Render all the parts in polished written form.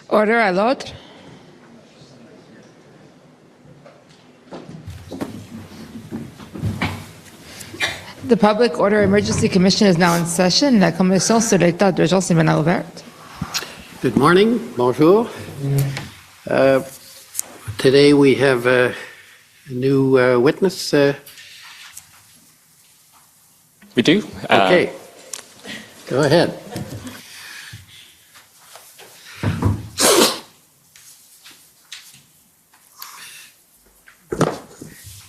Order à l'ordre. The Public Order Emergency Commission is now in session. La commission sur l'état d'urgence est maintenant ouverte. Good morning. Bonjour. Today we have a new witness. We do. Okay. Go ahead.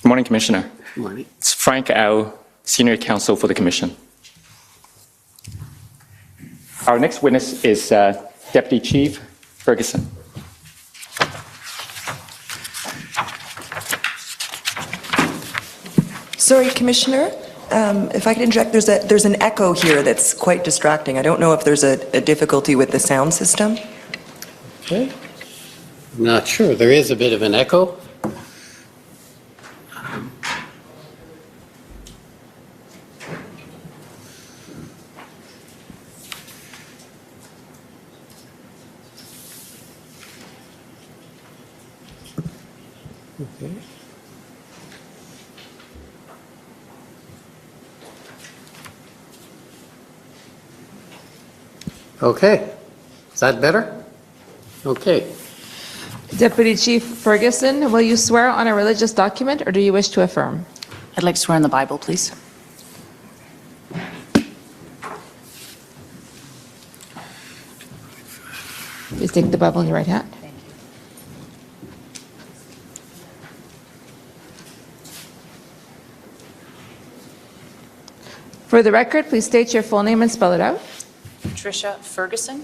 Good morning, Commissioner. Good morning. It's Frank Au, Senior Counsel for the Commission. Our next witness is Deputy Chief Ferguson. Sorry, Commissioner, if I could interject, there's an echo here that's quite distracting. I don't know if there's a difficulty with the sound system. Okay. I'm not sure. There is a bit of an echo. Okay. Okay. Is that better? Okay. Deputy Chief Ferguson, will you swear on a religious document or do you wish to affirm? I'd like to swear in the Bible, please. Please take the Bible in your right hand. For the record, please state your full name and spell it out. Tricia Ferguson,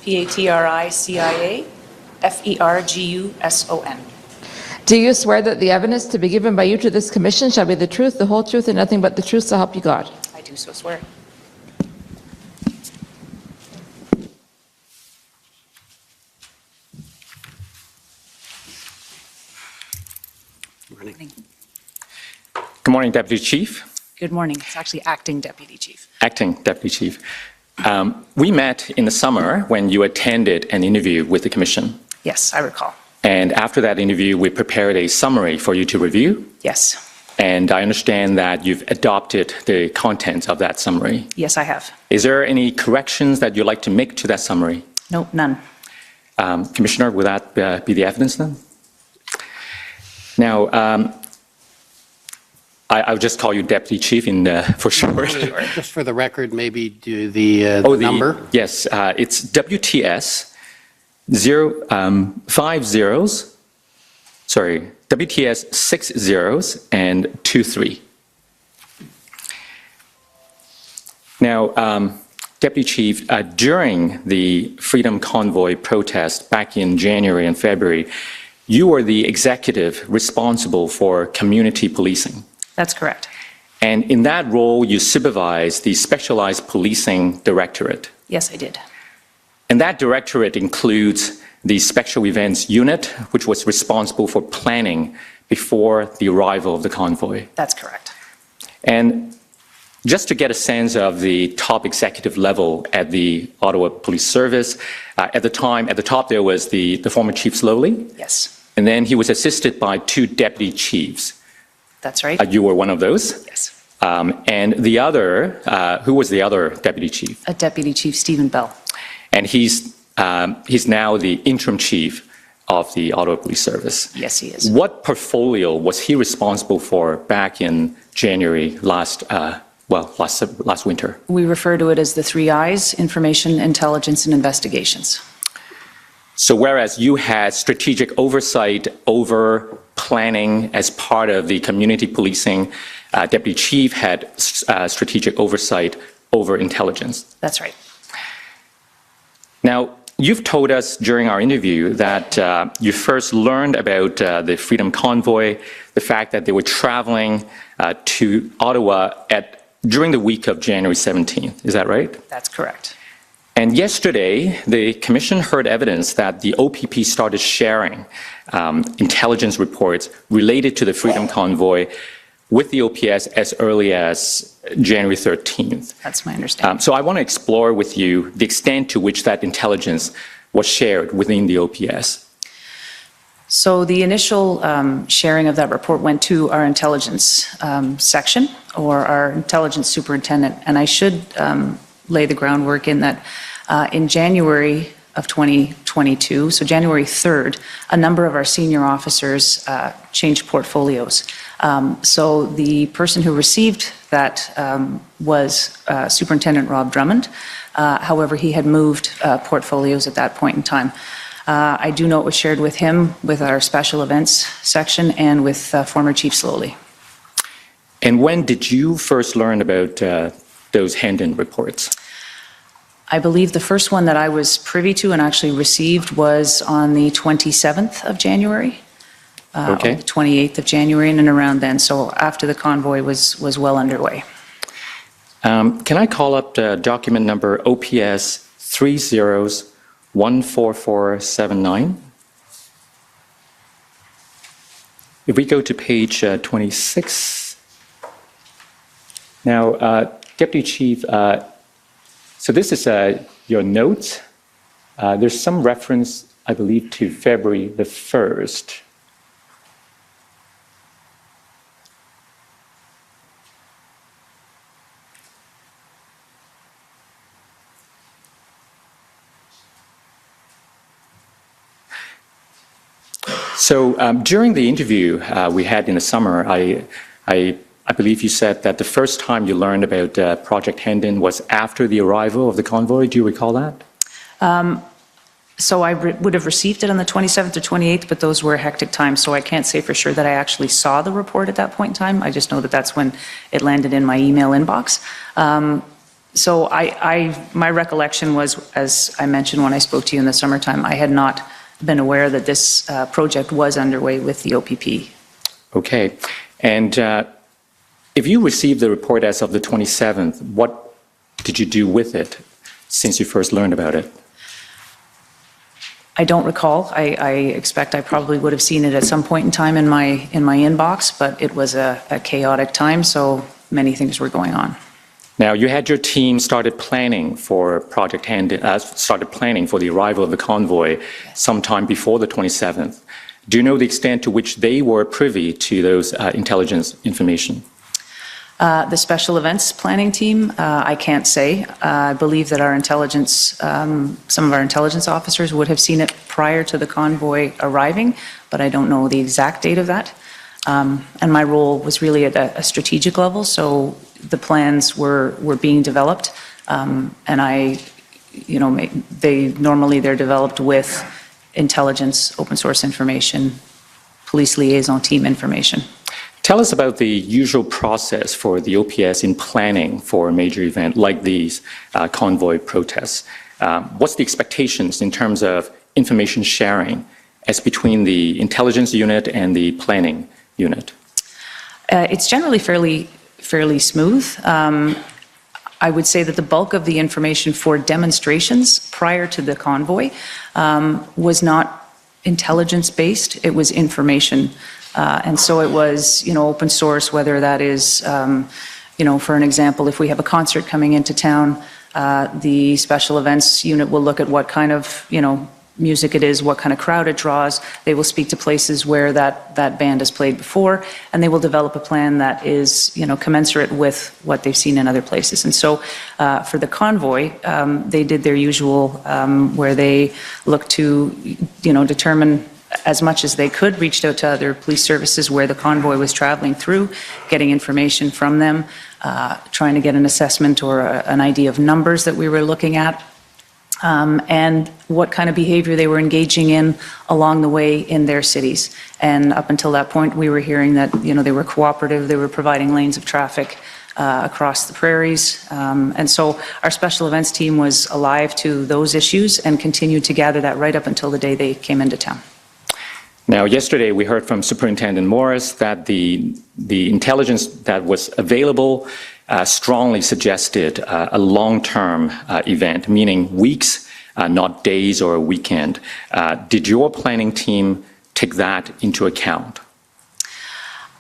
Patricia Ferguson. Do you swear that the evidence to be given by you to this commission shall be the truth, the whole truth, and nothing but the truth, so help you God? I do so swear. Morning. Good morning, Deputy Chief. Good morning. It's actually Acting Deputy Chief. Acting Deputy Chief. We met in the summer when you attended an interview with the Commission. Yes, I recall. And after that interview, we prepared a summary for you to review. Yes. And I understand that you've adopted the content of that summary. Yes, I have. Is there any corrections that you'd like to make to that summary? No, none. Commissioner, would that be the evidence then? Now, I'll just call you Deputy Chief for short. Just for the record, maybe do the number. Yes, it's WTS 6 zeros and 23. Now, Deputy Chief, during the Freedom Convoy protest back in January and February, you were the executive responsible for community policing. That's correct. And in that role, you supervised the Specialized Policing Directorate. Yes, I did. And that directorate includes the Special Events Unit, which was responsible for planning before the arrival of the convoy. That's correct. And just to get a sense of the top executive level at the Ottawa Police Service, at the top there was the former Chief Slowly. Yes. And then he was assisted by two deputy chiefs. That's right. You were one of those? Yes. And the other, who was the other deputy chief? A Deputy Chief Stephen Bell. And he's now the interim chief of the Ottawa Police Service. Yes, he is. What portfolio was he responsible for back in January last winter? We refer to it as the 3 I's: information, intelligence, and investigations. So whereas you had strategic oversight over planning as part of the community policing, Deputy Chief had strategic oversight over intelligence. That's right. Now, you've told us during our interview that you first learned about the Freedom Convoy, the fact that they were traveling to Ottawa during the week of January 17th. Is that right? That's correct. And yesterday, the Commission heard evidence that the OPP started sharing intelligence reports related to the Freedom Convoy with the OPS as early as January 13th. That's my understanding. So I want to explore with you the extent to which that intelligence was shared within the OPS? So the initial sharing of that report went to our intelligence section, or our intelligence superintendent, and I should lay the groundwork in that in January of 2022, so January 3rd, a number of our senior officers changed portfolios. So the person who received that was Superintendent Rob Drummond. However, he had moved portfolios at that point in time. I do know it was shared with him, with our special events section, and with former Chief Slowly. And when did you first learn about those Hendon reports? I believe the first one that I was privy to and actually received was on the 27th of January. Okay. Or the 28th of January, in and around then. So after the convoy was well underway. Can I call up the document number OPS 30-14479? If we go to page 26. Now, Deputy Chief, so this is your notes. There's some reference, I believe, to February the 1st. So during the interview we had in the summer, I believe you said that the first time you learned about Project Hendon was after the arrival of the convoy. Do you recall that? So I would have received it on the 27th or 28th, but those were hectic times, so I can't say for sure that I actually saw the report at that point in time. I just know that that's when it landed in my email inbox. So my recollection was, as I mentioned when I spoke to you in the summertime, I had not been aware that this project was underway with the OPP. Okay. And if you received the report as of the 27th, what did you do with it since you first learned about it? I don't recall. I expect I probably would have seen it at some point in time in my inbox, but it was a chaotic time, so many things were going on. Now, you had your team started planning for Project Hendon, started planning for the arrival of the convoy sometime before the 27th. Do you know the extent to which they were privy to those intelligence information? The special events planning team, I can't say. I believe that our intelligence, some of our intelligence officers would have seen it prior to the convoy arriving, but I don't know the exact date of that. And my role was really at a strategic level, so the plans were being developed, and they're developed with intelligence, open source information, police liaison team information. Tell us about the usual process for the OPS in planning for a major event like these convoy protests. What's the expectations in terms of information sharing as between the intelligence unit and the planning unit? It's generally fairly smooth. I would say that the bulk of the information for demonstrations prior to the convoy was not intelligence-based, it was information. And so it was, open source, whether that is, for an example, if we have a concert coming into town, the special events unit will look at what kind of, music it is, what kind of crowd it draws. They will speak to places where that band has played before, and they will develop a plan that is, commensurate with what they've seen in other places. And so for the convoy, they did their usual, where they looked to, determine as much as they could, reached out to other police services where the convoy was traveling through, getting information from them, trying to get an assessment or an idea of numbers that we were looking at, and what kind of behavior they were engaging in along the way in their cities. And up until that point, we were hearing that, they were cooperative, they were providing lanes of traffic across the prairies. And so our special events team was alive to those issues and continued to gather that right up until the day they came into town. Now, yesterday we heard from Superintendent Morris that the intelligence that was available strongly suggested a long-term event, meaning weeks, not days or a weekend. Did your planning team take that into account?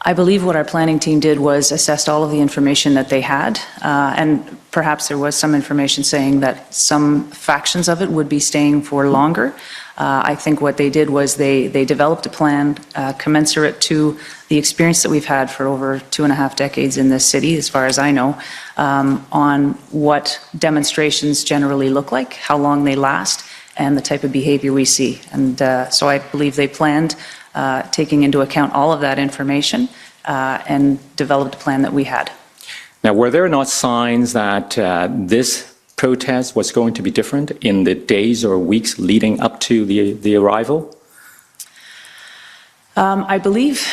I believe what our planning team did was assessed all of the information that they had, and perhaps there was some information saying that some factions of it would be staying for longer. I think what they did was they developed a plan commensurate to the experience that we've had for over 2.5 decades in this city, as far as I know, on what demonstrations generally look like, how long they last, and the type of behavior we see. And so I believe they planned, taking into account all of that information, and developed a plan that we had. Now, were there not signs that this protest was going to be different in the days or weeks leading up to the arrival? I believe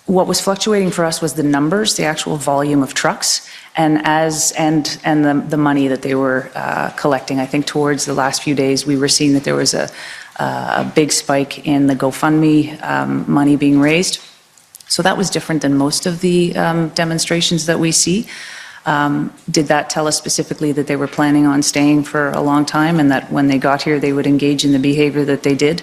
what was fluctuating for us was the numbers, the actual volume of trucks, and the money that they were collecting. I think towards the last few days, we were seeing that there was a big spike in the GoFundMe money being raised. So that was different than most of the demonstrations that we see. Did that tell us specifically that they were planning on staying for a long time and that when they got here they would engage in the behavior that they did?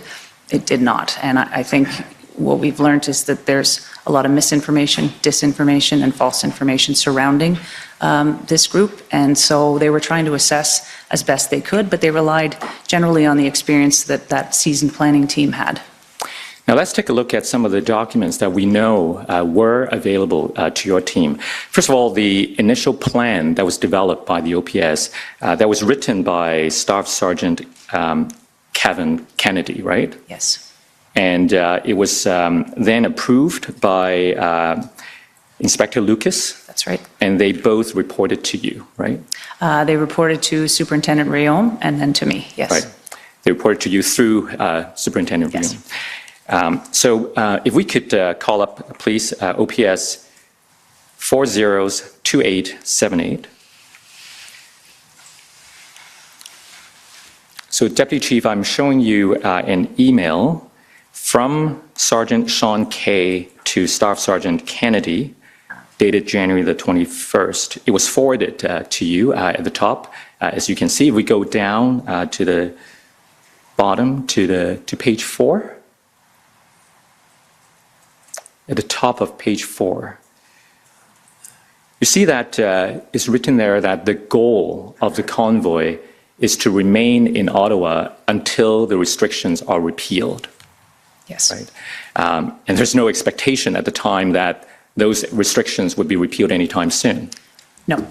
It did not. And I think what we've learned is that there's a lot of misinformation, disinformation, and false information surrounding this group. And so they were trying to assess as best they could, but they relied generally on the experience that that seasoned planning team had. Now, let's take a look at some of the documents that we know were available to your team. First of all, the initial plan that was developed by the OPS, that was written by Staff Sergeant Kevin Kennedy, right? Yes. And it was then approved by Inspector Lucas. That's right. And they both reported to you, right? They reported to Superintendent Rayon and then to me, yes. Right. They reported to you through Superintendent Rayon. Yes. So if we could call up, please, OPS 402878. So Deputy Chief, I'm showing you an email from Sergeant Sean Kay to Staff Sergeant Kennedy, dated January the 21st. It was forwarded to you at the top. As you can see, if we go down to the bottom to page 4. At the top of page 4, you see that it's written there that the goal of the convoy is to remain in Ottawa until the restrictions are repealed. Yes. Right? And there's no expectation at the time that those restrictions would be repealed anytime soon. No.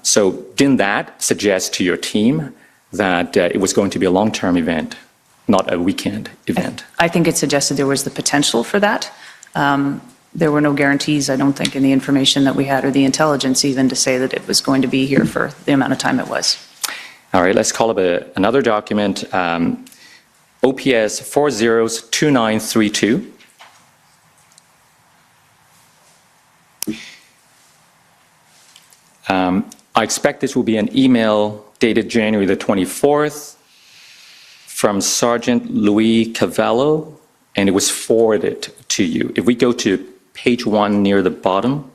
So didn't that suggest to your team that it was going to be a long-term event, not a weekend event? I think it suggested there was the potential for that. There were no guarantees, I don't think, in the information that we had or the intelligence even to say that it was going to be here for the amount of time it was. All right, let's call up another document, OPS 402932. I expect this will be an email dated January the 24th from Sergeant Louis Cavallo, and it was forwarded to you. If we go to page 1 near the bottom,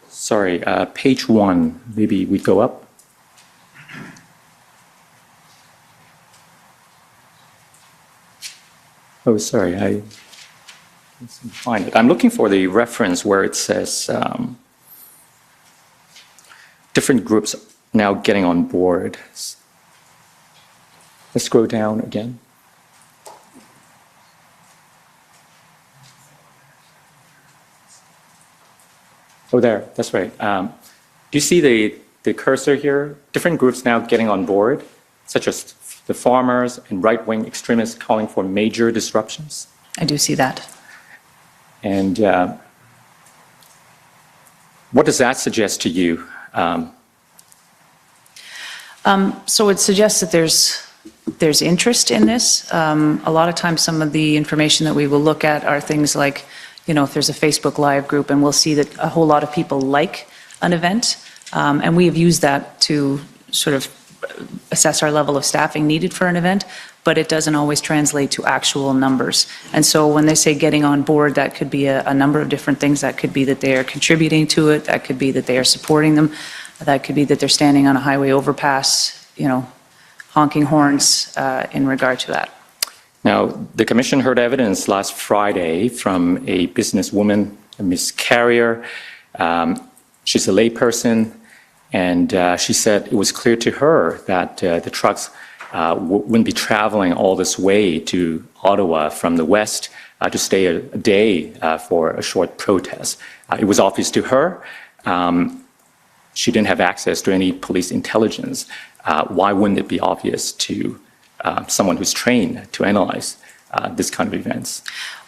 sorry, page 1, maybe we go up. Oh, sorry, I let's find it. I'm looking for the reference where it says different groups now getting on board. Let's scroll down again. Oh, there, that's right. Do you see the cursor here? Different groups now getting on board, such as the farmers and right-wing extremists calling for major disruptions. I do see that. And what does that suggest to you? So it suggests that there's interest in this. A lot of times some of the information that we will look at are things like, you know, if there's a Facebook Live group and we'll see that a whole lot of people like an event, and we have used that to sort of assess our level of staffing needed for an event, but it doesn't always translate to actual numbers. And so when they say getting on board, that could be a number of different things. That could be that they are contributing to it. That could be that they are supporting them. That could be that they're standing on a highway overpass, honking horns in regard to that. Now, the Commission heard evidence last Friday from a businesswoman, Ms. Carrier. She's a layperson, and she said it was clear to her that the trucks wouldn't be traveling all this way to Ottawa from the west to stay a day for a short protest. It was obvious to her. She didn't have access to any police intelligence. Why wouldn't it be obvious to someone who's trained to analyze this kind of events?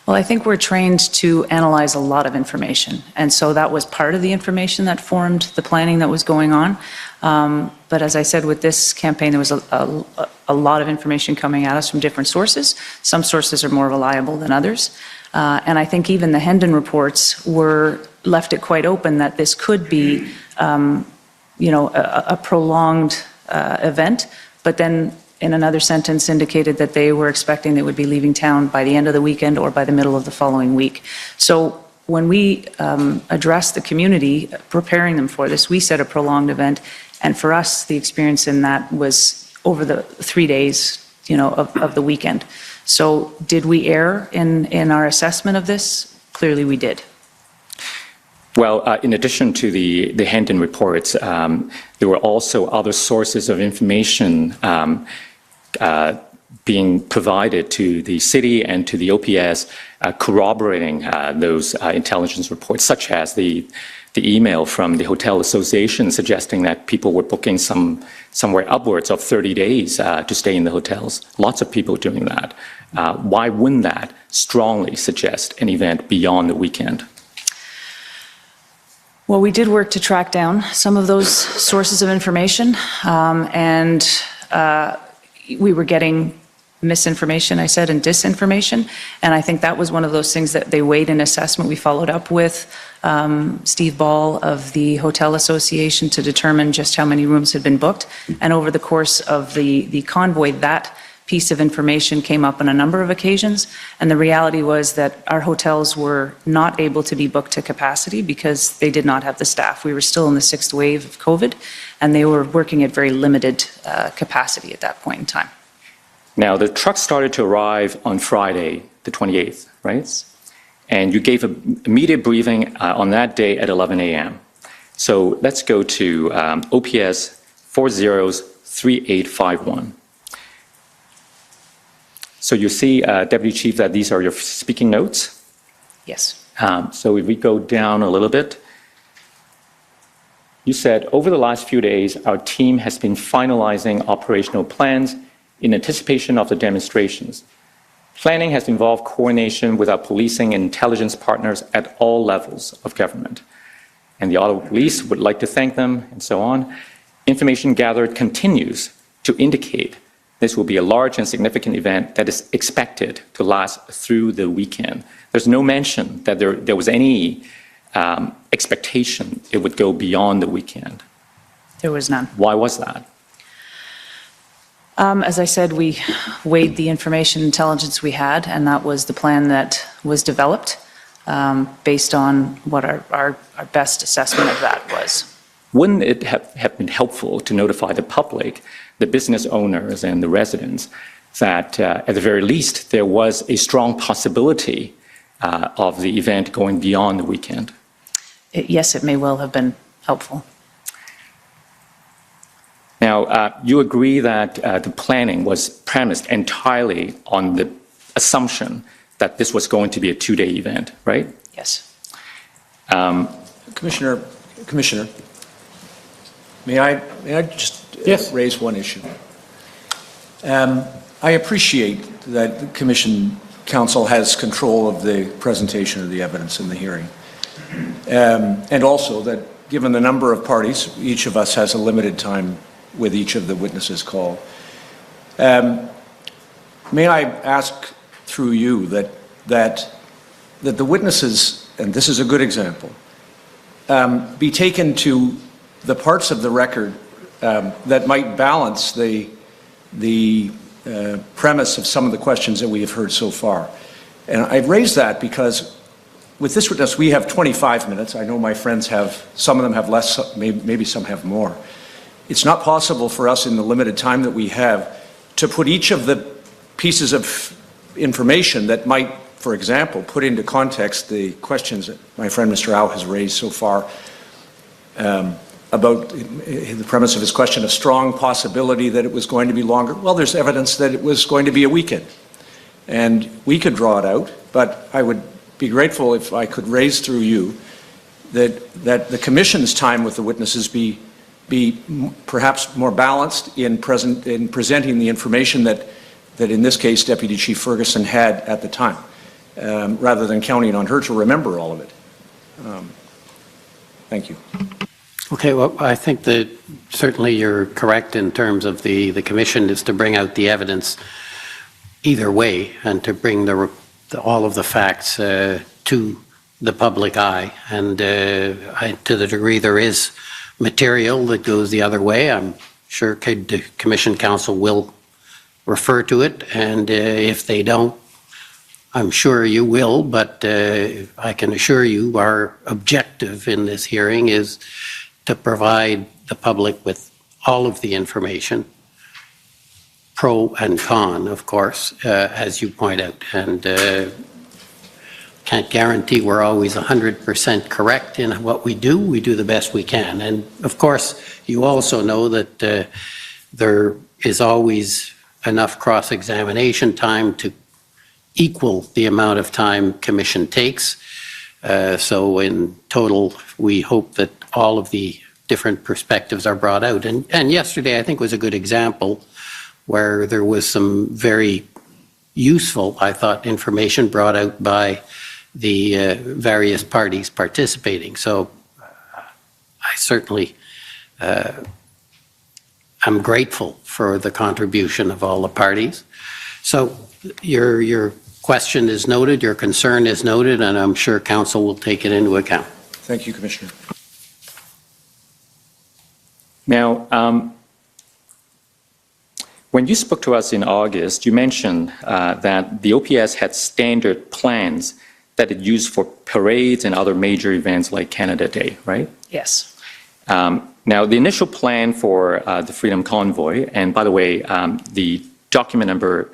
Well, I think we're trained to analyze a lot of information, and so that was part of the information that formed the planning that was going on. But as I said, with this campaign, there was a lot of information coming at us from different sources. Some sources are more reliable than others. And I think even the Hendon reports left it quite open that this could be, a prolonged event, but then in another sentence indicated that they were expecting they would be leaving town by the end of the weekend or by the middle of the following week. So when we addressed the community, preparing them for this, we said a prolonged event, and for us, the experience in that was over the 3 days, of the weekend. So did we err in our assessment of this? Clearly we did. Well, in addition to the Hendon reports, there were also other sources of information being provided to the city and to the OPS, corroborating those intelligence reports, such as the email from the Hotel Association suggesting that people were booking somewhere upwards of 30 days to stay in the hotels. Lots of people doing that. Why wouldn't that strongly suggest an event beyond the weekend? Well, we did work to track down some of those sources of information, and we were getting misinformation, I said, and disinformation, and I think that was one of those things that they weighed in assessment. We followed up with Steve Ball of the Hotel Association to determine just how many rooms had been booked, and over the course of the convoy, that piece of information came up on a number of occasions, and the reality was that our hotels were not able to be booked to capacity because they did not have the staff. We were still in the 6th wave of COVID, and they were working at very limited capacity at that point in time. Now, the trucks started to arrive on Friday, the 28th, right? And you gave an immediate briefing on that day at 11 a.m. So let's go to OPS 403851. So you see, Deputy Chief, that these are your speaking notes? Yes. So if we go down a little bit, you said, over the last few days, our team has been finalizing operational plans in anticipation of the demonstrations. Planning has involved coordination with our policing and intelligence partners at all levels of government. And the Ottawa Police would like to thank them, and so on. Information gathered continues to indicate this will be a large and significant event that is expected to last through the weekend. There's no mention that there was any expectation it would go beyond the weekend. There was none. Why was that? As I said, we weighed the information intelligence we had, and that was the plan that was developed based on what our best assessment of that was. Wouldn't it have been helpful to notify the public, the business owners and the residents, that at the very least there was a strong possibility of the event going beyond the weekend? Yes, it may well have been helpful. Now, you agree that the planning was premised entirely on the assumption that this was going to be a 2-day event, right? Yes. Commissioner, may I just Yes. raise one issue? I appreciate that the Commission Council has control of the presentation of the evidence in the hearing. And also that given the number of parties, each of us has a limited time with each of the witnesses called. May I ask through you that the witnesses, and this is a good example, be taken to the parts of the record that might balance the premise of some of the questions that we have heard so far. And I've raised that because with this witness, we have 25 minutes. I know my friends have, some of them have less, maybe some have more. It's not possible for us in the limited time that we have to put each of the pieces of information that might, for example, put into context the questions that my friend Mr. Au has raised so far about the premise of his question, a strong possibility that it was going to be longer. Well, there's evidence that it was going to be a weekend. And we could draw it out, but I would be grateful if I could raise through you that the Commission's time with the witnesses be perhaps more balanced in presenting the information that in this case Deputy Chief Ferguson had at the time, rather than counting on her to remember all of it. Thank you. Okay, well, I think that certainly you're correct in terms of the Commission is to bring out the evidence either way and to bring all of the facts to the public eye. And to the degree there is material that goes the other way, I'm sure the Commission Council will refer to it. And if they don't, I'm sure you will, but I can assure you our objective in this hearing is to provide the public with all of the information, pro and con, of course, as you point out. And can't guarantee we're always 100% correct in what we do. We do the best we can. And of course, you also know that there is always enough cross-examination time to equal the amount of time Commission takes. So in total, we hope that all of the different perspectives are brought out. And yesterday, I think, was a good example where there was some very useful, I thought, information brought out by the various parties participating. So I certainly am grateful for the contribution of all the parties. So your question is noted, your concern is noted, and I'm sure Council will take it into account. Thank you, Commissioner. Now, when you spoke to us in August, you mentioned that the OPS had standard plans that it used for parades and other major events like Canada Day, right? Yes. Now, the initial plan for the Freedom Convoy, and by the way, the document number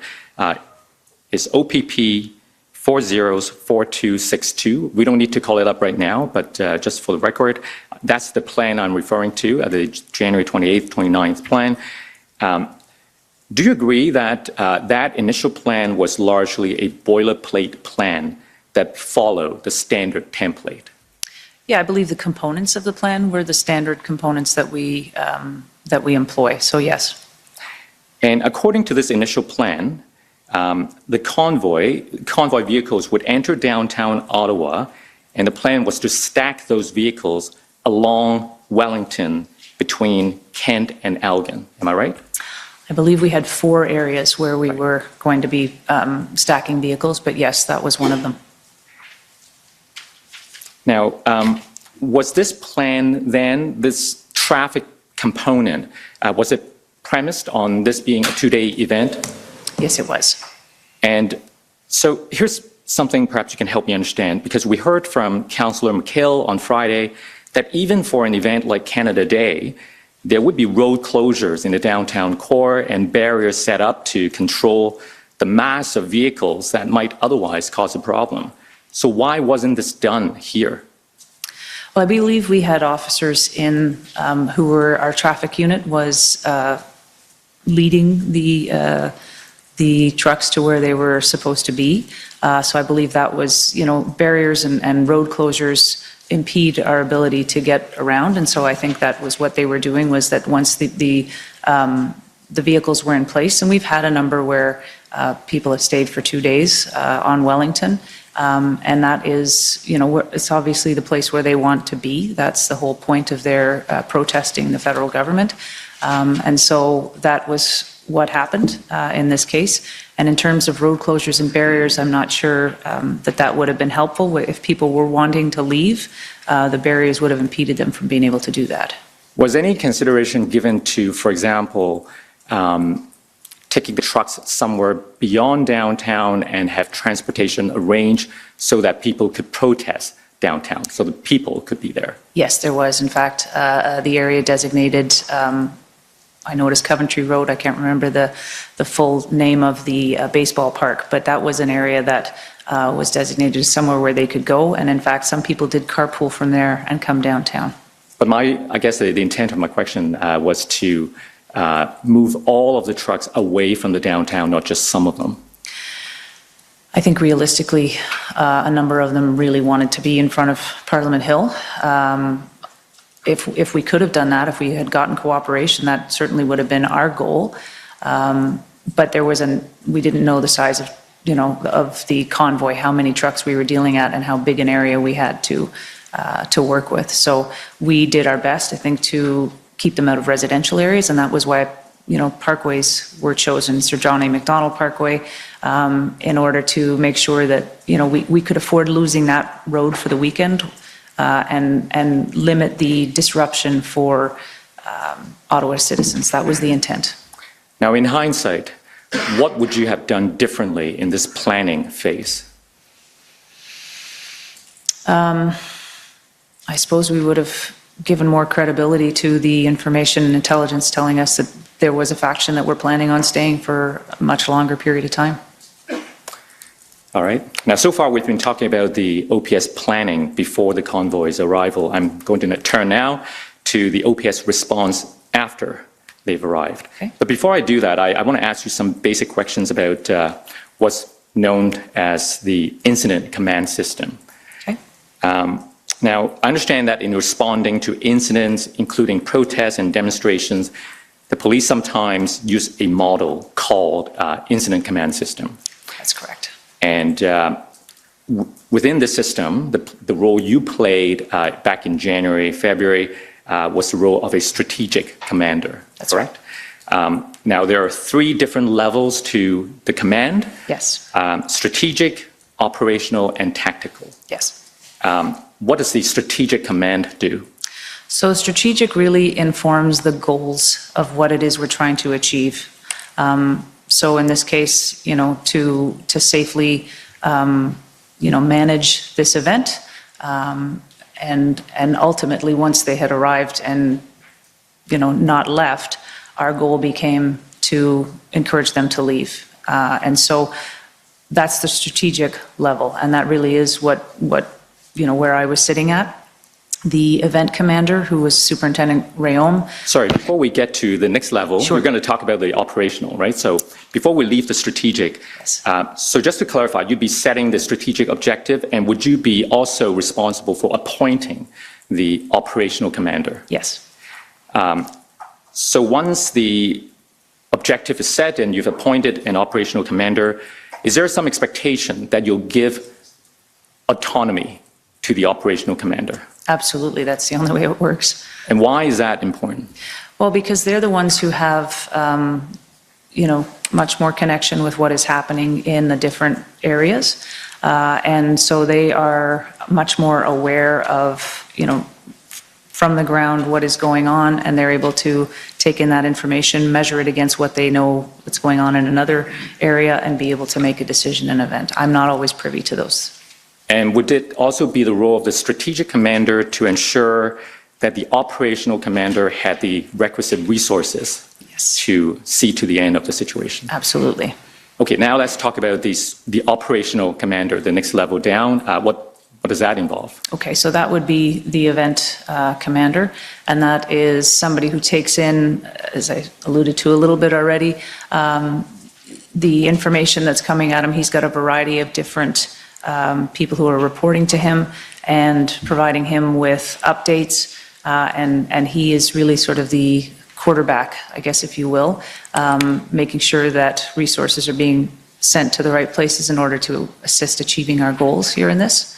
is OPP 404262. We don't need to call it up right now, but just for the record, that's the plan I'm referring to, the January 28th, 29th plan. Do you agree that that initial plan was largely a boilerplate plan that followed the standard template? Yeah, I believe the components of the plan were the standard components that we employ, so yes. And according to this initial plan, the convoy vehicles would enter downtown Ottawa, and the plan was to stack those vehicles along Wellington between Kent and Elgin. Am I right? I believe we had 4 areas where we were going to be stacking vehicles, but yes, that was one of them. Now, was this plan then, this traffic component, was it premised on this being a 2-day event? Yes, it was. And so here's something perhaps you can help me understand, because we heard from Councillor McHale on Friday that even for an event like Canada Day, there would be road closures in the downtown core and barriers set up to control the mass of vehicles that might otherwise cause a problem. So why wasn't this done here? Well, I believe we had officers in who were, our traffic unit was leading the trucks to where they were supposed to be. So I believe that was, barriers and road closures impede our ability to get around. And so I think that was what they were doing, was that once the vehicles were in place, and we've had a number where people have stayed for 2 days on Wellington, and that is, it's obviously the place where they want to be. That's the whole point of their protesting the federal government. And so that was what happened in this case. And in terms of road closures and barriers, I'm not sure that would have been helpful. If people were wanting to leave, the barriers would have impeded them from being able to do that. Was any consideration given to, for example, taking the trucks somewhere beyond downtown and have transportation arranged so that people could protest downtown, so the people could be there? Yes, there was. In fact, the area designated, I noticed Coventry Road, I can't remember the full name of the baseball park, but that was an area that was designated as somewhere where they could go. And in fact, some people did carpool from there and come downtown. But I guess the intent of my question was to move all of the trucks away from the downtown, not just some of them. I think realistically, a number of them really wanted to be in front of Parliament Hill. If we could have done that, if we had gotten cooperation, that certainly would have been our goal. But we didn't know the size of, of the convoy, how many trucks we were dealing at and how big an area we had to work with. So we did our best, I think, to keep them out of residential areas, and that was why, parkways were chosen, Sir John A. Macdonald Parkway, in order to make sure that, we could afford losing that road for the weekend and limit the disruption for Ottawa citizens. That was the intent. Now, in hindsight, what would you have done differently in this planning phase? I suppose we would have given more credibility to the information and intelligence telling us that there was a faction that we're planning on staying for a much longer period of time. All right. Now, so far we've been talking about the OPS planning before the convoy's arrival. I'm going to turn now to the OPS response after they've arrived. Okay. But before I do that, I want to ask you some basic questions about what's known as the incident command system. Okay. Now, I understand that in responding to incidents, including protests and demonstrations, the police sometimes use a model called incident command system. That's correct. And within the system, the role you played back in January, February, was the role of a strategic commander. That's correct? Now, there are 3 different levels to the command. Yes. Strategic, operational, and tactical. Yes. What does the strategic command do? So strategic really informs the goals of what it is we're trying to achieve. So in this case, to safely, manage this event, and ultimately, once they had arrived and, not left, our goal became to encourage them to leave. And so that's the strategic level, and that really is what where I was sitting at. The event commander, who was Superintendent Rayom. Sorry, before we get to the next level, Sure. we're going to talk about the operational, right? So before we leave the strategic, Yes. So just to clarify, you'd be setting the strategic objective, and would you be also responsible for appointing the operational commander? Yes. So once the objective is set and you've appointed an operational commander, is there some expectation that you'll give autonomy to the operational commander? Absolutely, that's the only way it works. And why is that important? Well, because they're the ones who have, much more connection with what is happening in the different areas. And so they are much more aware of, from the ground what is going on, and they're able to take in that information, measure it against what they know what's going on in another area, and be able to make a decision in an event. I'm not always privy to those. And would it also be the role of the strategic commander to ensure that the operational commander had the requisite resources Yes. to see to the end of the situation? Absolutely. Okay, now let's talk about the operational commander, the next level down. What does that involve? Okay, so that would be the event commander, and that is somebody who takes in, as I alluded to a little bit already, the information that's coming at him. He's got a variety of different people who are reporting to him and providing him with updates, and he is really sort of the quarterback, I guess, if you will, making sure that resources are being sent to the right places in order to assist achieving our goals here in this.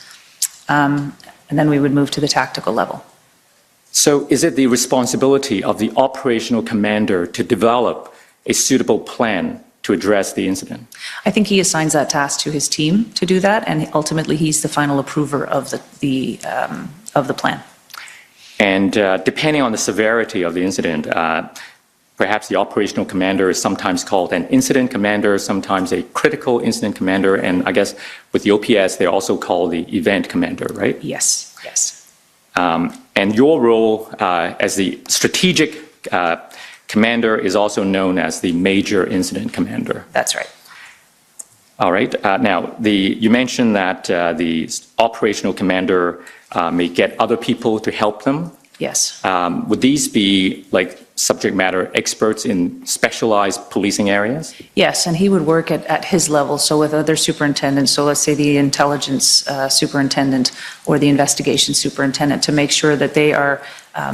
And then we would move to the tactical level. So is it the responsibility of the operational commander to develop a suitable plan to address the incident? I think he assigns that task to his team to do that, and ultimately he's the final approver of the plan. And depending on the severity of the incident, perhaps the operational commander is sometimes called an incident commander, sometimes a critical incident commander, and I guess with the OPS, they're also called the event commander, right? Yes, yes. And your role as the strategic commander is also known as the major incident commander. That's right. All right. Now, you mentioned that the operational commander may get other people to help them. Yes. Would these be like subject matter experts in specialized policing areas? Yes, and he would work at his level, so with other superintendents, so let's say the intelligence superintendent or the investigation superintendent, to make sure that they are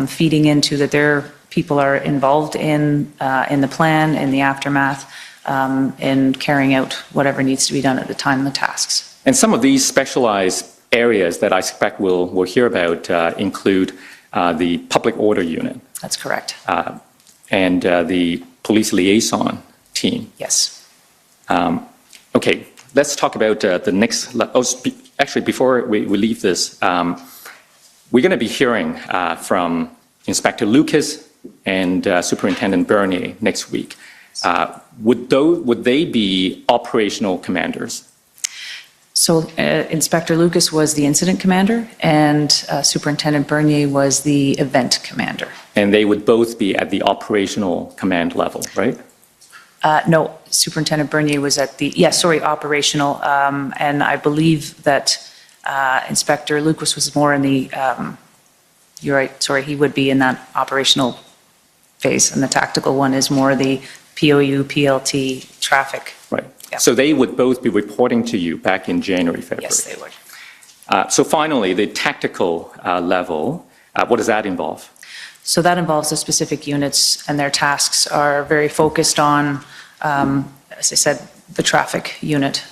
feeding into, that their people are involved in the plan, in the aftermath, in carrying out whatever needs to be done at the time of the tasks. And some of these specialized areas that I expect we'll hear about include the public order unit. That's correct. And the police liaison team. Yes. Okay, let's talk about the next. Actually, before we leave this, we're going to be hearing from Inspector Lucas and Superintendent Bernier next week. Would they be operational commanders? So Inspector Lucas was the incident commander, and Superintendent Bernier was the event commander. And they would both be at the operational command level, right? No, Superintendent Bernier was at the, operational, and I believe that Inspector Lucas was more in the, you're right, sorry, he would be in that operational phase, and the tactical one is more the POU, PLT, traffic. Right. Yeah. So they would both be reporting to you back in January, February? Yes, they would. So finally, the tactical level, what does that involve? So that involves the specific units, and their tasks are very focused on, as I said, the traffic unit.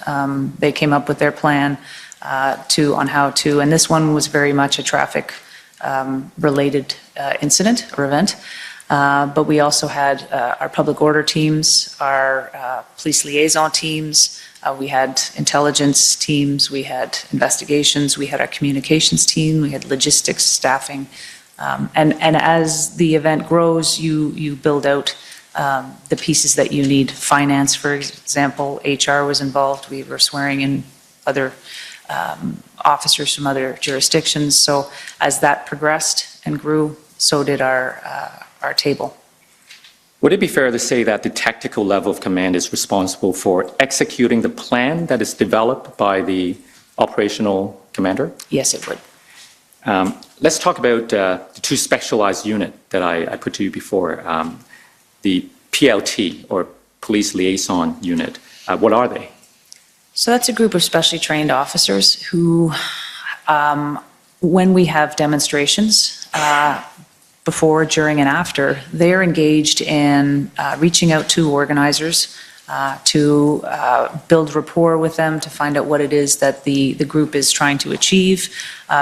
They came up with their plan on how to, and this one was very much a traffic related incident or event. But we also had our public order teams, our police liaison teams, we had intelligence teams, we had investigations, we had our communications team, we had logistics, staffing. And as the event grows, you build out the pieces that you need. Finance, for example, HR was involved. We were swearing in other officers from other jurisdictions. So as that progressed and grew, so did our table. Would it be fair to say that the tactical level of command is responsible for executing the plan that is developed by the operational commander? Yes, it would. Let's talk about the two specialized units that I put to you before. The PLT, or Police Liaison Unit. What are they? So that's a group of specially trained officers who, when we have demonstrations, before, during, and after, they're engaged in reaching out to organizers to build rapport with them, to find out what it is that the group is trying to achieve,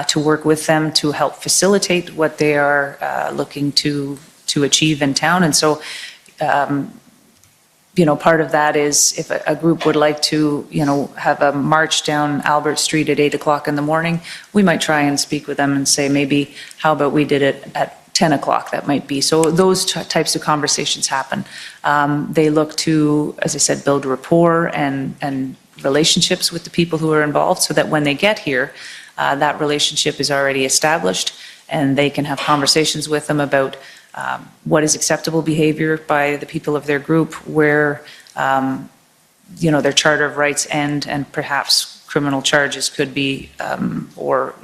to work with them to help facilitate what they are looking to achieve in town. And so, part of that is if a group would like to, have a march down Albert Street at 8 o'clock in the morning, we might try and speak with them and say, maybe, how about we did it at 10 o'clock, that might be. So those types of conversations happen. They look to, as I said, build rapport and relationships with the people who are involved, so that when they get here, that relationship is already established, and they can have conversations with them about what is acceptable behavior by the people of their group, where their charter of rights end, and perhaps criminal charges could be, or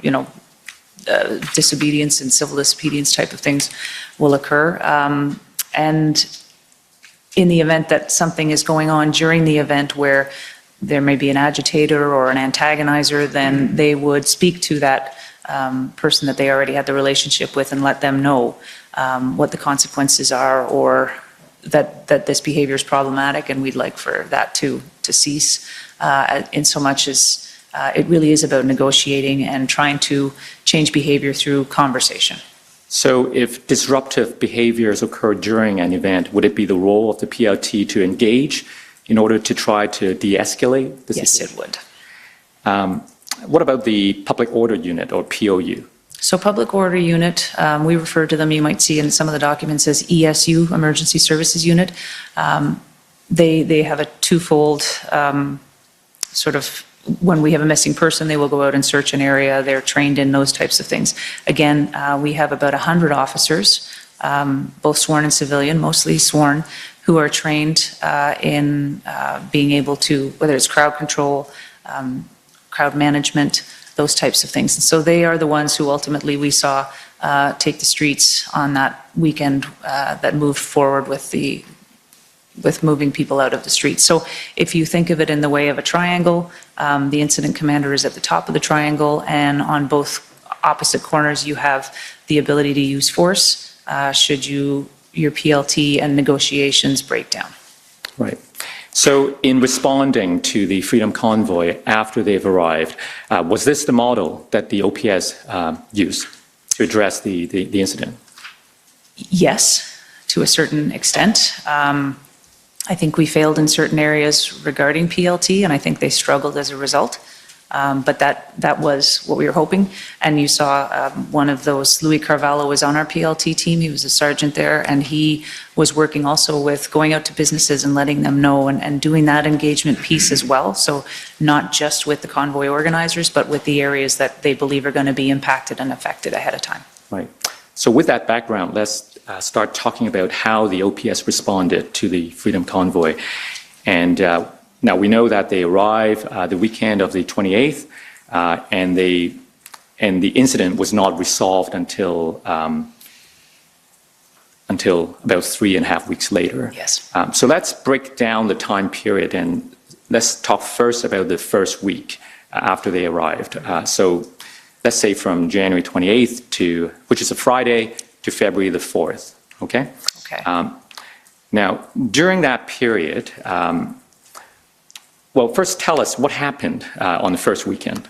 disobedience and civil disobedience type of things will occur. And in the event that something is going on during the event where there may be an agitator or an antagonizer, then they would speak to that person that they already had the relationship with and let them know what the consequences are, or that this behavior is problematic and we'd like for that to cease, in so much as it really is about negotiating and trying to change behavior through conversation. So if disruptive behaviors occur during an event, would it be the role of the PLT to engage in order to try to de-escalate the situation? Yes, it would. What about the Public Order Unit, or POU? So Public Order Unit, we refer to them, you might see in some of the documents as ESU, Emergency Services Unit. They have a twofold sort of, when we have a missing person, they will go out and search an area. They're trained in those types of things. Again, we have about 100 officers, both sworn and civilian, mostly sworn, who are trained in being able to, whether it's crowd control, crowd management, those types of things. And so they are the ones who ultimately we saw take the streets on that weekend that moved forward with moving people out of the streets. So if you think of it in the way of a triangle, the incident commander is at the top of the triangle, and on both opposite corners you have the ability to use force should your PLT and negotiations break down. Right. So in responding to the Freedom Convoy after they've arrived, was this the model that the OPS used to address the incident? Yes, to a certain extent. I think we failed in certain areas regarding PLT, and I think they struggled as a result. But that was what we were hoping. And you saw one of those, Louis Carvalho was on our PLT team. He was a sergeant there, and he was working also with going out to businesses and letting them know and doing that engagement piece as well. So not just with the convoy organizers, but with the areas that they believe are going to be impacted and affected ahead of time. Right. So with that background, let's start talking about how the OPS responded to the Freedom Convoy. And now we know that they arrived the weekend of the 28th, and the incident was not resolved until about 3.5 weeks later. Yes. So let's break down the time period, and let's talk first about the first week after they arrived. So let's say from January 28th to, which is a Friday, to February the 4th. Okay. Okay. Now during that period. Well, first tell us what happened on the first weekend.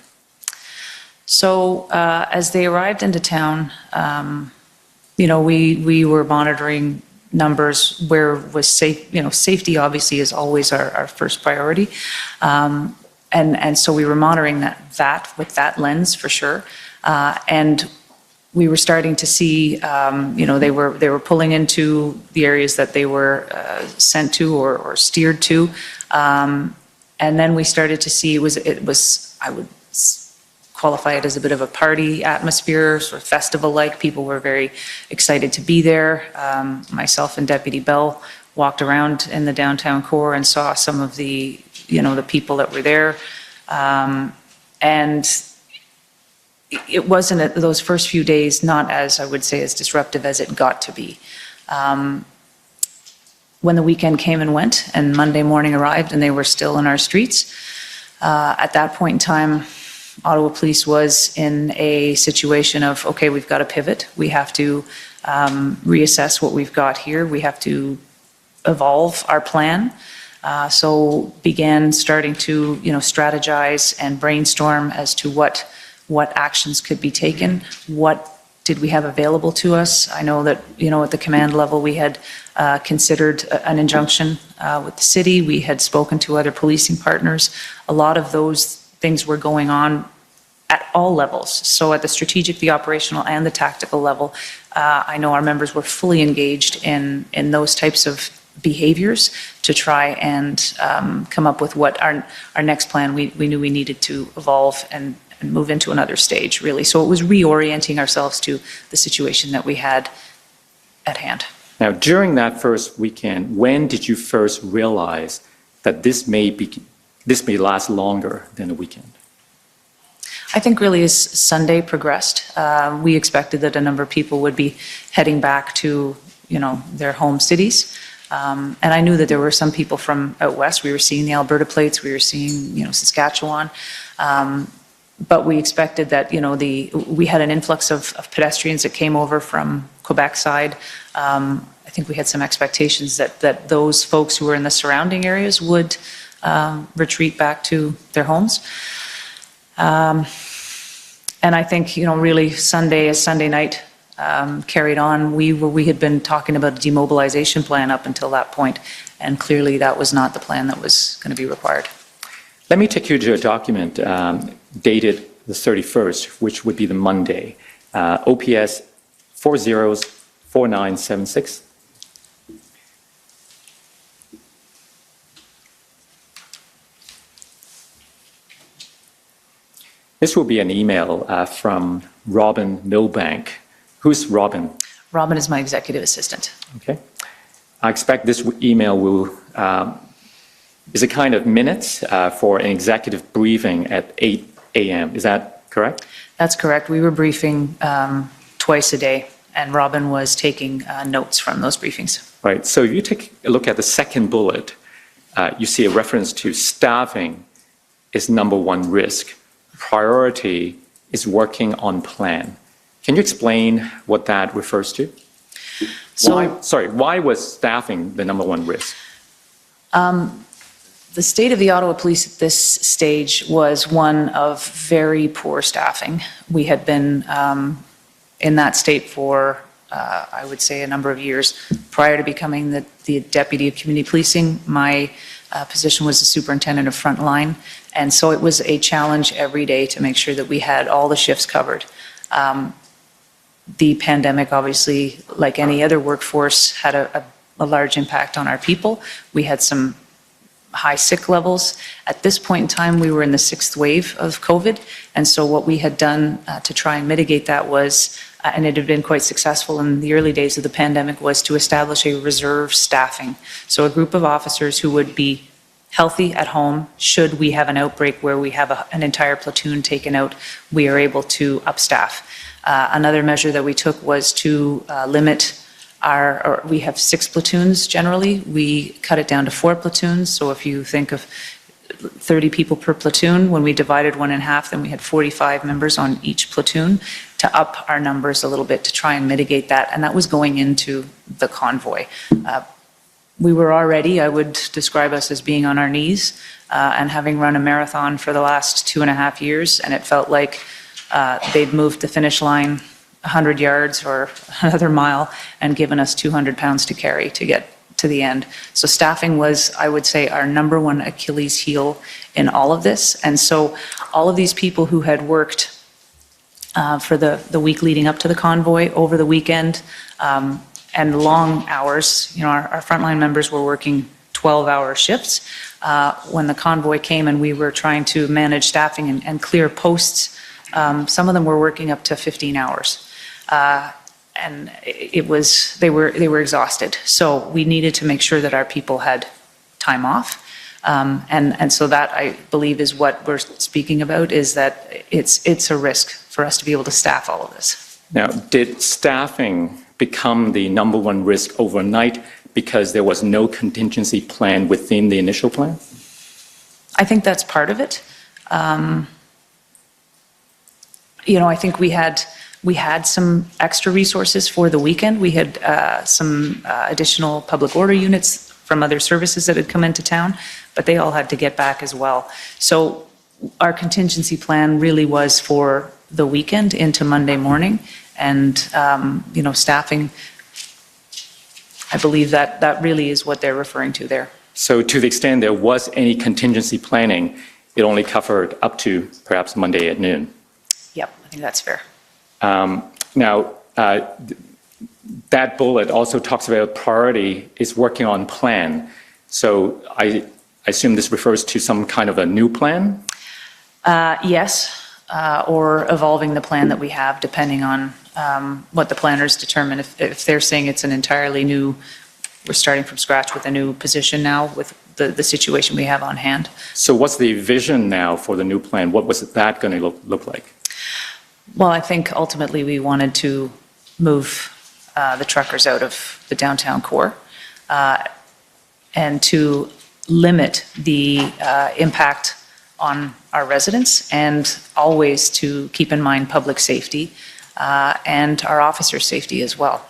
So as they arrived into town, we were monitoring numbers where was safe. Safety obviously is always our first priority, and so we were monitoring that with that lens for sure, and we were starting to see, they were pulling into the areas that they were sent to or steered to. And then we started to see it was I would qualify it as a bit of a party atmosphere, sort of festival-like. People were very excited to be there. Myself and Deputy Bell walked around in the downtown core and saw some of the people that were there. And it wasn't those first few days, not as I would say as disruptive as it got to be. When the weekend came and went and Monday morning arrived and they were still in our streets, at that point in time, Ottawa Police was in a situation of, okay, we've got to pivot. We have to reassess what we've got here. We have to evolve our plan. So began starting to, strategize and brainstorm as to what actions could be taken, what did we have available to us. I know that, at the command level, we had considered an injunction with the city. We had spoken to other policing partners. A lot of those things were going on at all levels. So at the strategic, the operational, and the tactical level, I know our members were fully engaged in those types of behaviors to try and come up with what our next plan we knew we needed to evolve and move into another stage, really. So it was reorienting ourselves to the situation that we had at hand. Now, during that first weekend, when did you first realize that this may last longer than a weekend? I think really as Sunday progressed, we expected that a number of people would be heading back to, their home cities. And I knew that there were some people from out west. We were seeing the Alberta plates. We were seeing, Saskatchewan. But we expected that, we had an influx of pedestrians that came over from Quebec side. I think we had some expectations that those folks who were in the surrounding areas would retreat back to their homes. And I think, really Sunday night carried on. We had been talking about a demobilization plan up until that point, and clearly that was not the plan that was going to be required. Let me take you to a document dated the 31st, which would be the Monday. OPS 404976. This will be an email from Robin Milbank. Who's Robin? Robin is my executive assistant. Okay. I expect this email will is a kind of minutes for an executive briefing at 8 a.m. Is that correct? That's correct. We were briefing twice a day, and Robin was taking notes from those briefings. Right. So if you take a look at the second bullet, you see a reference to staffing is number one risk. Priority is working on plan. Can you explain what that refers to? Why was staffing the number one risk? The state of the Ottawa Police at this stage was one of very poor staffing. We had been in that state for, I would say, a number of years. Prior to becoming the Deputy of Community Policing, my position was the Superintendent of Frontline, and so it was a challenge every day to make sure that we had all the shifts covered. The pandemic, obviously, like any other workforce, had a large impact on our people. We had some high sick levels. At this point in time, we were in the sixth wave of COVID, and so what we had done to try and mitigate that was, and it had been quite successful in the early days of the pandemic, was to establish a reserve staffing. So a group of officers who would be healthy at home, should we have an outbreak where we have an entire platoon taken out, we are able to upstaff. Another measure that we took was to limit we have 6 platoons generally. We cut it down to 4 platoons. So if you think of 30 people per platoon, when we divided one in half, then we had 45 members on each platoon to up our numbers a little bit to try and mitigate that. And that was going into the convoy. We were already, I would describe us as being on our knees and having run a marathon for the last 2.5 years, and it felt like they'd moved the finish line 100 yards or another mile and given us 200 pounds to carry to get to the end. So staffing was, I would say, our number one Achilles heel in all of this. And so all of these people who had worked for the week leading up to the convoy, over the weekend, and long hours, our frontline members were working 12-hour shifts. When the convoy came and we were trying to manage staffing and clear posts, some of them were working up to 15 hours. And they were exhausted. So we needed to make sure that our people had time off. And so that, I believe, is what we're speaking about, is that it's a risk for us to be able to staff all of this. Now, did staffing become the number one risk overnight because there was no contingency plan within the initial plan? I think that's part of it. I think we had some extra resources for the weekend. We had some additional public order units from other services that had come into town, but they all had to get back as well. So our contingency plan really was for the weekend into Monday morning, and staffing, I believe that really is what they're referring to there. So to the extent there was any contingency planning, it only covered up to perhaps Monday at noon. Yep, I think that's fair. Now, that bullet also talks about priority is working on plan. So I assume this refers to some kind of a new plan? Yes, or evolving the plan that we have, depending on what the planners determine. If they're saying it's an entirely new, we're starting from scratch with a new position now with the situation we have on hand. So what's the vision now for the new plan? What was that going to look like? Well, I think ultimately we wanted to move the truckers out of the downtown core and to limit the impact on our residents, and always to keep in mind public safety and our officers' safety as well.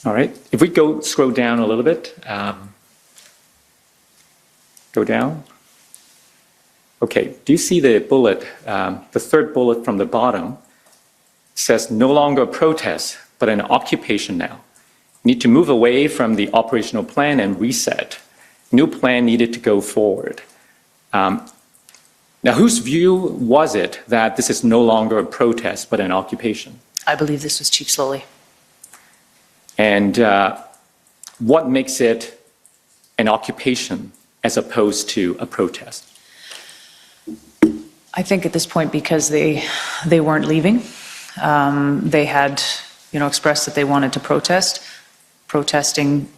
All right. If we scroll down a little bit, go down. Okay, do you see the bullet, the third bullet from the bottom says no longer a protest, but an occupation now. Need to move away from the operational plan and reset. New plan needed to go forward. Now, whose view was it that this is no longer a protest, but an occupation? I believe this was Chief Slowly. And what makes it an occupation as opposed to a protest? I think at this point, because they weren't leaving, they had, expressed that they wanted to protest. Protesting,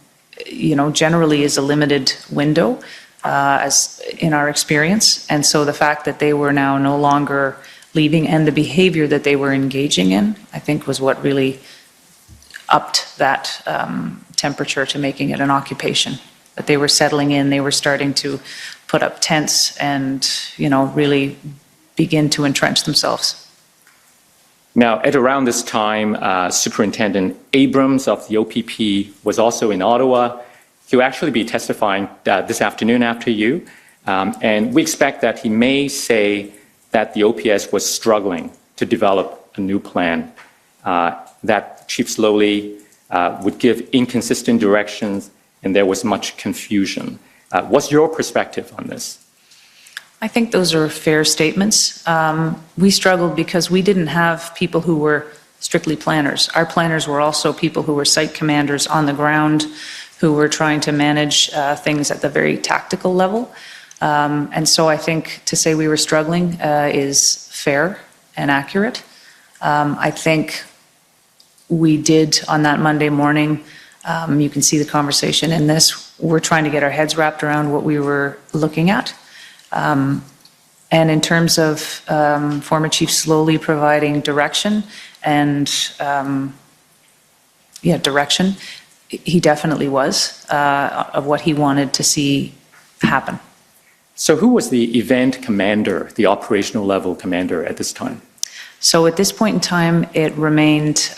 generally is a limited window, as in our experience. And so the fact that they were now no longer leaving and the behavior that they were engaging in, I think was what really upped that temperature to making it an occupation. That they were settling in, they were starting to put up tents and, really begin to entrench themselves. Now, at around this time, Superintendent Abrams of the OPP was also in Ottawa. He'll actually be testifying this afternoon after you, and we expect that he may say that the OPS was struggling to develop a new plan, that Chief Slowly would give inconsistent directions, and there was much confusion. What's your perspective on this? I think those are fair statements. We struggled because we didn't have people who were strictly planners. Our planners were also people who were site commanders on the ground, who were trying to manage things at the very tactical level. And so I think to say we were struggling is fair and accurate. I think we did on that Monday morning, you can see the conversation in this, we're trying to get our heads wrapped around what we were looking at. And in terms of former Chief Slowly providing direction and, direction, he definitely was, of what he wanted to see happen. So who was the event commander, the operational level commander at this time? So at this point in time, it remained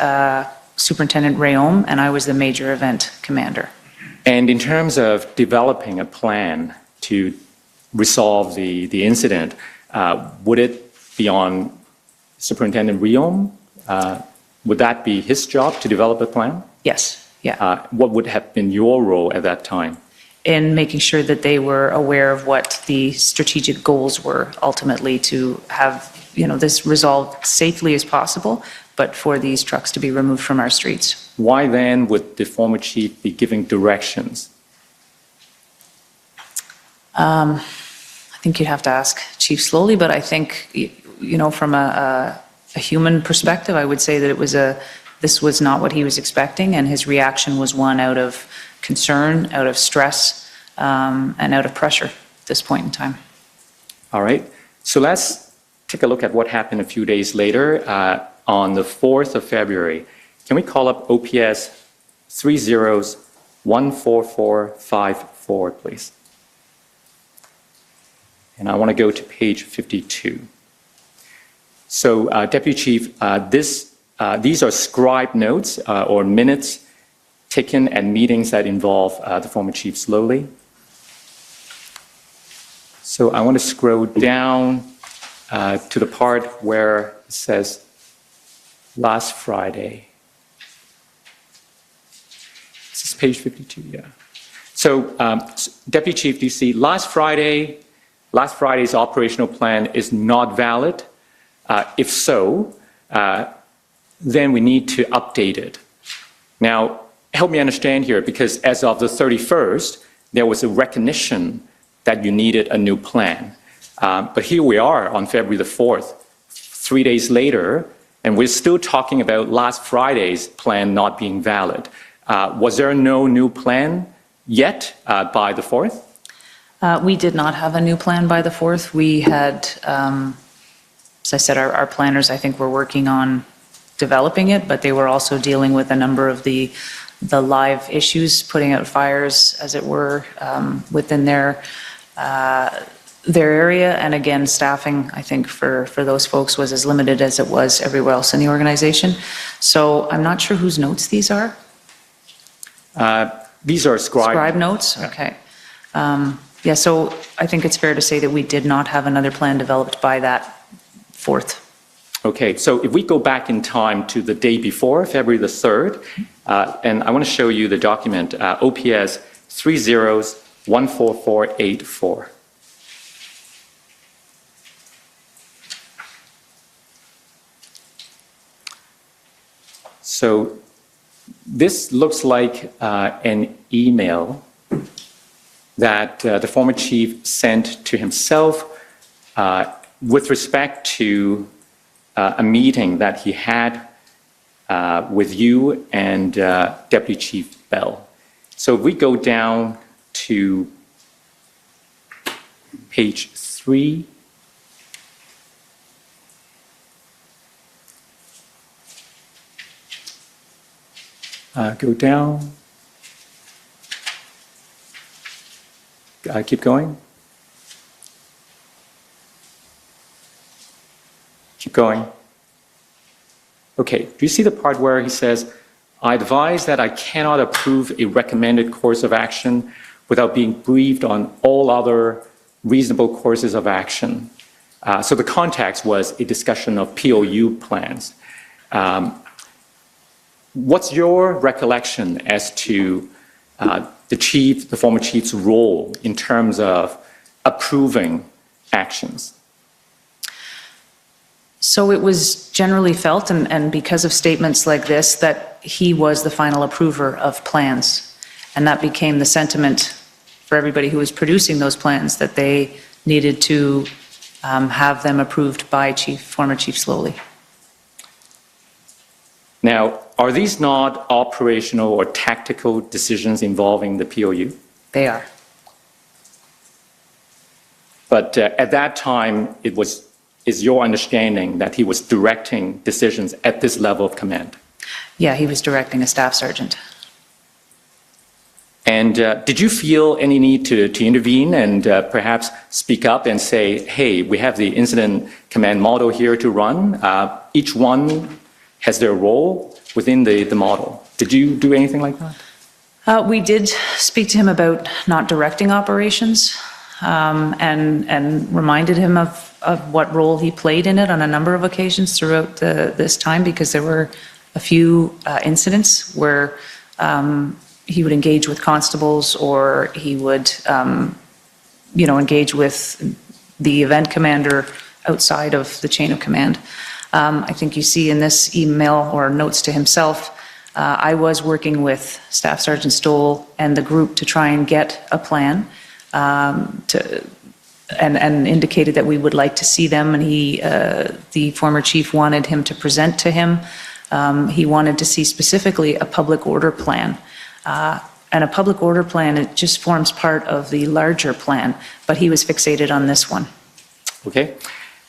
Superintendent Rayom, and I was the major event commander. And in terms of developing a plan to resolve the incident, would it be on Superintendent Rayom? Would that be his job to develop a plan? Yes, yeah. What would have been your role at that time? In making sure that they were aware of what the strategic goals were ultimately to have, this resolved safely as possible, but for these trucks to be removed from our streets. Why then would the former chief be giving directions? I think you'd have to ask Chief Slowly, but I think, from a human perspective, I would say that this was not what he was expecting, and his reaction was one out of concern, out of stress, and out of pressure at this point in time. All right. So let's take a look at what happened a few days later. On the 4th of February, can we call up OPS 30-14454, please? And I want to go to page 52. So, Deputy Chief, these are scribed notes or minutes taken at meetings that involve the former Chief Slowly. So I want to scroll down to the part where it says last Friday. This is page 52, yeah. So, Deputy Chief, do you see last Friday's operational plan is not valid? If so, then we need to update it. Now, help me understand here, because as of the 31st, there was a recognition that you needed a new plan. But here we are on February the 4th, 3 days later, and we're still talking about last Friday's plan not being valid. Was there no new plan yet by the 4th? We did not have a new plan by the 4th. We had, as I said, our planners, I think, were working on developing it, but they were also dealing with a number of the live issues, putting out fires, as it were, within their area. And again, staffing, I think, for those folks was as limited as it was everywhere else in the organization. So I'm not sure whose notes these are. These are scribed notes? Okay. Yeah, so I think it's fair to say that we did not have another plan developed by that 4th. Okay, so if we go back in time to the day before, February the 3rd, and I want to show you the document, OPS 30-14484. So this looks like an email that the former chief sent to himself with respect to a meeting that he had with you and Deputy Chief Bell. So if we go down to page 3, go down, keep going, keep going. Okay, do you see the part where he says, I advise that I cannot approve a recommended course of action without being briefed on all other reasonable courses of action. So the context was a discussion of POU plans. What's your recollection as to the former chief's role in terms of approving actions? So it was generally felt, and because of statements like this, that he was the final approver of plans. And that became the sentiment for everybody who was producing those plans, that they needed to have them approved by former Chief Slowly. Now, are these not operational or tactical decisions involving the POU? They are. But at that time, is your understanding that he was directing decisions at this level of command? Yeah, he was directing a staff sergeant. And did you feel any need to intervene and perhaps speak up and say, hey, we have the incident command model here to run. Each one has their role within the model. Did you do anything like that? We did speak to him about not directing operations, and reminded him of what role he played in it on a number of occasions throughout this time, because there were a few incidents where he would engage with constables, or he would, engage with the event commander outside of the chain of command. I think you see in this email or notes to himself, I was working with Staff Sergeant Stoll and the group to try and get a plan, and indicated that we would like to see them, and the former chief wanted him to present to him. He wanted to see specifically a public order plan. And a public order plan, it just forms part of the larger plan, but he was fixated on this one. Okay.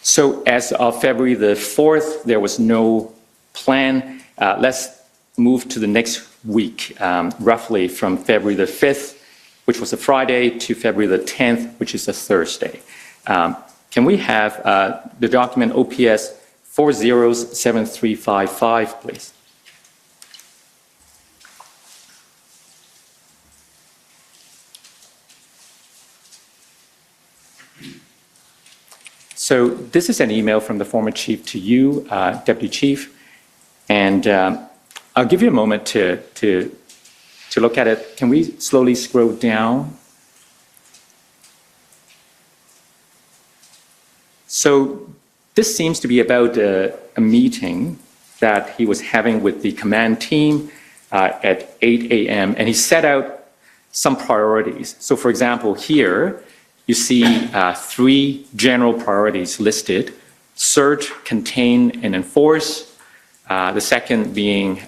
So as of February the 4th, there was no plan. Let's move to the next week, roughly from February the 5th, which was a Friday, to February the 10th, which is a Thursday. Can we have the document OPS 407355, please? So this is an email from the former chief to you, Deputy Chief, and I'll give you a moment to look at it. Can we slowly scroll down? So this seems to be about a meeting that he was having with the command team at 8 a.m., and he set out some priorities. So for example, here, you see 3 general priorities listed: search, contain, and enforce. The second being,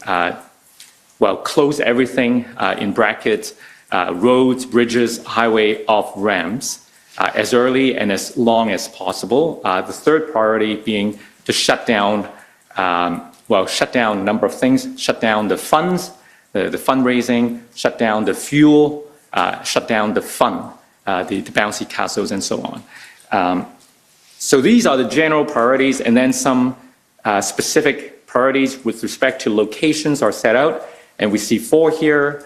close everything, in brackets, roads, bridges, highway, off-ramps, as early and as long as possible. The third priority being to shut down a number of things: shut down the funds, the fundraising, shut down the fuel, shut down the fund. The bouncy castles and so on. So these are the general priorities, and then some specific priorities with respect to locations are set out, and we see 4 here.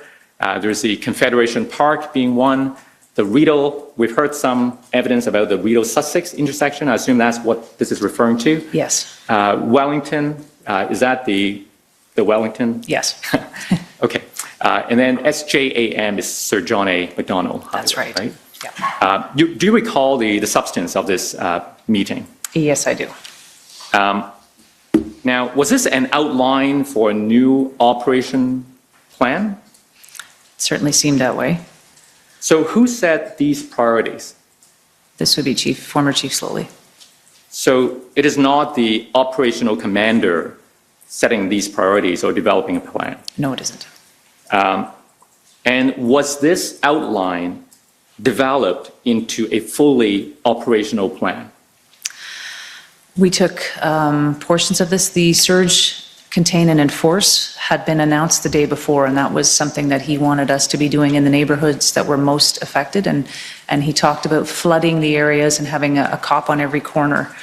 There's the Confederation Park being one. The Rideau, we've heard some evidence about the Rideau-Sussex intersection. I assume that's what this is referring to. Yes. Wellington, is that the Wellington? Yes. Okay. And then SJAM is Sir John A. Macdonald. That's Highway, right. Yeah. Do you recall the substance of this meeting? Yes, I do. Now, was this an outline for a new operation plan? It certainly seemed that way. So who set these priorities? This would be former Chief Slowly. So it is not the operational commander setting these priorities or developing a plan. No, it isn't. And was this outline developed into a fully operational plan? We took portions of this. The surge, contain, and enforce had been announced the day before, and that was something that he wanted us to be doing in the neighborhoods that were most affected. And he talked about flooding the areas and having a cop on every corner,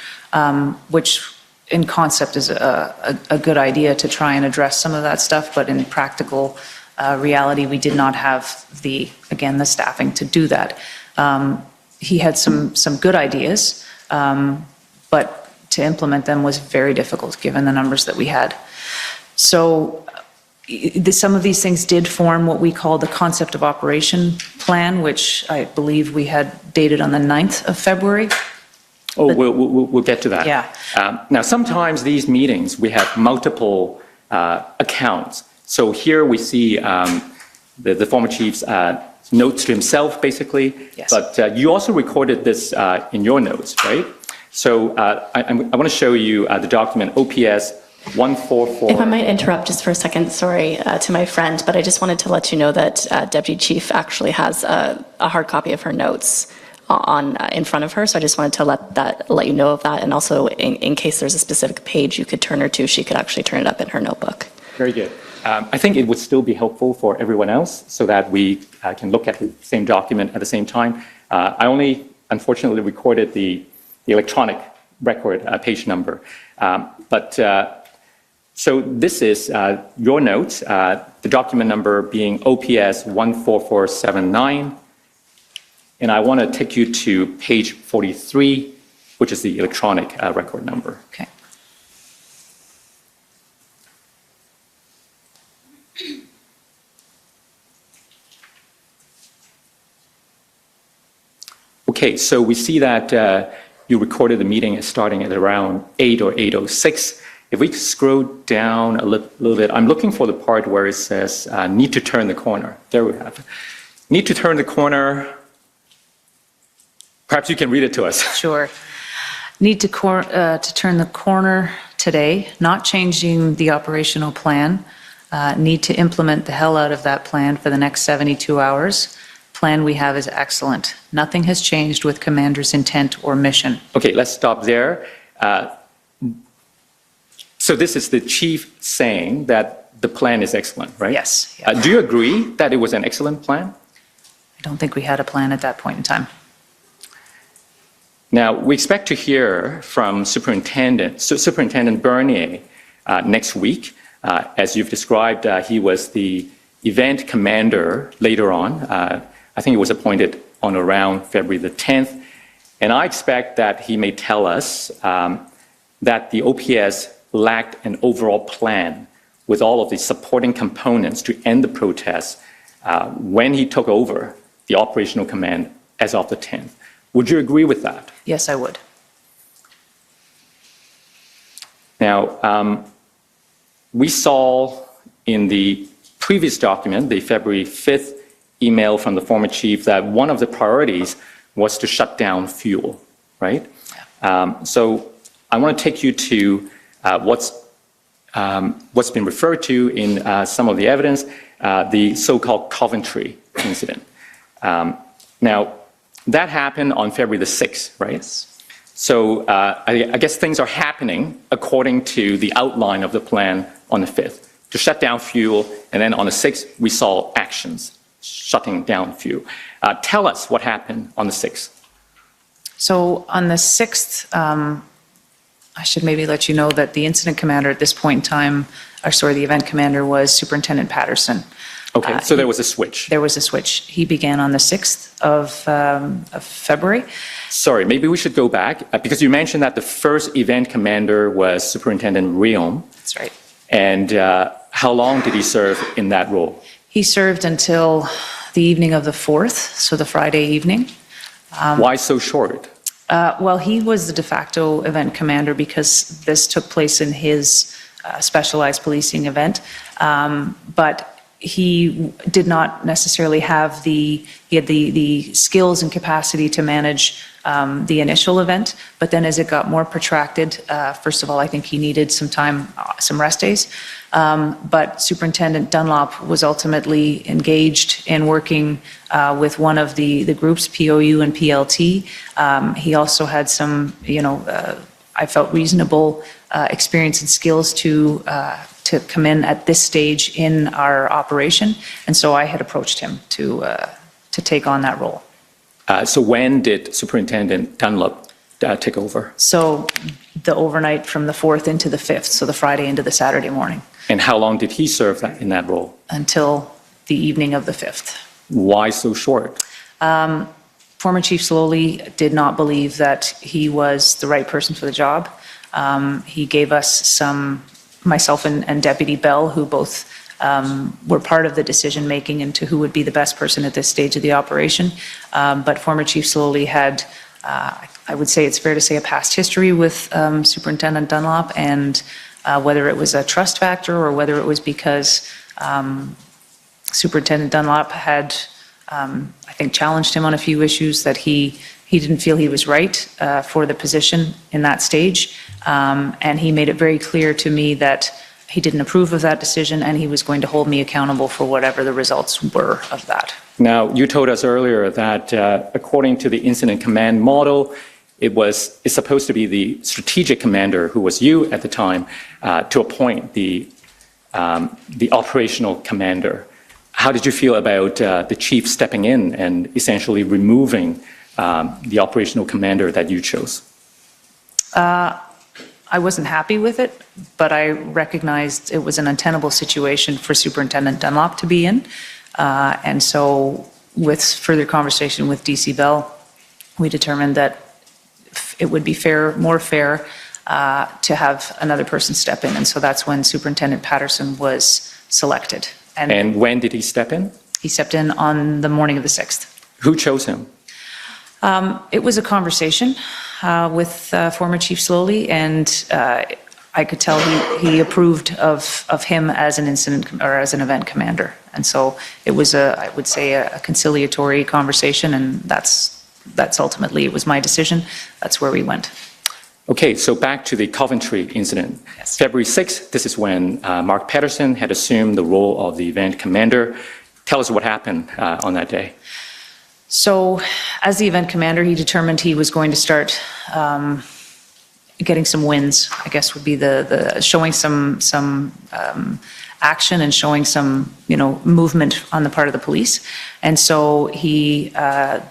which in concept is a good idea to try and address some of that stuff, but in practical reality, we did not have the staffing to do that. He had some good ideas, but to implement them was very difficult given the numbers that we had. So some of these things did form what we call the concept of operation plan, which I believe we had dated on the 9th of February. Oh, we'll get to that. Yeah. Now, sometimes these meetings, we have multiple accounts. So here we see the former chief's notes to himself, basically. Yes. But you also recorded this in your notes, right? So I want to show you the document OPS 144. If I might interrupt just for a second, sorry to my friend, but I just wanted to let you know that Deputy Chief actually has a hard copy of her notes in front of her, so I just wanted to let you know of that, and also in case there's a specific page you could turn her to, she could actually turn it up in her notebook. Very good. I think it would still be helpful for everyone else so that we can look at the same document at the same time. I only, unfortunately, recorded the electronic record page number. So this is your notes, the document number being OPS 14479. And I want to take you to page 43, which is the electronic record number. Okay. Okay, so we see that you recorded the meeting starting at around 8 or 8:06. If we scroll down a little bit, I'm looking for the part where it says need to turn the corner. There we have it. Need to turn the corner. Perhaps you can read it to us. Sure. Need to turn the corner today, not changing the operational plan. Need to implement the hell out of that plan for the next 72 hours. Plan we have is excellent. Nothing has changed with commander's intent or mission. Okay, let's stop there. So this is the chief saying that the plan is excellent, right? Yes. Yeah. Do you agree that it was an excellent plan? I don't think we had a plan at that point in time. Now, we expect to hear from Superintendent Bernier next week. As you've described, he was the event commander later on. I think he was appointed on around February the 10th. And I expect that he may tell us that the OPS lacked an overall plan with all of the supporting components to end the protests when he took over the operational command as of the 10th. Would you agree with that? Yes, I would. Now, we saw in the previous document, the February 5th email from the former chief, that one of the priorities was to shut down fuel, right? So I want to take you to what's been referred to in some of the evidence, the so-called Coventry incident. Now, that happened on February the 6th, right? Yes. So I guess things are happening according to the outline of the plan on the 5th, to shut down fuel, and then on the 6th, we saw actions shutting down fuel. Tell us what happened on the 6th. So on the 6th, I should maybe let you know that the incident commander at this point in time, the event commander was Superintendent Patterson. Okay, so there was a switch. There was a switch. He began on the 6th of February. Sorry, maybe we should go back, because you mentioned that the first event commander was Superintendent Riom. That's right. And how long did he serve in that role? He served until the evening of the 4th, so the Friday evening. Why so short? Well, he was the de facto event commander because this took place in his specialized policing event. But he did not necessarily have he had the skills and capacity to manage the initial event, but then as it got more protracted, first of all, I think he needed some time, some rest days. But Superintendent Dunlop was ultimately engaged in working with one of the groups, POU and PLT. He also had some, I felt reasonable experience and skills to come in at this stage in our operation, and so I had approached him to take on that role. So when did Superintendent Dunlop take over? So the overnight from the 4th into the 5th, so the Friday into the Saturday morning. And how long did he serve in that role? Until the evening of the 5th. Why so short? Former Chief Slowly did not believe that he was the right person for the job. He gave us myself and Deputy Bell, who both were part of the decision-making into who would be the best person at this stage of the operation. But former Chief Slowly had, I would say it's fair to say, a past history with Superintendent Dunlop, and whether it was a trust factor or whether it was because Superintendent Dunlop had, I think, challenged him on a few issues that he didn't feel he was right for the position in that stage. And he made it very clear to me that he didn't approve of that decision, and he was going to hold me accountable for whatever the results were of that. Now, you told us earlier that according to the incident command model, it's supposed to be the strategic commander, who was you at the time, to appoint the operational commander. How did you feel about the chief stepping in and essentially removing the operational commander that you chose? I wasn't happy with it, but I recognized it was an untenable situation for Superintendent Dunlop to be in. And so with further conversation with DC Bell, we determined that it would be more fair to have another person step in. And so that's when Superintendent Patterson was selected. And when did he step in? He stepped in on the morning of the 6th. Who chose him? It was a conversation with former Chief Slowly, and I could tell he approved of him as an incident or as an event commander. And so it was I would say a conciliatory conversation, and that's ultimately, it was my decision. That's where we went. Okay, so back to the Coventry incident. Yes. February 6th, this is when Mark Patterson had assumed the role of the event commander. Tell us what happened on that day. So as the event commander, he determined he was going to start getting some wins, I guess would be the showing some action and showing some, movement on the part of the police. And so he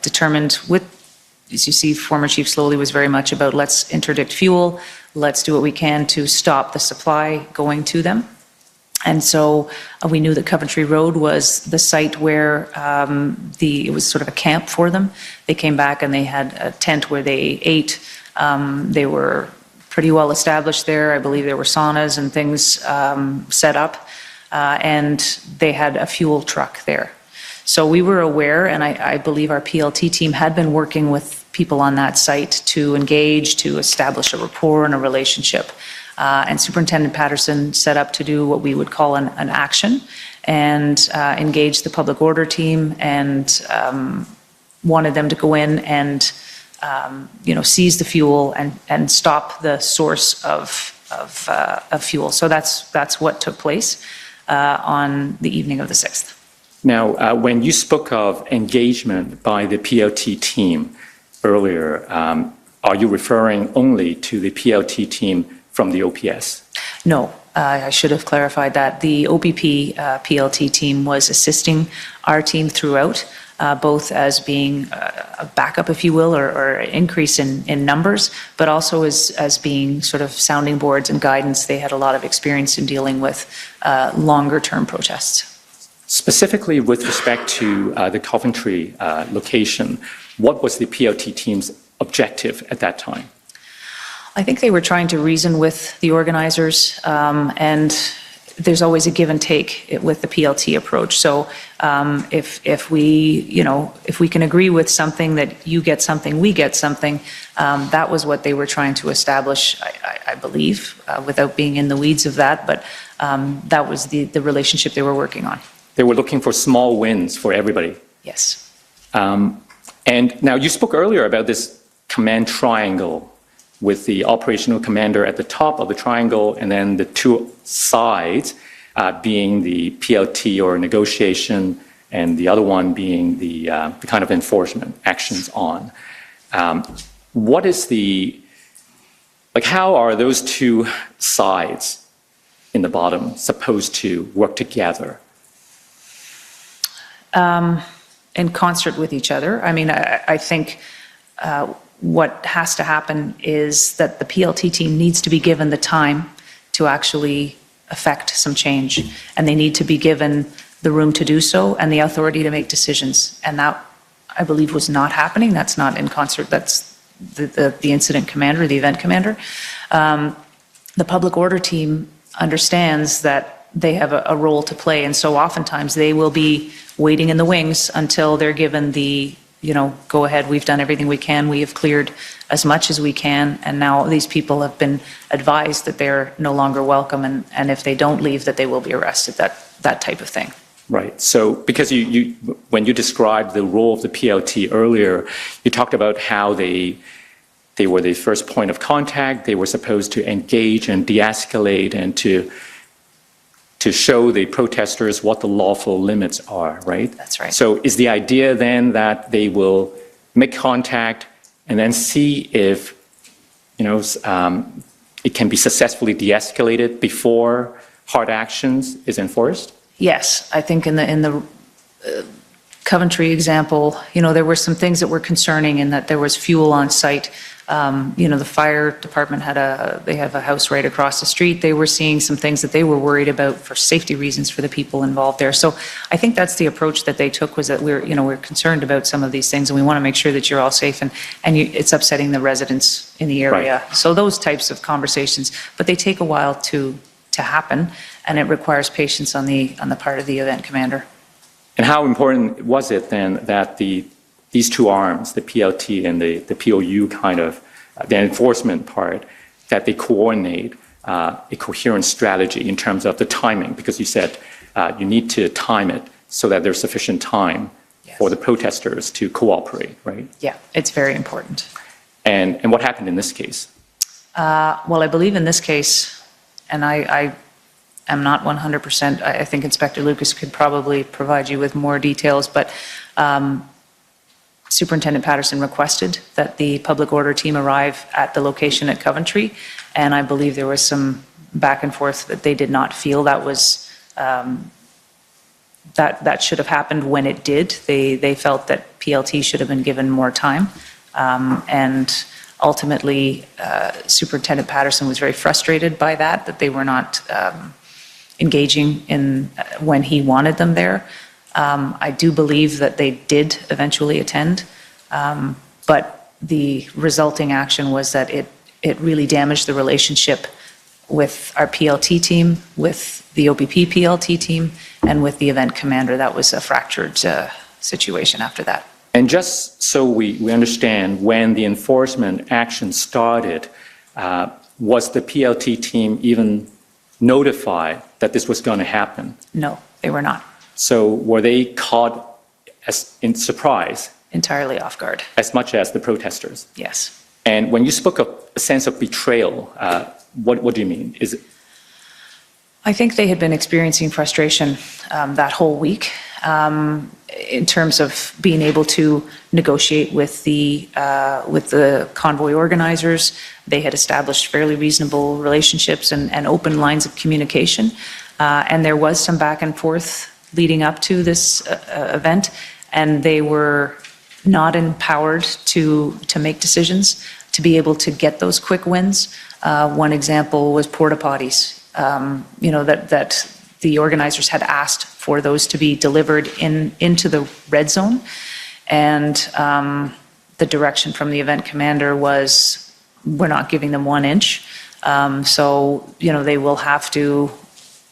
determined as you see, former Chief Slowly was very much about let's interdict fuel, let's do what we can to stop the supply going to them. And so we knew that Coventry Road was the site where it was sort of a camp for them. They came back and they had a tent where they ate. They were pretty well established there. I believe there were saunas and things set up, and they had a fuel truck there. So we were aware, and I believe our PLT team had been working with people on that site to engage, to establish a rapport and a relationship. And Superintendent Patterson set up to do what we would call an action and engage the public order team and wanted them to go in and seize the fuel and stop the source of fuel. So that's what took place on the evening of the 6th. Now, when you spoke of engagement by the PLT team earlier, are you referring only to the PLT team from the OPS? No, I should have clarified that. The OPP PLT team was assisting our team throughout, both as being a backup, if you will, or an increase in numbers, but also as being sort of sounding boards and guidance. They had a lot of experience in dealing with longer-term protests. Specifically with respect to the Coventry location, what was the PLT team's objective at that time? I think they were trying to reason with the organizers and there's always a give and take with the PLT approach. So if we can agree with something, that you get something, we get something, that was what they were trying to establish, I believe, without being in the weeds of that, but that was the relationship they were working on. They were looking for small wins for everybody. Yes. And now you spoke earlier about this command triangle with the operational commander at the top of the triangle and then the two sides being the PLT or negotiation and the other one being the kind of enforcement actions on. What is how are those two sides in the bottom supposed to work together? In concert with each other. I mean, I think what has to happen is that the PLT team needs to be given the time to actually affect some change, and they need to be given the room to do so and the authority to make decisions. And that, I believe, was not happening. That's not in concert. That's the incident commander, the event commander. The public order team understands that they have a role to play, and so oftentimes they will be waiting in the wings until they're given the, go ahead, we've done everything we can, we have cleared as much as we can, and now these people have been advised that they're no longer welcome, and if they don't leave, that they will be arrested, that type of thing. Right. So because when you described the role of the PLT earlier, you talked about how they were the first point of contact, they were supposed to engage and de-escalate and to show the protesters what the lawful limits are, right? That's right. So is the idea then that they will make contact and then see if, it can be successfully de-escalated before hard actions is enforced? Yes, I think in the Coventry example, there were some things that were concerning in that there was fuel on site. The fire department they have a house right across the street. They were seeing some things that they were worried about for safety reasons for the people involved there. So I think that's the approach that they took, was that we're concerned about some of these things and we want to make sure that you're all safe and it's upsetting the residents in the area. Right. So those types of conversations, but they take a while to happen, and it requires patience on the part of the event commander. And how important was it then that these two arms, the PLT and the POU kind of, the enforcement part, that they coordinate a coherent strategy in terms of the timing? Because you said you need to time it so that there's sufficient time for the protesters to cooperate, right? Yeah, it's very important. And what happened in this case? Well, I believe in this case, and I am not 100%, I think Inspector Lucas could probably provide you with more details, but Superintendent Patterson requested that the public order team arrive at the location at Coventry, and I believe there was some back and forth that they did not feel that was that should have happened when it did. They felt that PLT should have been given more time, and ultimately Superintendent Patterson was very frustrated by that they were not engaging in when he wanted them there. I do believe that they did eventually attend, but the resulting action was that it really damaged the relationship with our PLT team, with the OPP PLT team, and with the event commander. That was a fractured situation after that. And just so we understand, when the enforcement action started, was the PLT team even notified that this was going to happen? No, they were not. So were they caught in surprise? Entirely off guard. As much as the protesters? Yes. And when you spoke of a sense of betrayal, what do you mean? Is it? I think they had been experiencing frustration that whole week in terms of being able to negotiate with the convoy organizers. They had established fairly reasonable relationships and open lines of communication, and there was some back and forth leading up to this event, and they were not empowered to make decisions, to be able to get those quick wins. One example was porta potties. That the organizers had asked for those to be delivered into the red zone, and the direction from the event commander was, we're not giving them 1 inch. So they will have to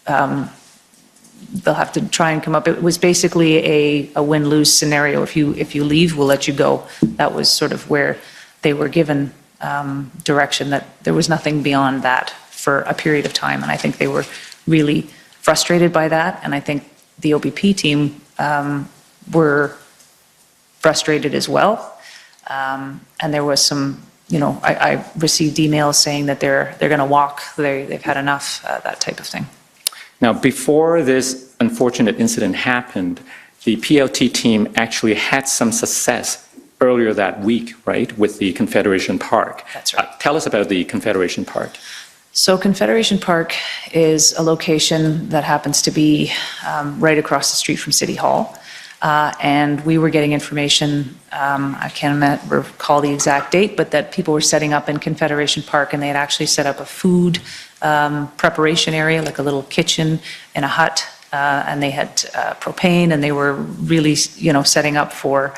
they'll have to try and come up. It was basically a win-lose scenario. If you leave, we'll let you go. That was sort of where they were given direction, that there was nothing beyond that for a period of time. And I think they were really frustrated by that. And I think the OPP team were frustrated as well. And there was some, I received emails saying that they're going to walk. They've had enough, that type of thing. Now, before this unfortunate incident happened, the PLT team actually had some success earlier that week, right, with the Confederation Park. That's right. Tell us about the Confederation Park. So Confederation Park is a location that happens to be right across the street from City Hall. And we were getting information, I can't recall the exact date, but that people were setting up in Confederation Park, and they had actually set up a food preparation area, like a little kitchen in a hut, and they had propane, and they were really, setting up for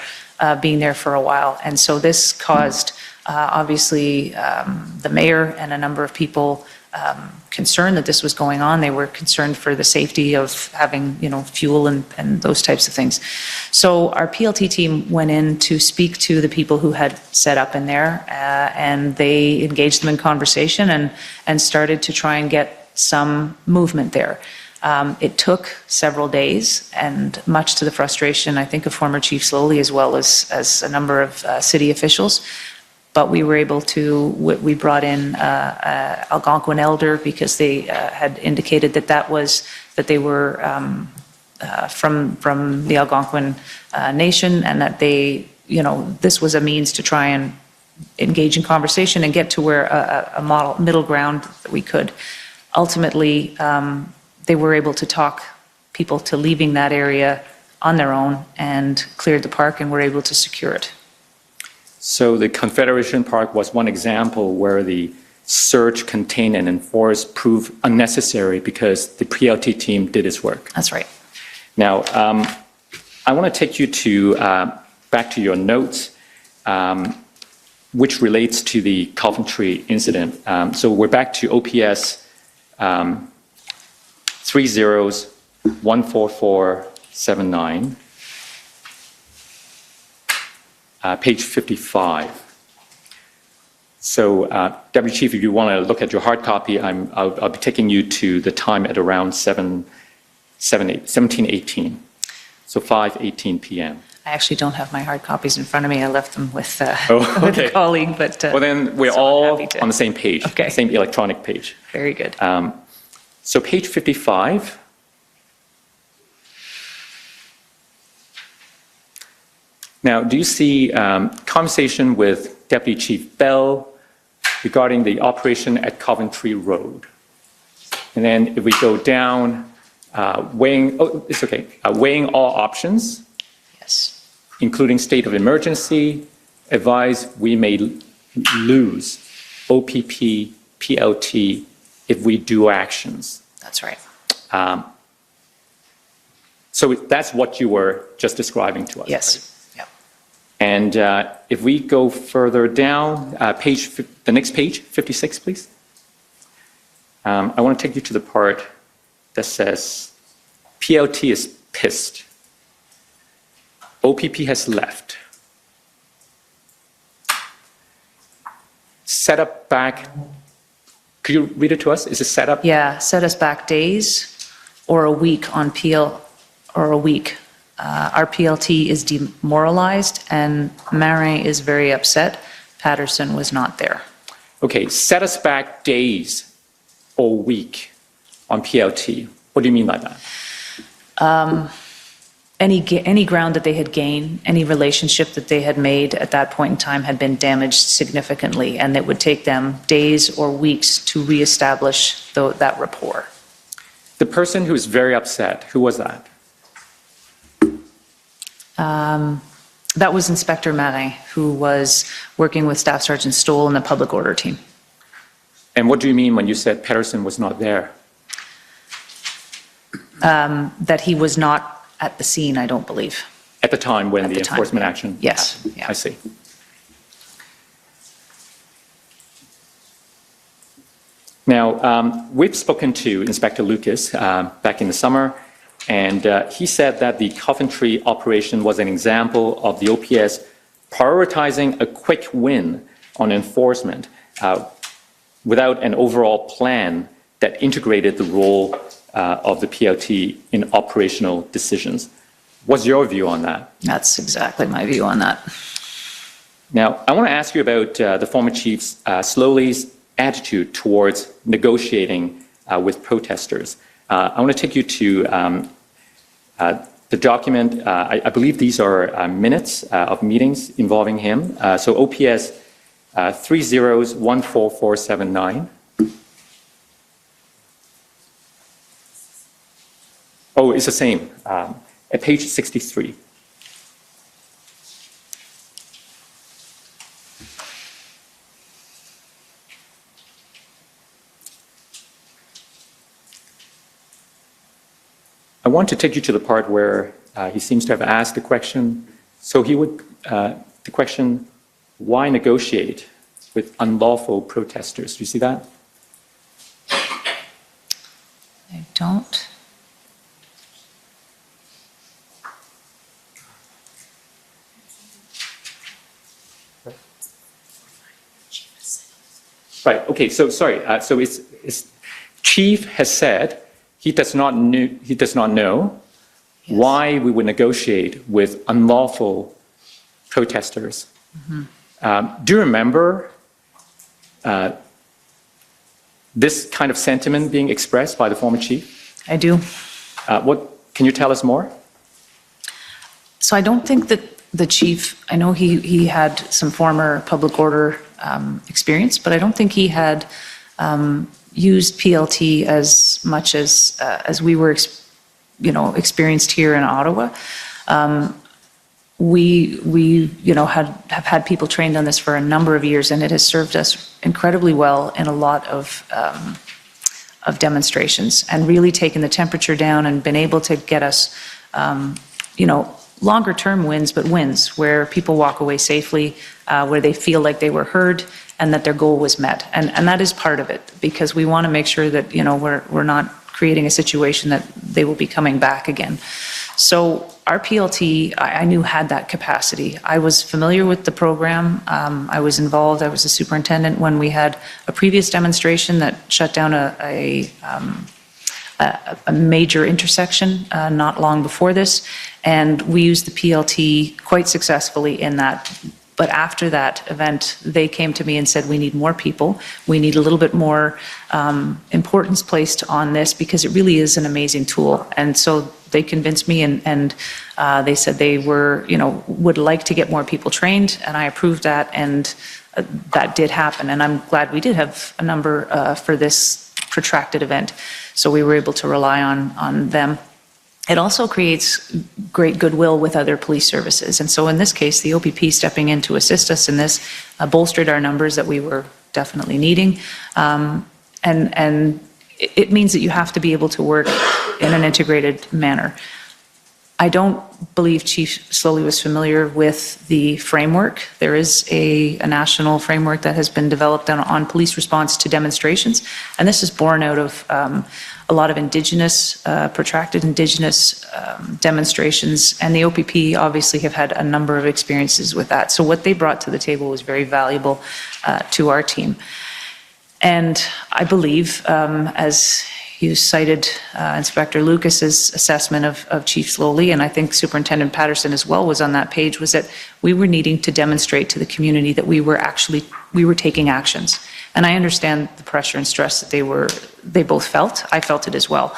being there for a while. And so this caused, obviously, the mayor and a number of people concerned that this was going on. They were concerned for the safety of having, fuel and those types of things. So our PLT team went in to speak to the people who had set up in there, and they engaged them in conversation and started to try and get some movement there. It took several days, and much to the frustration, I think, of former Chief Slowly, as well as a number of city officials. But we were able to, we brought in Algonquin elder, because they had indicated that they were from the Algonquin nation, and that they, this was a means to try and engage in conversation and get to where a middle ground that we could. Ultimately, they were able to talk people to leaving that area on their own and cleared the park, and were able to secure it. So the Confederation Park was one example where the search, contain, and enforce proved unnecessary because the PLT team did its work. That's right. Now, I want to take you to back to your notes, which relates to the Coventry incident. So we're back to OPS 30-14479. Page 55. So, Deputy Chief, if you want to look at your hard copy, I'll be taking you to the time at around 17:18. So 5:18 p.m. I actually don't have my hard copies in front of me. I left them with, okay. with a colleague, but... well, then we're so all happy to. on the same page, Okay. same electronic page. Very good. So page 55. Now, do you see conversation with Deputy Chief Bell regarding the operation at Coventry Road? And then if we go down, weighing all options, Yes. including state of emergency, advise we may lose OPP, PLT if we do actions. That's right. So that's what you were just describing to us. Yes. Right? Yep. And if we go further down, the next page, 56, please. I want to take you to the part that says, PLT is pissed. OPP has left. Set up back. Could you read it to us? Is it set up? Yeah, set us back days or a week on or a week. Our PLT is demoralized, and Marin is very upset. Patterson was not there. Okay, set us back days or week on PLT. What do you mean by that? Any ground that they had gained, any relationship that they had made at that point in time had been damaged significantly, and it would take them days or weeks to reestablish that rapport. The person who is very upset, who was that? That was Inspector Marin, who was working with Staff Sergeant Stoll and the public order team. And what do you mean when you said Patterson was not there? That he was not at the scene, I don't believe. At the time when At the the time. enforcement action? Yes, happened. yeah. I see. Now, we've spoken to Inspector Lucas back in the summer, and he said that the Coventry operation was an example of the OPS prioritizing a quick win on enforcement without an overall plan that integrated the role of the PLT in operational decisions. What's your view on that? That's exactly my view on that. Now, I want to ask you about the former Chief Slowly's attitude towards negotiating with protesters. I want to take you to the document. I believe these are minutes of meetings involving him. So OPS 3014479. Oh, it's the same, at page 63. I want to take you to the part where he seems to have asked the question. So the question, why negotiate with unlawful protesters? Do you see that? I don't. Right, okay, so sorry. So it's Chief has said he does not know why we would negotiate with unlawful protesters. Do you remember this kind of sentiment being expressed by the former chief? I do. Can you tell us more? So I don't think that the chief, I know he had some former public order experience, but I don't think he had used PLT as much as we were, experienced here in Ottawa. We have had people trained on this for a number of years, and it has served us incredibly well in a lot of demonstrations, and really taken the temperature down and been able to get us, longer term wins, but wins where people walk away safely, where they feel like they were heard and that their goal was met. And that is part of it, because we want to make sure that, we're not creating a situation that they will be coming back again. So our PLT, I knew had that capacity. I was familiar with the program. I was involved. I was a superintendent when we had a previous demonstration that shut down a major intersection not long before this, and we used the PLT quite successfully in that. But after that event, they came to me and said, we need more people. We need a little bit more importance placed on this, because it really is an amazing tool. And so they convinced me, and they said they were, would like to get more people trained, and I approved that, and that did happen. And I'm glad we did have a number for this protracted event, so we were able to rely on them. It also creates great goodwill with other police services. And so in this case, the OPP stepping in to assist us in this bolstered our numbers that we were definitely needing. And it means that you have to be able to work in an integrated manner. I don't believe Chief Slowly was familiar with the framework. There is a national framework that has been developed on police response to demonstrations, and this is born out of a lot of Indigenous, protracted Indigenous demonstrations, and the OPP obviously have had a number of experiences with that. So what they brought to the table was very valuable to our team. And I believe, as you cited Inspector Lucas's assessment of Chief Slowly, and I think Superintendent Patterson as well was on that page, was that we were needing to demonstrate to the community that we were taking actions. And I understand the pressure and stress that they both felt. I felt it as well.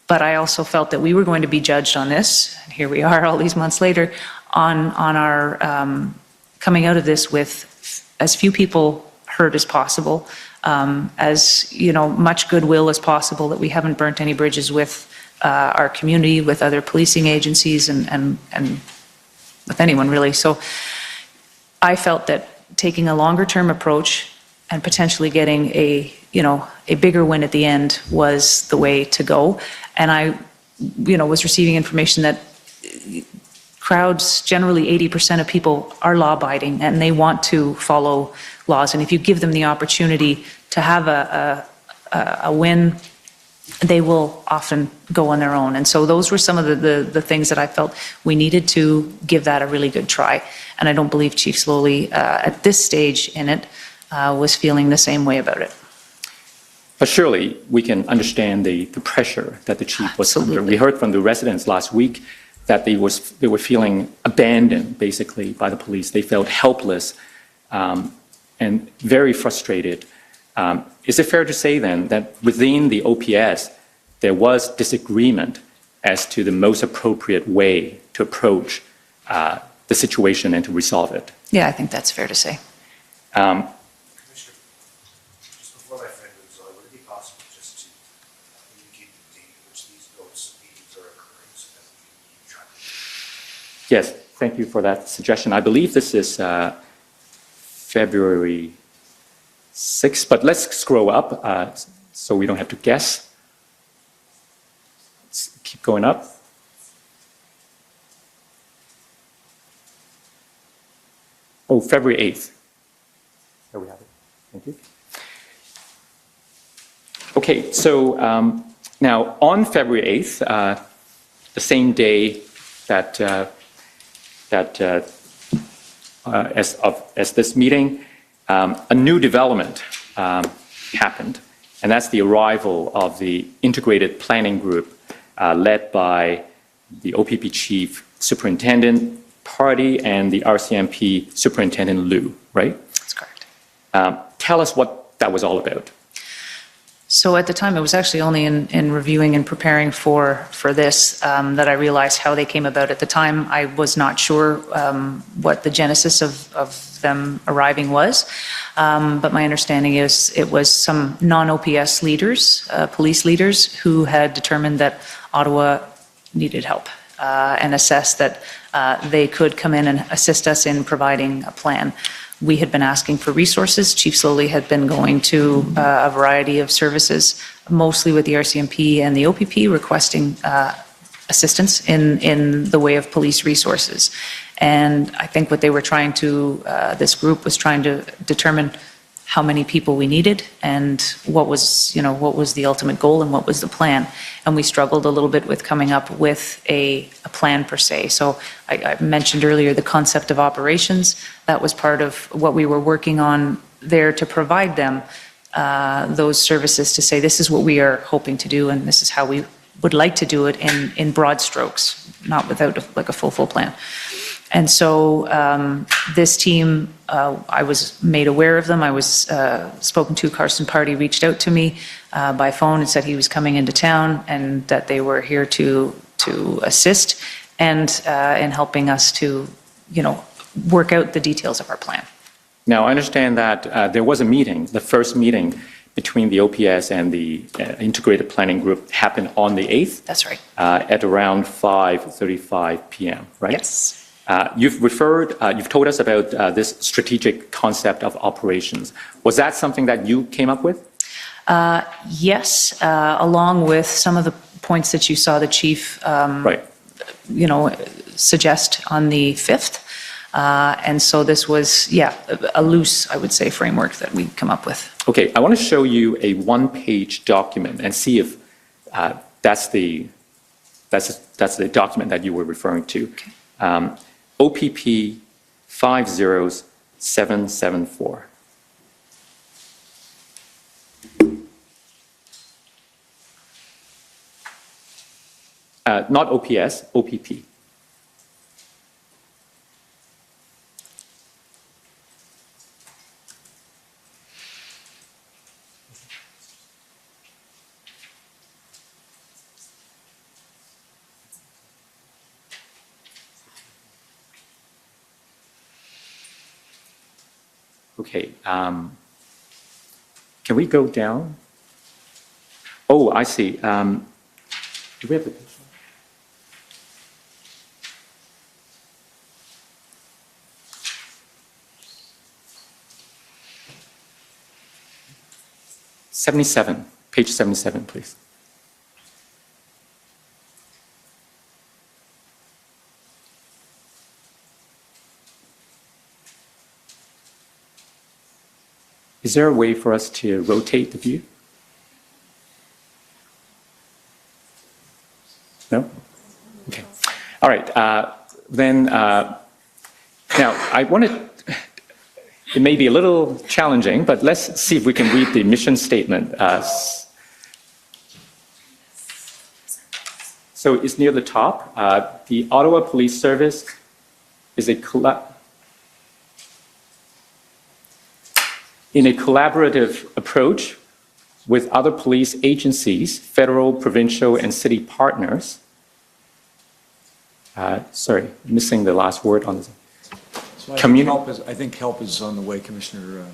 But I also felt that we were going to be judged on this, and here we are all these months later, on our coming out of this with as few people hurt as possible, as much goodwill as possible, that we haven't burnt any bridges with our community, with other policing agencies, and with anyone really. So I felt that taking a longer term approach and potentially getting a bigger win at the end was the way to go. And I was receiving information that crowds, generally 80% of people are law-abiding, and they want to follow laws. And if you give them the opportunity to have a win, they will often go on their own. And so those were some of the things that I felt we needed to give that a really good try. And I don't believe Chief Slowly, at this stage in it, was feeling the same way about it. But surely we can understand the pressure that the chief was under. Absolutely. We heard from the residents last week that they were feeling abandoned, basically, by the police. They felt helpless and very frustrated. Is it fair to say then that within the OPS there was disagreement as to the most appropriate way to approach the situation and to resolve it? Yeah, I think that's fair to say. Commissioner, just before my friend moves on, would it be possible just to indicate the date at which these notice of meetings are occurring so that we can keep track of it? Yes, thank you for that suggestion. I believe this is February 6th, but let's scroll up so we don't have to guess. Let's keep going up. Oh, February 8th. There we have it. Thank you. Okay, so now on February 8th, the same day that as this meeting, a new development happened, and that's the arrival of the integrated planning group led by the OPP chief superintendent Party and the RCMP superintendent Liu, right? That's correct. Tell us what that was all about. So at the time, it was actually only in reviewing and preparing for this that I realized how they came about. At the time, I was not sure what the genesis of them arriving was, but my understanding is it was some non-OPS leaders, police leaders, who had determined that Ottawa needed help and assessed that they could come in and assist us in providing a plan. We had been asking for resources. Chief Slowly had been going to a variety of services, mostly with the RCMP and the OPP, requesting assistance in the way of police resources. And I think what they were trying to, this group was trying to determine how many people we needed and what was the ultimate goal and what was the plan. And we struggled a little bit with coming up with a plan per se. So I mentioned earlier the concept of operations. That was part of what we were working on there to provide them those services, to say this is what we are hoping to do and this is how we would like to do it in broad strokes, not without a full plan. And so this team, I was made aware of them. I was spoken to. Carson Party reached out to me by phone and said he was coming into town and that they were here to assist and in helping us to, work out the details of our plan. Now, I understand that there was a meeting, the first meeting between the OPS and the integrated planning group happened on the 8th. That's right. At around 5:35 p.m., right? Yes. You've told us about this strategic concept of operations. Was that something that you came up with? Yes, along with some of the points that you saw the chief, Right. Suggest on the 5th. And so this was, a loose, I would say, framework that we come up with. Okay, I want to show you a one-page document and see if that's the document that you were referring to. Okay. OPP 50774. Not OPS, OPP. Okay, can we go down? Oh, I see. Do we have the picture? Page 77, please. Is there a way for us to rotate the view? No? Okay. All right. Now, I want to, it may be a little challenging, but let's see if we can read the mission statement. So it's near the top. The Ottawa Police Service is in a collaborative approach with other police agencies, federal, provincial, and city partners. Sorry, missing the last word on this. So I think help is on the way, Commissioner.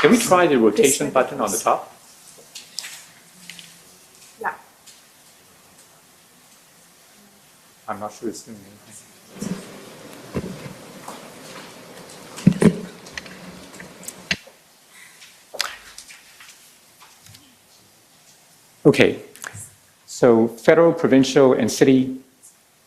Can we try the rotation button on the top? Yeah. I'm not sure it's doing anything. Okay, so federal, provincial, and city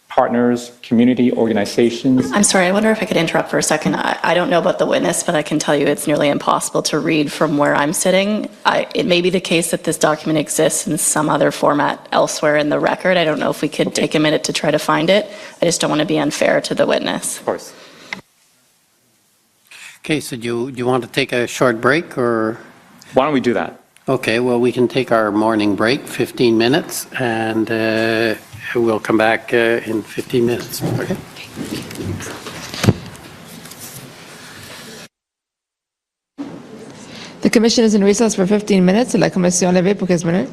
partners, community organizations. I'm sorry, I wonder if I could interrupt for a second. I don't know about the witness, but I can tell you it's nearly impossible to read from where I'm sitting. It may be the case that this document exists in some other format elsewhere in the record. I don't know if we could take a minute to try to find it. I just don't want to be unfair to the witness. Of course. Okay, so do you want to take a short break, or? Why don't we do that? Okay, well, we can take our morning break, 15 minutes, and we'll come back in 15 minutes. Okay? The commission is in recess for 15 minutes. La commission levée pour 15 minutes.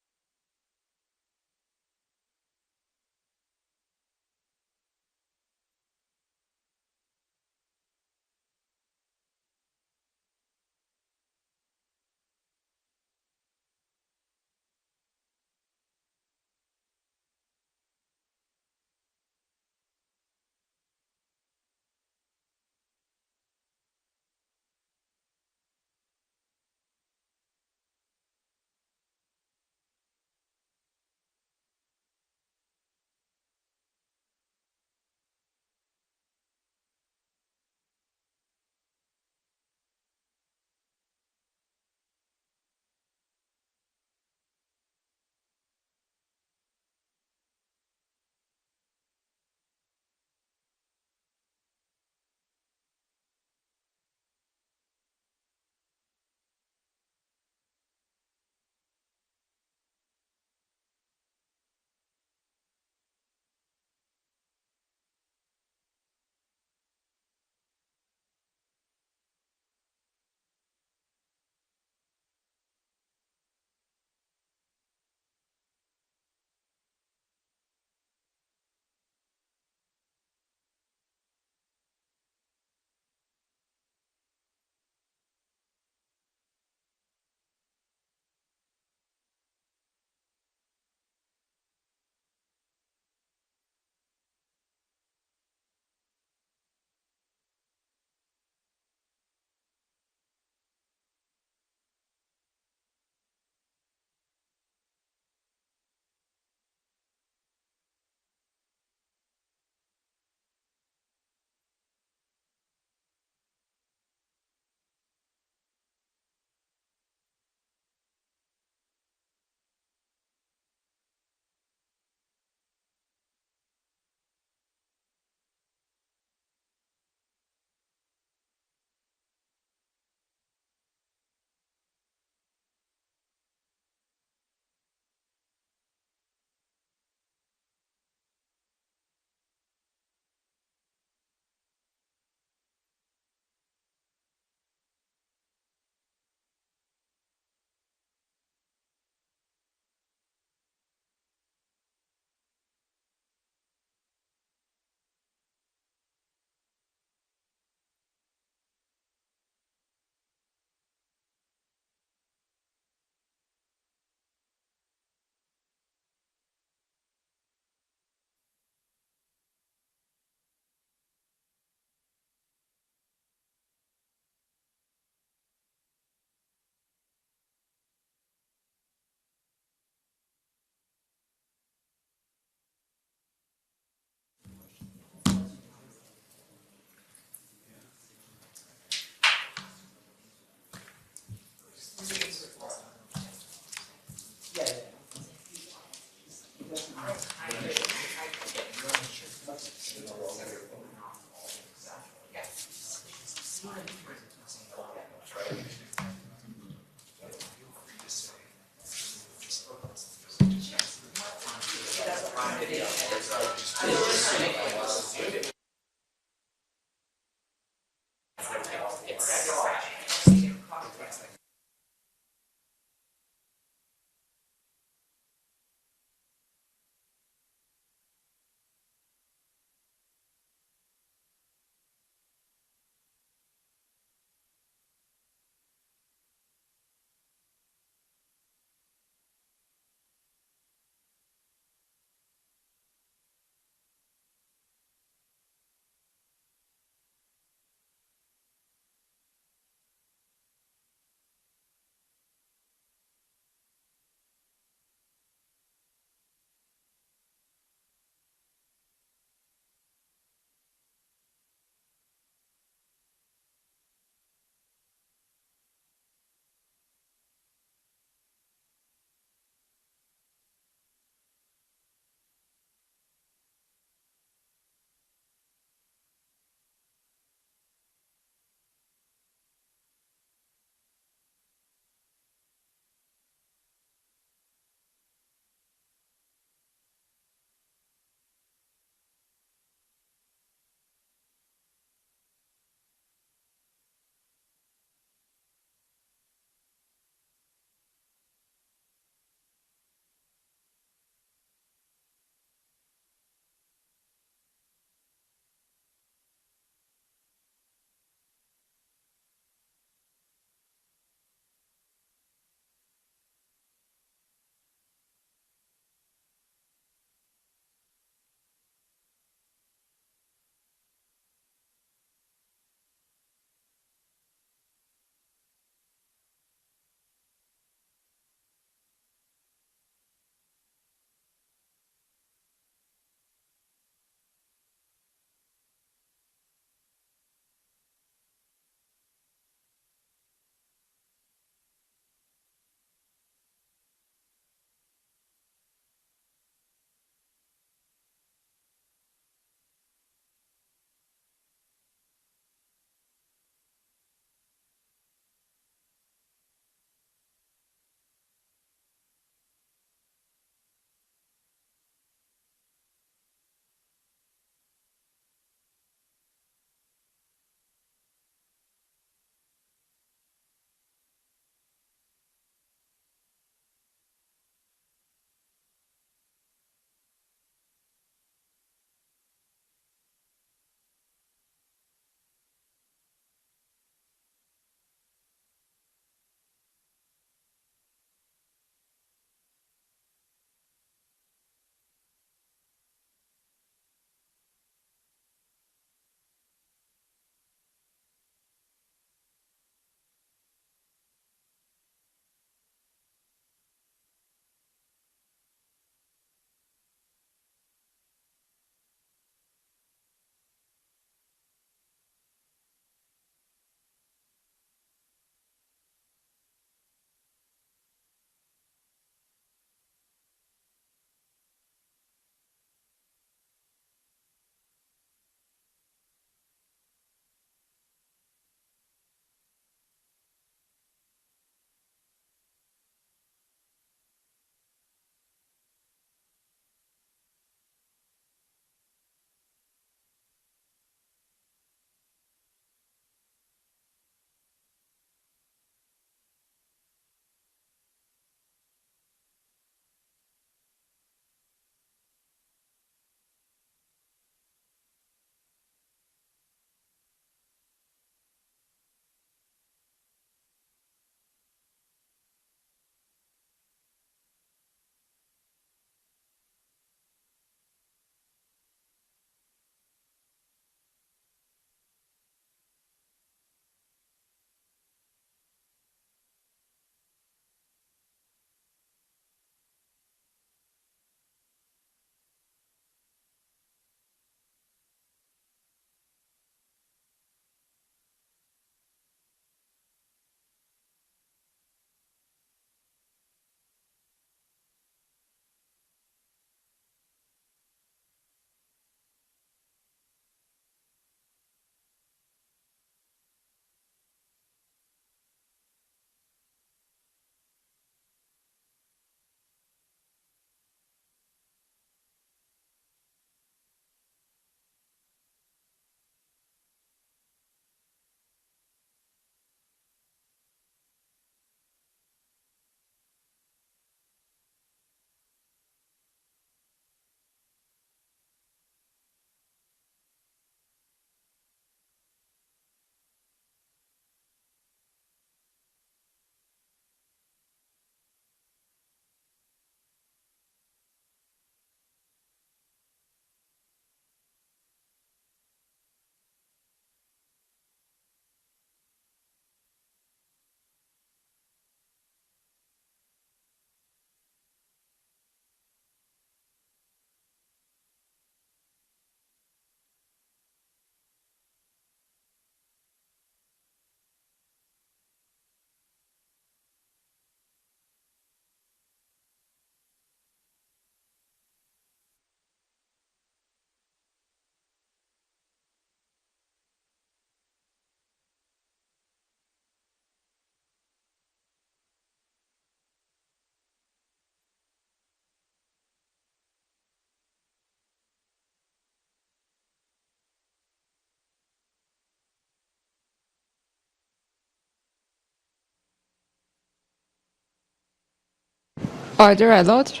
Order à l'ordre.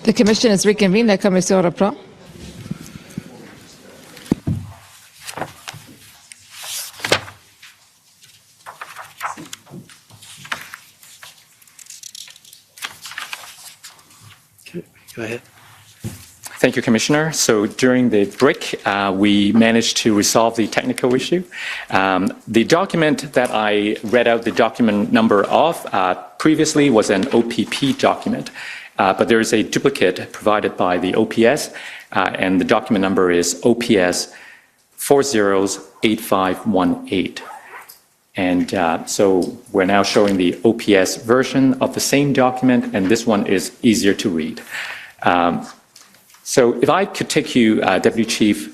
The commission is reconvened. La commission reprend. Go ahead. Thank you, Commissioner. So during the break, we managed to resolve the technical issue. The document that I read out the document number of previously was an OPP document, but there is a duplicate provided by the OPS, and the document number is OPS 408518. And so we're now showing the OPS version of the same document, and this one is easier to read. So if I could take you, Deputy Chief,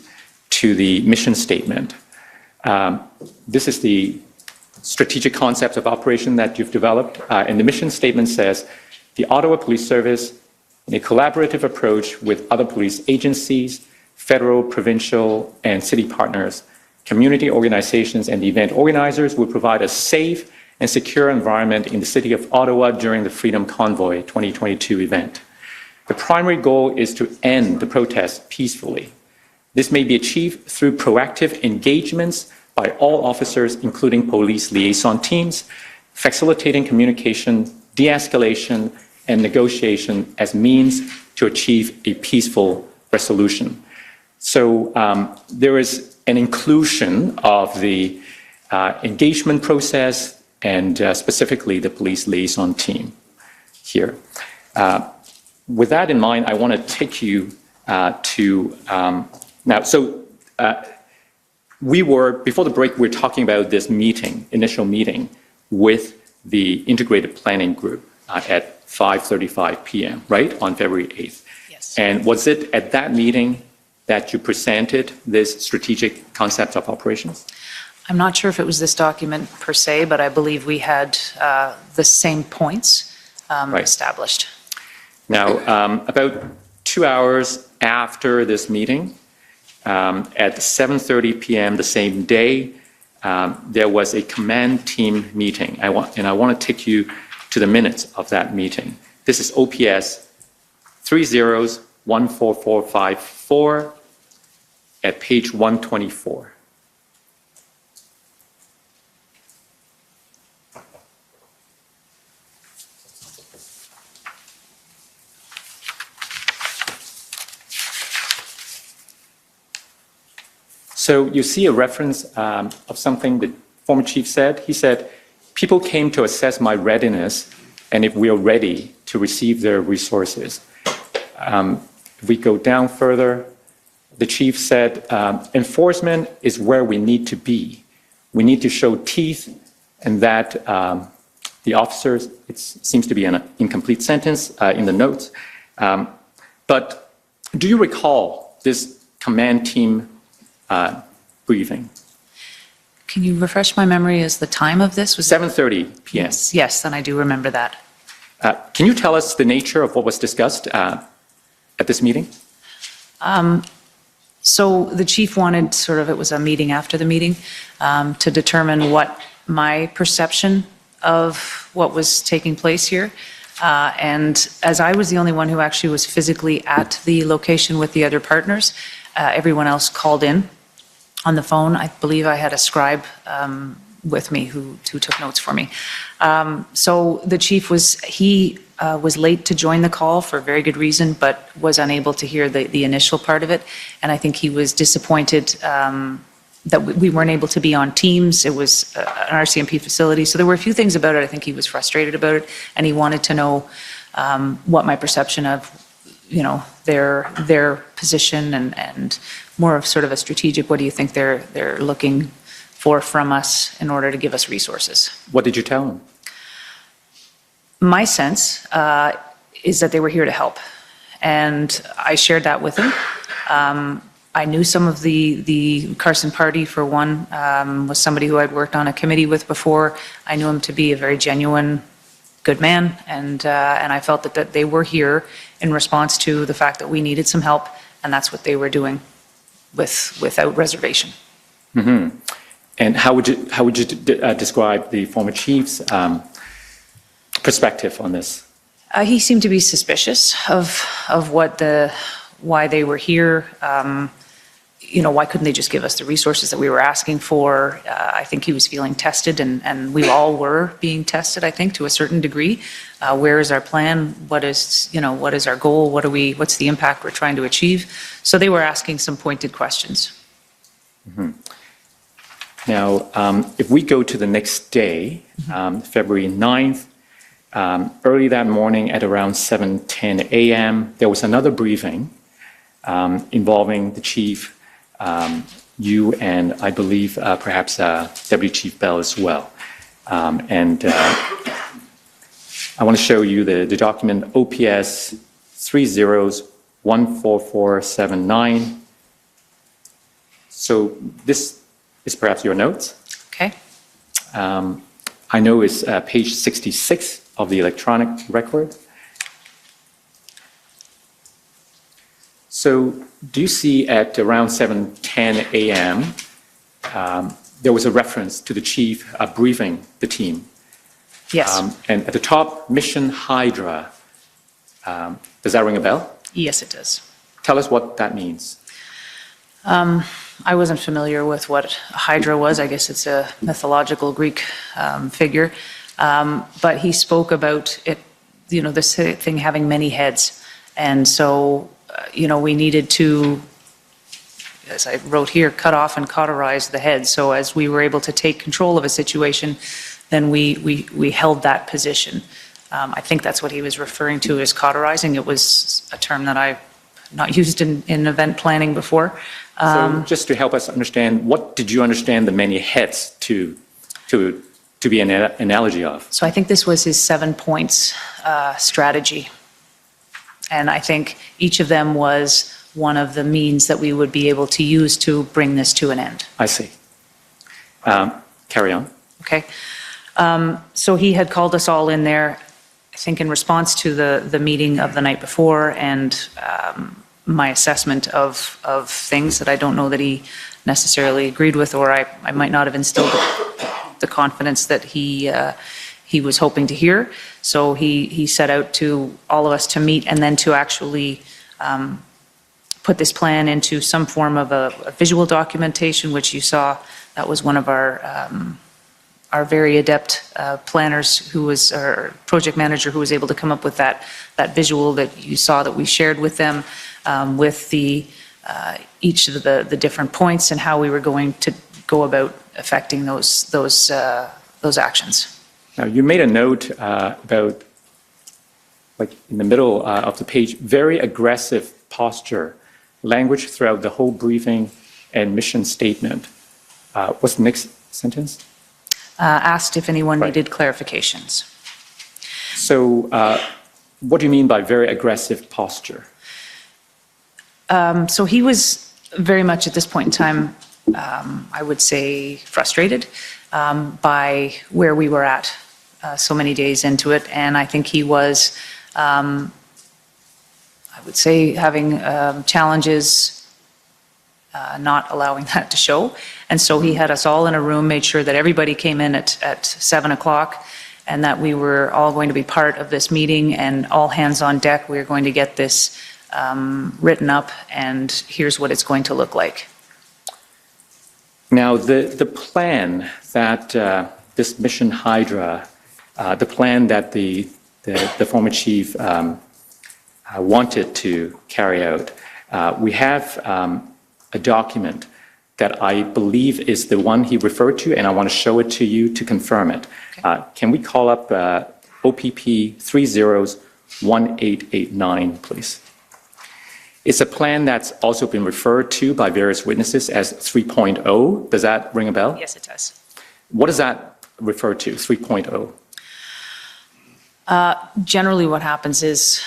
to the mission statement. This is the strategic concept of operation that you've developed. And the mission statement says, the Ottawa Police Service, in a collaborative approach with other police agencies, federal, provincial, and city partners, community organizations, and event organizers will provide a safe and secure environment in the city of Ottawa during the Freedom Convoy 2022 event. The primary goal is to end the protest peacefully. This may be achieved through proactive engagements by all officers, including police liaison teams, facilitating communication, de-escalation, and negotiation as means to achieve a peaceful resolution. So there is an inclusion of the engagement process and specifically the police liaison team here. With that in mind, I want to take you to now. So before the break, we were talking about this meeting, initial meeting with the integrated planning group at 5:35 p.m., right, on February 8th. Yes. And was it at that meeting that you presented this strategic concept of operations? I'm not sure if it was this document per se, but I believe we had the same points Right. established. Now, about 2 hours after this meeting, at 7:30 p.m. the same day, there was a command team meeting. I want to take you to the minutes of that meeting. This is OPS 30-14454 at page 124. So you see a reference of something the former chief said. He said, people came to assess my readiness and if we are ready to receive their resources. If we go down further, the chief said, enforcement is where we need to be. We need to show teeth and that the officers, it seems to be an incomplete sentence in the notes. But do you recall this command team briefing? Can you refresh my memory as the time of this? Was 7:30 p.m. Yes, and I do remember that. Can you tell us the nature of what was discussed at this meeting? So the chief wanted it was a meeting after the meeting, to determine what my perception of what was taking place here. And as I was the only one who actually was physically at the location with the other partners, everyone else called in on the phone. I believe I had a scribe with me who took notes for me. So the chief was late to join the call for a very good reason, but was unable to hear the initial part of it. And I think he was disappointed that we weren't able to be on Teams. It was an RCMP facility. So there were a few things about it. I think he was frustrated about it, and he wanted to know what my perception of, their position and more of sort of a strategic, what do you think they're looking for from us in order to give us resources. What did you tell him? My sense is that they were here to help, and I shared that with him. I knew some of the Carson Party, for one, was somebody who I'd worked on a committee with before. I knew him to be a very genuine, good man, and I felt that they were here in response to the fact that we needed some help, and that's what they were doing. without reservation. And how would you describe the former chief's perspective on this? He seemed to be suspicious of why they were here. Why couldn't they just give us the resources that we were asking for? I think he was feeling tested, and we all were being tested, I think, to a certain degree. Where is our plan? What is our goal? What's the impact we're trying to achieve? So they were asking some pointed questions. Now, if we go to the next day, February 9th, early that morning at around 7:10 a.m., there was another briefing involving the chief, you, and I believe perhaps Deputy Chief Bell as well. And I want to show you the document OPS 30-14479. So this is perhaps your notes. Okay. I know it's page 66 of the electronic record. So do you see at around 7:10 a.m., there was a reference to the chief briefing the team? Yes. And at the top, Mission Hydra. Does that ring a bell? Yes, it does. Tell us what that means. I wasn't familiar with what Hydra was. I guess it's a mythological Greek figure. But he spoke about it, this thing having many heads. And so, we needed to, as I wrote here, cut off and cauterize the head. So as we were able to take control of a situation, then we held that position. I think that's what he was referring to as cauterizing. It was a term that I've not used in event planning before. So just to help us understand, what did you understand the many heads to be an analogy of? So I think this was his 7 points strategy. And I think each of them was one of the means that we would be able to use to bring this to an end. I see. Carry on. Okay. So he had called us all in there, I think in response to the meeting of the night before and my assessment of things that I don't know that he necessarily agreed with, or I might not have instilled the confidence that he was hoping to hear. So he set out to all of us to meet and then to actually put this plan into some form of a visual documentation, which you saw. That was one of our very adept planners, who was our project manager, who was able to come up with that visual that you saw that we shared with them, with each of the different points and how we were going to go about affecting those actions. Now, you made a note about, like in the middle of the page, very aggressive posture, language throughout the whole briefing and mission statement. What's the next sentence? Asked if anyone Right. needed clarifications. So what do you mean by very aggressive posture? So he was very much at this point in time, I would say, frustrated by where we were at so many days into it. And I think he was, I would say, having challenges not allowing that to show. And so he had us all in a room, made sure that everybody came in at 7 o'clock, and that we were all going to be part of this meeting, and all hands on deck. We were going to get this written up, and here's what it's going to look like. Now, the plan that this Mission Hydra, the plan that the former chief wanted to carry out, we have a document that I believe is the one he referred to, and I want to show it to you to confirm it. Okay. Can we call up OPP 30-1889, please? It's a plan that's also been referred to by various witnesses as 3.0. Does that ring a bell? Yes, it does. What does that refer to, 3.0? Generally, what happens is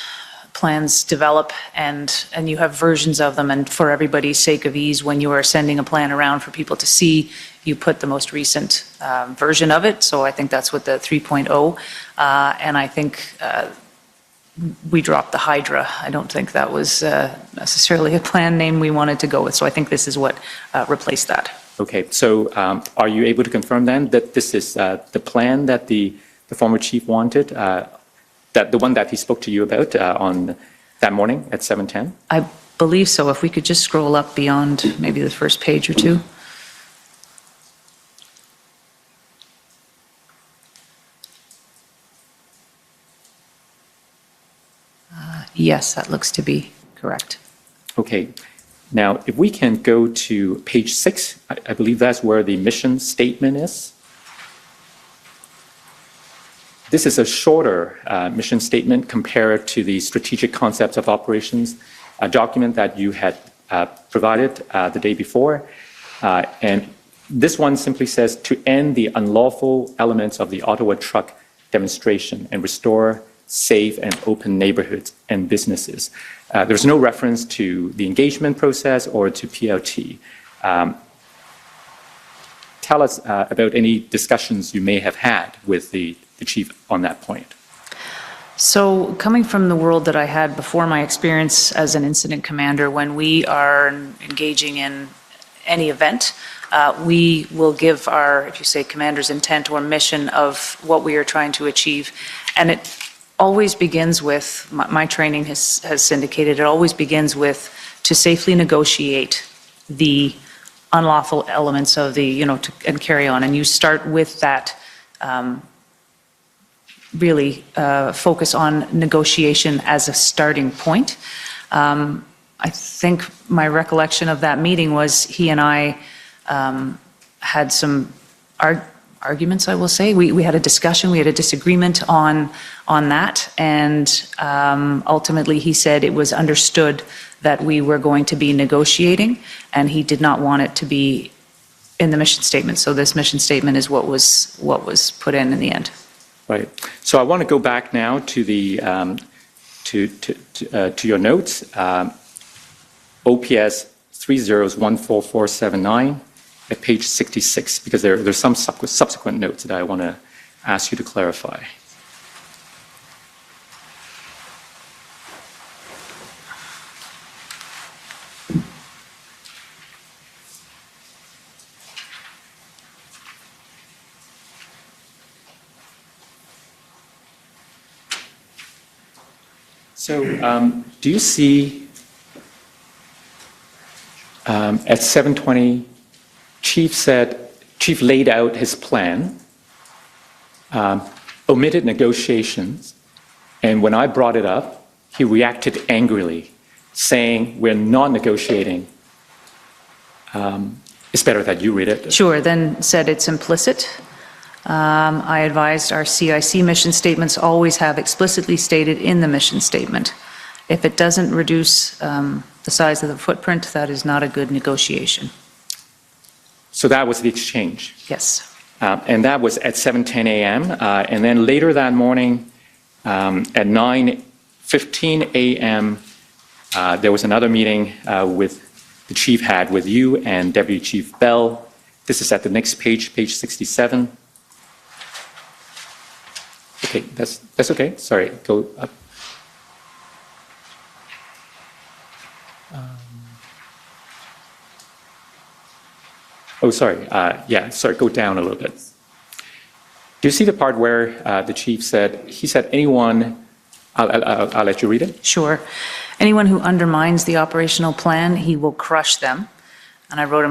plans develop and you have versions of them, and for everybody's sake of ease, when you are sending a plan around for people to see, you put the most recent version of it. So I think that's what the 3.0, and I think we dropped the Hydra. I don't think that was necessarily a plan name we wanted to go with, so I think this is what replaced that. Okay, so are you able to confirm then that this is the plan that the former chief wanted, that the one that he spoke to you about on that morning at 7:10? I believe so. If we could just scroll up beyond maybe the first page or two. Yes, that looks to be correct. Okay. Now, if we can go to page 6, I believe that's where the mission statement is. This is a shorter mission statement compared to the strategic concepts of operations, a document that you had provided the day before. And this one simply says to end the unlawful elements of the Ottawa truck demonstration and restore safe and open neighborhoods and businesses. There's no reference to the engagement process or to PLT. Tell us about any discussions you may have had with the chief on that point. So coming from the world that I had before my experience as an incident commander, when we are engaging in any event, we will give our, if you say, commander's intent or mission of what we are trying to achieve. And it always begins with, my training has indicated, it always begins with to safely negotiate the unlawful elements of the, and carry on. And you start with that really focus on negotiation as a starting point. I think my recollection of that meeting was he and I had some arguments, I will say. We had a discussion, we had a disagreement on that, and ultimately he said it was understood that we were going to be negotiating, and he did not want it to be in the mission statement. So this mission statement is what was put in the end. Right. So I want to go back now to the to your notes. OPS 3014479 at page 66, because there's some subsequent notes that I want to ask you to clarify. So do you see at 7:20, Chief laid out his plan, omitted negotiations, and when I brought it up, he reacted angrily, saying, "We're not negotiating." It's better that you read it. Sure, then said it's implicit. I advised our CIC mission statements always have explicitly stated in the mission statement. If it doesn't reduce the size of the footprint, that is not a good negotiation. So that was the exchange. Yes. And that was at 7:10 a.m. And then later that morning at 9:15 a.m., there was another meeting with the chief had with you and Deputy Chief Bell. This is at the next page, page 67. Okay, that's okay. Sorry, go up. Oh, sorry. Yeah, sorry, go down a little bit. Do you see the part where the chief said, anyone, I'll let you read it? Sure. Anyone who undermines the operational plan, he will crush them. And I wrote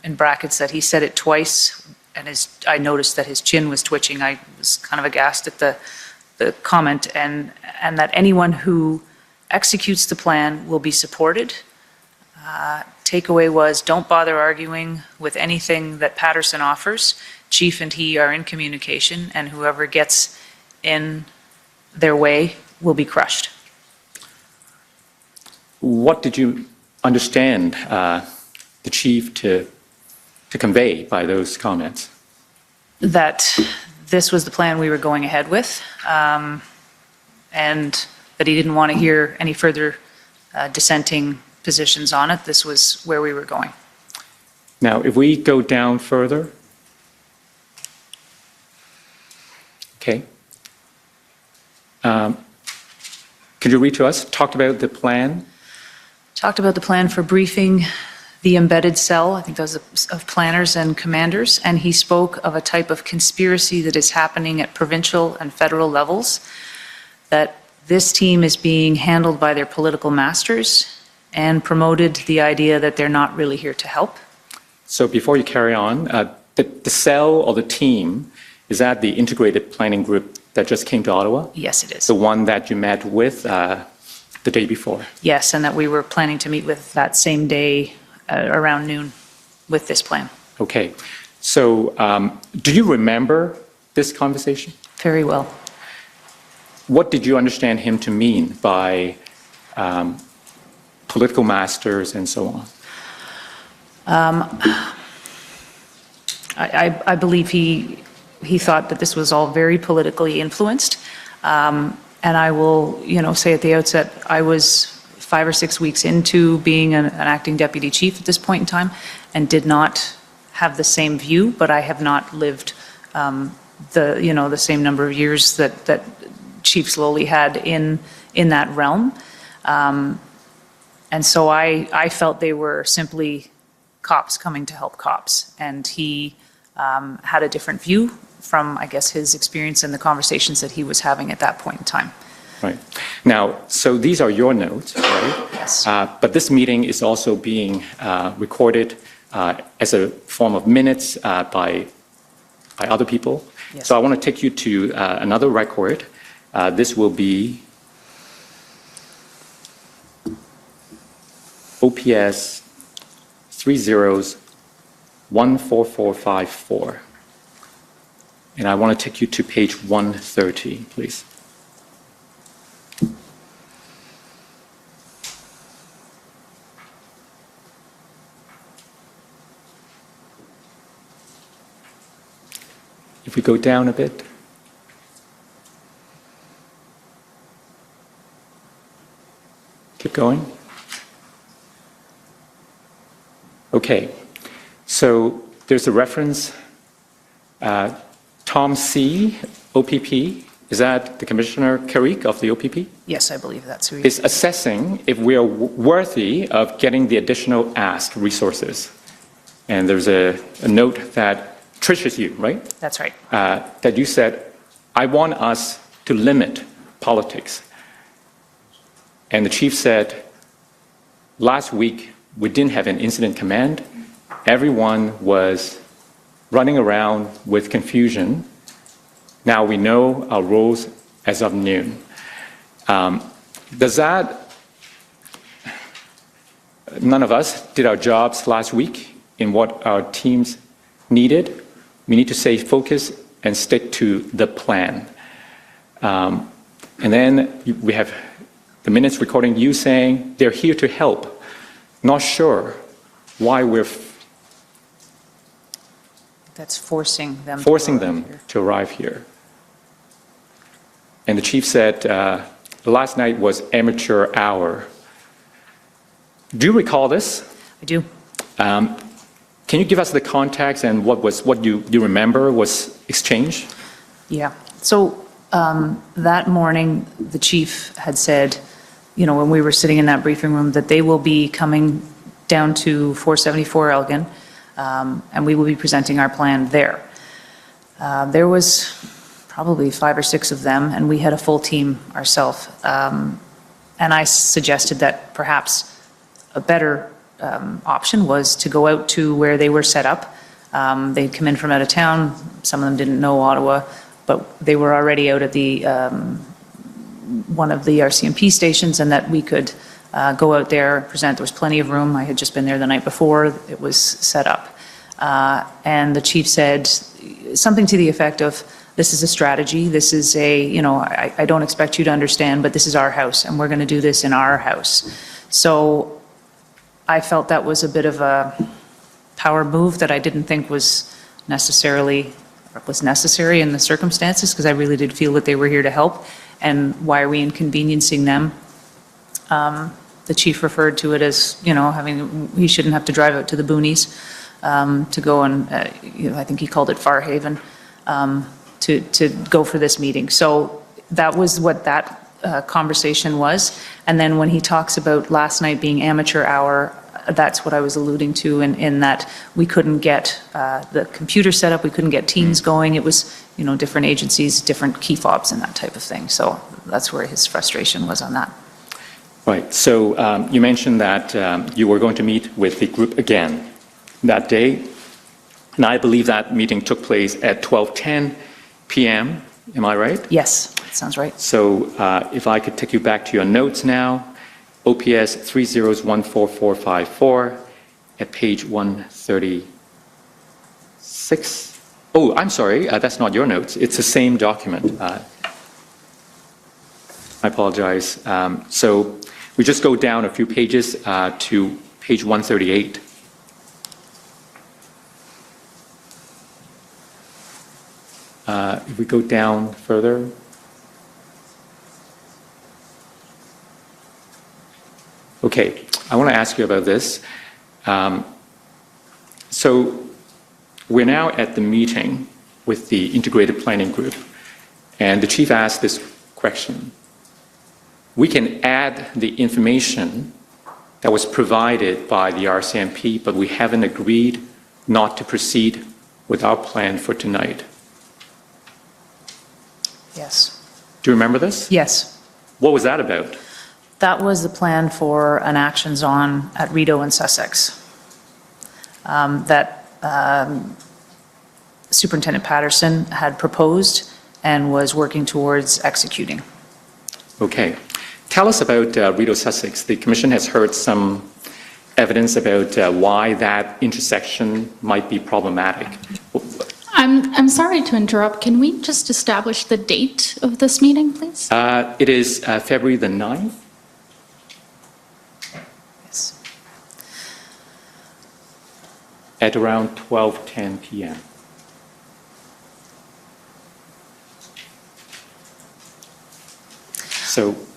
in brackets that he said it twice, and I noticed that his chin was twitching. I was kind of aghast at the comment, and that anyone who executes the plan will be supported. Takeaway was, don't bother arguing with anything that Patterson offers. Chief and he are in communication, and whoever gets in their way will be crushed. What did you understand the chief to convey by those comments? That this was the plan we were going ahead with, and that he didn't want to hear any further dissenting positions on it. This was where we were going. Now, if we go down further, okay. could you read to us, talked about the plan? Talked about the plan for briefing the embedded cell, I think those of planners and commanders, and he spoke of a type of conspiracy that is happening at provincial and federal levels, that this team is being handled by their political masters, and promoted the idea that they're not really here to help. So before you carry on, the cell or the team, is that the integrated planning group that just came to Ottawa? Yes, it is. The one that you met with the day before? Yes, and that we were planning to meet with that same day around noon with this plan. Okay. So do you remember this conversation? Very well. What did you understand him to mean by political masters and so on? I believe he thought that this was all very politically influenced. And I will, say at the outset, I was 5 or 6 weeks into being an acting deputy chief at this point in time, and did not have the same view, but I have not lived the same number of years that Chief Slowly had in that realm. And so I felt they were simply cops coming to help cops, and he had a different view from, I guess, his experience and the conversations that he was having at that point in time. Right. Now, so these are your notes, right? Yes. But this meeting is also being recorded as a form of minutes by other people. Yes. So I want to take you to another record. This will be OPS 30-14454. And I want to take you to page 130, please. If we go down a bit. Keep going. Okay, so there's a reference, Tom C., OPP, is that the Commissioner Carrick of the OPP? Yes, I believe that's who he Is assessing if we are worthy of getting the additional asked resources. And there's a note that Trish is you, right? That's right. That you said, I want us to limit politics. And the chief said, last week, we didn't have an incident command. Everyone was running around with confusion. Now we know our roles as of noon. Does that, none of us did our jobs last week in what our teams needed. We need to stay focused and stick to the plan. And then we have the minutes recording you saying they're here to help. Not sure why we're That's forcing them to arrive here. And the chief said last night was amateur hour. Do you recall this? I do. Can you give us the context and what you remember was exchanged? Yeah. So that morning, the chief had said, when we were sitting in that briefing room, that they will be coming down to 474 Elgin, and we will be presenting our plan there. There was probably 5 or 6 of them, and we had a full team ourselves. And I suggested that perhaps a better option was to go out to where they were set up. They'd come in from out of town. Some of them didn't know Ottawa, but they were already out at the one of the RCMP stations, and that we could go out there, present. There was plenty of room. I had just been there the night before. It was set up. And the chief said something to the effect of, this is a strategy. This is I don't expect you to understand, but this is our house, and we're going to do this in our house. So I felt that was a bit of a power move that I didn't think was necessary in the circumstances, because I really did feel that they were here to help. And why are we inconveniencing them? The chief referred to it as, he shouldn't have to drive out to the boonies to go and, I think he called it Farhaven, to go for this meeting. So that was what that conversation was. And then when he talks about last night being amateur hour, that's what I was alluding to in that we couldn't get the computer set up, we couldn't get Teams going. It was, different agencies, different key fobs and that type of thing. So that's where his frustration was on that. Right. So you mentioned that you were going to meet with the group again that day. And I believe that meeting took place at 12:10 p.m. Am I right? Yes, that sounds right. So if I could take you back to your notes now, OPS 3014454 at page 136. Oh, I'm sorry, that's not your notes. It's the same document. I apologize. So we just go down a few pages to page 138. If we go down further. Okay, I want to ask you about this. So we're now at the meeting with the Integrated Planning Group, and the chief asked this question. We can add the information that was provided by the RCMP, but we haven't agreed not to proceed with our plan for tonight. Yes. Do you remember this? Yes. What was that about? That was the plan for an actions on at Rideau and Sussex. That Superintendent Patterson had proposed and was working towards executing. Okay. Tell us about Rideau Sussex. The Commission has heard some evidence about why that intersection might be problematic. I'm sorry to interrupt. Can we just establish the date of this meeting, please? It is February the 9th. Yes. At around 12:10 p.m.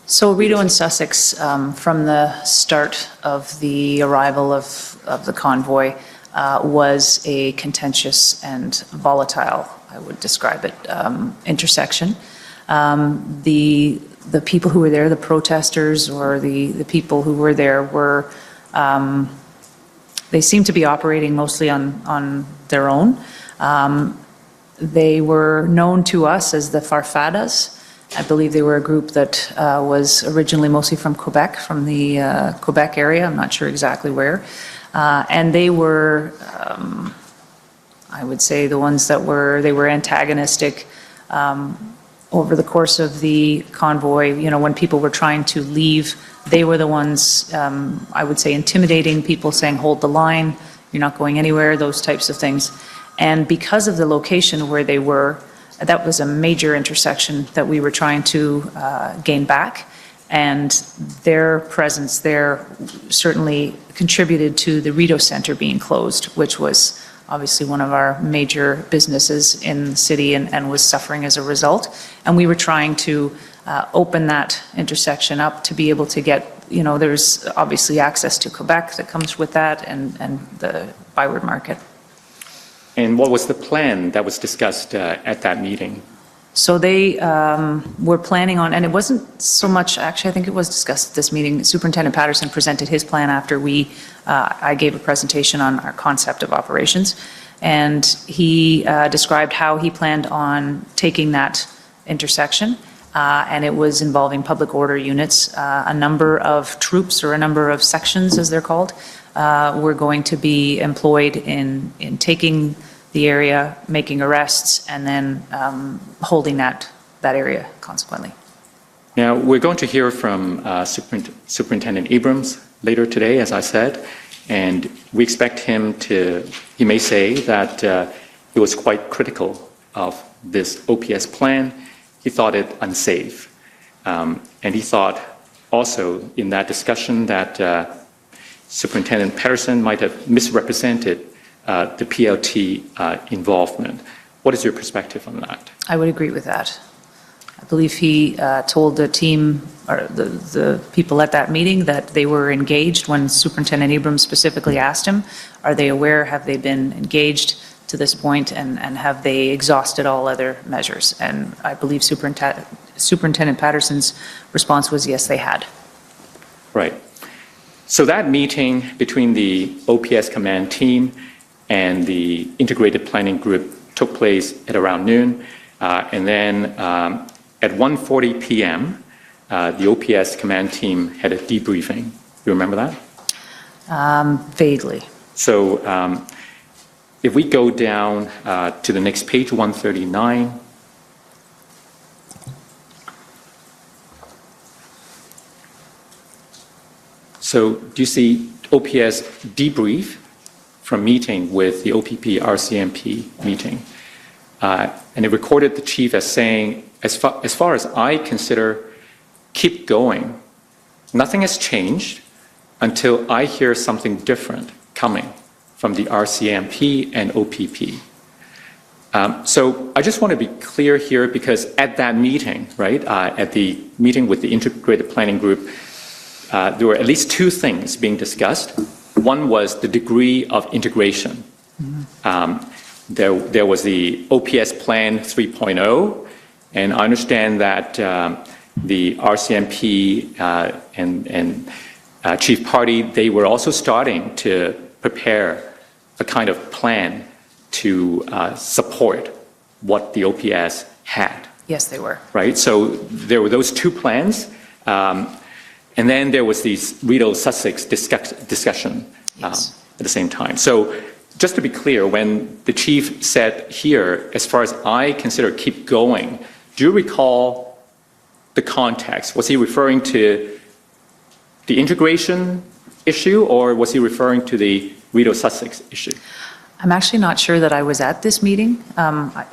So Rideau and Sussex, from the start of the arrival of the convoy, was a contentious and volatile, I would describe it, intersection. The people who were there, the protesters or the people who were there were, they seemed to be operating mostly on their own. They were known to us as the Farfadas. I believe they were a group that was originally mostly from Quebec, from the Quebec area. I'm not sure exactly where. And they were, I would say, the ones that they were antagonistic over the course of the convoy. When people were trying to leave, they were the ones, I would say, intimidating people, saying, hold the line, you're not going anywhere, those types of things. And because of the location where they were, that was a major intersection that we were trying to gain back. And their presence there certainly contributed to the Rideau Centre being closed, which was obviously one of our major businesses in the city and was suffering as a result. And we were trying to open that intersection up to be able to get, there's obviously access to Quebec that comes with that and the Byward Market. And what was the plan that was discussed at that meeting? So they were planning on, and it wasn't so much, actually, I think it was discussed at this meeting. Superintendent Patterson presented his plan after I gave a presentation on our concept of operations. And he described how he planned on taking that intersection. And it was involving public order units. A number of troops, or a number of sections, as they're called, were going to be employed in taking the area, making arrests, and then holding that area consequently. Now, we're going to hear from Superintendent Abrams later today, as I said, and we expect he may say that he was quite critical of this OPS plan. He thought it unsafe. And he thought also in that discussion that Superintendent Patterson might have misrepresented the PLT involvement. What is your perspective on that? I would agree with that. I believe he told the team, or the people at that meeting, that they were engaged when Superintendent Abrams specifically asked him, are they aware, have they been engaged to this point, and have they exhausted all other measures? And I believe Superintendent Superintendent Patterson's response was yes, they had. Right. So that meeting between the OPS command team and the integrated planning group took place at around noon. And then at 1:40 p.m., the OPS command team had a debriefing. You remember that? Vaguely. So if we go down to the next page, 139. So do you see OPS debrief from meeting with the OPP RCMP meeting? And it recorded the chief as saying, as far as I consider, keep going. Nothing has changed until I hear something different coming from the RCMP and OPP. So I just want to be clear here because at that meeting, right, at the meeting with the integrated planning group, there were at least two things being discussed. One was the degree of integration. There was the OPS Plan 3.0, and I understand that the RCMP and Chief Party, they were also starting to prepare a kind of plan to support what the OPS had. Yes, they were. Right? So there were those two plans. And then there was the Rideau-Sussex discussion Yes. at the same time. So just to be clear, when the chief said here, as far as I consider keep going, do you recall the context? Was he referring to the integration issue or was he referring to the Rideau-Sussex issue? I'm actually not sure that I was at this meeting.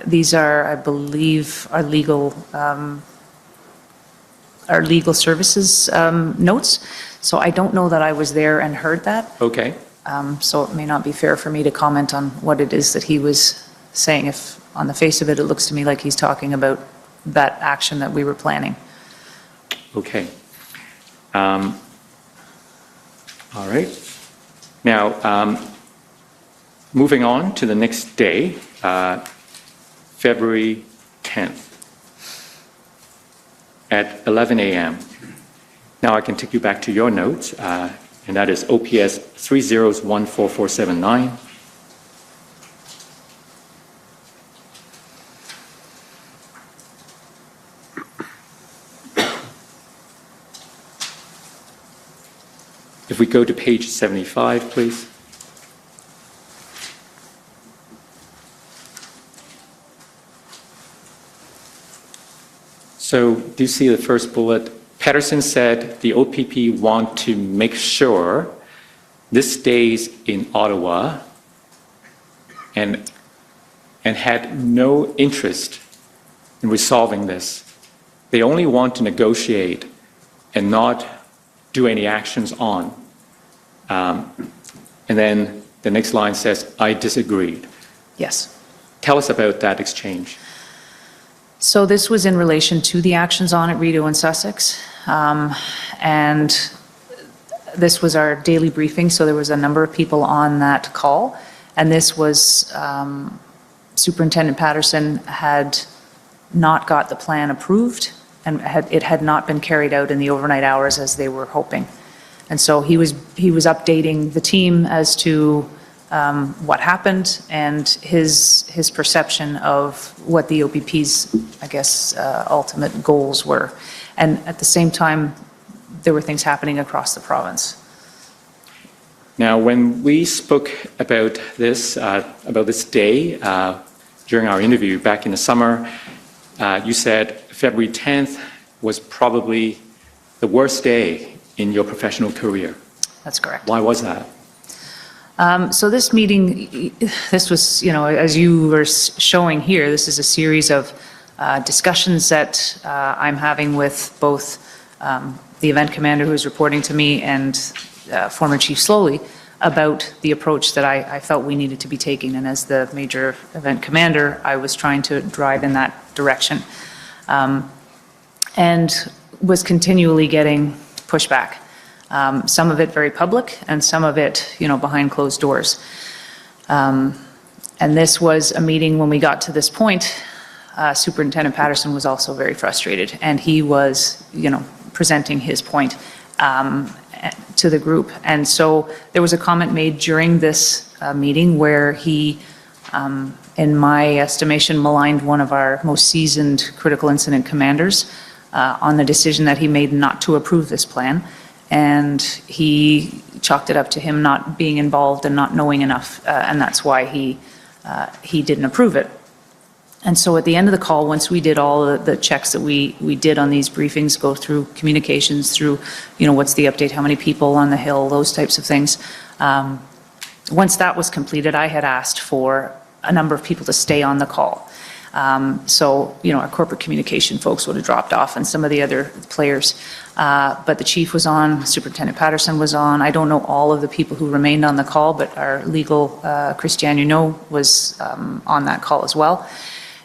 These are, I believe, our legal services notes. So I don't know that I was there and heard that. Okay. So it may not be fair for me to comment on what it is that he was saying. If on the face of it, it looks to me like he's talking about that action that we were planning. Okay. All right. Now, moving on to the next day, February 10th. At 11 a.m. Now I can take you back to your notes, and that is OPS 3014479. If we go to page 75, please. So do you see the first bullet? Patterson said the OPP want to make sure this stays in Ottawa and had no interest in resolving this. They only want to negotiate and not do any actions on. And then the next line says, I disagreed. Yes. Tell us about that exchange. So this was in relation to the actions on at Rideau and Sussex. And this was our daily briefing, so there was a number of people on that call. And this was, Superintendent Patterson had not got the plan approved, and it had not been carried out in the overnight hours as they were hoping. And so he was updating the team as to what happened and his perception of what the OPP's, I guess, ultimate goals were. And at the same time, there were things happening across the province. Now, when we spoke about this day during our interview back in the summer, you said February 10th was probably the worst day in your professional career. That's correct. Why was that? So this meeting, this was, as you were showing here, this is a series of discussions that I'm having with both the event commander who is reporting to me and former Chief Slowly about the approach that I felt we needed to be taking. And as the major event commander, I was trying to drive in that direction and was continually getting pushback. Some of it very public and some of it, behind closed doors. And this was a meeting when we got to this point Superintendent Patterson was also very frustrated, and he was, presenting his point to the group. And so there was a comment made during this meeting where he, in my estimation, maligned one of our most seasoned critical incident commanders on the decision that he made not to approve this plan. And he chalked it up to him not being involved and not knowing enough, and that's why he didn't approve it. And so at the end of the call, once we did all the checks that we did on these briefings, go through communications, through, what's the update, how many people on the Hill, those types of things. Once that was completed, I had asked for a number of people to stay on the call. So, our corporate communication folks would have dropped off and some of the other players. But the chief was on, Superintendent Patterson was on. I don't know all of the people who remained on the call, but our legal, Christiane was on that call as well.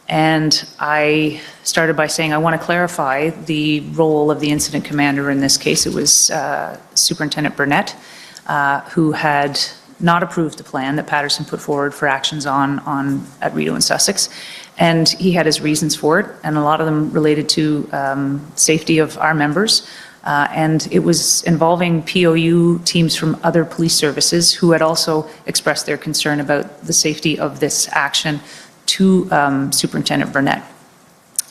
And I started by saying I want to clarify the role of the incident commander in this case. It was Superintendent Burnett, who had not approved the plan that Patterson put forward for actions at Rideau and Sussex. And he had his reasons for it, and a lot of them related to safety of our members. And it was involving POU teams from other police services who had also expressed their concern about the safety of this action to Superintendent Burnett.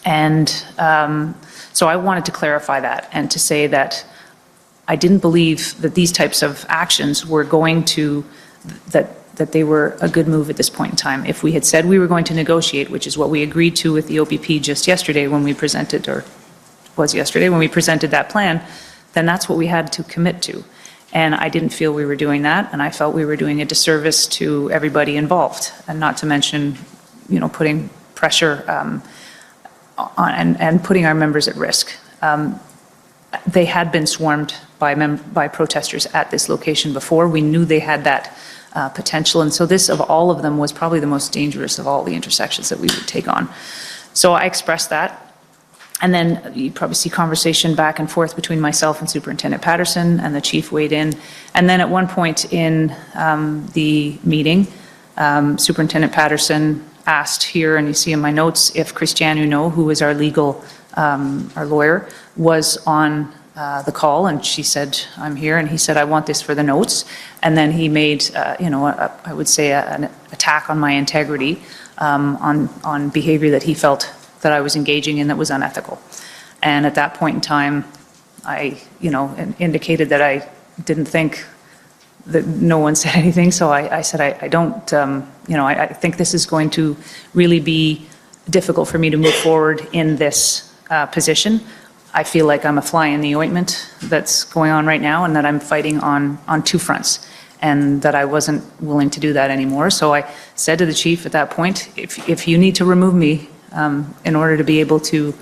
And so I wanted to clarify that and to say that I didn't believe that these types of actions were going to, that they were a good move at this point in time. If we had said we were going to negotiate, which is what we agreed to with the OPP just yesterday when we presented, or was yesterday when we presented that plan, then that's what we had to commit to. And I didn't feel we were doing that, and I felt we were doing a disservice to everybody involved, and not to mention, putting pressure on and putting our members at risk. They had been swarmed by protesters at this location before. We knew they had that potential, and so this, of all of them, was probably the most dangerous of all the intersections that we would take on. So I expressed that, and then you probably see conversation back and forth between myself and Superintendent Patterson, and the chief weighed in. And then at one point in the meeting, Superintendent Patterson asked here, and you see in my notes, if Christiane who is our legal, our lawyer, was on the call, and she said, I'm here, and he said, I want this for the notes. And then he made, I would say an attack on my integrity on behavior that he felt that I was engaging in that was unethical. And at that point in time, I, indicated that I didn't think that no one said anything, so I said, I don't, I think this is going to really be difficult for me to move forward in this position. I feel like I'm a fly in the ointment that's going on right now, and that I'm fighting on two fronts, and that I wasn't willing to do that anymore. So I said to the chief at that point, if you need to remove me in order to be able to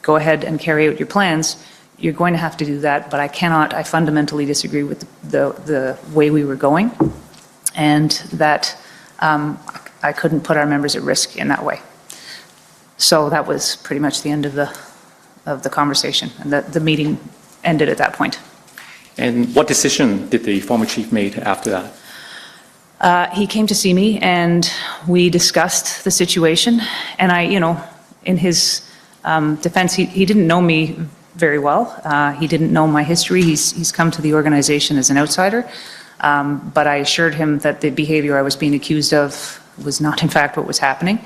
go ahead and carry out your plans, you're going to have to do that, but I fundamentally disagree with the way we were going, and that I couldn't put our members at risk in that way. So that was pretty much the end of the conversation, and the meeting ended at that point. And what decision did the former chief make after that? He came to see me, and we discussed the situation, and in his defense, he didn't know me very well. He didn't know my history. He's come to the organization as an outsider, but I assured him that the behavior I was being accused of was not in fact what was happening,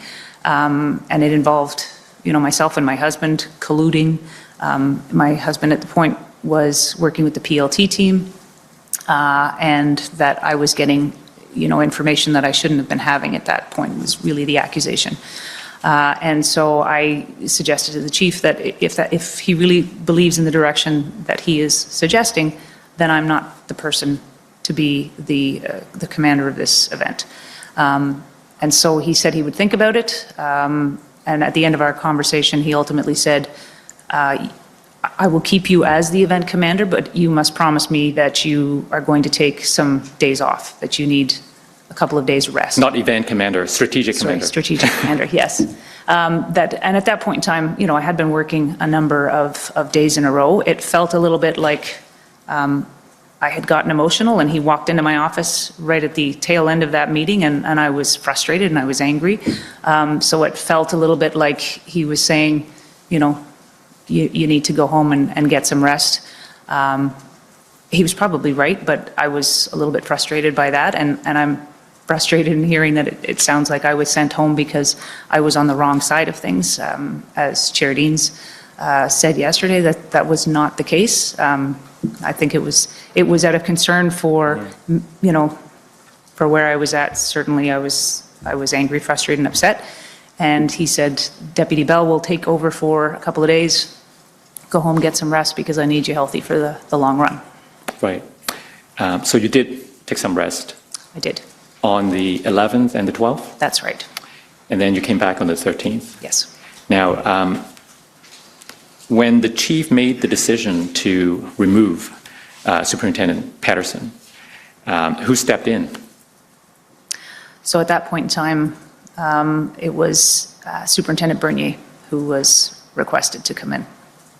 and it involved, myself and my husband colluding. My husband at the point was working with the PLT team, and that I was getting, information that I shouldn't have been having at that point was really the accusation. And so I suggested to the chief that if he really believes in the direction that he is suggesting, then I'm not the person to be the commander of this event. And so he said he would think about it. And at the end of our conversation, he ultimately said, I will keep you as the event commander, but you must promise me that you are going to take some days off, that you need a couple of days rest. Not event commander, strategic commander. Strategic commander, yes. And at that point in time, I had been working a number of days in a row. It felt a little bit like I had gotten emotional, and he walked into my office right at the tail end of that meeting, and I was frustrated and I was angry. So it felt a little bit like he was saying, you know, you need to go home and get some rest. He was probably right, but I was a little bit frustrated by that, and I'm frustrated in hearing that it sounds like I was sent home because I was on the wrong side of things. As Chair Deans said yesterday, that was not the case. I think it was out of concern for, you know, for where I was at. Certainly I was angry, frustrated, and upset. And he said, Deputy Bell will take over for a couple of days, go home, get some rest, because I need you healthy for the long run. Right. So you did take some rest I did. on the 11th and the 12th, That's right. and then you came back on the 13th. Yes. Now, when the chief made the decision to remove Superintendent Patterson, who stepped in? So at that point in time, it was Superintendent Bernier who was requested to come in.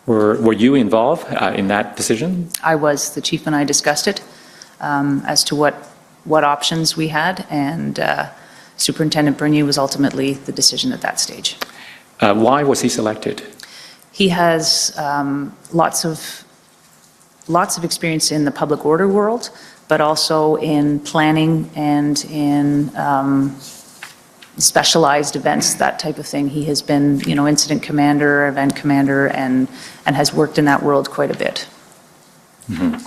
Were you involved in that decision? I was. The chief and I discussed it as to what options we had, and Superintendent Bernier was ultimately the decision at that stage. Why was he selected? He has lots of experience in the public order world, but also in planning and in specialized events, that type of thing. He has been, you know, incident commander, event commander, and has worked in that world quite a bit. Mm-hmm.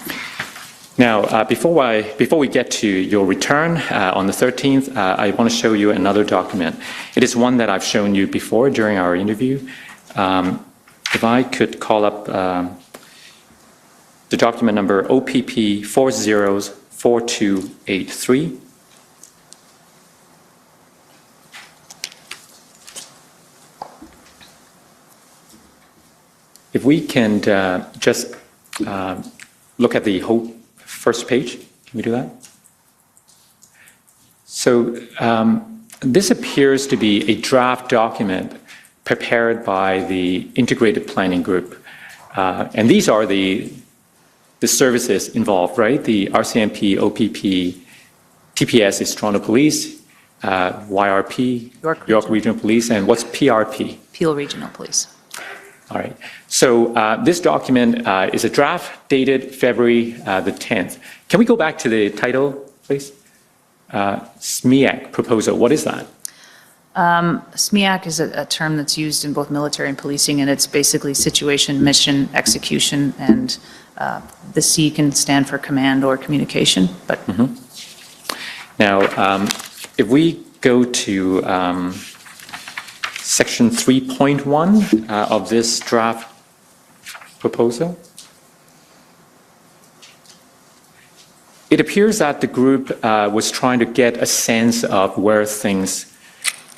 Now, before we get to your return on the 13th, I want to show you another document. It is one that I've shown you before during our interview. If I could call up the document number OPP 404283. If we can just look at the whole first page. Can we do that? So this appears to be a draft document prepared by the Integrated Planning Group. And these are the services involved, right? The RCMP, OPP, TPS is Toronto Police, YRP, York Regional Police, and what's PRP? Peel Regional Police. All right. So this document is a draft dated February the 10th. Can we go back to the title, please? SMEAC proposal. What is that? SMEAC is a term that's used in both military and policing, and it's basically situation, mission, execution, and the C can stand for command or communication. But Now, if we go to Section 3.1 of this draft proposal, it appears that the group was trying to get a sense of where things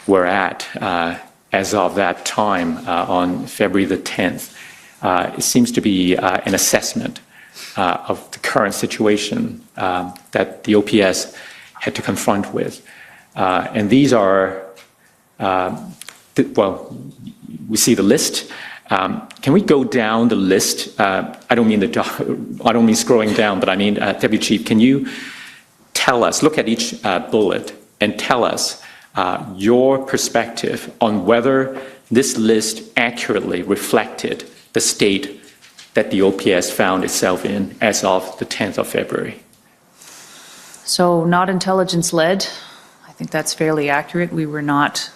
were at as of that time on February the 10th. It seems to be an assessment of the current situation that the OPS had to confront with. And these are, well, we see the list. Can we go down the list? I don't mean scrolling down, but I mean, Deputy Chief, can you tell us, look at each bullet and tell us your perspective on whether this list accurately reflected the state that the OPS found itself in as of the 10th of February? so not intelligence-led. I think that's fairly accurate. We were not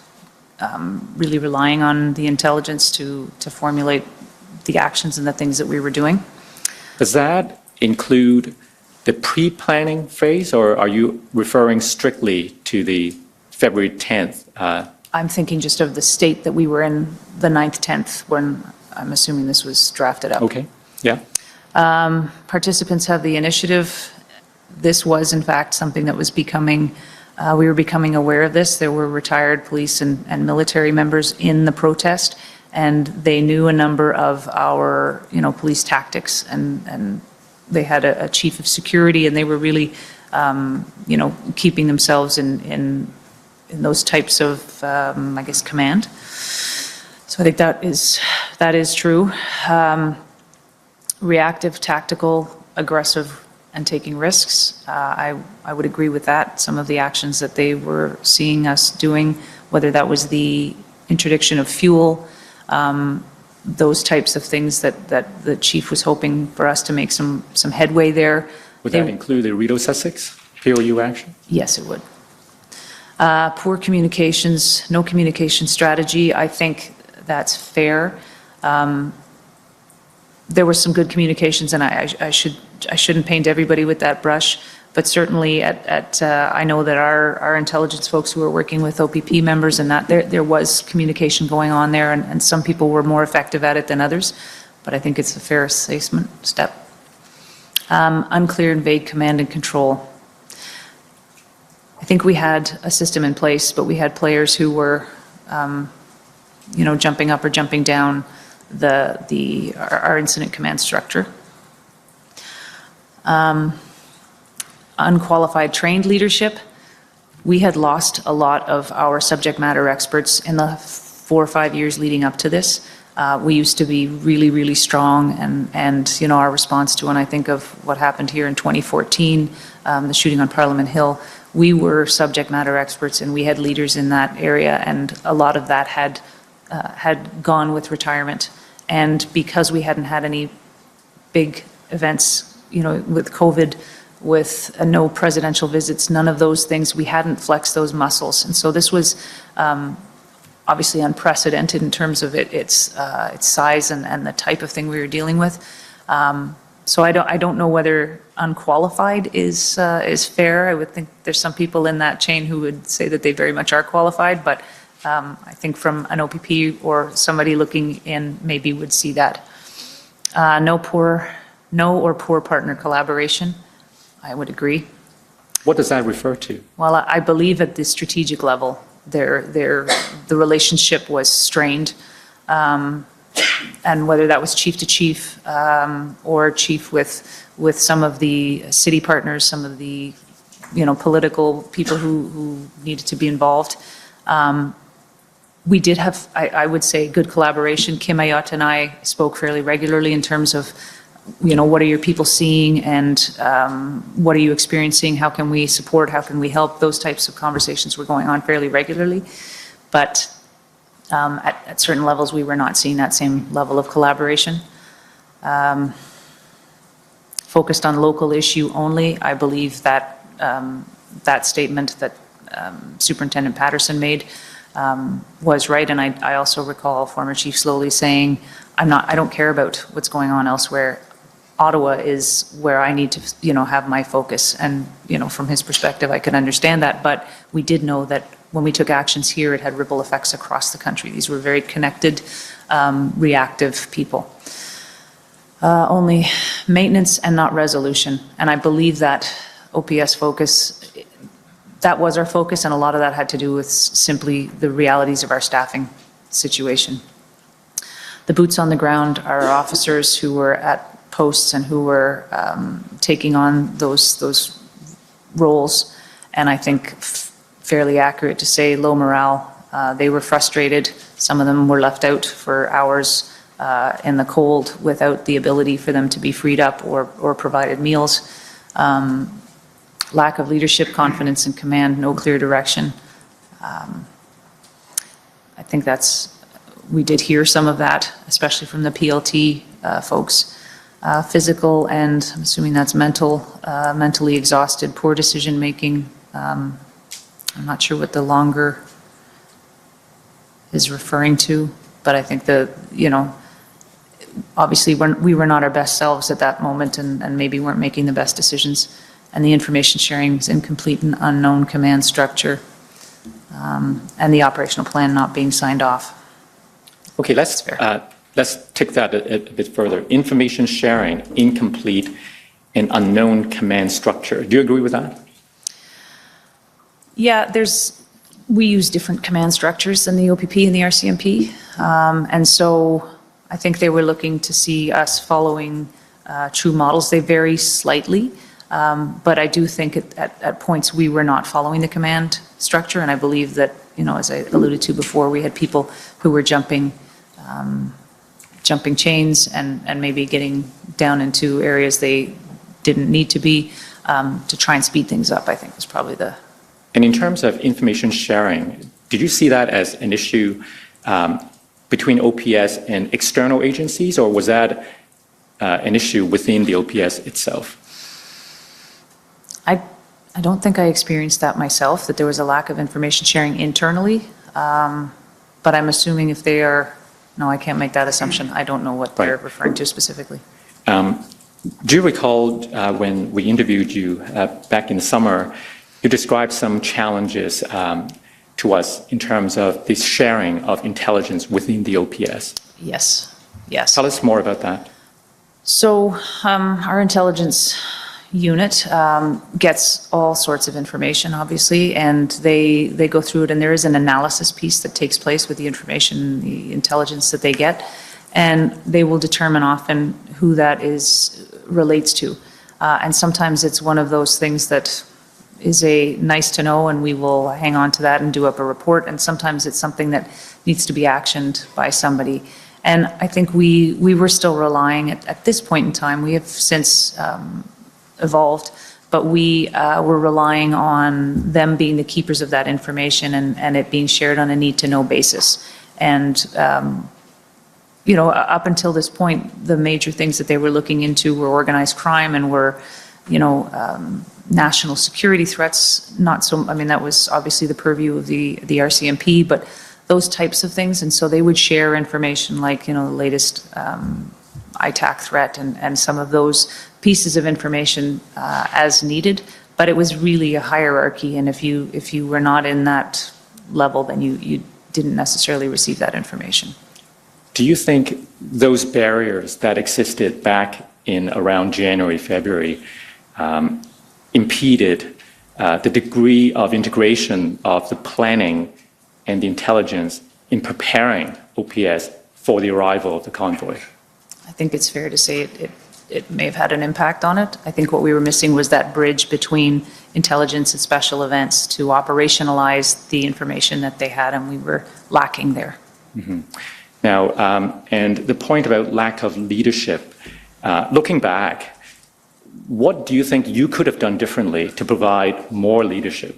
really relying on the intelligence to formulate the actions and the things that we were doing. Does that include the pre-planning phase, or are you referring strictly to the February 10th? I'm thinking just of the state that we were in the 9th, 10th, when I'm assuming this was drafted up. Okay, yeah. Participants have the initiative. This was, in fact, something that was becoming, we were becoming aware of this. There were retired police and military members in the protest, and they knew a number of our, police tactics, and they had a chief of security, and they were really, keeping themselves in those types of, command. So I think that is true. Reactive, tactical, aggressive and taking risks. I would agree with that. Some of the actions that they were seeing us doing, whether that was the interdiction of fuel, those types of things that the chief was hoping for us to make some headway there. Would that include the Rideau Sussex POU action? Yes, it would. Poor communications, no communication strategy, I think that's fair. There were some good communications, and I shouldn't paint everybody with that brush, but certainly I know that our intelligence folks who were working with OPP members and that there was communication going on there, and some people were more effective at it than others, but I think it's a fair assessment step. Unclear and vague command and control. I think we had a system in place, but we had players who were, jumping up or jumping down our incident command structure. Unqualified trained leadership. We had lost a lot of our subject matter experts in the 4 or 5 years leading up to this. We used to be really, really strong, and our response to, when I think of what happened here in 2014, the shooting on Parliament Hill, we were subject matter experts and we had leaders in that area, and a lot of that had gone with retirement. And because we hadn't had any big events, with COVID, with no presidential visits, none of those things, we hadn't flexed those muscles. And so this was obviously unprecedented in terms of its size and the type of thing we were dealing with. So I don't know whether unqualified is fair. I would think there's some people in that chain who would say that they very much are qualified, but I think from an OPP or somebody looking in maybe would see that. No or poor partner collaboration. I would agree. What does that refer to? Well, I believe at the strategic level, the relationship was strained. And whether that was chief to chief or chief with some of the city partners, some of the political people who needed to be involved. We did have, I would say, good collaboration. Kim Ayotte and I spoke fairly regularly in terms of, what are your people seeing and what are you experiencing? How can we support? How can we help? Those types of conversations were going on fairly regularly. But at certain levels, we were not seeing that same level of collaboration. Focused on local issue only, I believe that that statement that Superintendent Patterson made was right, and I also recall former Chief Slowly saying, I don't care about what's going on elsewhere. Ottawa is where I need to, have my focus, and from his perspective, I could understand that, but we did know that when we took actions here, it had ripple effects across the country. These were very connected, reactive people. Only maintenance and not resolution. And I believe that OPS focus, that was our focus, and a lot of that had to do with simply the realities of our staffing situation. The boots on the ground are officers who were at posts and who were taking on those roles, and I think fairly accurate to say low morale. They were frustrated. Some of them were left out for hours in the cold without the ability for them to be freed up or provided meals. Lack of leadership, confidence in command, no clear direction. I think we did hear some of that, especially from the PLT folks. Physical and, I'm assuming that's mentally exhausted, poor decision making. I'm not sure what the longer is referring to, but I think obviously we were not our best selves at that moment and maybe weren't making the best decisions. And the information sharing is incomplete and unknown command structure, and the operational plan not being signed off. Okay, let's take that a bit further. Information sharing, incomplete and unknown command structure. Do you agree with that? Yeah, we use different command structures than the OPP and the RCMP. And so I think they were looking to see us following true models. They vary slightly, but I do think at points we were not following the command structure. And I believe that, as I alluded to before, we had people who were jumping chains and maybe getting down into areas they didn't need to be, to try and speed things up, I think was probably the... And in terms of information sharing, did you see that as an issue between OPS and external agencies, or was that an issue within the OPS itself? I don't think I experienced that myself, that there was a lack of information sharing internally, but I'm assuming if they are, no, I can't make that assumption. I don't know what they're referring to specifically. Do you recall when we interviewed you back in the summer, you described some challenges to us in terms of this sharing of intelligence within the OPS? Yes, yes. Tell us more about that. So our intelligence unit gets all sorts of information, obviously, and they go through it, and there is an analysis piece that takes place with the information, the intelligence that they get, and they will determine often who that relates to. And sometimes it's one of those things that is a nice to know, and we will hang on to that and do up a report, and sometimes it's something that needs to be actioned by somebody. And I think we were still relying at this point in time, we have since evolved, but we were relying on them being the keepers of that information and it being shared on a need-to-know basis. And, you know, up until this point, the major things that they were looking into were organized crime and were, you know, national security threats, not so, I mean, that was obviously the purview of the RCMP, but those types of things. And so they would share information like, you know, the latest ITAC threat and some of those pieces of information as needed, but it was really a hierarchy, and if you were not in that level, then you didn't necessarily receive that information. Do you think those barriers that existed back in around January, February, impeded the degree of integration of the planning and the intelligence in preparing OPS for the arrival of the convoy? I think it's fair to say it may have had an impact on it. I think what we were missing was that bridge between intelligence and special events to operationalize the information that they had, and we were lacking there. Mm-hmm. Now, and the point about lack of leadership, looking back, what do you think you could have done differently to provide more leadership?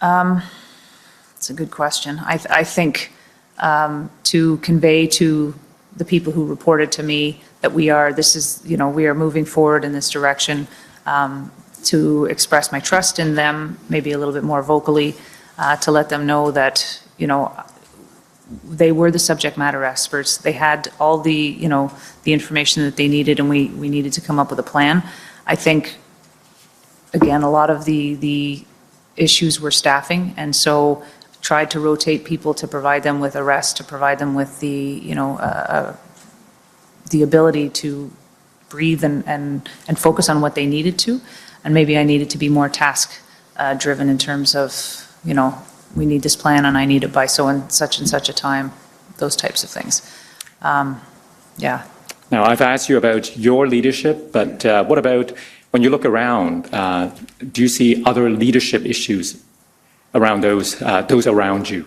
It's a good question. I think to convey to the people who reported to me that we are moving forward in this direction, to express my trust in them, maybe a little bit more vocally, to let them know that, you know, they were the subject matter experts. They had all the, you know, the information that they needed, and we needed to come up with a plan. I think, again, a lot of the issues were staffing, and so tried to rotate people to provide them with a rest, to provide them with the, you know, the ability to breathe and focus on what they needed to. And maybe I needed to be more task driven in terms of, you know, we need this plan and I need it by so and such a time, those types of things. Yeah. Now, I've asked you about your leadership, but what about when you look around, do you see other leadership issues around those around you?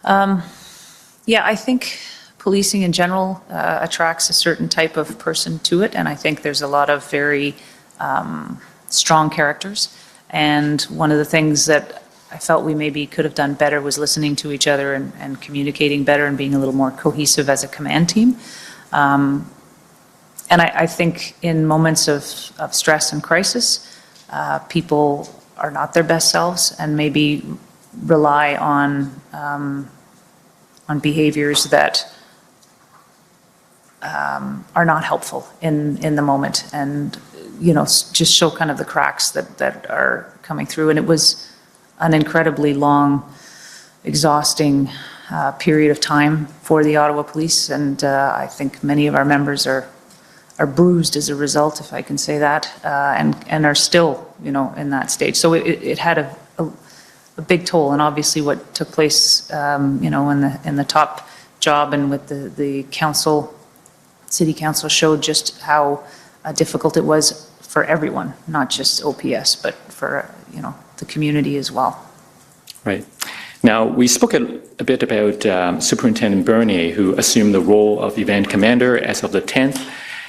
Yeah, I think policing in general attracts a certain type of person to it, and I think there's a lot of very strong characters. And one of the things that I felt we maybe could have done better was listening to each other and communicating better and being a little more cohesive as a command team. And I think in moments of stress and crisis, people are not their best selves and maybe rely on behaviors that are not helpful in the moment, and, you know, just show kind of the cracks that are coming through. And it was an incredibly long, exhausting period of time for the Ottawa Police, and I think many of our members are bruised as a result, if I can say that, and are still, you know, in that stage. So it had a big toll, and obviously what took place, you know, in the top job and with the council, city council, showed just how difficult it was for everyone, not just OPS, but for, you know, the community as well. Right. Now, we spoke a bit about Superintendent Bernier, who assumed the role of event commander as of the 10th.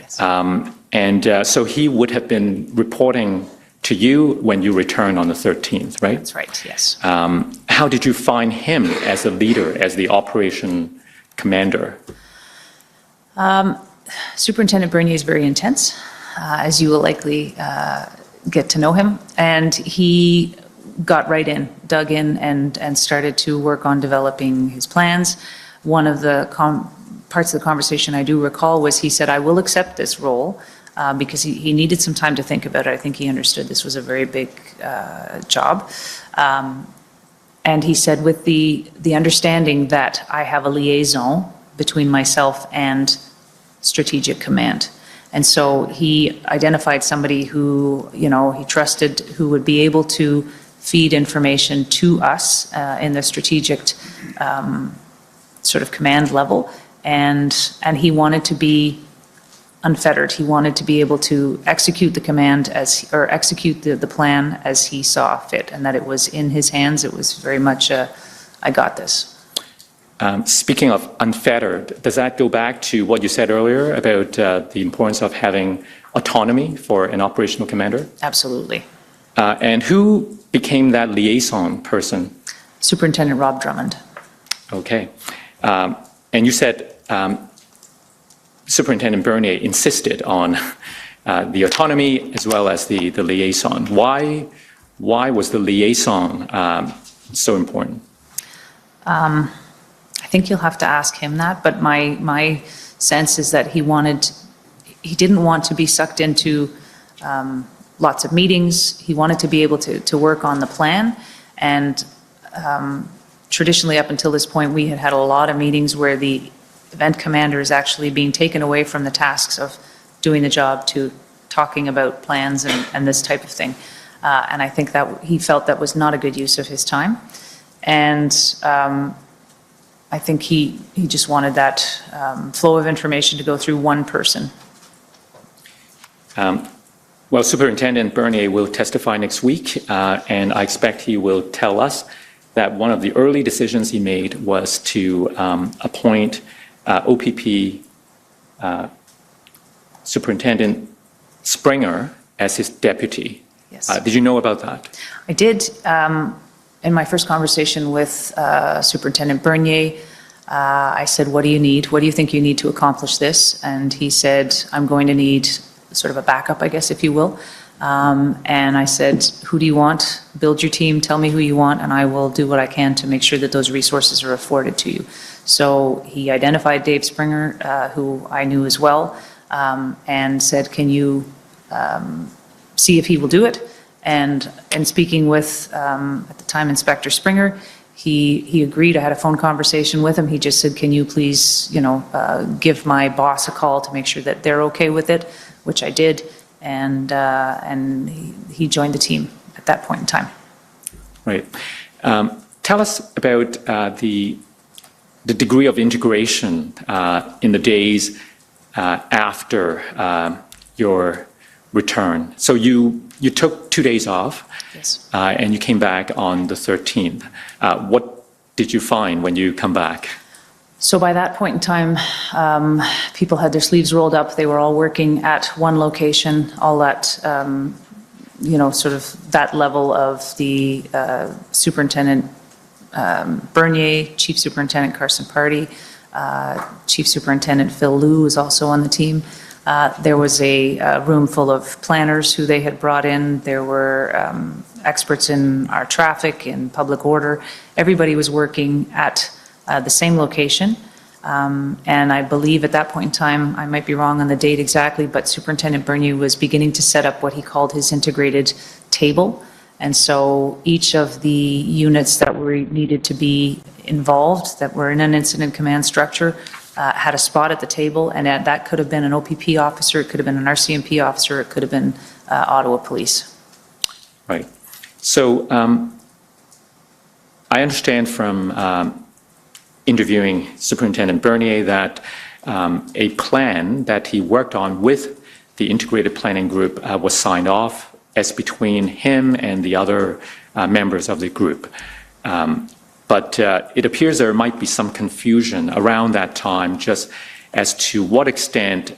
Yes. So he would have been reporting to you when you returned on the 13th, right? That's right, yes. How did you find him as a leader, as the operation commander? Superintendent Bernier is very intense, as you will likely get to know him, and he got right in, dug in, and started to work on developing his plans. One of the parts of the conversation I do recall was he said, I will accept this role, because he needed some time to think about it. I think he understood this was a very big job. And he said, with the understanding that I have a liaison between myself and Strategic Command. And so he identified somebody who, he trusted, who would be able to feed information to us in the strategic sort of command level. And he wanted to be unfettered. He wanted to be able to execute the command execute the plan as he saw fit, and that it was in his hands. It was very much I got this. Speaking of unfettered, does that go back to what you said earlier about the importance of having autonomy for an operational commander? Absolutely. And who became that liaison person? Superintendent Rob Drummond. Okay. And you said Superintendent Bernier insisted on the autonomy as well as the liaison. Why was the liaison so important? I think you'll have to ask him that, but my sense is that he didn't want to be sucked into lots of meetings. He wanted to be able to work on the plan, and traditionally up until this point, we had a lot of meetings where the event commander is actually being taken away from the tasks of doing the job to talking about plans and this type of thing. And I think that he felt that was not a good use of his time. And I think he just wanted that flow of information to go through one person. Well, Superintendent Bernier will testify next week, and I expect he will tell us that one of the early decisions he made was to appoint OPP Superintendent Springer as his deputy. Yes. Did you know about that? I did. In my first conversation with Superintendent Bernier, I said, what do you need? What do you think you need to accomplish this? And he said, I'm going to need sort of a backup, I guess, if you will. And I said, who do you want? Build your team, tell me who you want, and I will do what I can to make sure that those resources are afforded to you. So he identified Dave Springer, who I knew as well, and said, can you see if he will do it? And in speaking with, at the time, Inspector Springer, he agreed. I had a phone conversation with him. He just said, can you please, give my boss a call to make sure that they're okay with it, which I did. And he joined the team at that point in time. Right. Tell us about the degree of integration in the days after your return. So you took 2 days off. Yes. And you came back on the 13th. What did you find when you come back? So by that point in time, people had their sleeves rolled up. They were all working at one location, all at, sort of that level of the Superintendent Bernier, Chief Superintendent Carson Party, Chief Superintendent Phil Liu was also on the team. There was a room full of planners who they had brought in. There were experts in our traffic, in public order. Everybody was working at the same location. And I believe at that point in time, I might be wrong on the date exactly, but Superintendent Bernier was beginning to set up what he called his integrated table. And so each of the units that were needed to be involved, that were in an incident command structure, had a spot at the table, and that could have been an OPP officer, it could have been an RCMP officer, it could have been Ottawa Police. Right. So I understand from interviewing Superintendent Bernier that a plan that he worked on with the integrated planning group was signed off as between him and the other members of the group. but it appears there might be some confusion around that time just as to what extent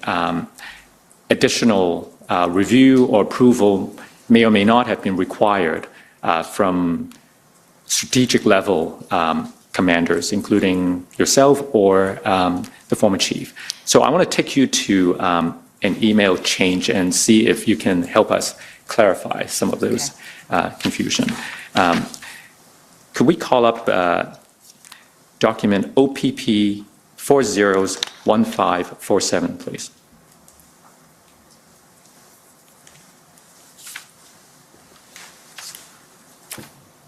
additional review or approval may or may not have been required from strategic level commanders, including yourself or the former chief. So I want to take you to an email change and see if you can help us clarify some of those confusion. Could we call up document OPP 401547, please?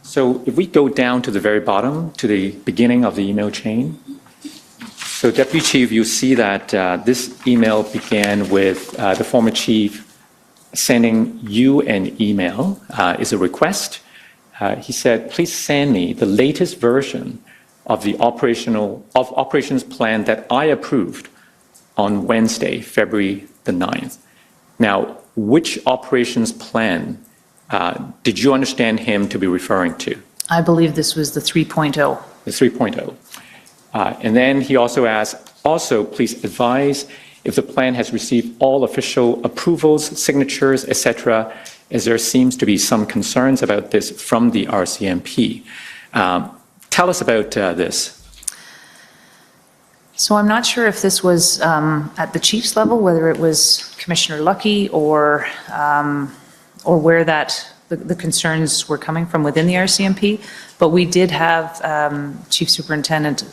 So if we go down to the very bottom, to the beginning of the email chain, so Deputy Chief, you see that this email began with the former chief sending you an email, is a request. He said, please send me the latest version of the operations plan that I approved on Wednesday, February the 9th. Now, which operations plan did you understand him to be referring to? I believe this was the 3.0. The 3.0. And then he also asked, also please advise if the plan has received all official approvals, signatures, etc., as there seems to be some concerns about this from the RCMP. Tell us about this. So I'm not sure if this was at the chief's level, whether it was Commissioner Lucky or where the concerns were coming from within the RCMP, but we did have Superintendent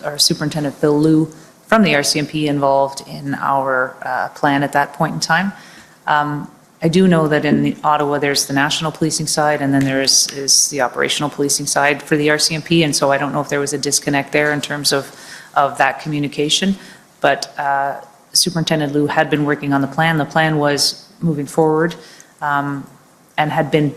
Bill Liu from the RCMP involved in our plan at that point in time. I do know that in Ottawa there's the national policing side and then there is the operational policing side for the RCMP, and so I don't know if there was a disconnect there in terms of that communication, but Superintendent Liu had been working on the plan. The plan was moving forward and had been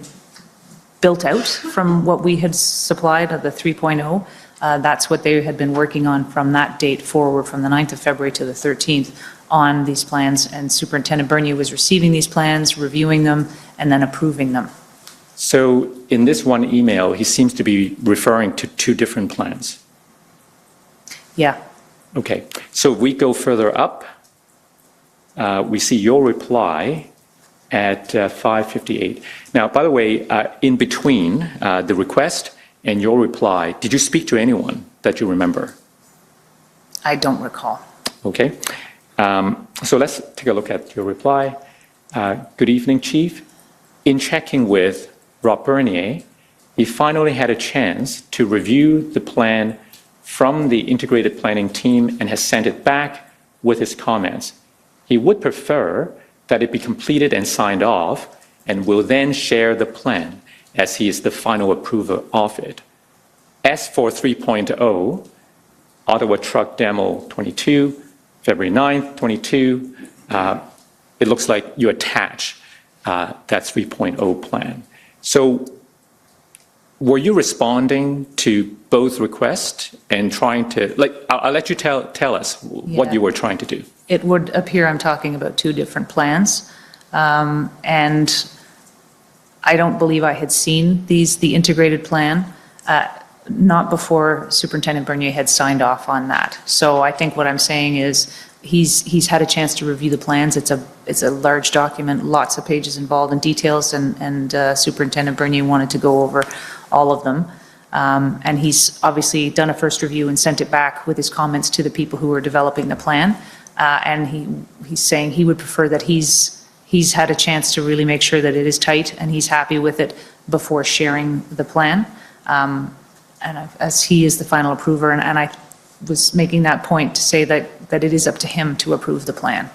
built out from what we had supplied of the 3.0. That's what they had been working on from that date forward, from the 9th of February to the 13th on these plans, and Superintendent Bernier was receiving these plans, reviewing them, and then approving them. So in this one email, he seems to be referring to two different plans. Yeah. Okay, so if we go further up, we see your reply at 5:58. Now, by the way, in between the request and your reply, did you speak to anyone that you remember? I don't recall. Okay, so let's take a look at your reply. Good evening, Chief. In checking with Rob Bernier, he finally had a chance to review the plan from the integrated planning team and has sent it back with his comments. He would prefer that it be completed and signed off, and will then share the plan as he is the final approver of it. As for 3.0, Ottawa Truck Demo 22, February 9th, 22, it looks like you attach that 3.0 plan. So were you responding to both requests and trying to, I'll let you tell us what you were trying to do. It would appear I'm talking about two different plans, and I don't believe I had seen the integrated plan, not before Superintendent Bernier had signed off on that. So I think what I'm saying is he's had a chance to review the plans. It's a large document, lots of pages involved in details, and Superintendent Bernier wanted to go over all of them. And he's obviously done a first review and sent it back with his comments to the people who were developing the plan. And he's saying he would prefer that he's had a chance to really make sure that it is tight and he's happy with it before sharing the plan. As he is the final approver, and I was making that point to say that it is up to him to approve the plan.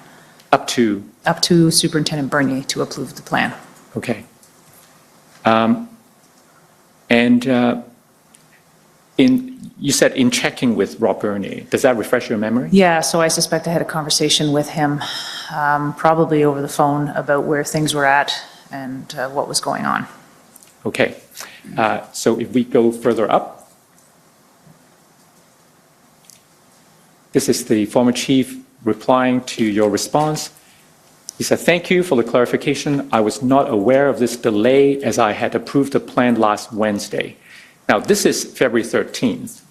Up to? Up to Superintendent Bernier to approve the plan. Okay. You said in checking with Rob Bernier. Does that refresh your memory? Yeah, so I suspect I had a conversation with him, probably over the phone, about where things were at and what was going on. Okay. So if we go further up, this is the former chief replying to your response. He said, thank you for the clarification. I was not aware of this delay as I had approved the plan last Wednesday. Now, this is February 13th.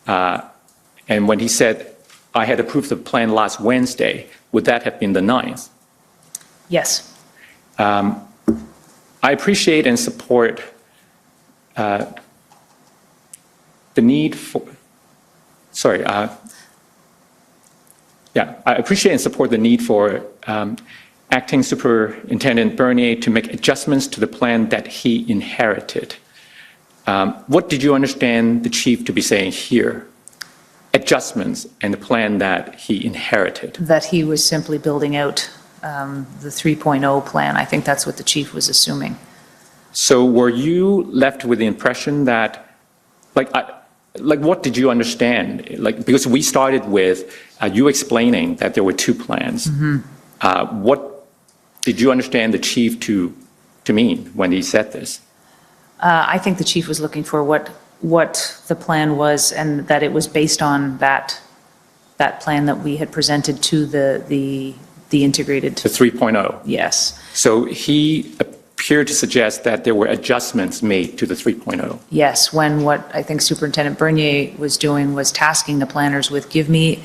And when he said, I had approved the plan last Wednesday, would that have been the 9th? Yes. I appreciate and support the need for, I appreciate and support the need for Acting Superintendent Bernier to make adjustments to the plan that he inherited. What did you understand the chief to be saying here? Adjustments and the plan that he inherited. That he was simply building out the 3.0 plan. I think that's what the chief was assuming. So were you left with the impression that, what did you understand? Because we started with you explaining that there were two plans. What did you understand the chief to mean when he said this? I think the chief was looking for what the plan was, and that it was based on that plan that we had presented to the integrated. The 3.0. Yes. So he appeared to suggest that there were adjustments made to the 3.0. Yes, when what I think Superintendent Bernier was doing was tasking the planners with, give me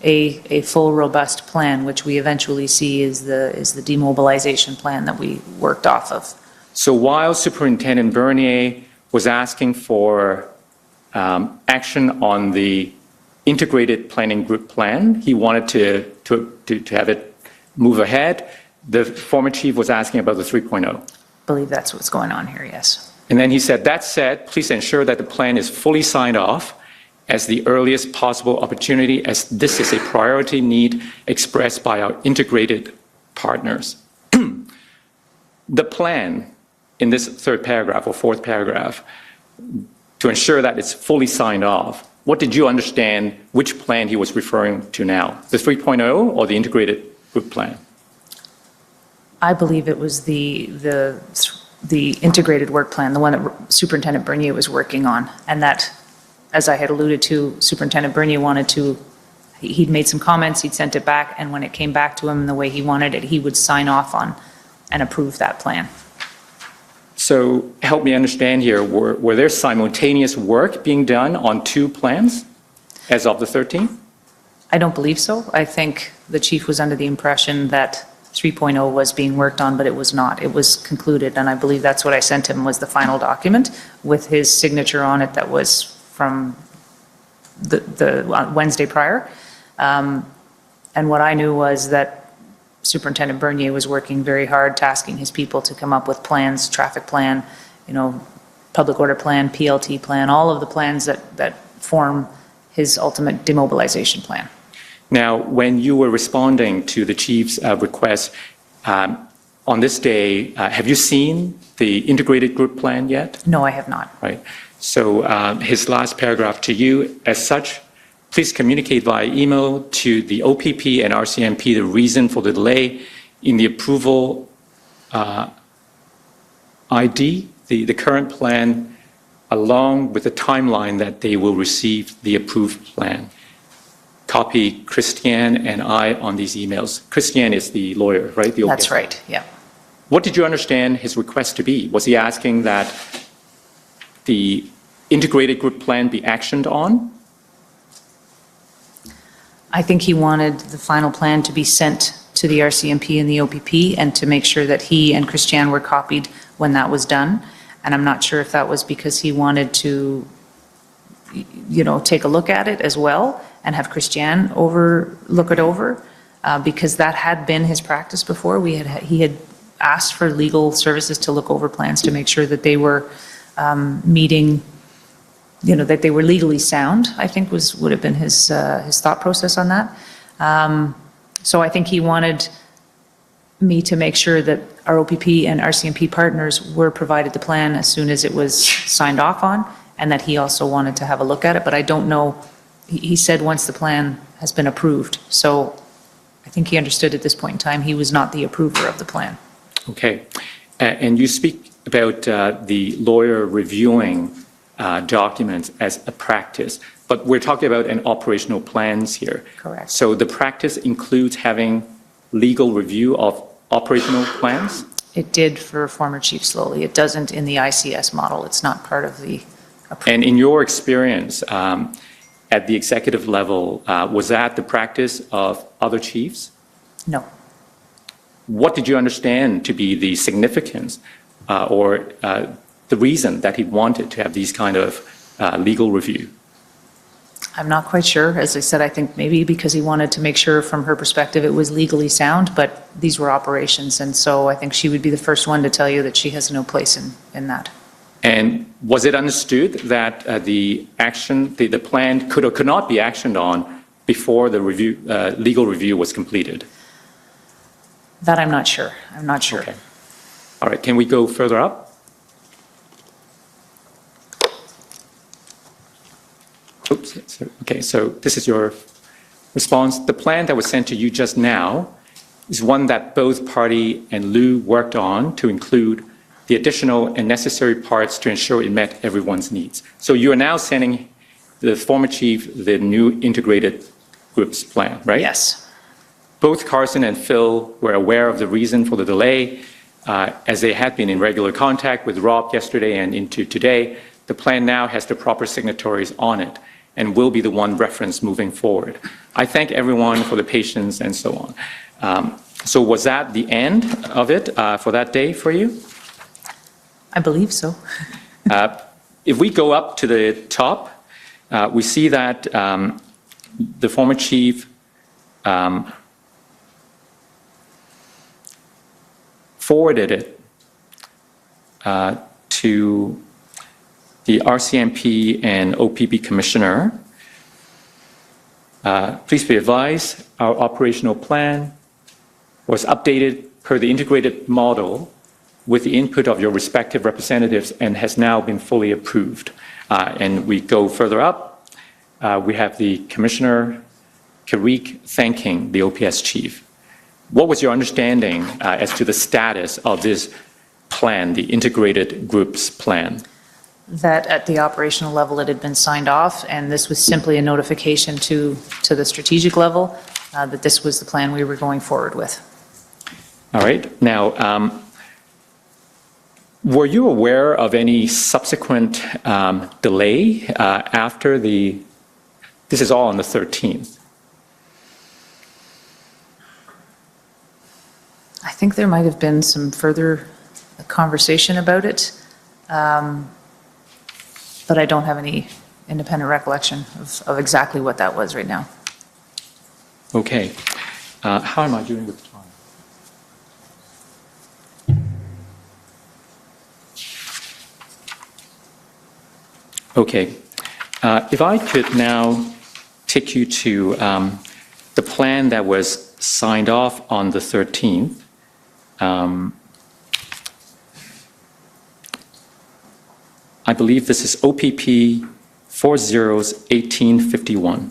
a full, robust plan, which we eventually see is the demobilization plan that we worked off of. So while Superintendent Bernier was asking for action on the integrated planning group plan, he wanted to have it move ahead. The former chief was asking about the 3.0. I believe that's what's going on here, yes. And then he said, that said, please ensure that the plan is fully signed off as the earliest possible opportunity, as this is a priority need expressed by our integrated partners. The plan in this third paragraph or fourth paragraph, to ensure that it's fully signed off, what did you understand which plan he was referring to now? The 3.0 or the integrated group plan? I believe it was the integrated work plan, the one that Superintendent Bernier was working on, and that, as I had alluded to, Superintendent Bernier wanted to, he'd made some comments, he'd sent it back, and when it came back to him the way he wanted it, he would sign off on and approve that plan. So help me understand here, were there simultaneous work being done on two plans as of the 13th? I don't believe so. I think the chief was under the impression that 3.0 was being worked on, but it was not. It was concluded, and I believe that's what I sent him, was the final document with his signature on it that was from the Wednesday prior. And what I knew was that Superintendent Bernier was working very hard, tasking his people to come up with plans, traffic plan, public order plan, PLT plan, all of the plans that form his ultimate demobilization plan. Now, when you were responding to the chief's request on this day, have you seen the integrated group plan yet? No, I have not. Right. So his last paragraph to you, as such, please communicate via email to the OPP and RCMP the reason for the delay in the approval ID, the current plan, along with the timeline that they will receive the approved plan. Copy Christiane and I on these emails. Christiane is the lawyer, right? That's right, yeah. What did you understand his request to be? Was he asking that the integrated group plan be actioned on? I think he wanted the final plan to be sent to the RCMP and the OPP, and to make sure that he and Christiane were copied when that was done. And I'm not sure if that was because he wanted to, take a look at it as well and have Christiane look it over, because that had been his practice before. He had asked for legal services to look over plans to make sure that they were meeting, that they were legally sound, I think would have been his thought process on that. So I think he wanted me to make sure that our OPP and RCMP partners were provided the plan as soon as it was signed off on, and that he also wanted to have a look at it. But I don't know, he said once the plan has been approved. So I think he understood at this point in time he was not the approver of the plan. Okay. And you speak about the lawyer reviewing documents as a practice, but we're talking about an operational plans here. Correct. So the practice includes having legal review of operational plans? It did for former Chief Slowly. It doesn't in the ICS model. It's not part of the approval. And in your experience, at the executive level, was that the practice of other chiefs? No. What did you understand to be the significance or the reason that he wanted to have these kind of legal review? I'm not quite sure. As I said, I think maybe because he wanted to make sure from her perspective it was legally sound, but these were operations. And so I think she would be the first one to tell you that she has no place in that. And was it understood that the plan could or could not be actioned on before the review, legal review was completed? That I'm not sure. I'm not sure. Okay. All right, can we go further up? Oops, okay, so this is your response. The plan that was sent to you just now is one that both party and Lou worked on to include the additional and necessary parts to ensure it met everyone's needs. So you are now sending the former chief the new integrated groups plan, right? Yes. Both Carson and Phil were aware of the reason for the delay, as they had been in regular contact with Rob yesterday and into today. The plan now has the proper signatories on it and will be the one referenced moving forward. I thank everyone for the patience and so on. So was that the end of it for that day for you? I believe so. If we go up to the top, we see that the former chief forwarded it to the RCMP and OPP Commissioner. Please be advised, our operational plan was updated per the integrated model with the input of your respective representatives and has now been fully approved. And we go further up, we have the Commissioner Karik thanking the OPS chief. What was your understanding as to the status of this plan, the integrated groups plan? That at the operational level it had been signed off, and this was simply a notification to the strategic level that this was the plan we were going forward with. All right. Now, were you aware of any subsequent delay after the, this is all on the 13th? I think there might have been some further conversation about it, but I don't have any independent recollection of exactly what that was right now. Okay. How am I doing with time? Okay. If I could now take you to the plan that was signed off on the 13th. I believe this is OPP 401851.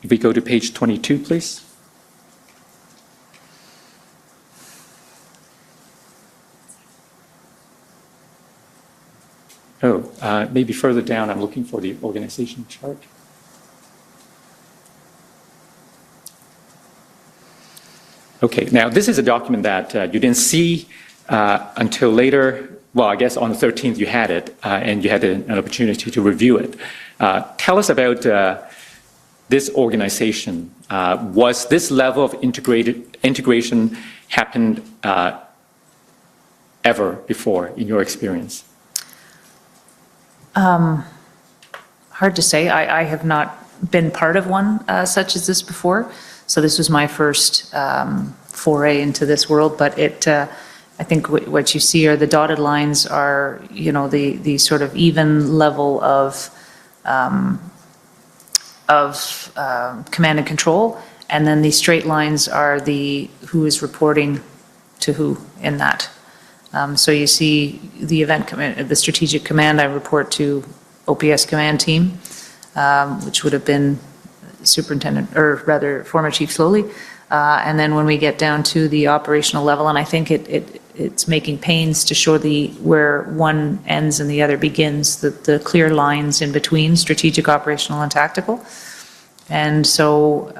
If we go to page 22, please. Oh, maybe further down, I'm looking for the organization chart. Okay, now this is a document that you didn't see until later. Well, I guess on the 13th you had it, and you had an opportunity to review it. Tell us about this organization. Was this level of integration happened ever before in your experience? Hard to say. I have not been part of one such as this before, so this was my first foray into this world. But I think what you see are the dotted lines are, you know, the sort of even level of command and control, and then the straight lines are the who is reporting to who in that. So you see the event command, the strategic command, I report to OPS command team, which would have been superintendent, or rather former Chief Slowly. And then when we get down to the operational level, and I think it's making pains to show where one ends and the other begins, the clear lines in between strategic, operational, and tactical. And so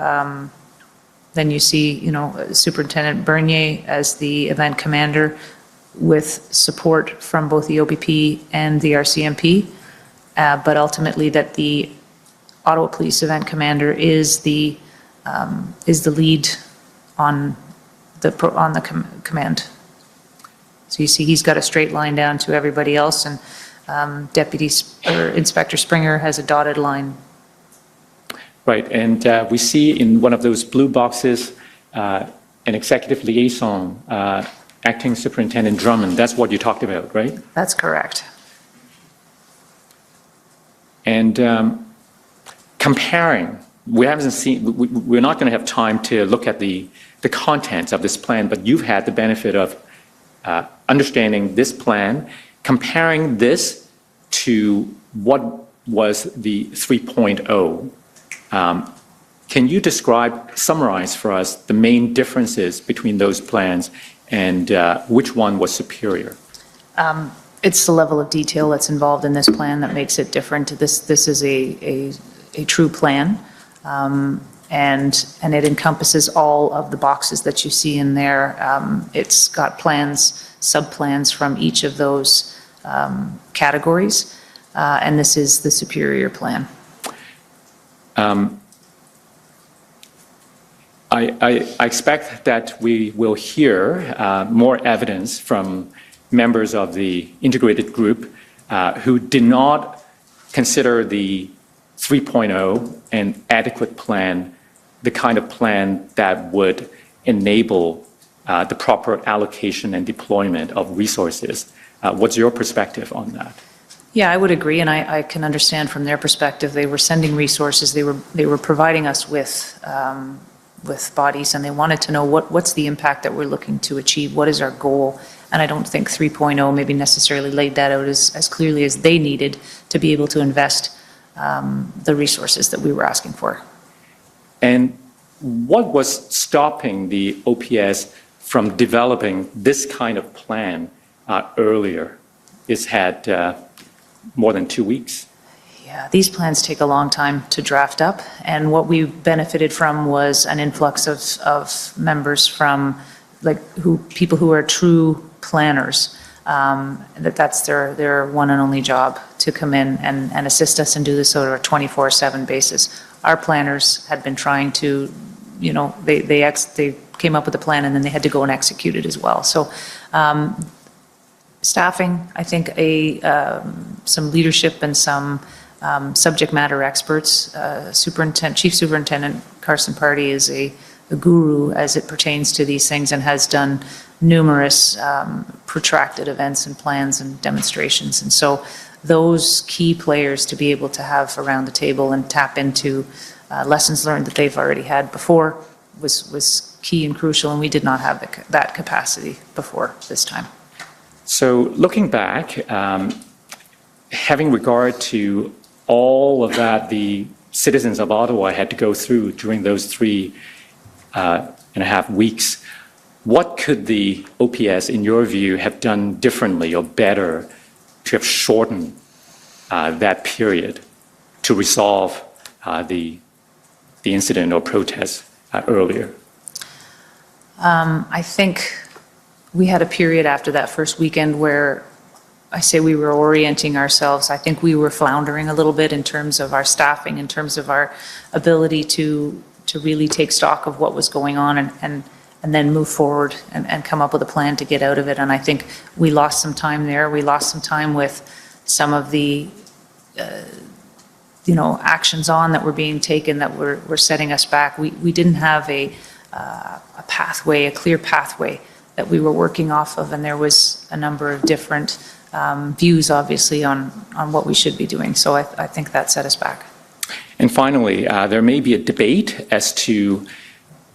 Then you see, Superintendent Bernier as the event commander with support from both the OPP and the RCMP, but ultimately that the Ottawa Police Event Commander is the lead on the command. So you see, he's got a straight line down to everybody else, and Inspector Springer has a dotted line. Right, and we see in one of those blue boxes an executive liaison, Acting Superintendent Drummond. That's what you talked about, right? That's correct. And comparing, we're not going to have time to look at the contents of this plan, but you've had the benefit of understanding this plan, comparing this to what was the 3.0. Can you summarize for us the main differences between those plans and which one was superior? It's the level of detail that's involved in this plan that makes it different. This is a true plan, and it encompasses all of the boxes that you see in there. It's got plans, sub-plans from each of those categories, and this is the superior plan. I expect that we will hear more evidence from members of the integrated group who did not consider the 3.0 an adequate plan, the kind of plan that would enable the proper allocation and deployment of resources. What's your perspective on that? Yeah, I would agree, and I can understand from their perspective. They were sending resources. They were providing us with bodies, and they wanted to know what's the impact that we're looking to achieve. What is our goal? And I don't think 3.0 maybe necessarily laid that out as clearly as they needed to be able to invest the resources that we were asking for. And what was stopping the OPS from developing this kind of plan earlier? It's had more than 2 weeks. Yeah, these plans take a long time to draft up, and what we benefited from was an influx of members from people who are true planners. That's their one and only job, to come in and assist us and do this on a 24/7 basis. Our planners had been trying to, they came up with a plan and then they had to go and execute it as well. So staffing, I think some leadership and some subject matter experts. Chief Superintendent Carson Pardee is a guru as it pertains to these things and has done numerous protracted events and plans and demonstrations. And so those key players to be able to have around the table and tap into lessons learned that they've already had before was key and crucial, and we did not have that capacity before this time. So looking back, having regard to all of that the citizens of Ottawa had to go through during those 3.5 weeks, what could the OPS, in your view, have done differently or better to have shortened that period to resolve the incident or protest earlier? I think we had a period after that first weekend where I say we were orienting ourselves. I think we were floundering a little bit in terms of our staffing, in terms of our ability to really take stock of what was going on and then move forward and come up with a plan to get out of it. And I think we lost some time there. We lost some time with some of the actions on that were being taken that were setting us back. We didn't have a pathway, a clear pathway that we were working off of, and there was a number of different views, obviously, on what we should be doing. So I think that set us back. And finally, there may be a debate as to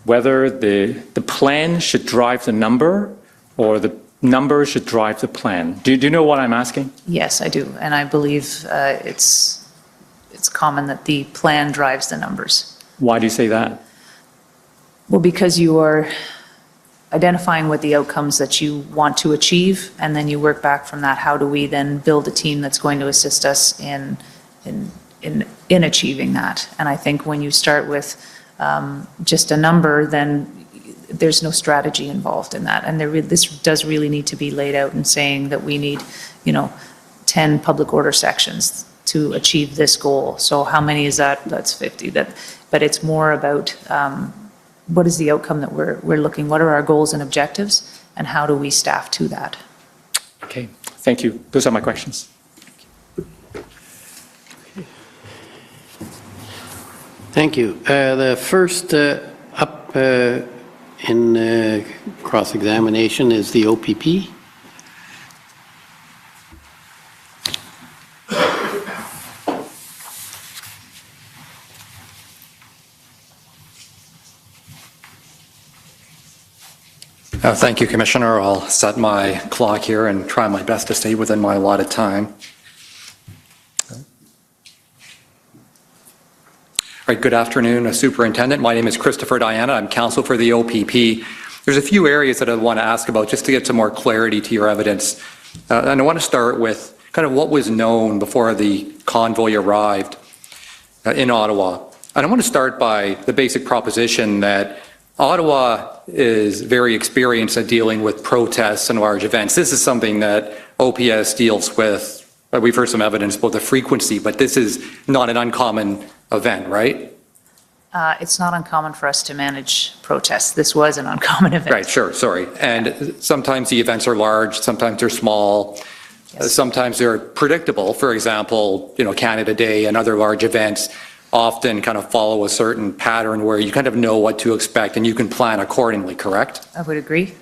whether the plan should drive the number or the number should drive the plan. Do you know what I'm asking? Yes, I do, and I believe it's common that the plan drives the numbers. Why do you say that? Well, because you are identifying what the outcomes that you want to achieve, and then you work back from that. How do we then build a team that's going to assist us in achieving that? And I think when you start with just a number, then there's no strategy involved in that. And this does really need to be laid out in saying that we need, 10 public order sections to achieve this goal. So how many is that? That's 50. But it's more about what is the outcome that we're looking, what are our goals and objectives, and how do we staff to that? Okay, thank you. Those are my questions. Thank you. The first up in cross-examination is the OPP. Thank you, Commissioner. I'll set my clock here and try my best to stay within my allotted time. All right, good afternoon, Superintendent. My name is Christopher Diana. I'm counsel for the OPP. There's a few areas that I want to ask about just to get some more clarity to your evidence. And I want to start with kind of what was known before the convoy arrived in Ottawa. And I want to start by the basic proposition that Ottawa is very experienced at dealing with protests and large events. This is something that OPS deals with. We've heard some evidence about the frequency, but this is not an uncommon event, right? It's not uncommon for us to manage protests. This was an uncommon event. Right, sure, sorry. And sometimes the events are large, sometimes they're small, Yes. sometimes they're predictable. For example, Canada Day and other large events often kind of follow a certain pattern where you kind of know what to expect and you can plan accordingly, correct? I would agree.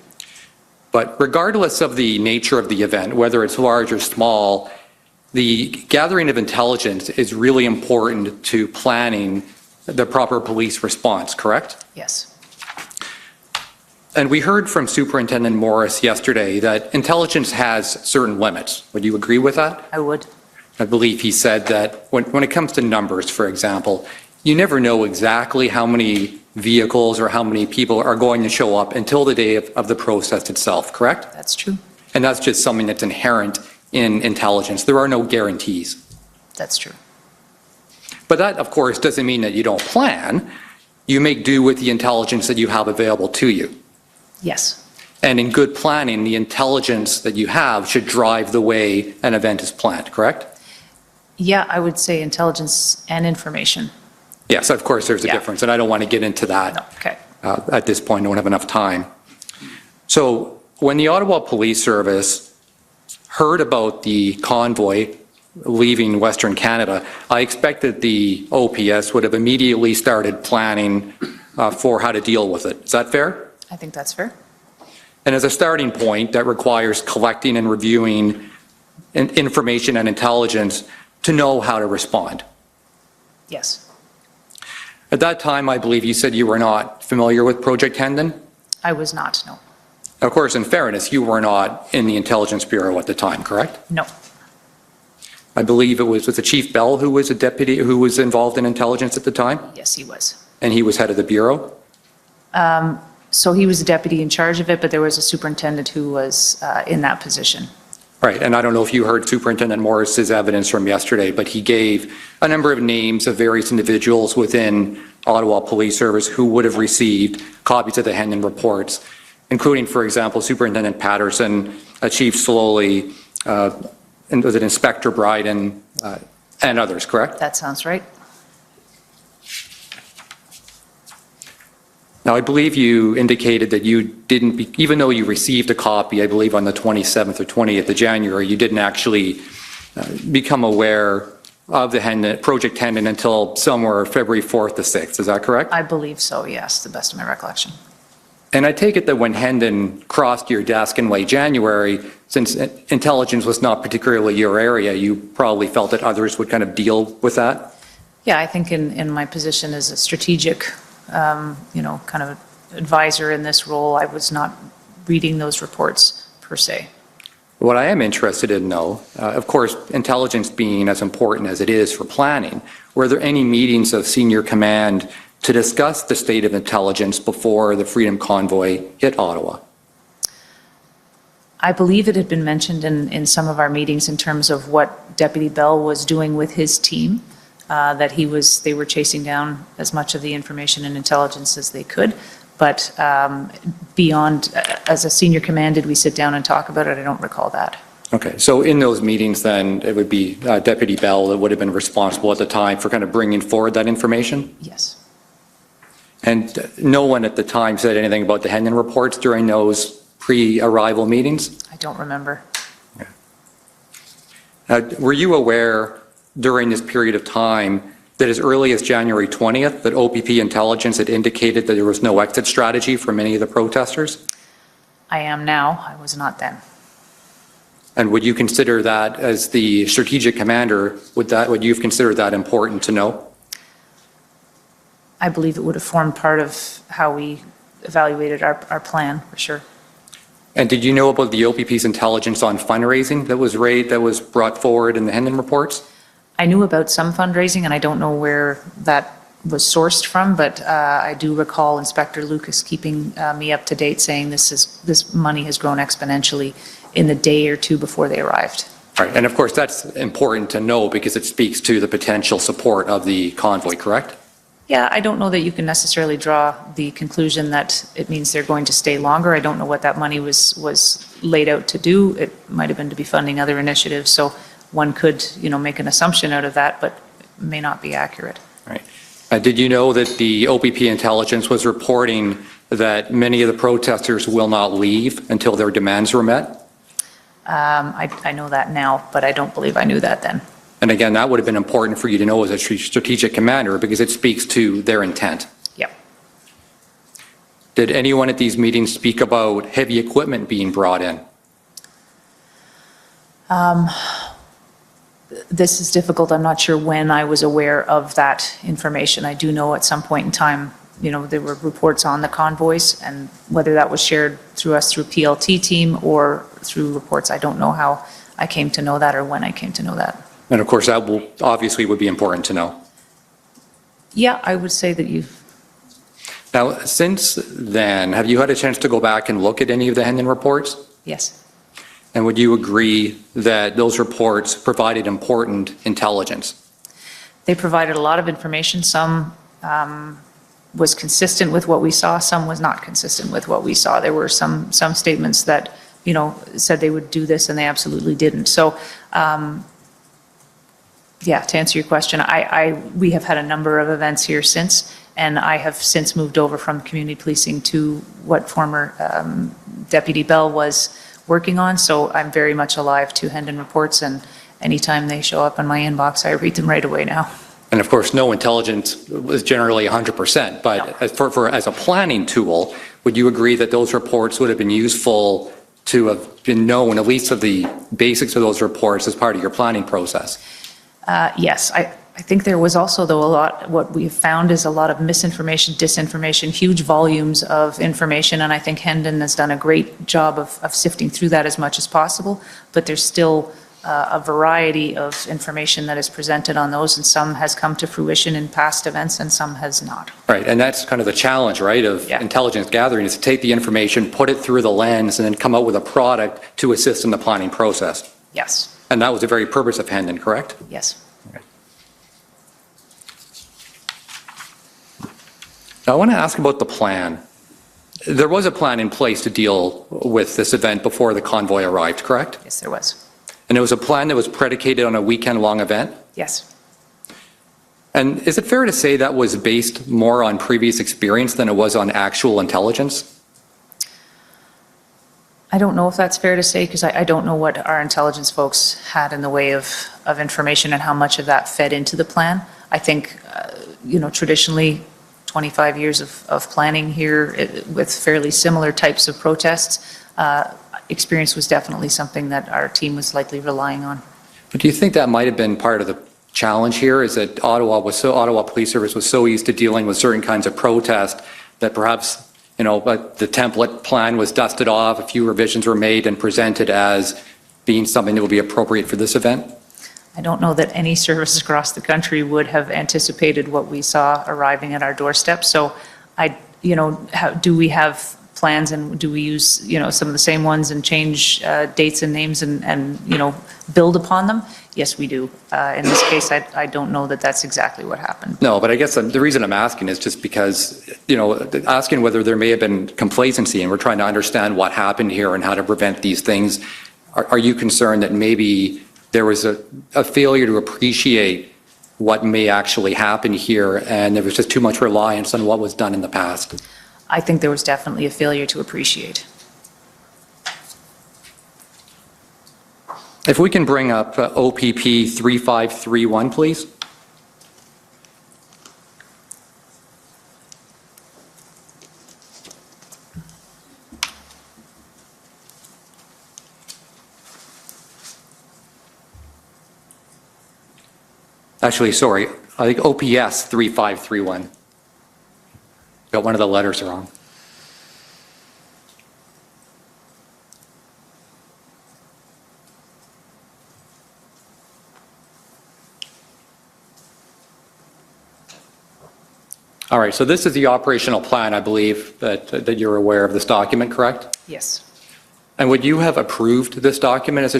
But regardless of the nature of the event, whether it's large or small, the gathering of intelligence is really important to planning the proper police response, correct? Yes. And we heard from Superintendent Morris yesterday that intelligence has certain limits. Would you agree with that? I would. I believe he said that when it comes to numbers, for example, you never know exactly how many vehicles or how many people are going to show up until the day of the process itself, correct? That's true. And that's just something that's inherent in intelligence. There are no guarantees. That's true. But that, of course, doesn't mean that you don't plan. You make do with the intelligence that you have available to you. Yes. And in good planning, the intelligence that you have should drive the way an event is planned, correct? Yeah, I would say intelligence and information. Yes, of course, there's a Yeah. difference, and I don't want to get into that. No, okay. At this point, I don't have enough time. So when the Ottawa Police Service heard about the convoy leaving Western Canada, I expected the OPS would have immediately started planning for how to deal with it. Is that fair? I think that's fair. And as a starting point, that requires collecting and reviewing information and intelligence to know how to respond. Yes. At that time, I believe you said you were not familiar with Project Hendon. I was not, no. Of course, in fairness, you were not in the Intelligence Bureau at the time, correct? No. I believe it was the Chief Bell who was a deputy who was involved in intelligence at the time, Yes, he was. and he was head of the Bureau. So he was the deputy in charge of it, but there was a superintendent who was in that position. Right, and I don't know if you heard Superintendent Morris's evidence from yesterday, but he gave a number of names of various individuals within Ottawa Police Service who would have received copies of the Hendon reports, including, for example, Superintendent Patterson, Chief Slowly, and was it Inspector Bryden, and others, correct? That sounds right. Now, I believe you indicated that you didn't, even though you received a copy, I believe on the 27th or 20th of January, you didn't actually become aware of the Hendon, Project Hendon until somewhere February 4th to 6th. Is that correct? I believe so, yes, to the best of my recollection. And I take it that when Hendon crossed your desk in late January, since intelligence was not particularly your area, you probably felt that others would kind of deal with that? Yeah, I think in my position as a strategic, kind of advisor in this role, I was not reading those reports per se. What I am interested in, though, of course, intelligence being as important as it is for planning, were there any meetings of senior command to discuss the state of intelligence before the Freedom Convoy hit Ottawa? I believe it had been mentioned in some of our meetings in terms of what Deputy Bell was doing with his team. that they were chasing down as much of the information and intelligence as they could. But beyond, as a senior command, did we sit down and talk about it? I don't recall that. Okay, so in those meetings then, it would be Deputy Bell that would have been responsible at the time for kind of bringing forward that information? Yes. And no one at the time said anything about the Hendon reports during those pre-arrival meetings? I don't remember. Were you aware during this period of time that as early as January 20th, that OPP intelligence had indicated that there was no exit strategy for many of the protesters? I am now. I was not then. And would you consider that, as the strategic commander, would you have considered that important to know? I believe it would have formed part of how we evaluated our plan, for sure. And did you know about the OPP's intelligence on fundraising that was brought forward in the Hendon reports? I knew about some fundraising, and I don't know where that was sourced from, but I do recall Inspector Lucas keeping me up to date, saying this money has grown exponentially in the day or two before they arrived. Right, and of course that's important to know because it speaks to the potential support of the convoy, correct? Yeah, I don't know that you can necessarily draw the conclusion that it means they're going to stay longer. I don't know what that money was laid out to do. It might have been to be funding other initiatives, so one could, make an assumption out of that, but may not be accurate. Right. Did you know that the OPP intelligence was reporting that many of the protesters will not leave until their demands were met? I know that now, but I don't believe I knew that then. And again, that would have been important for you to know as a strategic commander because it speaks to their intent. Yep. Did anyone at these meetings speak about heavy equipment being brought in? This is difficult. I'm not sure when I was aware of that information. I do know at some point in time, there were reports on the convoys, and whether that was shared through us through PLT team or through reports, I don't know how I came to know that or when I came to know that. And of course, that obviously would be important to know. Yeah, I would say that you've... Now, since then, have you had a chance to go back and look at any of the Hendon reports? Yes. And would you agree that those reports provided important intelligence? They provided a lot of information. Some was consistent with what we saw, some was not consistent with what we saw. There were some statements that, said they would do this and they absolutely didn't. So, yeah, to answer your question, we have had a number of events here since, and I have since moved over from community policing to what former Deputy Bell was working on, so I'm very much alive to Hendon reports, and anytime they show up in my inbox, I read them right away now. And of course, no intelligence was generally 100%, but No. as a planning tool, would you agree that those reports would have been useful to have been known, at least of the basics of those reports, as part of your planning process? Yes, I think there was also, though, what we have found is a lot of misinformation, disinformation, huge volumes of information, and I think Hendon has done a great job of sifting through that as much as possible, but there's still a variety of information that is presented on those, and some has come to fruition in past events and some has not. Right, and that's kind of the challenge, right, of intelligence gathering, is to take the information, put it through the lens, and then come out with a product to assist in the planning process. Yes. And that was the very purpose of Hendon, correct? Yes. Now, I want to ask about the plan. There was a plan in place to deal with this event before the convoy arrived, correct? Yes, there was. And it was a plan that was predicated on a weekend-long event? Yes. And is it fair to say that was based more on previous experience than it was on actual intelligence? I don't know if that's fair to say, because I don't know what our intelligence folks had in the way of information and how much of that fed into the plan. I think, traditionally, 25 years of planning here with fairly similar types of protests, experience was definitely something that our team was likely relying on. But do you think that might have been part of the challenge here, is that Ottawa Police Service was so used to dealing with certain kinds of protest that perhaps, the template plan was dusted off, a few revisions were made and presented as being something that would be appropriate for this event? I don't know that any service across the country would have anticipated what we saw arriving at our doorstep. So do we have plans, and do we use, some of the same ones and change dates and names and build upon them? Yes, we do. In this case, I don't know that that's exactly what happened. No, but I guess the reason I'm asking is just because, asking whether there may have been complacency, and we're trying to understand what happened here and how to prevent these things. Are you concerned that maybe there was a failure to appreciate what may actually happen here, and there was just too much reliance on what was done in the past? I think there was definitely a failure to appreciate. If we can bring up OPP 3531, please. Actually, sorry, I think OPS 3531. Got one of the letters wrong. All right, so this is the operational plan, I believe, that you're aware of this document, correct? Yes. And would you have approved this document as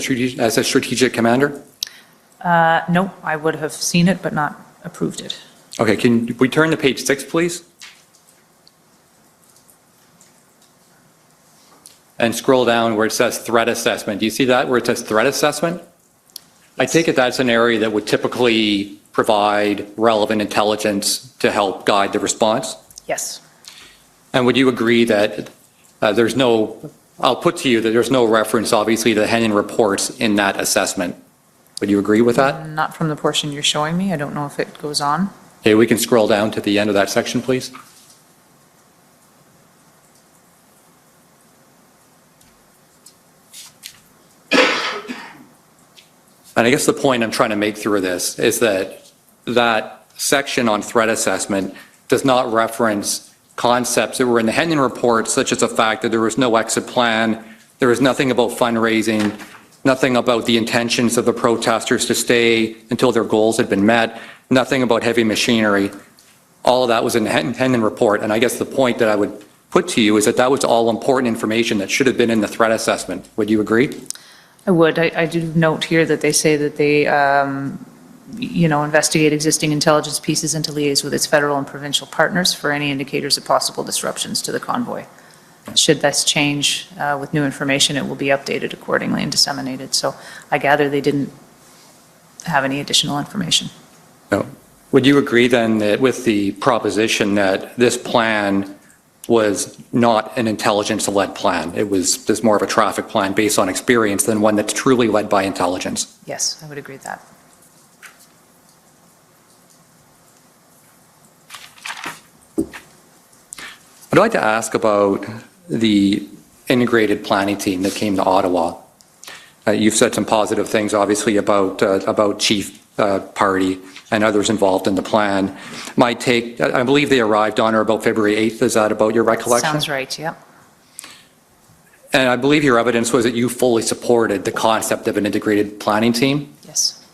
a strategic commander? No, I would have seen it, but not approved it. Okay, can we turn to page 6, please? And scroll down where it says threat assessment. Do you see that, where it says threat assessment? I take it that's an area that would typically provide relevant intelligence to help guide the response? Yes. And would you agree that I'll put to you that there's no reference, obviously, to the Hennon reports in that assessment? Would you agree with that? Not from the portion you're showing me. I don't know if it goes on. Okay, we can scroll down to the end of that section, please. And I guess the point I'm trying to make through this is that that section on threat assessment does not reference concepts that were in the Hennon report, such as the fact that there was no exit plan, there was nothing about fundraising, nothing about the intentions of the protesters to stay until their goals had been met, nothing about heavy machinery. All of that was in the Hennon report. And I guess the point that I would put to you is that that was all important information that should have been in the threat assessment. Would you agree? I would. I do note here that they say that they, investigate existing intelligence pieces and to liaise with its federal and provincial partners for any indicators of possible disruptions to the convoy. Should this change with new information, it will be updated accordingly and disseminated. So I gather they didn't have any additional information. No. Would you agree then that with the proposition that this plan was not an intelligence-led plan? It was just more of a traffic plan based on experience than one that's truly led by intelligence? Yes, I would agree with that. I'd like to ask about the integrated planning team that came to Ottawa. You've said some positive things, obviously, about Chief Party and others involved in the plan. My take, I believe they arrived on or about February 8th. Is that about your recollection? Sounds right, yeah. And I believe your evidence was that you fully supported the concept of an integrated planning team. Yes.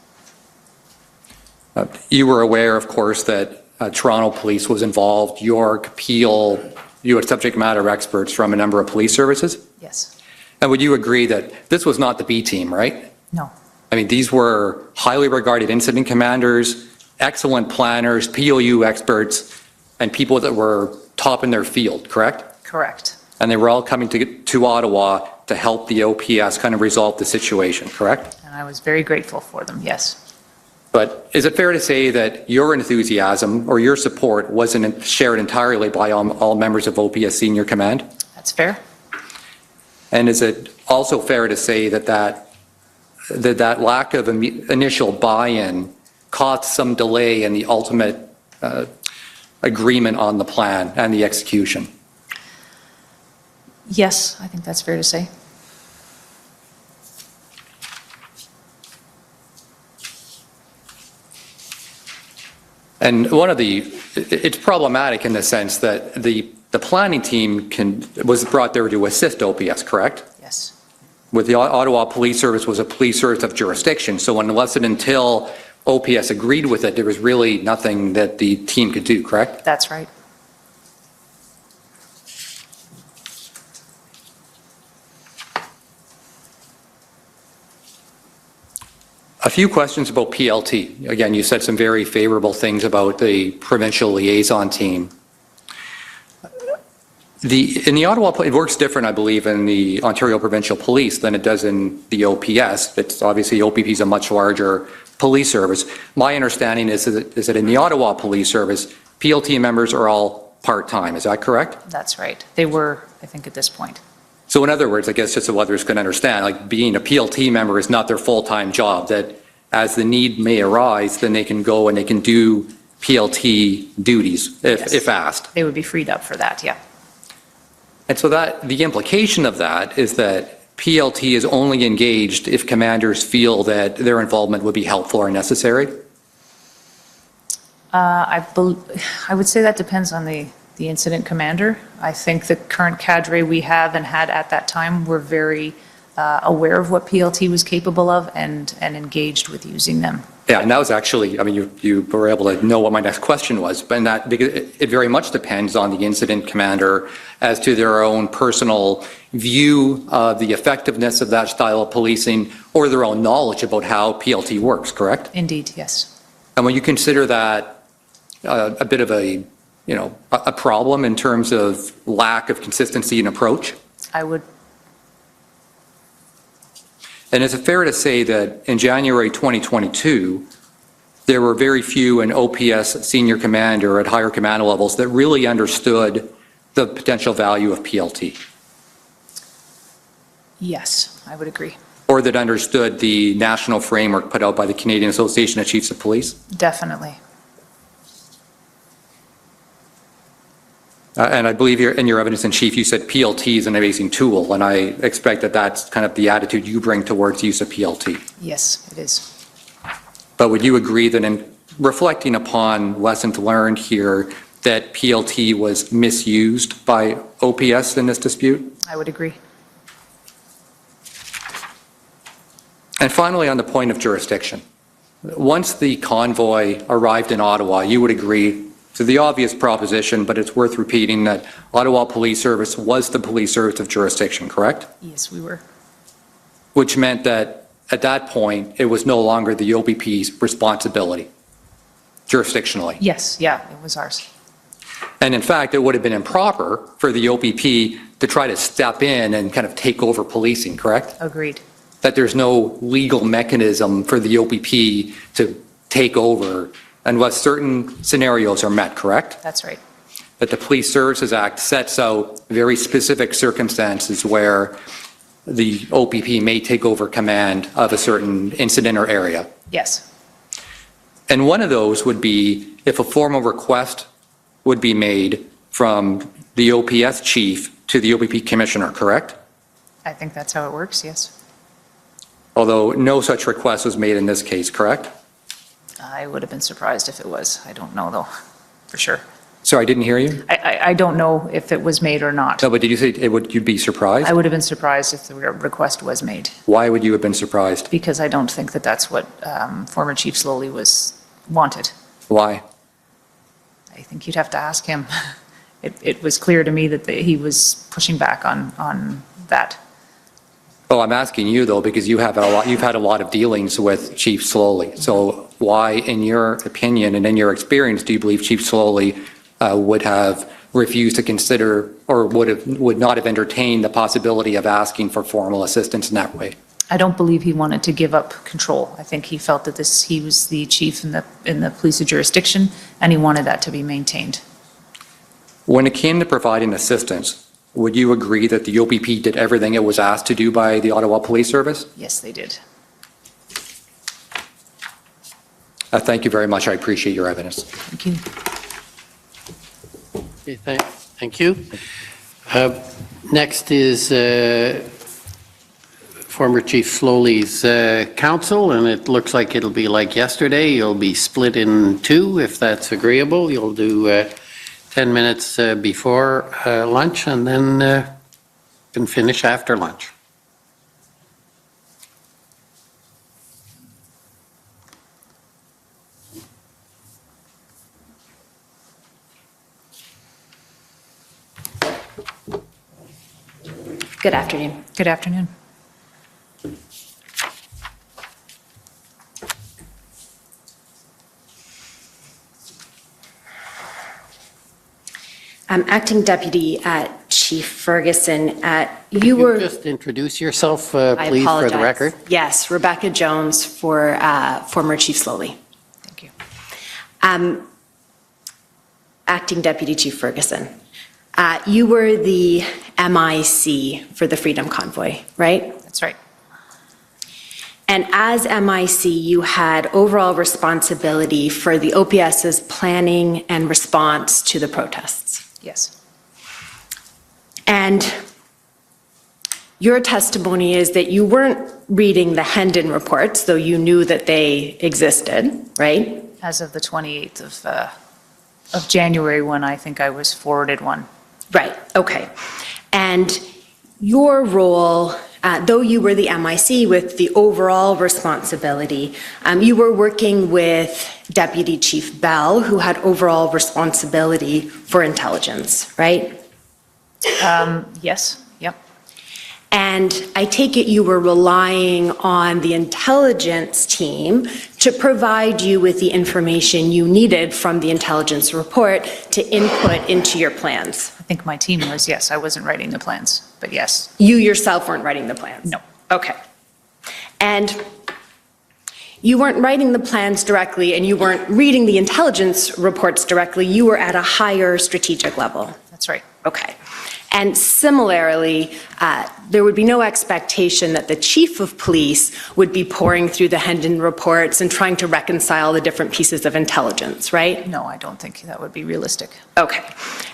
You were aware, of course, that Toronto Police was involved, York, Peel, you had subject matter experts from a number of police services? Yes. And would you agree that this was not the B team, right? No. I mean, these were highly regarded incident commanders, excellent planners, POU experts, and people that were top in their field, correct? Correct. And they were all coming to Ottawa to help the OPS kind of resolve the situation, correct? And I was very grateful for them, yes. But is it fair to say that your enthusiasm or your support wasn't shared entirely by all members of OPS Senior Command? That's fair. And is it also fair to say that lack of initial buy-in caused some delay in the ultimate agreement on the plan and the execution? Yes, I think that's fair to say. And it's problematic in the sense that the planning team was brought there to assist OPS, correct? Yes. With the Ottawa Police Service was a police service of jurisdiction, so unless and until OPS agreed with it, there was really nothing that the team could do, correct? That's right. few questions about PLT. Again, you said some very favorable things about the provincial liaison team. In the Ottawa, it works different, I believe, in the Ontario Provincial Police than it does in the OPS. It's obviously OPP is a much larger police service. My understanding is that in the Ottawa Police Service, PLT members are all part-time. Is that correct? That's right. They were, I think, at this point. So in other words, I guess just so others can understand, like being a PLT member is not their full-time job, that as the need may arise, then they can go and they can do PLT duties if asked. They would be freed up for that, yeah. And so that the implication of that is that PLT is only engaged if commanders feel that their involvement would be helpful or necessary? I would say that depends on the incident commander. I think the current cadre we have and had at that time were very aware of what PLT was capable of and engaged with using them. Yeah, and that was actually, I mean, you were able to know what my next question was, but that, because it very much depends on the incident commander as to their own personal view of the effectiveness of that style of policing or their own knowledge about how PLT works, correct? Indeed, yes. And when you consider that a bit of a problem in terms of lack of consistency in approach? I would. And is it fair to say that in January 2022, there were very few in OPS senior command or at higher command levels that really understood the potential value of PLT? Yes, I would agree. Or that understood the national framework put out by the Canadian Association of Chiefs of Police? Definitely. And I believe in your evidence in chief, you said PLT is an amazing tool, and I expect that that's kind of the attitude you bring towards use of PLT. Yes, it is. But would you agree that in reflecting upon lessons learned here, that PLT was misused by OPS in this dispute? I would agree. And finally, on the point of jurisdiction, once the convoy arrived in Ottawa, you would agree to the obvious proposition, but it's worth repeating, that Ottawa Police Service was the police service of jurisdiction, correct? Yes, we were. Which meant that at that point, it was no longer the OPP's responsibility, jurisdictionally. Yes, yeah, it was ours. And in fact, it would have been improper for the OPP to try to step in and kind of take over policing, correct? Agreed. That there's no legal mechanism for the OPP to take over unless certain scenarios are met, correct? That's right. That the Police Services Act sets out very specific circumstances where the OPP may take over command of a certain incident or area. Yes. And one of those would be if a formal request would be made from the OPS chief to the OPP commissioner, correct? I think that's how it works, yes. Although no such request was made in this case, correct? I would have been surprised if it was. I don't know, though, for sure. Sorry, I didn't hear you? I don't know if it was made or not. No, but did you say you'd be surprised? I would have been surprised if the request was made, Why would you have been surprised? because I don't think that that's what former Chief Slowly wanted. Why? I think you'd have to ask him. It was clear to me that he was pushing back on that. Oh, I'm asking you though, because you've had a lot of dealings with Chief Slowly. So why, in your opinion and in your experience, do you believe Chief Slowly would have refused to consider or would not have entertained the possibility of asking for formal assistance in that way? I don't believe he wanted to give up control. I think he felt that he was the chief in the police of jurisdiction, and he wanted that to be maintained. When it came to providing assistance, would you agree that the OPP did everything it was asked to do by the Ottawa Police Service? Yes, they did. Thank you very much. I appreciate your evidence. Thank you. Okay, thank you. Next is former Chief Slowly's counsel, and it looks like it'll be like yesterday. You'll be split in two, if that's agreeable. You'll do 10 minutes before lunch, and then can finish after lunch. Good afternoon. Good afternoon. Acting Deputy Chief Ferguson, you Could you were... just introduce yourself, I please, for the apologize. record? Yes, Rebecca Jones for former Chief Slowly. Thank you. Acting Deputy Chief Ferguson, you were the MIC for the Freedom Convoy, right? That's right. And as MIC, you had overall responsibility for the OPS's planning and response to the protests. Yes. And your testimony is that you weren't reading the Hendon reports, though you knew that they existed, right? As of the 28th of January, when I think I was forwarded one. Right, okay. And your role, though you were the MIC with the overall responsibility, you were working with Deputy Chief Bell, who had overall responsibility for intelligence, right? Yes, yep. And I take it you were relying on the intelligence team to provide you with the information you needed from the intelligence report to input into your plans. I think my team was, yes, I wasn't writing the plans, but yes. You yourself weren't writing the plans? No. Okay. And you weren't writing the plans directly, and you weren't reading the intelligence reports directly. You were at a higher strategic level. That's right. Okay. And similarly, there would be no expectation that the chief of police would be pouring through the Hendon reports and trying to reconcile the different pieces of intelligence, right? No, I don't think that would be realistic. Okay.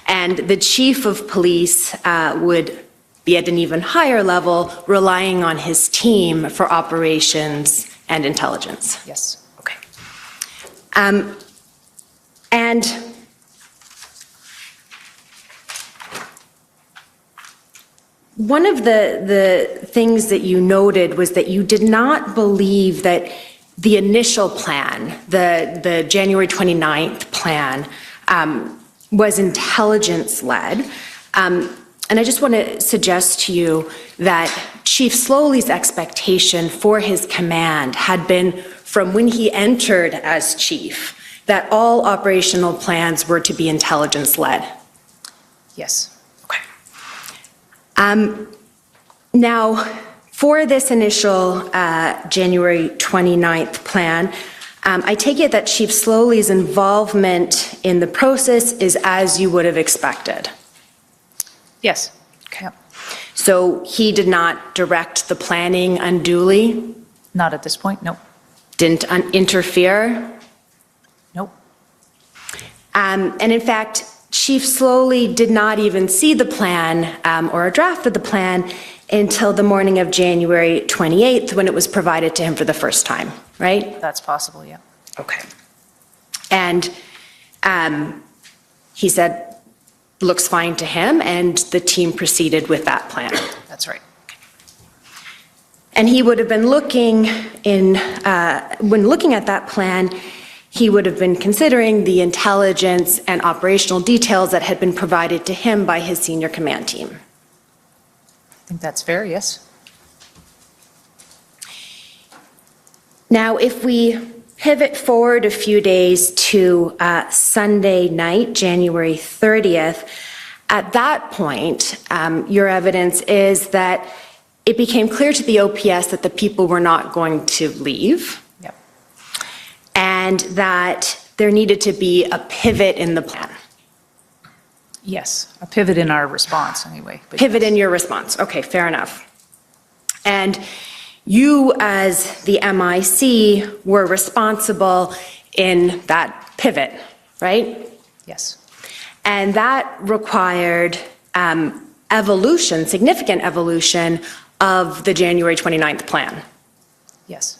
And the chief of police would be at an even higher level, relying on his team for operations and intelligence. Yes. Okay. And one of the things that you noted was that you did not believe that the initial plan, the January 29th plan, was intelligence-led. And I just want to suggest to you that Chief Slowly's expectation for his command had been, from when he entered as chief, that all operational plans were to be intelligence-led. Yes. Now, for this initial January 29th plan, I take it that Chief Slowly's involvement in the process is as you would have expected. Yes. Okay. So he did not direct the planning unduly? Not at this point, no. Didn't interfere? Nope. And in fact, Chief Slowly did not even see the plan or a draft of the plan until the morning of January 28th, when it was provided to him for the first time, right? That's possible, yeah. Okay. And he said, looks fine to him, and the team proceeded with that plan. That's right. And he would have been looking when looking at that plan, he would have been considering the intelligence and operational details that had been provided to him by his senior command team. I think that's fair, yes. Now, if we pivot forward a few days to Sunday night, January 30th, at that point, your evidence is that it became clear to the OPS that the people were not going to leave. Yep. And that there needed to be a pivot in the plan. Yes, a pivot in our response anyway. But Pivot yes. in your response. Okay, fair enough. And you, as the MIC, were responsible in that pivot, right? Yes. And that required evolution, significant evolution of the January 29th plan. Yes.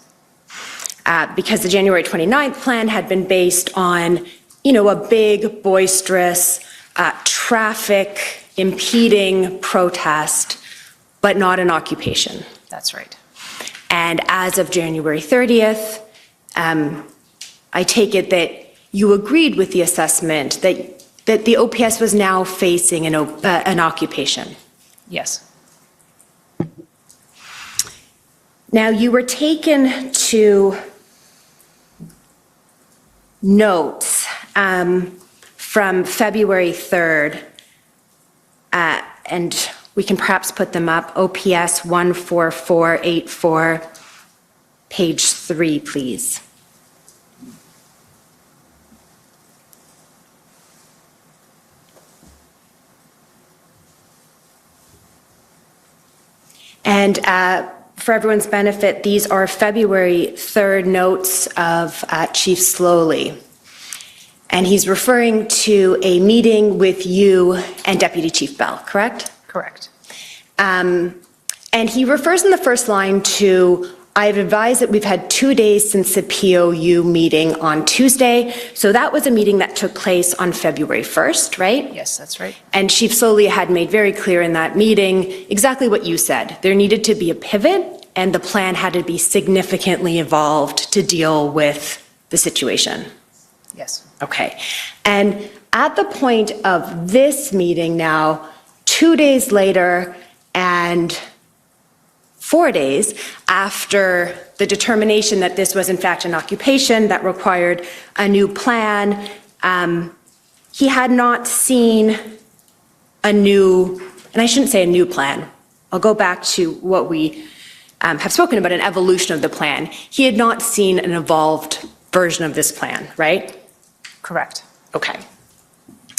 Because the January 29th plan had been based on, a big, boisterous, traffic impeding protest, but not an occupation. That's right. And as of January 30th, I take it that you agreed with the assessment that the OPS was now facing an occupation. Yes. Now, you were taken to notes from February 3rd and we can perhaps put them up, OPS 14484, page 3, please. And for everyone's benefit, these are February 3rd notes of Chief Slowly. And he's referring to a meeting with you and Deputy Chief Bell, correct? Correct. And he refers in the first line to, I've advised that we've had 2 days since the POU meeting on Tuesday. So that was a meeting that took place on February 1st, right? Yes, that's right. And Chief Slowly had made very clear in that meeting exactly what you said. There needed to be a pivot, and the plan had to be significantly evolved to deal with the situation. Yes. Okay. And at the point of this meeting now, 2 days later and 4 days after the determination that this was in fact an occupation that required a new plan, he had not seen a new, and I shouldn't say a new plan, I'll go back to what we have spoken about, an evolution of the plan. He had not seen an evolved version of this plan, right? Correct. Okay.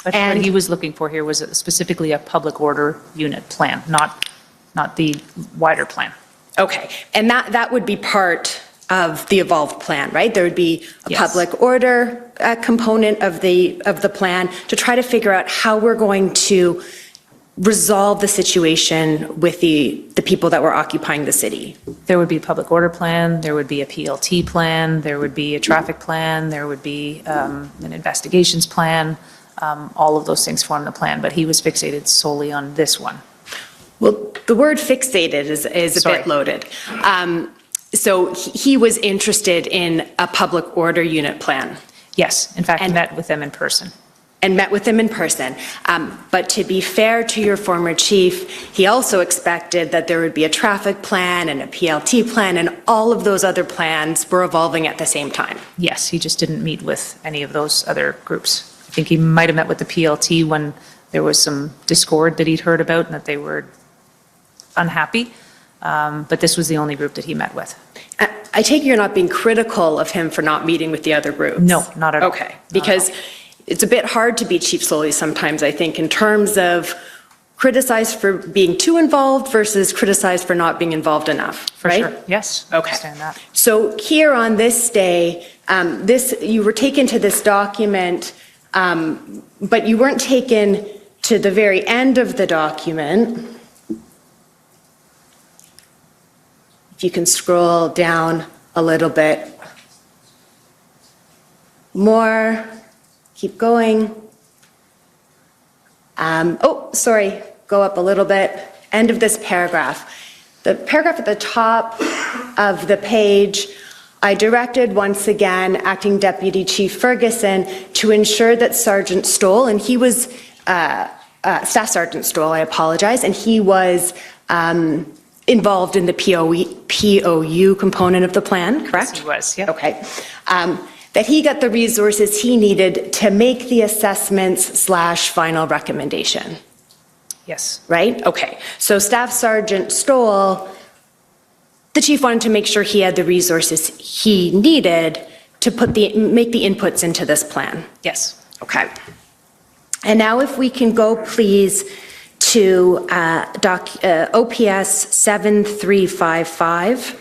But And- what he was looking for here was specifically a public order unit plan, not the wider plan. Okay, and that would be part of the evolved plan, right? There would be a Yes. public order component of the plan to try to figure out how we're going to resolve the situation with the people that were occupying the city. There would be a public order plan, there would be a PLT plan, there would be a traffic plan, there would be an investigations plan. All of those things form the plan, but he was fixated solely on this one. Well, the word fixated is a Sorry. bit loaded. So he was interested in a public order unit plan. Yes, in fact, I And- met with them in person. And met with him in person. But to be fair to your former chief, he also expected that there would be a traffic plan and a PLT plan, and all of those other plans were evolving at the same time. Yes, he just didn't meet with any of those other groups. I think he might have met with the PLT when there was some discord that he'd heard about and that they were unhappy. But this was the only group that he met with. I take it you're not being critical of him for not meeting with the other groups? No, not at all. Okay, because it's a bit hard to be Chief Slowly sometimes, I think, in terms of criticized for being too involved versus criticized for not being involved enough, For right? sure, yes. I Okay. understand that. So here on this day, you were taken to this document, but you weren't taken to the very end of the document. If you can scroll down a little bit more, keep going. Sorry, go up a little bit. End of this paragraph. The paragraph at the top of the page, I directed once again Acting Deputy Chief Ferguson to ensure that Sergeant Stoll, and he was Staff Sergeant Stoll, I apologize, and he was involved in the POU component of the plan, correct? Yes, he was, yeah. Okay. That he got the resources he needed to make the assessments/final recommendation, Yes, right? Okay. So Staff Sergeant Stoll, the chief wanted to make sure he had the resources he needed to make the inputs into this plan. yes. Okay. And now if we can go, please, to OPS 7355.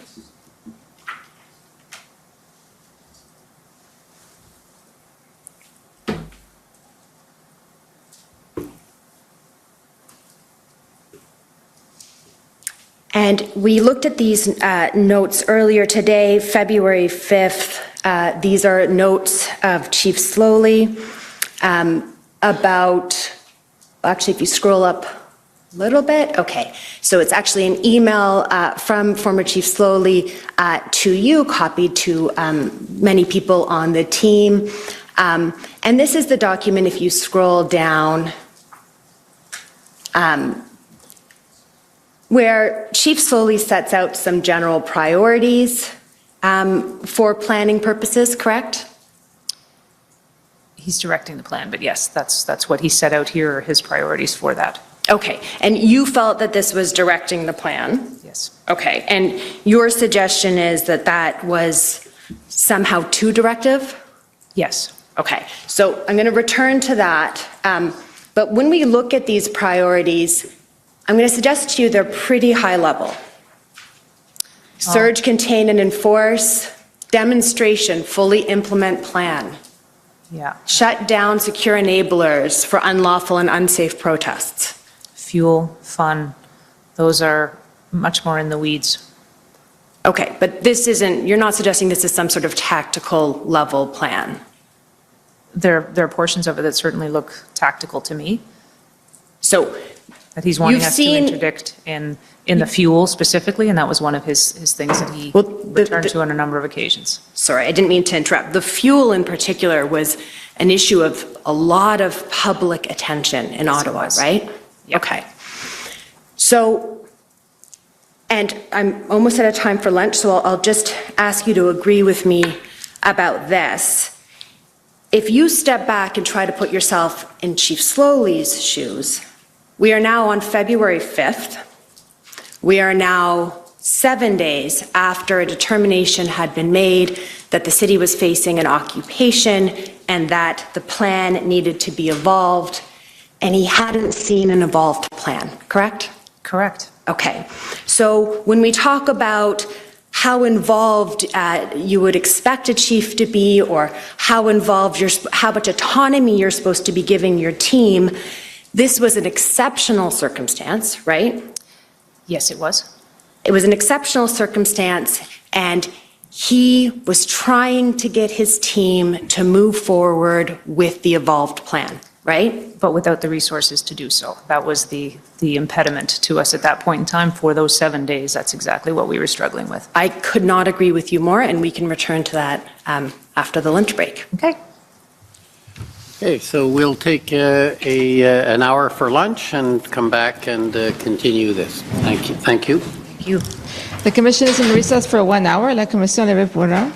And we looked at these notes earlier today, February 5th. These are notes of Chief Slowly about, actually, if you scroll up a little bit, okay. So it's actually an email from former Chief Slowly to you, copied to many people on the team. And this is the document, if you scroll down, where Chief Slowly sets out some general priorities for planning purposes, correct? He's directing the plan, but yes, that's what he set out here, are his priorities for that. Okay, and you felt that this was directing the plan? Yes. Okay, and your suggestion is that that was somehow too directive? Yes. Okay, so I'm going to return to that. But when we look at these priorities, I'm going to suggest to you they're pretty high level. Surge, contain, and enforce. Demonstration, fully implement plan. Yeah. Shut down secure enablers for unlawful and unsafe protests. Fuel, fun, those are much more in the weeds. Okay, but this isn't, you're not suggesting this is some sort of tactical level plan? There are portions of it that certainly look tactical to me, So that he's wanting You've us to seen- interdict in the fuel specifically, and that was one of his things that he Well, returned to on a number of occasions. sorry, I didn't mean to interrupt. The fuel in particular was an issue of a lot of public attention in Yes, it Ottawa, was. right? Yep. Okay. So, and I'm almost out of time for lunch, so I'll just ask you to agree with me about this. If you step back and try to put yourself in Chief Slowly's shoes, we are now on February 5th. We are now 7 days after a determination had been made that the city was facing an occupation and that the plan needed to be evolved, and he hadn't seen an evolved plan, correct? Correct. Okay. So when we talk about how involved you would expect a chief to be, or how involved how much autonomy you're supposed to be giving your team, this was an exceptional circumstance, right? Yes, it was. It was an exceptional circumstance, and he was trying to get his team to move forward with the evolved plan, right? But without the resources to do so. That was the impediment to us at that point in time for those 7 days. That's exactly what we were struggling with. I could not agree with you more, and we can return to that after the lunch break. Okay. Okay, so we'll take an hour for lunch and come back and continue this. Thank you. Thank you. Thank you. The commission is in recess for 1 hour. La commission est levée pour 1 heure.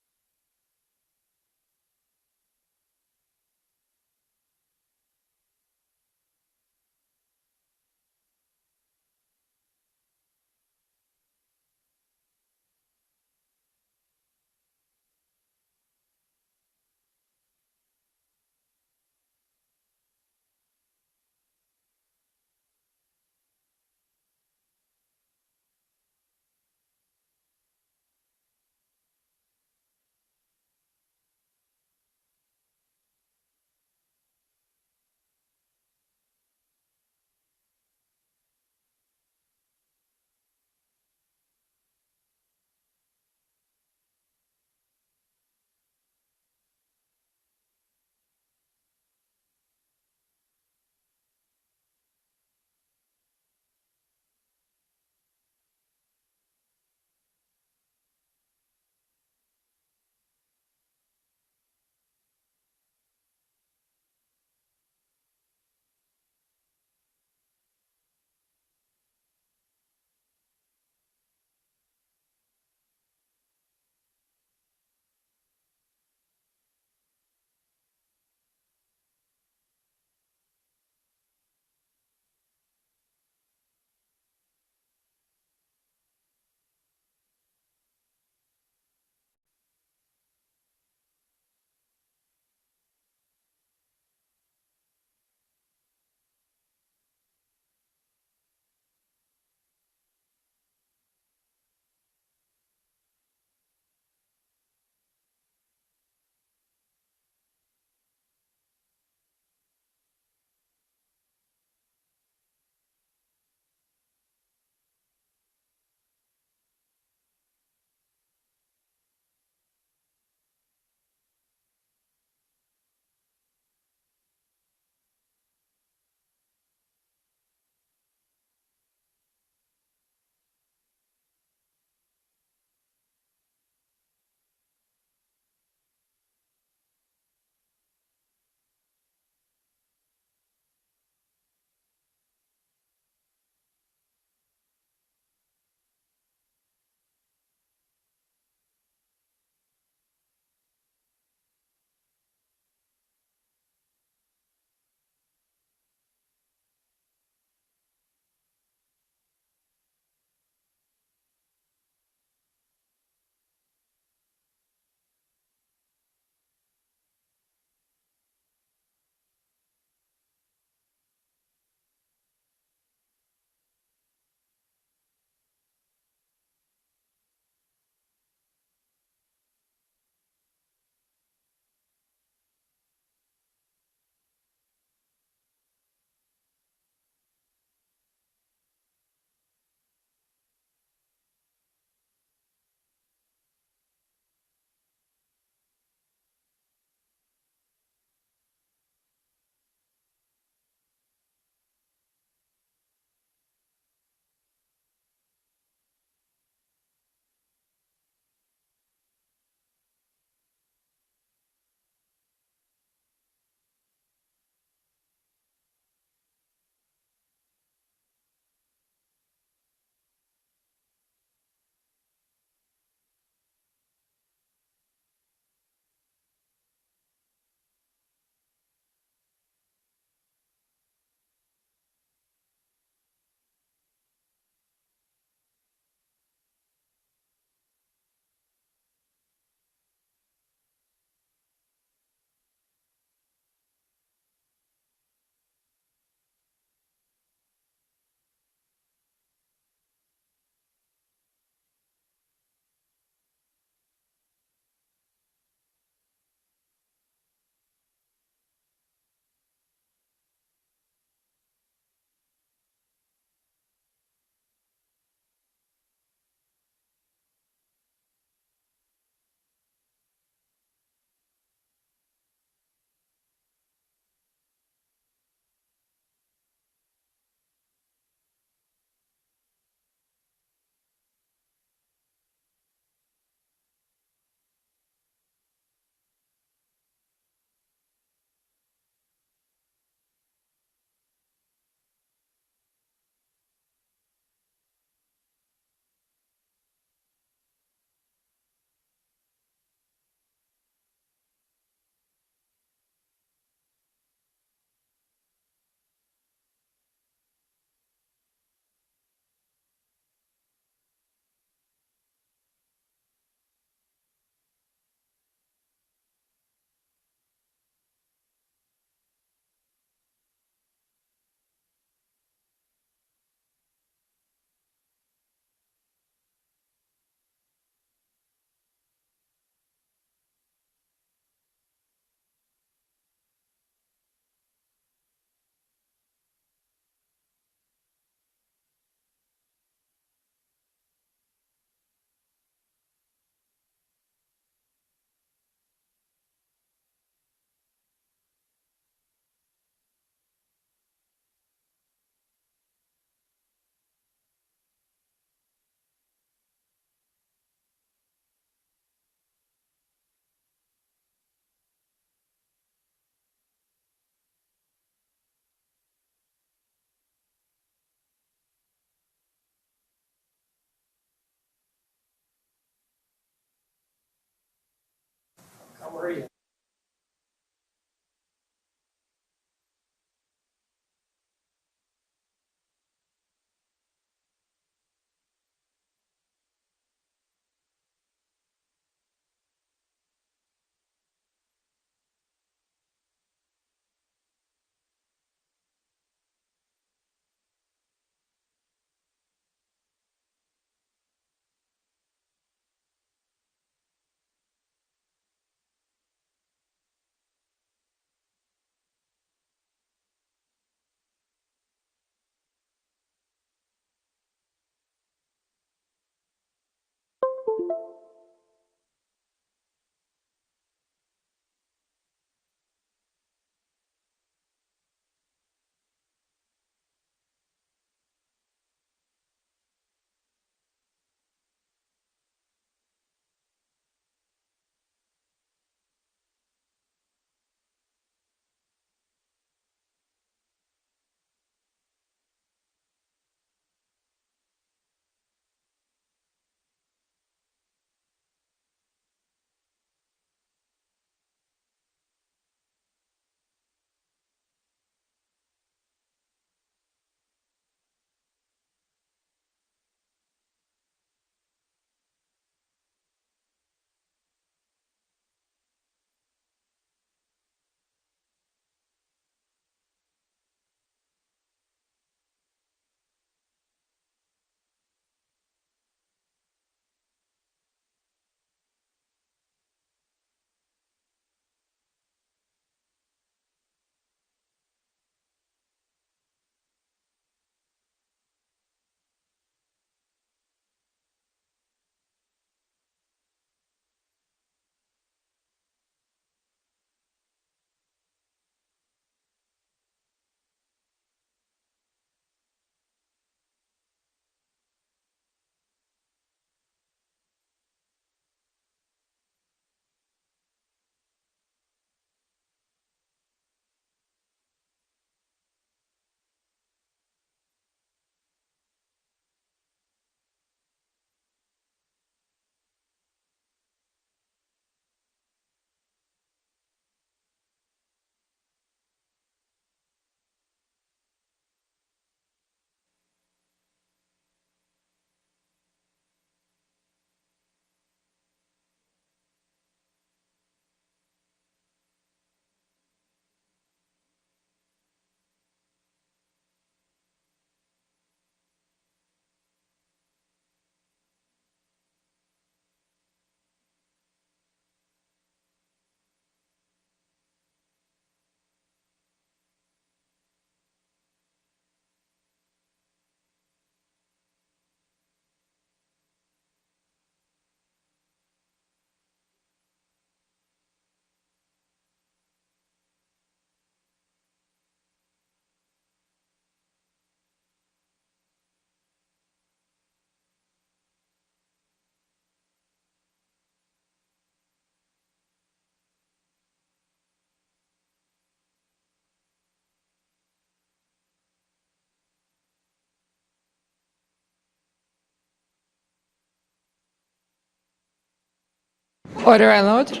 Order à l'ordre.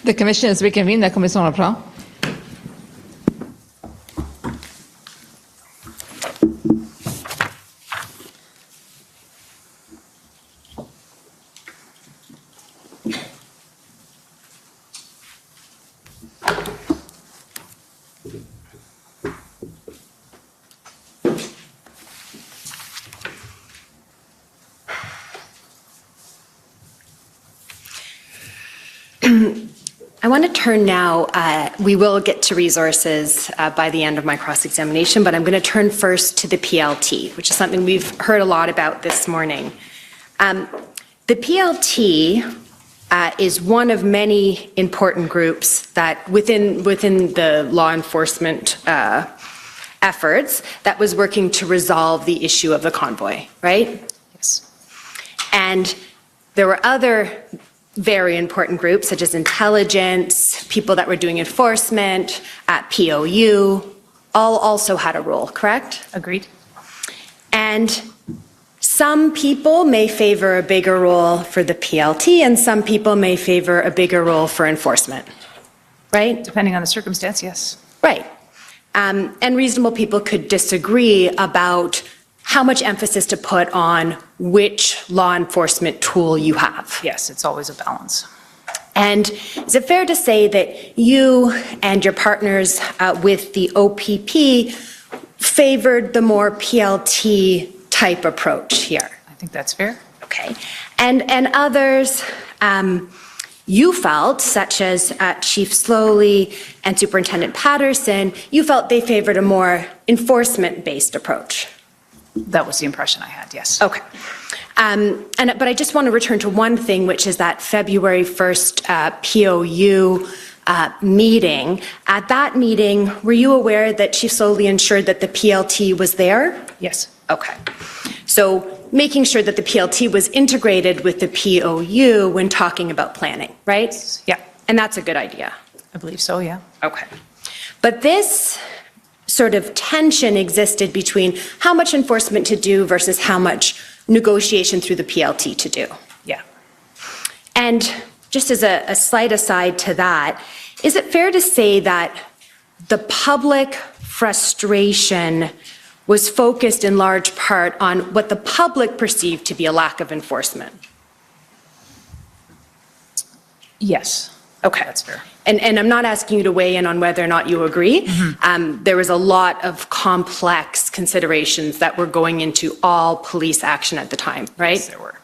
The commission is reconvened. La commission reprend. I want to turn now, we will get to resources by the end of my cross-examination, but I'm going to turn first to the PLT, which is something we've heard a lot about this morning. The PLT is one of many important groups that within the law enforcement efforts that was working to resolve the issue of the convoy, right? Yes. And there were other very important groups such as intelligence, people that were doing enforcement, at POU, all also had a role, correct? Agreed. And some people may favor a bigger role for the PLT, and some people may favor a bigger role for enforcement, right? Depending on the circumstance, yes. Right. And reasonable people could disagree about how much emphasis to put on which law enforcement tool you have. Yes, it's always a balance. And is it fair to say that you and your partners with the OPP favored the more PLT type approach here? I think that's fair. Okay. And others, you felt, such as Chief Slowly and Superintendent Patterson, you felt they favored a more enforcement-based approach. That was the impression I had, yes. Okay. But I just want to return to one thing, which is that February 1st POU meeting. At that meeting, were you aware that Chief Slowly ensured that the PLT was there? Yes. Okay. So making sure that the PLT was integrated with the POU when talking about planning, right? Yeah. And that's a good idea. I believe so, yeah. Okay. But this sort of tension existed between how much enforcement to do versus how much negotiation through the PLT to do. Yeah. And just as a slight aside to that, is it fair to say that the public frustration was focused in large part on what the public perceived to be a lack of enforcement? Yes. Okay. That's fair. And I'm not asking you to weigh in on whether or not you agree. There was a lot of complex considerations that were going into all police action at the time, right? Yes, there were.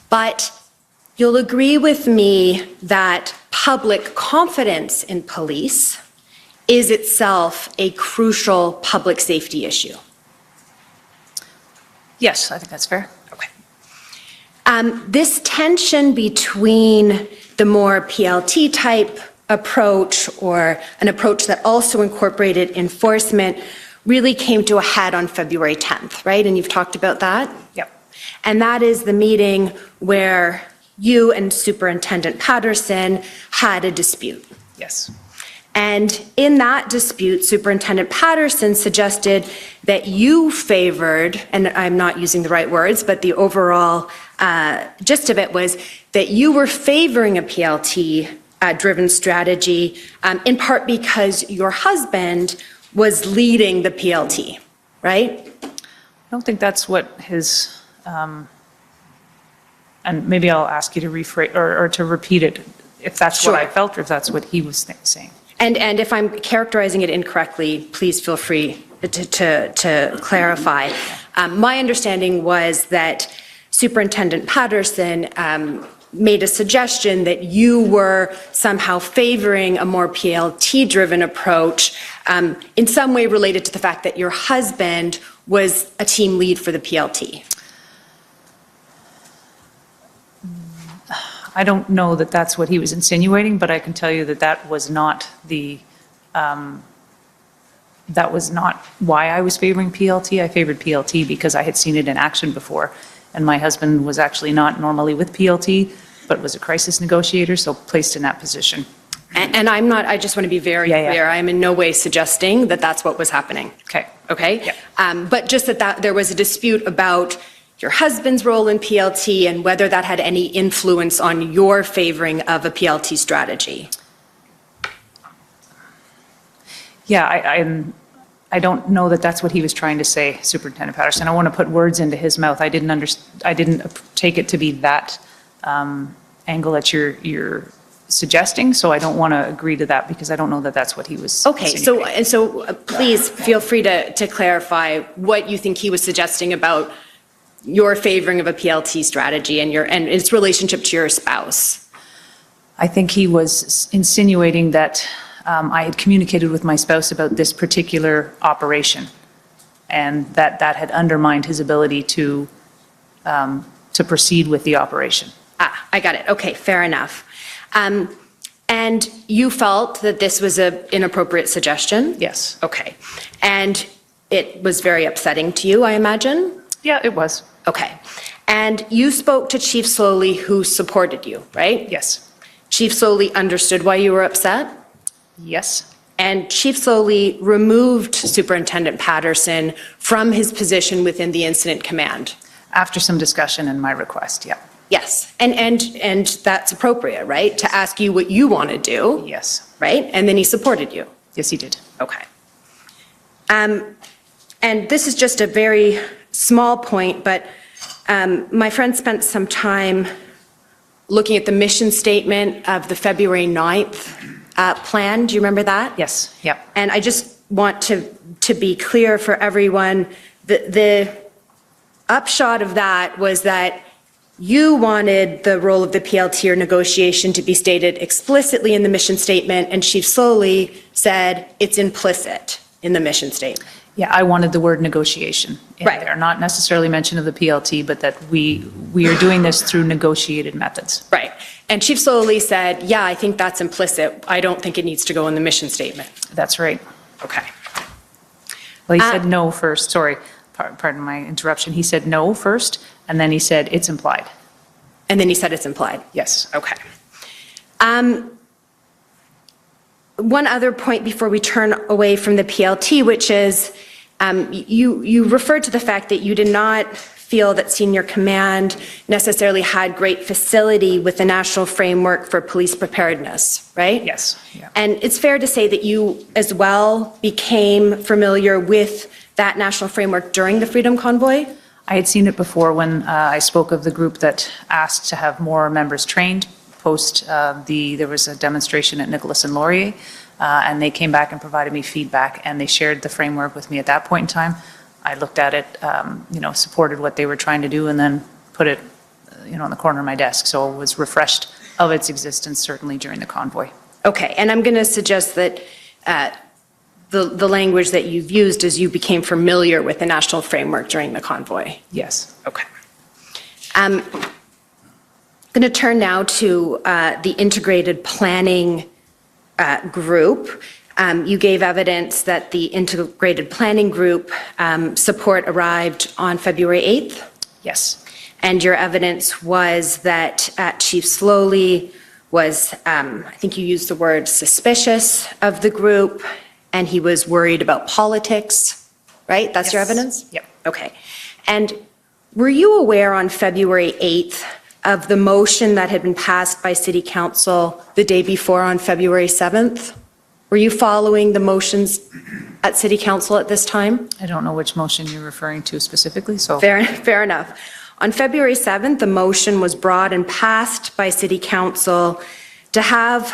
But you'll agree with me that public confidence in police is itself a crucial public safety issue. Yes, I think that's fair. Okay. This tension between the more PLT type approach or an approach that also incorporated enforcement really came to a head on February 10th, right? And you've talked about that? Yep. And that is the meeting where you and Superintendent Patterson had a dispute. Yes. And in that dispute, Superintendent Patterson suggested that you favored, and I'm not using the right words, but the overall gist of it was that you were favoring a PLT-driven strategy, in part because your husband was leading the PLT, right? I don't think that's what his, and maybe I'll ask you to rephrase or to repeat it, if that's what I felt or if that's what he was saying. And if I'm characterizing it incorrectly, please feel free to clarify. My understanding was that Superintendent Patterson made a suggestion that you were somehow favoring a more PLT-driven approach, in some way related to the fact that your husband was a team lead for the PLT. I don't know that that's what he was insinuating, but I can tell you that that was not why I was favoring PLT. I favored PLT because I had seen it in action before, and my husband was actually not normally with PLT, but was a crisis negotiator, so placed in that position. And I'm not, I just want to be very clear, I'm in no way suggesting that that's what was happening. Okay. Okay? Yeah. But just that there was a dispute about your husband's role in PLT and whether that had any influence on your favoring of a PLT strategy. Yeah, I don't know that that's what he was trying to say, Superintendent Patterson. I want to put words into his mouth. I didn't take it to be that angle that you're suggesting, so I don't want to agree to that because I don't know that that's what he was Okay, so please feel free to clarify what you think he was suggesting about your favoring of a PLT strategy and its relationship to your spouse. I think he was insinuating that I had communicated with my spouse about this particular operation, and that had undermined his ability to proceed with the operation. I got it. Okay, fair enough. And you felt that this was an inappropriate suggestion? Yes. Okay. And it was very upsetting to you, I imagine? Yeah, it was. Okay. And you spoke to Chief Slowly, who supported you, right? Yes. Chief Slowly understood why you were upset? Yes. and Chief Slowly removed Superintendent Patterson from his position within the incident command. After some discussion and my request, yeah. Yes, and that's appropriate, right? To ask you what you want to do, Yes. right? And then he supported you. Yes, he did. Okay. And this is just a very small point, but my friend spent some time looking at the mission statement of the February 9th plan. Do you remember that? Yes, yep. And I just want to be clear for everyone, the upshot of that was that you wanted the role of the PLT or negotiation to be stated explicitly in the mission statement, and Chief Slowly said it's implicit in the mission statement. Yeah, I wanted the word negotiation in Right. there, not necessarily mention of the PLT, but that we are doing this through negotiated methods. Right. And Chief Slowly said, yeah, I think that's implicit. I don't think it needs to go in the mission statement. That's right. Okay. Well, he said no first, sorry, pardon my interruption. He said no first, and then he said it's implied. And then he said it's implied. Yes. Okay. One other point before we turn away from the PLT, which is you referred to the fact that you did not feel that senior command necessarily had great facility with the national framework for police preparedness, right? Yes. Yeah. And it's fair to say that you as well became familiar with that national framework during the Freedom Convoy? I had seen it before when I spoke of the group that asked to have more members trained post there was a demonstration at Nicholas and Laurier, and they came back and provided me feedback, and they shared the framework with me at that point in time. I looked at it, supported what they were trying to do, and then put it, on the corner of my desk. So it was refreshed of its existence, certainly during the convoy. Okay, and I'm going to suggest that the language that you've used is you became familiar with the national framework during the convoy. Yes. Okay. I'm going to turn now to the integrated planning group. You gave evidence that the integrated planning group support arrived on February 8th. Yes. And your evidence was that Chief Slowly was, I think you used the word suspicious of the group, and he was worried about politics, right? That's your Yes. evidence? Yep. Okay. And were you aware on February 8th of the motion that had been passed by City Council the day before on February 7th? Were you following the motions at City Council at this time? I don't know which motion you're referring to specifically, so. Fair enough. On February 7th, the motion was brought and passed by City Council to have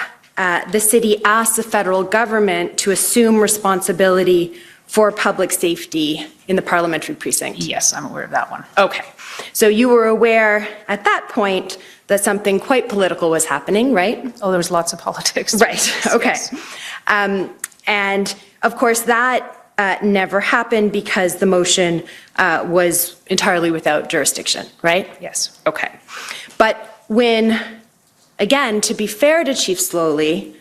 the city ask the federal government to assume responsibility for public safety in the parliamentary precinct. Yes, I'm aware of that one. Okay. So you were aware at that point that something quite political was happening, right? Oh, there was lots of politics. Right, okay. Yes. And of course, that never happened because the motion was entirely without jurisdiction, right? Yes. Okay. But when, again, to be fair to Chief Slowly,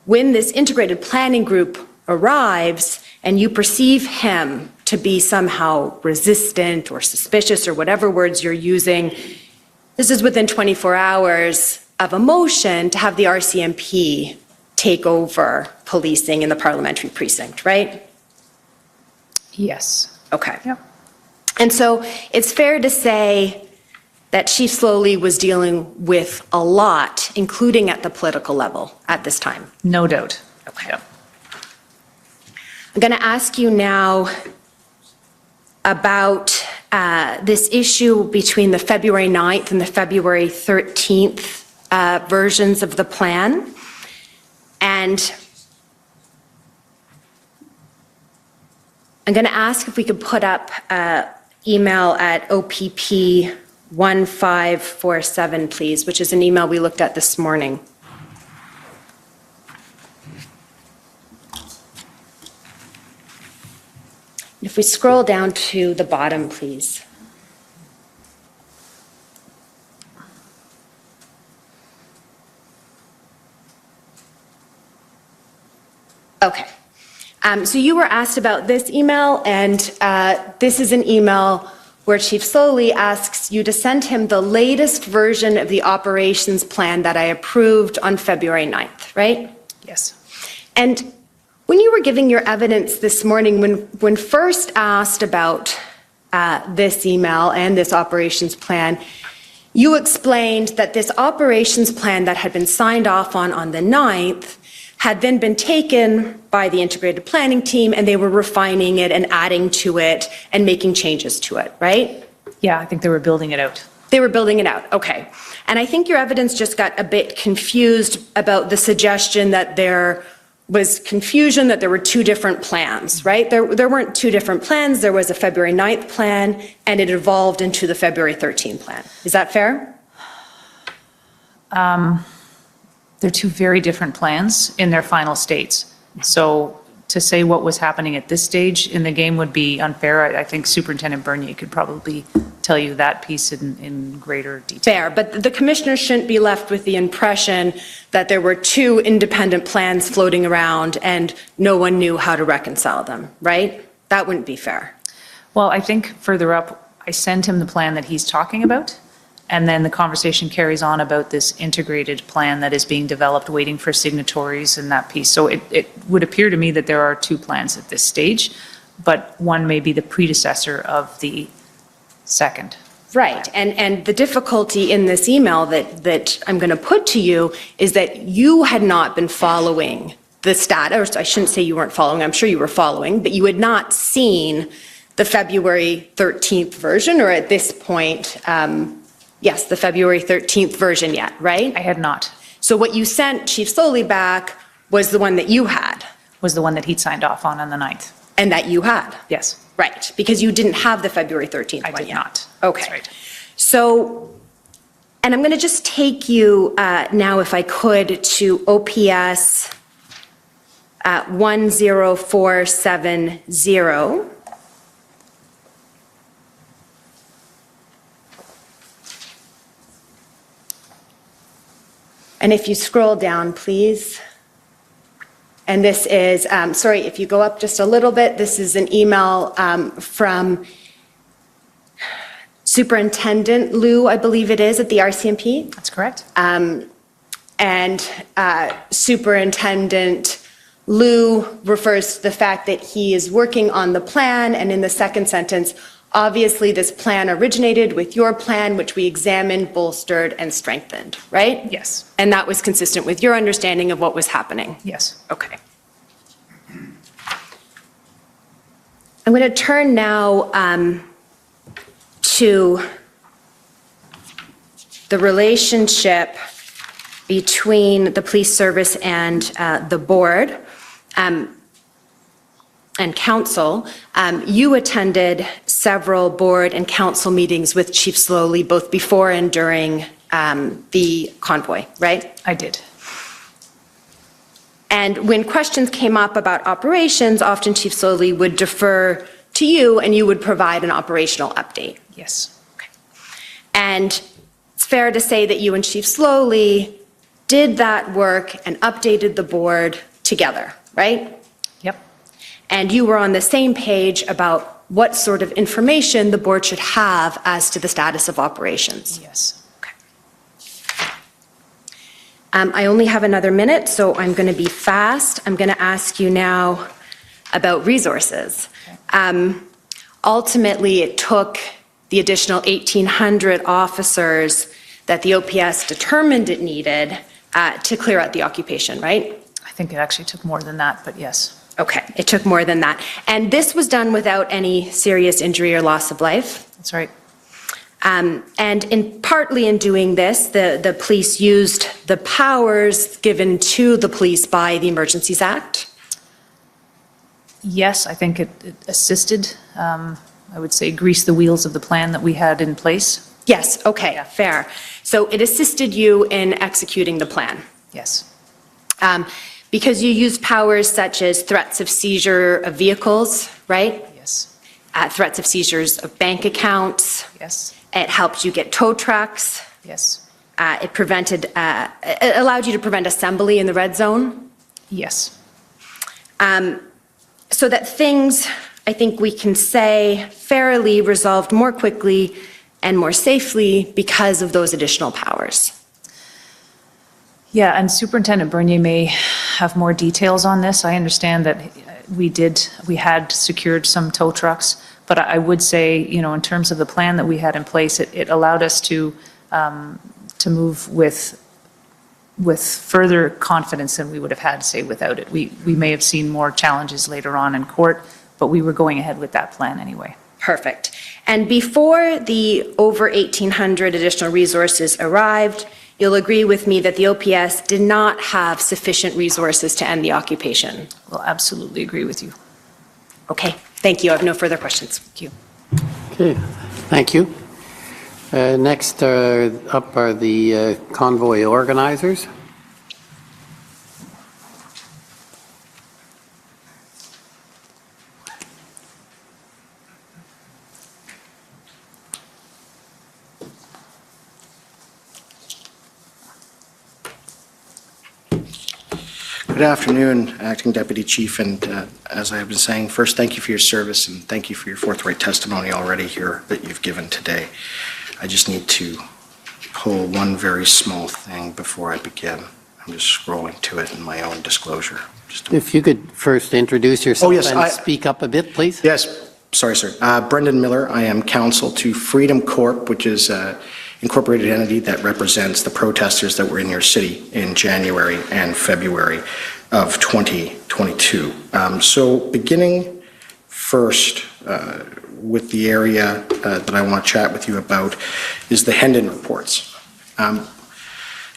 when this integrated planning group arrives and you perceive him to be somehow resistant or suspicious or whatever words you're using, this is within 24 hours of a motion to have the RCMP take over policing in the parliamentary precinct, right? Yes. Okay. Yep. And so it's fair to say that Chief Slowly was dealing with a lot, including at the political level at this time. No doubt. Okay. I'm going to ask you now about this issue between the February 9th and the February 13th versions of the plan. And I'm going to ask if we could put up email at OPP 1547, please, which is an email we looked at this morning. If we scroll down to the bottom, please. Okay. So you were asked about this email, and this is an email where Chief Slowly asks you to send him the latest version of the operations plan that I approved on February 9th, right? Yes. And When you were giving your evidence this morning, when first asked about this email and this operations plan, you explained that this operations plan that had been signed off on the 9th had then been taken by the integrated planning team, and they were refining it and adding to it and making changes to it, right? Yeah, I think they were building it out. They were building it out, okay. And I think your evidence just got a bit confused about the suggestion that there was confusion that there were two different plans, right? There weren't two different plans. There was a February 9th plan, and it evolved into the February 13th plan. Is that fair? They're two very different plans in their final states. So to say what was happening at this stage in the game would be unfair. I think Superintendent Bernier could probably tell you that piece in greater detail. Fair, but the commissioners shouldn't be left with the impression that there were two independent plans floating around and no one knew how to reconcile them, right? That wouldn't be fair. Well, I think further up, I sent him the plan that he's talking about, and then the conversation carries on about this integrated plan that is being developed, waiting for signatories and that piece. So it would appear to me that there are two plans at this stage, but one may be the predecessor of the second. Right, and the difficulty in this email that I'm going to put to you is that you had not been following the status, or I shouldn't say you weren't following, I'm sure you were following, but you had not seen the February 13th version, or at this point, yes, the February 13th version yet, right? I had not. So what you sent Chief Slowly back was the one that you had? Was the one that he'd signed off on the 9th. And that you had? Yes. Right, because you didn't have the February 13th one yet. I did not. Okay. That's right. So, and I'm going to just take you now, if I could, to OPS 10470. And if you scroll down, please. And this is, sorry, if you go up just a little bit, this is an email from Superintendent Liu, I believe it is, at the RCMP. That's correct. And Superintendent Liu refers to the fact that he is working on the plan, and in the second sentence, obviously this plan originated with your plan, which we examined, bolstered, and strengthened, right? Yes. And that was consistent with your understanding of what was happening? Yes. Okay. I'm going to turn now to the relationship between the police service and the board and council. You attended several board and council meetings with Chief Slowly, both before and during the convoy, right? I did. And when questions came up about operations, often Chief Slowly would defer to you and you would provide an operational update. Yes. Okay. And it's fair to say that you and Chief Slowly did that work and updated the board together, right? Yep. And you were on the same page about what sort of information the board should have as to the status of operations. Yes. I only have another minute, so I'm going to be fast. I'm going to ask you now about resources. Ultimately, it took the additional 1,800 officers that the OPS determined it needed to clear out the occupation, right? I think it actually took more than that, but yes. Okay, it took more than that. And this was done without any serious injury or loss of life? That's right. And partly in doing this, the police used the powers given to the police by the Emergencies Act? Yes, I think it assisted, I would say, grease the wheels of the plan that we had in place. Yes, okay, fair. So it assisted you in executing the plan? Yes. Because you used powers such as threats of seizure of vehicles, right? Yes. Threats of seizures of bank accounts. Yes. It helped you get tow trucks. Yes. It allowed you to prevent assembly in the red zone. Yes. So that things, I think we can say, fairly resolved more quickly and more safely because of those additional powers. Yeah, and Superintendent Bernier may have more details on this. I understand that we had secured some tow trucks, but I would say, you know, in terms of the plan that we had in place, it allowed us to move with further confidence than we would have had, say, without it. We may have seen more challenges later on in court, but we were going ahead with that plan anyway. Perfect. And before the over 1,800 additional resources arrived, you'll agree with me that the OPS did not have sufficient resources to end the occupation. Will absolutely agree with you. Okay, thank you. I have no further questions. Thank you. Okay, thank you. Next up are the convoy organizers. Good afternoon, Acting Deputy Chief, and as I have been saying, first, thank you for your service and thank you for your forthright testimony already here that you've given today. I just need to pull one very small thing before I begin. I'm just scrolling to it in my own disclosure. If you could first introduce yourself yes, and speak up a bit, please. Yes, sorry, sir. Brendan Miller, I am counsel to Freedom Corp, which is an incorporated entity that represents the protesters that were in your city in January and February of 2022. So beginning first with the area that I want to chat with you about is the Hendon reports.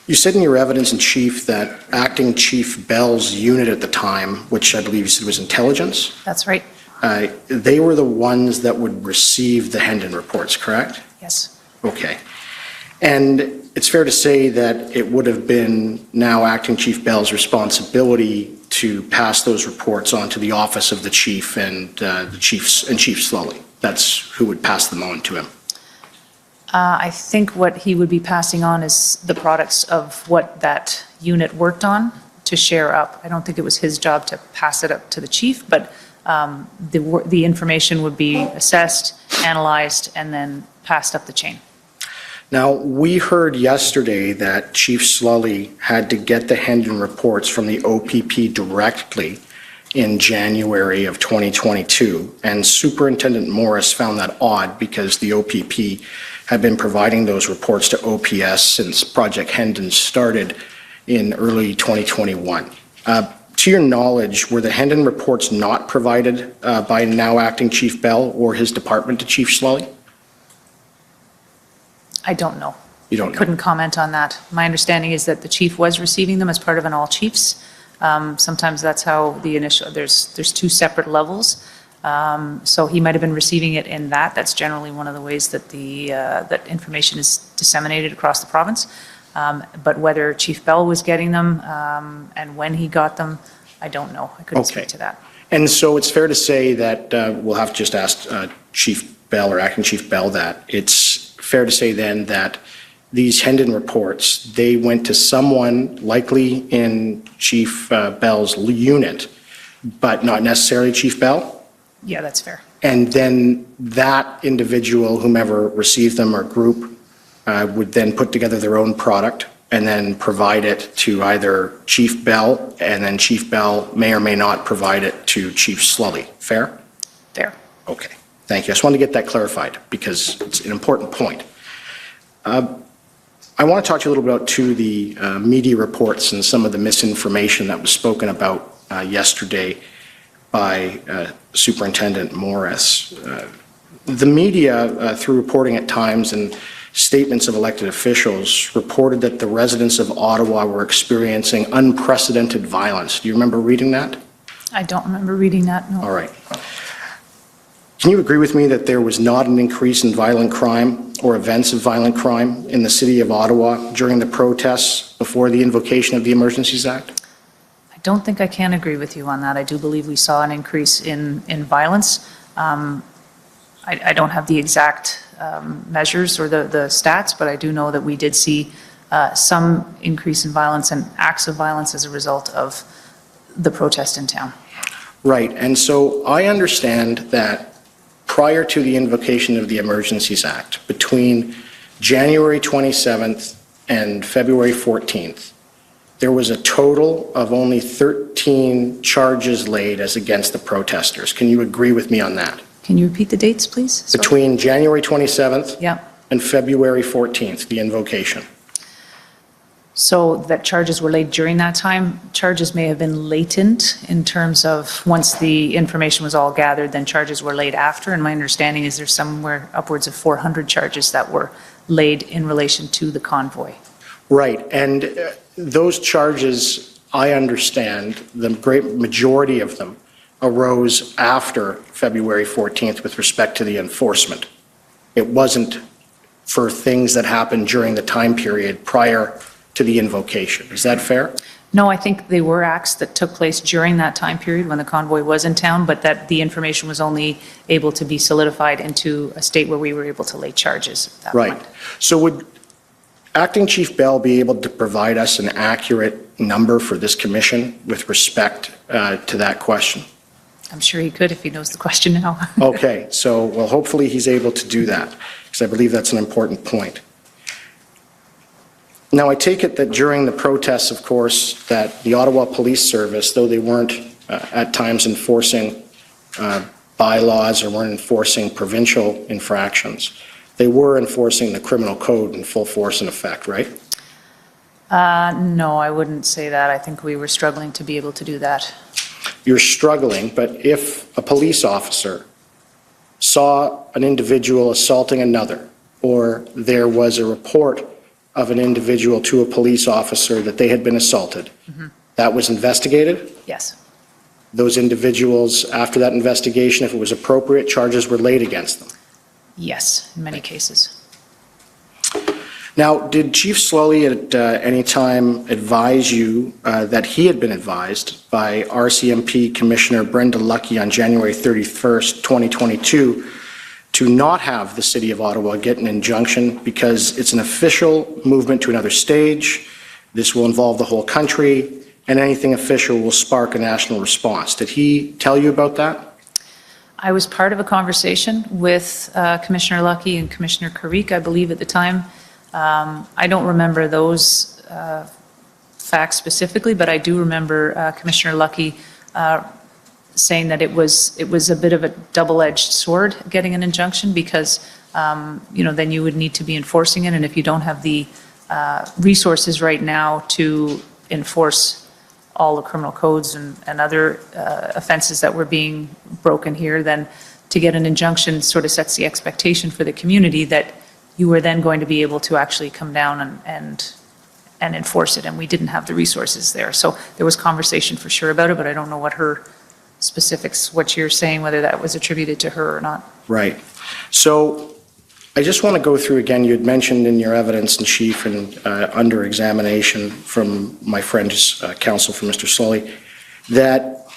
You said in your evidence in chief that Acting Chief Bell's unit at the time, which I believe you said was intelligence, That's right. they were the ones that would receive the Hendon reports, correct? Yes. Okay. And it's fair to say that it would have been now Acting Chief Bell's responsibility to pass those reports on to the office of the chief and Chief Slully. That's who would pass them on to him. I think what he would be passing on is the products of what that unit worked on to share up. I don't think it was his job to pass it up to the chief, but the information would be assessed, analyzed, and then passed up the chain. Now, we heard yesterday that Chief Slully had to get the Hendon reports from the OPP directly in January of 2022, and Superintendent Morris found that odd because the OPP had been providing those reports to OPS since Project Hendon started in early 2021. To your knowledge, were the Hendon reports not provided by now Acting Chief Bell or his department to Chief Slully? I don't know. You don't know? Couldn't comment on that. My understanding is that the chief was receiving them as part of an all chiefs. Sometimes that's how the initial, there's two separate levels. So he might have been receiving it in that. That's generally one of the ways that that information is disseminated across the province. But whether Chief Bell was getting them and when he got them, I don't know. I couldn't speak to that. And so it's fair to say that we'll have to just ask Chief Bell or Acting Chief Bell that. It's fair to say then that these Hendon reports, they went to someone likely in Chief Bell's unit, but not necessarily Chief Bell? Yeah, that's fair. And then that individual, whomever received them or group, would then put together their own product and then provide it to either Chief Bell, and then Chief Bell may or may not provide it to Chief Slully. Fair? Fair. Okay. Thank you. I just wanted to get that clarified because it's an important point. I want to talk to you a little bit about, too, the media reports and some of the misinformation that was spoken about yesterday by Superintendent Morris. The media, through reporting at times and statements of elected officials, reported that the residents of Ottawa were experiencing unprecedented violence. Do you remember reading that? I don't remember reading that, no. All right. Can you agree with me that there was not an increase in violent crime or events of violent crime in the city of Ottawa during the protests before the invocation of the Emergencies Act? I don't think I can agree with you on that. I do believe we saw an increase in violence. I don't have the exact measures or the stats, but I do know that we did see some increase in violence and acts of violence as a result of the protest in town. Right. And so I understand that prior to the invocation of the Emergencies Act, between January 27th and February 14th, there was a total of only 13 charges laid as against the protesters. Can you agree with me on that? Can you repeat the dates, please? Sorry. Between January 27th Yeah. and February 14th, the invocation. So that charges were laid during that time. Charges may have been latent in terms of once the information was all gathered, then charges were laid after. And my understanding is there's somewhere upwards of 400 charges that were laid in relation to the convoy. Right, and those charges, I understand, the great majority of them arose after February 14th with respect to the enforcement. It wasn't for things that happened during the time period prior to the invocation. Is that fair? No, I think they were acts that took place during that time period when the convoy was in town, but that the information was only able to be solidified into a state where we were able to lay charges at that Right. point. So would Acting Chief Bell be able to provide us an accurate number for this commission with respect to that question? I'm sure he could if he knows the question now. Okay, so, well, hopefully he's able to do that, because I believe that's an important point. Now, I take it that during the protests, of course, that the Ottawa Police Service, though they weren't at times enforcing bylaws or weren't enforcing provincial infractions, they were enforcing the criminal code in full force and effect, right? No, I wouldn't say that. I think we were struggling to be able to do that. You're struggling, but if a police officer saw an individual assaulting another, or there was a report of an individual to a police officer that they had been assaulted, that was investigated? Yes. Those individuals, after that investigation, if it was appropriate, charges were laid against them? Yes, in many cases. Now, did Chief Slowly at any time advise you that he had been advised by RCMP Commissioner Brenda Lucki on January 31st, 2022, to not have the City of Ottawa get an injunction because it's an official movement to another stage, this will involve the whole country, and anything official will spark a national response? Did he tell you about that? I was part of a conversation with Commissioner Lucki and Commissioner Karik, I believe, at the time. I don't remember those facts specifically, but I do remember Commissioner Lucki saying that it was a bit of a double-edged sword getting an injunction because, then you would need to be enforcing it, and if you don't have the resources right now to enforce all the criminal codes and other offenses that were being broken here, then to get an injunction sort of sets the expectation for the community that you were then going to be able to actually come down and enforce it, and we didn't have the resources there. So there was conversation for sure about it, but I don't know what her specifics, what you're saying, whether that was attributed to her or not. Right. So I just want to go through again, you had mentioned in your evidence in chief and under examination from my friend's counsel, from Mr. Slowly, that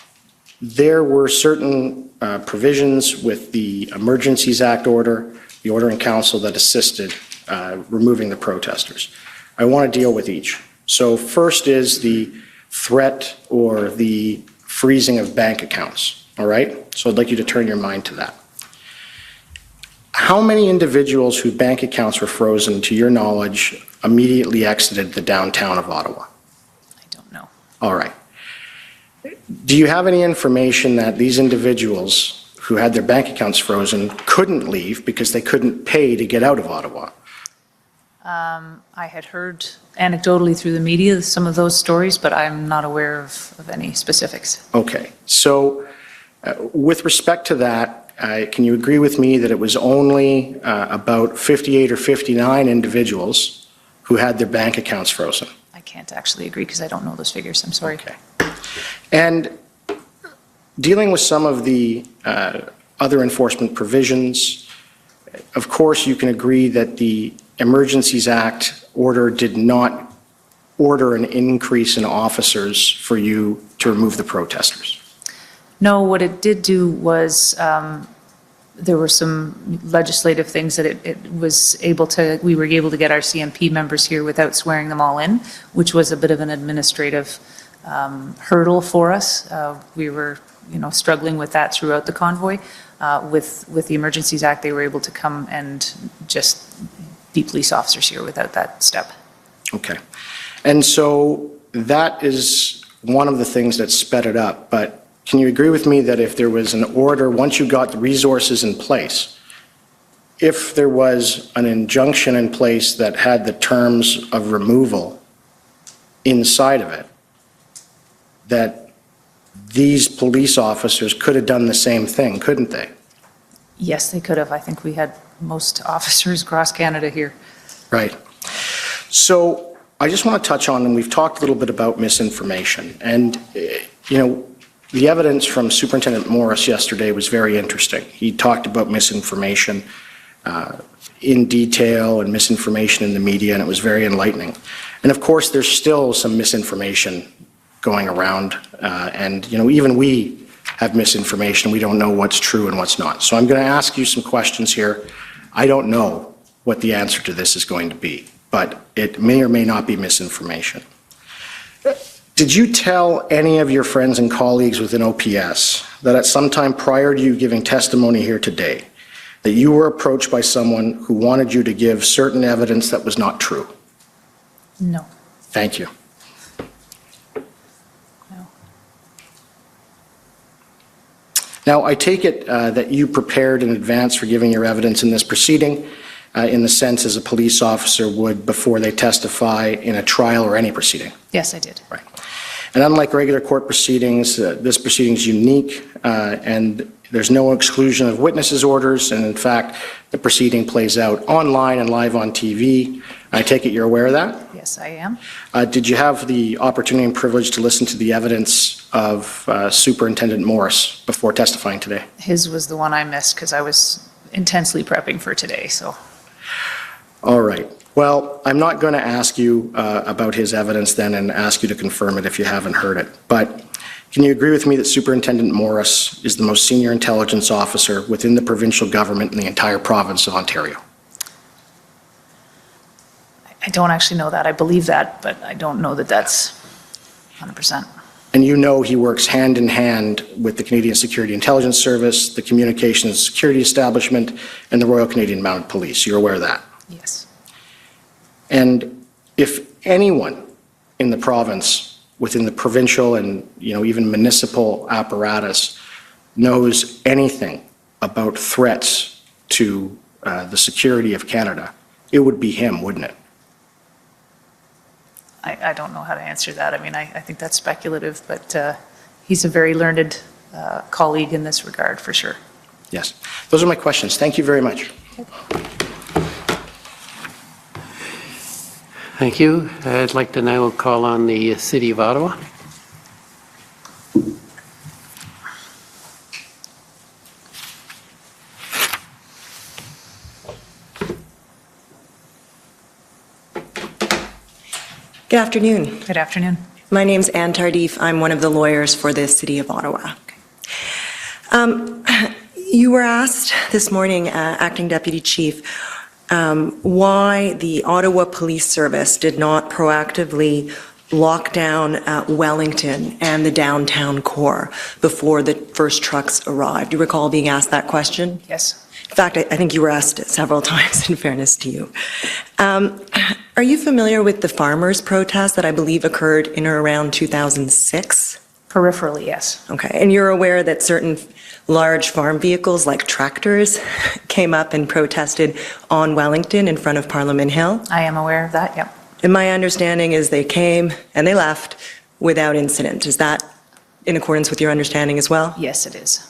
there were certain provisions with the Emergencies Act order, the order in council that assisted removing the protesters. I want to deal with each. So first is the threat or the freezing of bank accounts, all right? So I'd like you to turn your mind to that. How many individuals whose bank accounts were frozen, to your knowledge, immediately exited the downtown of Ottawa? I don't know. All right. Do you have any information that these individuals who had their bank accounts frozen couldn't leave because they couldn't pay to get out of Ottawa? I had heard anecdotally through the media some of those stories, but I'm not aware of any specifics. Okay. So with respect to that, can you agree with me that it was only about 58 or 59 individuals who had their bank accounts frozen? I can't actually agree because I don't know those figures. I'm sorry. Okay. And dealing with some of the other enforcement provisions, of course, you can agree that the Emergencies Act order did not order an increase in officers for you to remove the protesters. No, what it did do was there were some legislative things that we were able to get our CMP members here without swearing them all in, which was a bit of an administrative hurdle for us. We were, struggling with that throughout the convoy. With the Emergencies Act, they were able to come and just be police officers here without that step. Okay. And so that is one of the things that sped it up. But can you agree with me that if there was an order, once you got the resources in place, if there was an injunction in place that had the terms of removal inside of it, that these police officers could have done the same thing, couldn't they? Yes, they could have. I think we had most officers across Canada here. Right. So I just want to touch on, and we've talked a little bit about misinformation. And, the evidence from Superintendent Morris yesterday was very interesting. He talked about misinformation in detail and misinformation in the media, and it was very enlightening. And of course, there's still some misinformation going around, and even we have misinformation. We don't know what's true and what's not. So I'm going to ask you some questions here. I don't know what the answer to this is going to be, but it may or may not be misinformation. Did you tell any of your friends and colleagues within OPS that at some time prior to you giving testimony here today, that you were approached by someone who wanted you to give certain evidence that was not true? No. Thank you. No. Now, I take it that you prepared in advance for giving your evidence in this proceeding, in the sense as a police officer would before they testify in a trial or any proceeding. Yes, I did. Right. And unlike regular court proceedings, this proceeding is unique, and there's no exclusion of witnesses' orders, and in fact, the proceeding plays out online and live on TV. I take it you're aware of that? Yes, I am. Did you have the opportunity and privilege to listen to the evidence of Superintendent Morris before testifying today? His was the one I missed because I was intensely prepping for today, so. All right. Well, I'm not going to ask you about his evidence then and ask you to confirm it if you haven't heard it. But can you agree with me that Superintendent Morris is the most senior intelligence officer within the provincial government in the entire province of Ontario? I don't actually know that. I believe that, but I don't know that that's 100%. And you know he works hand in hand with the Canadian Security Intelligence Service, the Communications Security Establishment, and the Royal Canadian Mounted Police. You're aware of that? Yes. And if anyone in the province, within the provincial and even municipal apparatus, knows anything about threats to the security of Canada, it would be him, wouldn't it? I don't know how to answer that. I mean, I think that's speculative, but he's a very learned colleague in this regard, for sure. Yes. Those are my questions. Thank you very much. Thank you. I'd like to now call on the City of Ottawa. Good afternoon. Good afternoon. My name's Anne Tardif. I'm one of the lawyers for the City of Ottawa. You were asked this morning, Acting Deputy Chief, why the Ottawa Police Service did not proactively lock down Wellington and the downtown core before the first trucks arrived. Do you recall being asked that question? Yes. In fact, I think you were asked it several times, in fairness to you. Are you familiar with the farmers' protest that I believe occurred in or around 2006? Peripherally, yes. Okay, and you're aware that certain large farm vehicles like tractors came up and protested on Wellington in front of Parliament Hill? I am aware of that, yep. And my understanding is they came and they left without incident. Is that in accordance with your understanding as well? Yes, it is.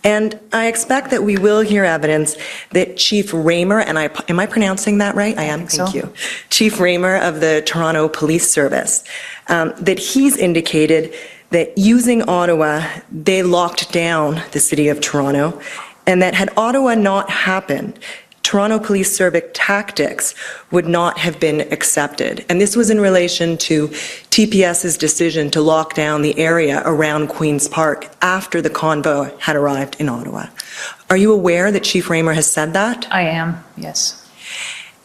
And I expect that we will hear evidence that Chief Raymer, and am I pronouncing that right? I am, think so. thank you. Chief Raymer of the Toronto Police Service, that he's indicated that using Ottawa, they locked down the city of Toronto, and that had Ottawa not happened, Toronto Police Service tactics would not have been accepted. And this was in relation to TPS's decision to lock down the area around Queen's Park after the convoy had arrived in Ottawa. Are you aware that Chief Raymer has said that? I am, yes.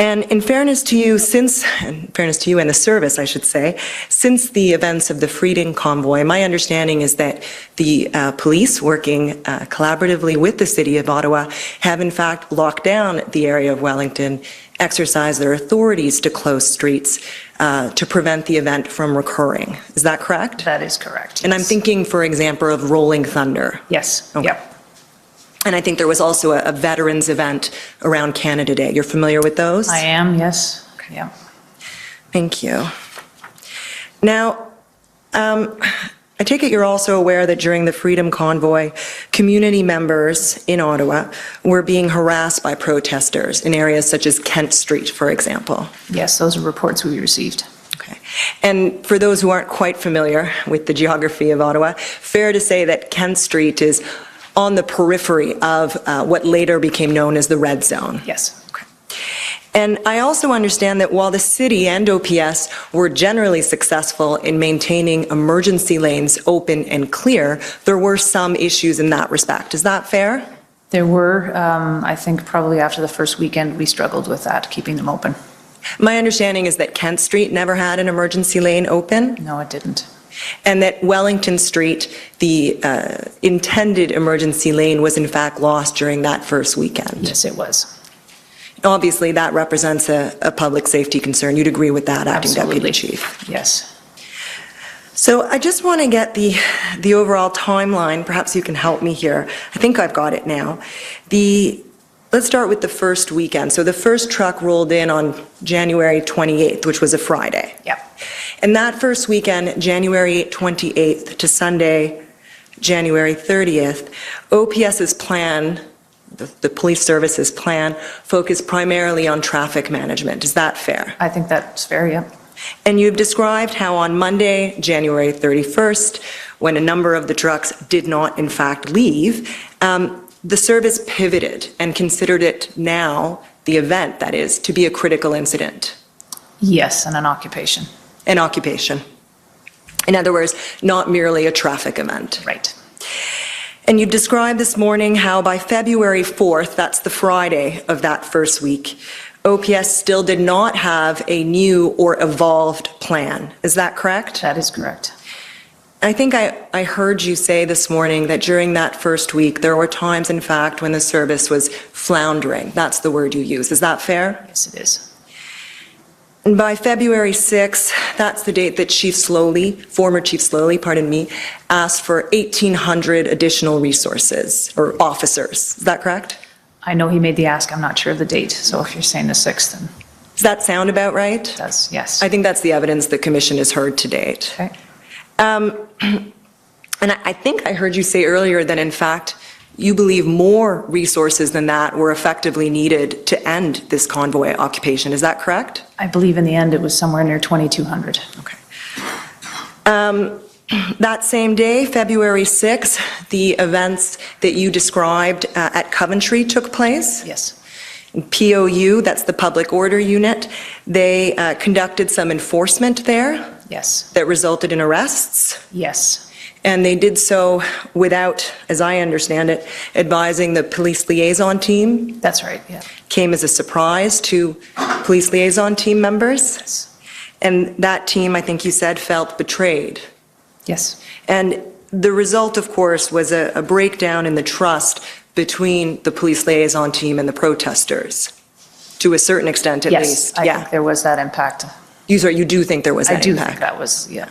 And in fairness to you, and the service, I should say, since the events of the Freedom Convoy, my understanding is that the police, working collaboratively with the City of Ottawa, have in fact locked down the area of Wellington, exercised their authorities to close streets, to prevent the event from recurring. Is that correct? That is correct. And I'm yes. thinking, for example, of Rolling Thunder. Yes, Okay. yep. And I think there was also a veterans event around Canada Day. You're familiar with those? I am, yes, yeah. Thank you. Now, I take it you're also aware that during the Freedom Convoy, community members in Ottawa were being harassed by protesters in areas such as Kent Street, for example. Yes, those are reports we received. Okay. And for those who aren't quite familiar with the geography of Ottawa, fair to say that Kent Street is on the periphery of what later became known as the Red Zone. Yes. And I also understand that while the city and OPS were generally successful in maintaining emergency lanes open and clear, there were some issues in that respect. Is that fair? There were, I think probably after the first weekend, we struggled with that, keeping them open. My understanding is that Kent Street never had an emergency lane open, No, it didn't. and that Wellington Street, the intended emergency lane, was in fact lost during that first weekend. Yes, it was. Obviously, that represents a public safety concern. You'd agree with that, Acting Absolutely. Deputy Chief? Yes. So I just want to get the overall timeline. Perhaps you can help me here. I think I've got it now. Let's start with the first weekend. So the first truck rolled in on January 28th, which was a Friday. Yep. And that first weekend, January 28th to Sunday, January 30th, OPS's plan, the police services plan, focused primarily on traffic management. Is that fair? I think that's fair, yeah. And you've described how on Monday, January 31st, when a number of the trucks did not in fact leave, the service pivoted and considered it now, the event that is, to be a critical incident. Yes, and an occupation. An occupation. In other words, not merely a traffic event. Right. And you've described this morning how by February 4th, that's the Friday of that first week, OPS still did not have a new or evolved plan. Is that correct? That is correct. I think I heard you say this morning that during that first week, there were times, in fact, when the service was floundering. That's the word you use. Is that fair? Yes, it is. And by February 6th, that's the date that former Chief Slowly, asked for 1,800 additional resources or officers. Is that correct? I know he made the ask, I'm not sure of the date, so if you're saying the 6th, then Does that sound about right? it does, yes. I think that's the evidence the commission has heard to date. Okay. And I think I heard you say earlier that, in fact, you believe more resources than that were effectively needed to end this convoy occupation. Is that correct? I believe in the end it was somewhere near 2,200. Okay. That same day, February 6th, the events that you described at Coventry took place. Yes. POU, that's the Public Order Unit, they conducted some enforcement there Yes. that resulted in arrests. Yes. And they did so without, as I understand it, advising the police liaison team. That's right, yeah. Came as a surprise to police liaison team members. Yes. And that team, I think you said, felt betrayed. Yes. And the result, of course, was a breakdown in the trust between the police liaison team and the protesters, to a certain extent at Yes, least. I think there was that impact. You do think there was that I do impact? think that was, yeah.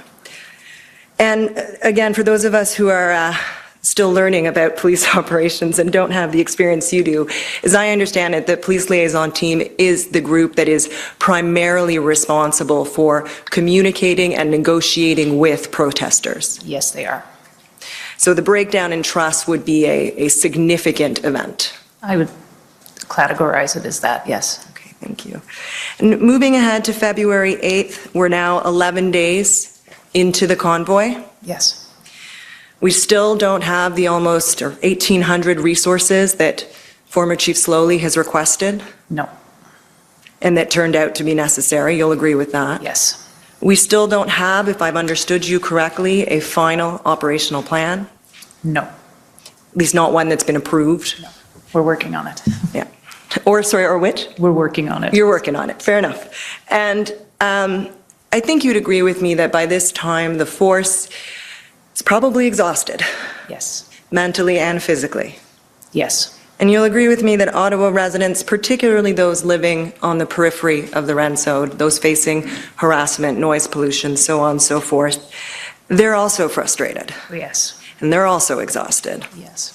And again, for those of us who are still learning about police operations and don't have the experience you do, as I understand it, the police liaison team is the group that is primarily responsible for communicating and negotiating with protesters. Yes, they are. So the breakdown in trust would be a significant event. I would categorize it as that, yes. Okay, thank you. And moving ahead to February 8th, we're now 11 days into the convoy. Yes. We still don't have the almost 1,800 resources that former Chief Slowly has requested No. and that turned out to be necessary. You'll agree with that? Yes. We still don't have, if I've understood you correctly, a final operational plan, No. at least not one that's been approved. No. We're working on it. Yeah. Or which? We're working on it. You're working on it. Fair enough. And I think you'd agree with me that by this time, the force is probably exhausted, Yes. mentally and physically. Yes. And you'll agree with me that Ottawa residents, particularly those living on the periphery of the Rensode, those facing harassment, noise pollution, so on and so forth, they're also frustrated. Yes, And they're also exhausted. yes.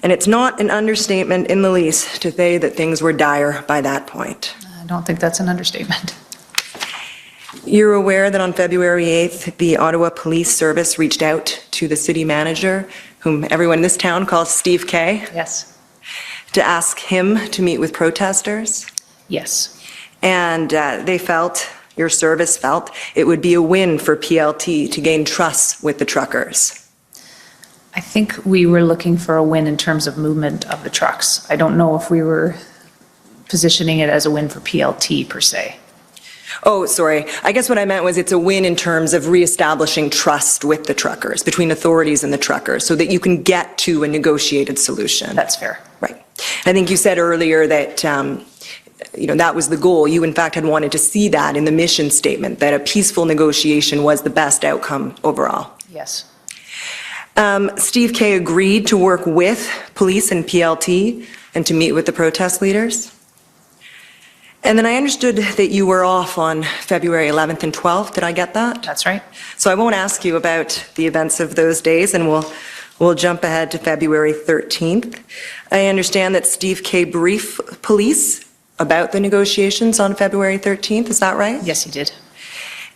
And it's not an understatement in the least to say that things were dire by that point. I don't think that's an understatement. You're aware that on February 8th, the Ottawa Police Service reached out to the city manager, whom everyone in this town calls Steve Kay, Yes, to ask him to meet with protesters. yes. And they felt, your service felt, it would be a win for PLT to gain trust with the truckers. I think we were looking for a win in terms of movement of the trucks. I don't know if we were positioning it as a win for PLT per se. Oh, sorry. I guess what I meant was it's a win in terms of reestablishing trust with the truckers, between authorities and the truckers, so that you can get to a negotiated solution. That's fair. Right. I think you said earlier that, that was the goal. You, in fact, had wanted to see that in the mission statement, that a peaceful negotiation was the best outcome overall. Yes. Steve Kay agreed to work with police and PLT and to meet with the protest leaders. And then I understood that you were off on February 11th and 12th. Did I get that? That's right. So I won't ask you about the events of those days, and we'll jump ahead to February 13th. I understand that Steve Kay briefed police about the negotiations on February 13th. Is that right? Yes, he did.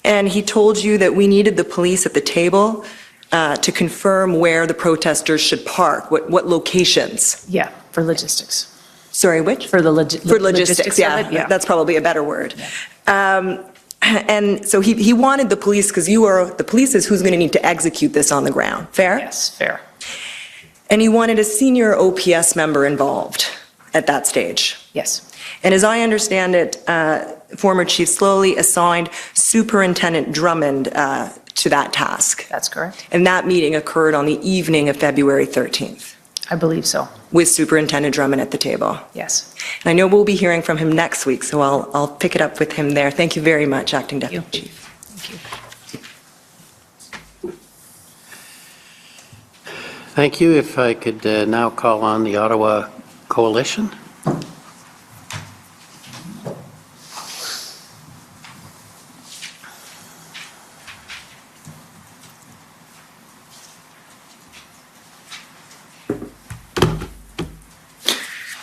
And he told you that we needed the police at the table to confirm where the protesters should park, what locations. Yeah, for logistics. Sorry, which? For the For logistics, of it, yeah. That's probably a better word. And so he wanted the police, because the police is who's going to need to execute this on the ground. Fair? Yes, fair. And he wanted a senior OPS member involved at that stage. Yes. And as I understand it, former Chief Slowly assigned Superintendent Drummond to that task. That's correct. And that meeting occurred on the evening of February 13th, I believe so. with Superintendent Drummond at the table. Yes. And I know we'll be hearing from him next week, so I'll pick it up with him there. Thank you very much, Acting Deputy Chief. Thank you. Thank you. If I could now call on the Ottawa Coalition.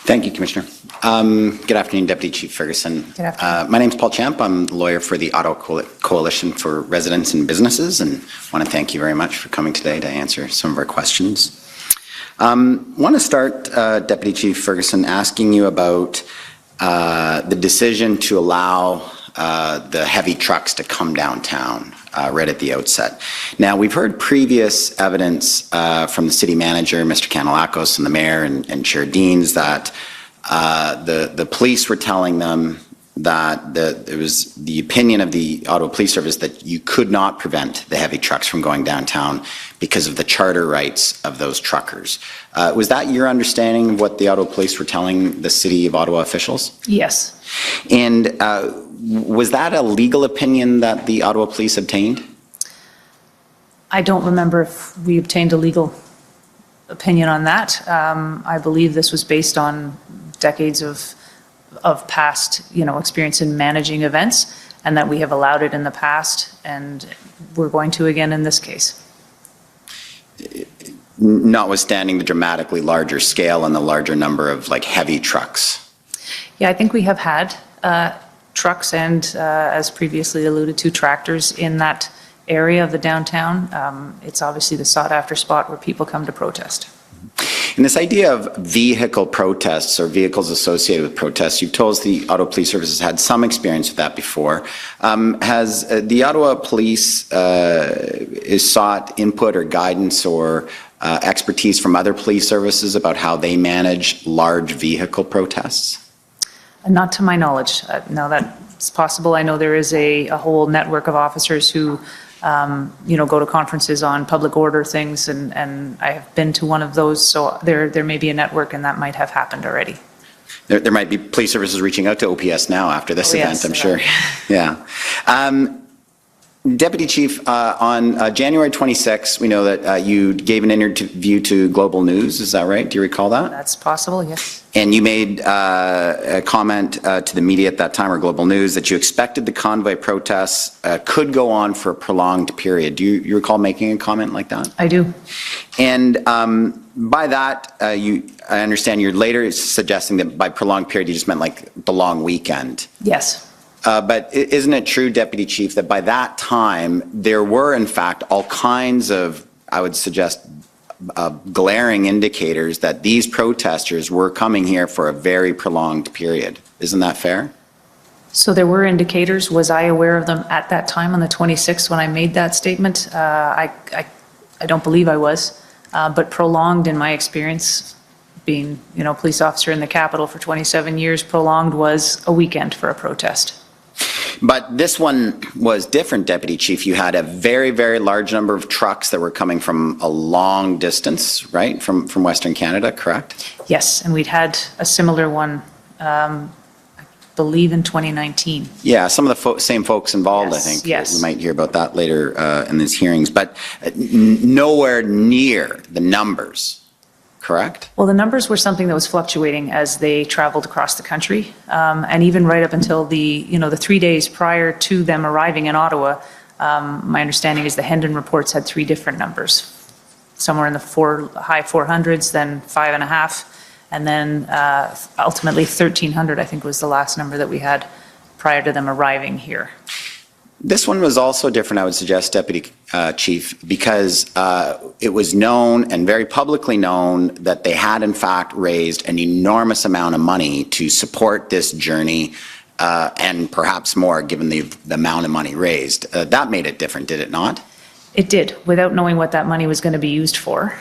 Thank you, Commissioner. Good afternoon, Deputy Chief Ferguson. Good afternoon. My name's Paul Champ. I'm the lawyer for the Ottawa Coalition for Residents and Businesses, and want to thank you very much for coming today to answer some of our questions. Want to start, Deputy Chief Ferguson, asking you about the decision to allow the heavy trucks to come downtown right at the outset. Now, we've heard previous evidence from the city manager, Mr. Kanellakos, and the mayor and Chair Deans that the police were telling them that it was the opinion of the Ottawa Police Service that you could not prevent the heavy trucks from going downtown because of the charter rights of those truckers. Was that your understanding of what the Ottawa Police were telling the City of Ottawa officials? Yes. And was that a legal opinion that the Ottawa Police obtained? I don't remember if we obtained a legal opinion on that. I believe this was based on decades of past, experience in managing events, and that we have allowed it in the past, and we're going to again in this case. Notwithstanding the dramatically larger scale and the larger number of heavy trucks. Yeah, I think we have had trucks and, as previously alluded to, tractors in that area of the downtown. It's obviously the sought-after spot where people come to protest. And this idea of vehicle protests or vehicles associated with protests, you've told us the Ottawa Police Service has had some experience with that before. Has the Ottawa Police is sought input or guidance or expertise from other police services about how they manage large vehicle protests? Not to my knowledge. Now that's possible. I know there is a whole network of officers who go to conferences on public order things, and I have been to one of those, so there may be a network, and that might have happened already. There might be police services reaching out to OPS now after this event, yes, I'm sure. Yeah. Deputy Chief, on January 26, we know that you gave an interview to Global News, is that right? Do you recall that? That's possible, yes. And you made a comment to the media at that time, or Global News, that you expected the convoy protests could go on for a prolonged period. Do you recall making a comment like that? I do. And by that, I understand you're later suggesting that by prolonged period, you just meant like the long weekend. Yes. But isn't it true, Deputy Chief, that by that time, there were in fact all kinds of, I would suggest, glaring indicators that these protesters were coming here for a very prolonged period. Isn't that fair? So there were indicators. Was I aware of them at that time on the 26th when I made that statement? I don't believe I was, but prolonged in my experience, being, police officer in the capital for 27 years, prolonged was a weekend for a protest. But this one was different, Deputy Chief. You had a very, very large number of trucks that were coming from a long distance, right, from Western Canada, correct? Yes, and we'd had a similar one, I believe in 2019. Yeah, some of the same folks involved, Yes, I think. yes. We might hear about that later in these hearings, but nowhere near the numbers, correct? Well, the numbers were something that was fluctuating as they traveled across the country. And even right up until the 3 days prior to them arriving in Ottawa, my understanding is the Hendon reports had 3 different numbers. Somewhere in the high 400s, then 5.5, and then ultimately 1,300, I think was the last number that we had prior to them arriving here. This one was also different, I would suggest, Deputy Chief, because it was known and very publicly known that they had in fact raised an enormous amount of money to support this journey and perhaps more given the amount of money raised. That made it different, did it not? It did, without knowing what that money was going to be used for,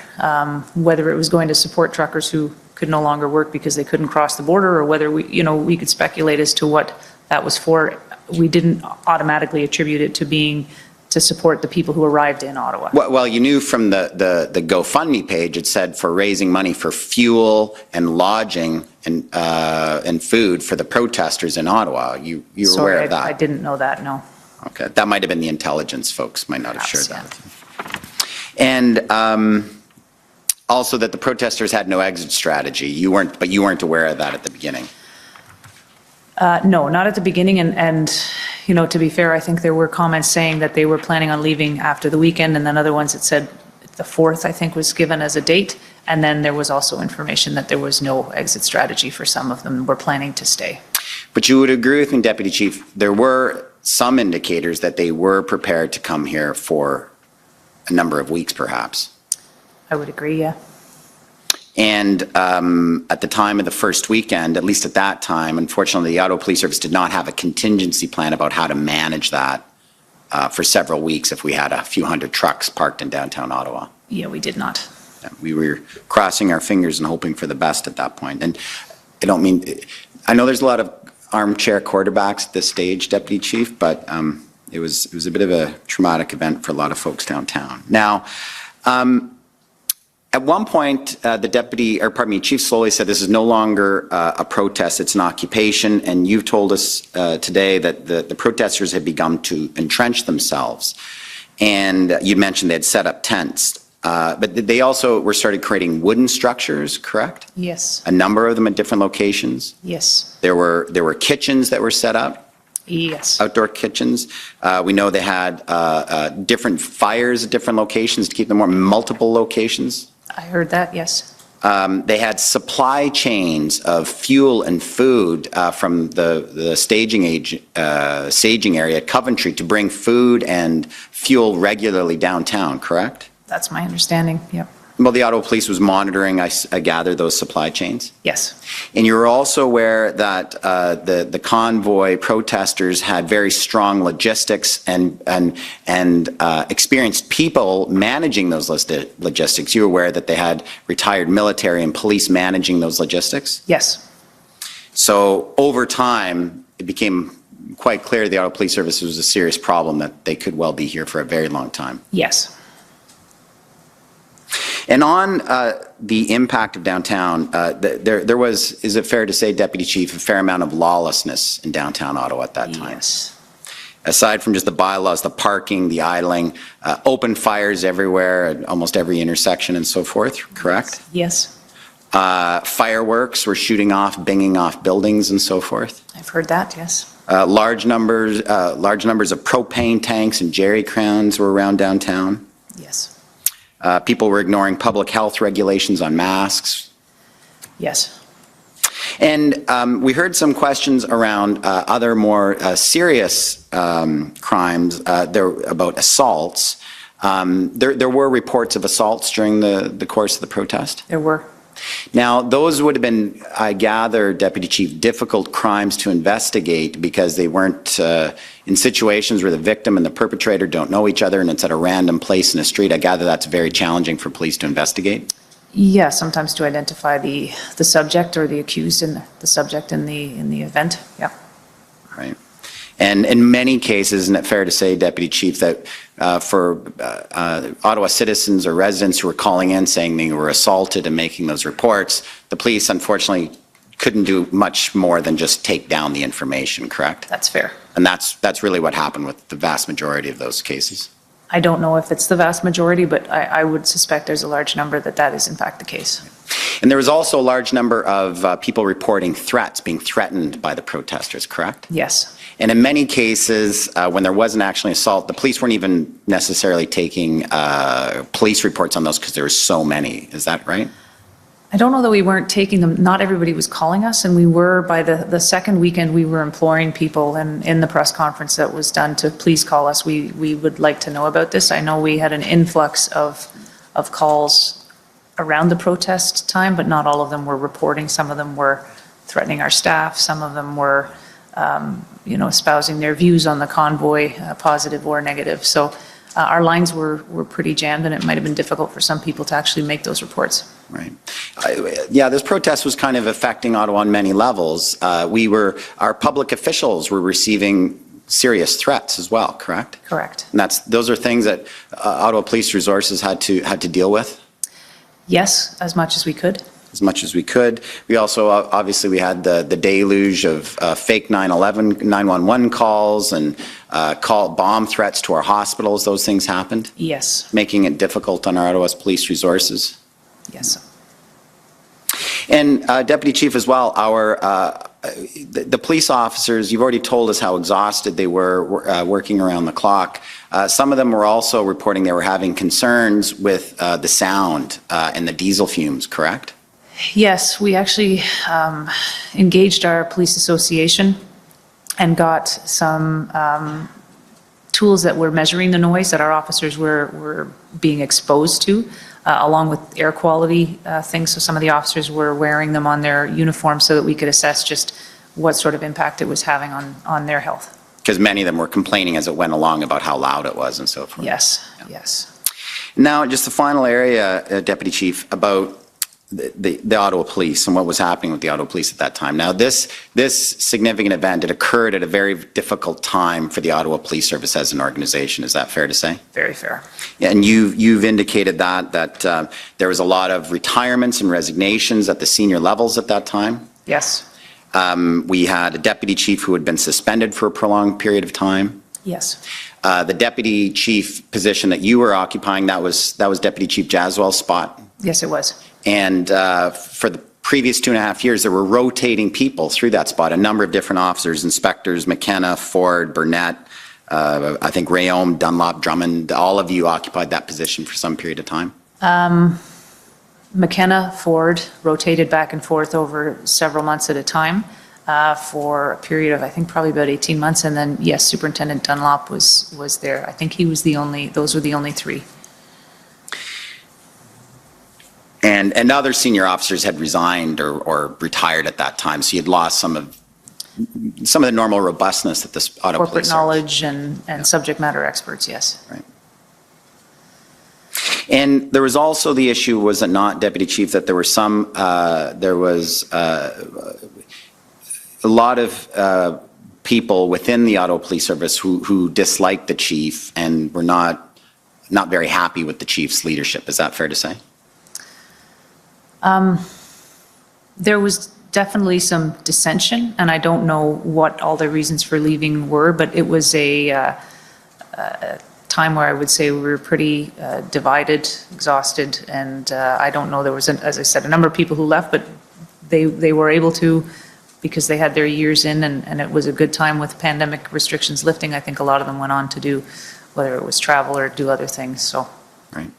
whether it was going to support truckers who could no longer work because they couldn't cross the border, or whether we could speculate as to what that was for. We didn't automatically attribute it to being to support the people who arrived in Ottawa. Well, you knew from the GoFundMe page, it said for raising money for fuel and lodging and food for the protesters in Ottawa. You were aware of that? I didn't know that, no. Okay, that might have been the intelligence folks, might not have shared that. And also that the protesters had no exit strategy. You weren't aware of that at the beginning. No, not at the beginning, and to be fair, I think there were comments saying that they were planning on leaving after the weekend, and then other ones that said the 4th, I think, was given as a date, and then there was also information that there was no exit strategy for some of them, were planning to stay. But you would agree with me, Deputy Chief, there were some indicators that they were prepared to come here for a number of weeks, perhaps. I would agree, yeah. And at the time of the first weekend, at least at that time, unfortunately, the Ottawa Police Service did not have a contingency plan about how to manage that for several weeks if we had a few hundred trucks parked in downtown Ottawa. Yeah, we did not. We were crossing our fingers and hoping for the best at that point. And I know there's a lot of armchair quarterbacks at this stage, Deputy Chief, but it was a bit of a traumatic event for a lot of folks downtown. Now, at one point, Chief Slowly said this is no longer a protest, it's an occupation, and you've told us today that the protesters had begun to entrench themselves. And you mentioned they had set up tents, but they also were started creating wooden structures, correct? Yes. A number of them at different locations? Yes. There were kitchens that were set up? Yes. Outdoor kitchens. We know they had different fires at different locations to keep them warm, multiple locations? I heard that, yes. They had supply chains of fuel and food from the staging area at Coventry to bring food and fuel regularly downtown, correct? That's my understanding, yep. Well, the Ottawa Police was monitoring, I gather, those supply chains? Yes. And you were also aware that the convoy protesters had very strong logistics and experienced people managing those logistics. You were aware that they had retired military and police managing those logistics? Yes. So over time, it became quite clear the Ottawa Police Service was a serious problem, that they could well be here for a very long time. Yes. And on the impact of downtown, there was, is it fair to say, Deputy Chief, a fair amount of lawlessness in downtown Ottawa at that time? Yes. aside from just the bylaws, the parking, the idling, open fires everywhere at almost every intersection and so forth, correct? Yes, Fireworks were shooting off, binging off buildings and so forth. I've heard that, yes. Large numbers of propane tanks and jerry crowns were around downtown. Yes, People were ignoring public health regulations on masks. yes. And we heard some questions around other more serious crimes about assaults. There were reports of assaults during the course of the protest? There were. Now, those would have been, I gather, Deputy Chief, difficult crimes to investigate because they weren't in situations where the victim and the perpetrator don't know each other and it's at a random place in a street. I gather that's very challenging for police to investigate. Yeah, sometimes to identify the subject or the accused and the subject in the event, yeah. Right. And in many cases, isn't it fair to say, Deputy Chief, that for Ottawa citizens or residents who were calling in saying they were assaulted and making those reports, the police unfortunately couldn't do much more than just take down the information, correct? That's fair. And that's really what happened with the vast majority of those cases. I don't know if it's the vast majority, but I would suspect there's a large number that is in fact the case. And there was also a large number of people reporting threats, being threatened by the protesters, correct? Yes. And in many cases, when there wasn't actually assault, the police weren't even necessarily taking police reports on those because there were so many. Is that right? I don't know that we weren't taking them, not everybody was calling us, and we were, by the second weekend, we were imploring people, and in the press conference that was done, to please call us. We would like to know about this. I know we had an influx of calls around the protest time, but not all of them were reporting. Some of them were threatening our staff. Some of them were, espousing their views on the convoy, positive or negative. So our lines were pretty jammed, and it might have been difficult for some people to actually make those reports. Right. Yeah, this protest was kind of affecting Ottawa on many levels. Our public officials were receiving serious threats as well, correct? Correct. And those are things that Ottawa Police Resources had to deal with? Yes, as much as we could. As much as we could. We also, obviously, we had the deluge of fake 911 calls and bomb threats to our hospitals. Those things happened? Yes. Making it difficult on our Ottawa's police resources. Yes. And Deputy Chief as well, the police officers, you've already told us how exhausted they were working around the clock. Some of them were also reporting they were having concerns with the sound and the diesel fumes, correct? Yes, we actually engaged our police association and got some tools that were measuring the noise that our officers were being exposed to, along with air quality things. So some of the officers were wearing them on their uniforms so that we could assess just what sort of impact it was having on their health. Because many of them were complaining as it went along about how loud it was and so forth. Yes, yes. Now, just the final area, Deputy Chief, about the Ottawa Police and what was happening with the Ottawa Police at that time. Now, this significant event, it occurred at a very difficult time for the Ottawa Police Service as an organization. Is that fair to say? Very fair. Yeah, and you've indicated that there was a lot of retirements and resignations at the senior levels at that time. Yes. We had a deputy chief who had been suspended for a prolonged period of time. Yes. The deputy chief position that you were occupying, that was Deputy Chief Jaswell's spot. Yes, it was. And for the previous 2.5 years, there were rotating people through that spot, a number of different officers, inspectors, McKenna, Ford, Burnett, I think Rayom, Dunlop, Drummond, all of you occupied that position for some period of time. McKenna, Ford rotated back and forth over several months at a time for a period of, I think, probably about 18 months. And then, yes, Superintendent Dunlop was there. I think he was those were the only three. And other senior officers had resigned or retired at that time, so you'd lost some of the normal robustness that this Ottawa Corporate Police knowledge and subject matter experts, yes. Right. And there was also the issue, was it not, Deputy Chief, that there was a lot of people within the Ottawa Police Service who disliked the chief and were not very happy with the chief's leadership. Is that fair to say? There was definitely some dissension, and I don't know what all the reasons for leaving were, but it was a time where I would say we were pretty divided, exhausted, and I don't know, there was, as I said, a number of people who left, but they were able to, because they had their years in, and it was a good time with pandemic restrictions lifting. I think a lot of them went on to do, whether it was travel or do other things, so. Right.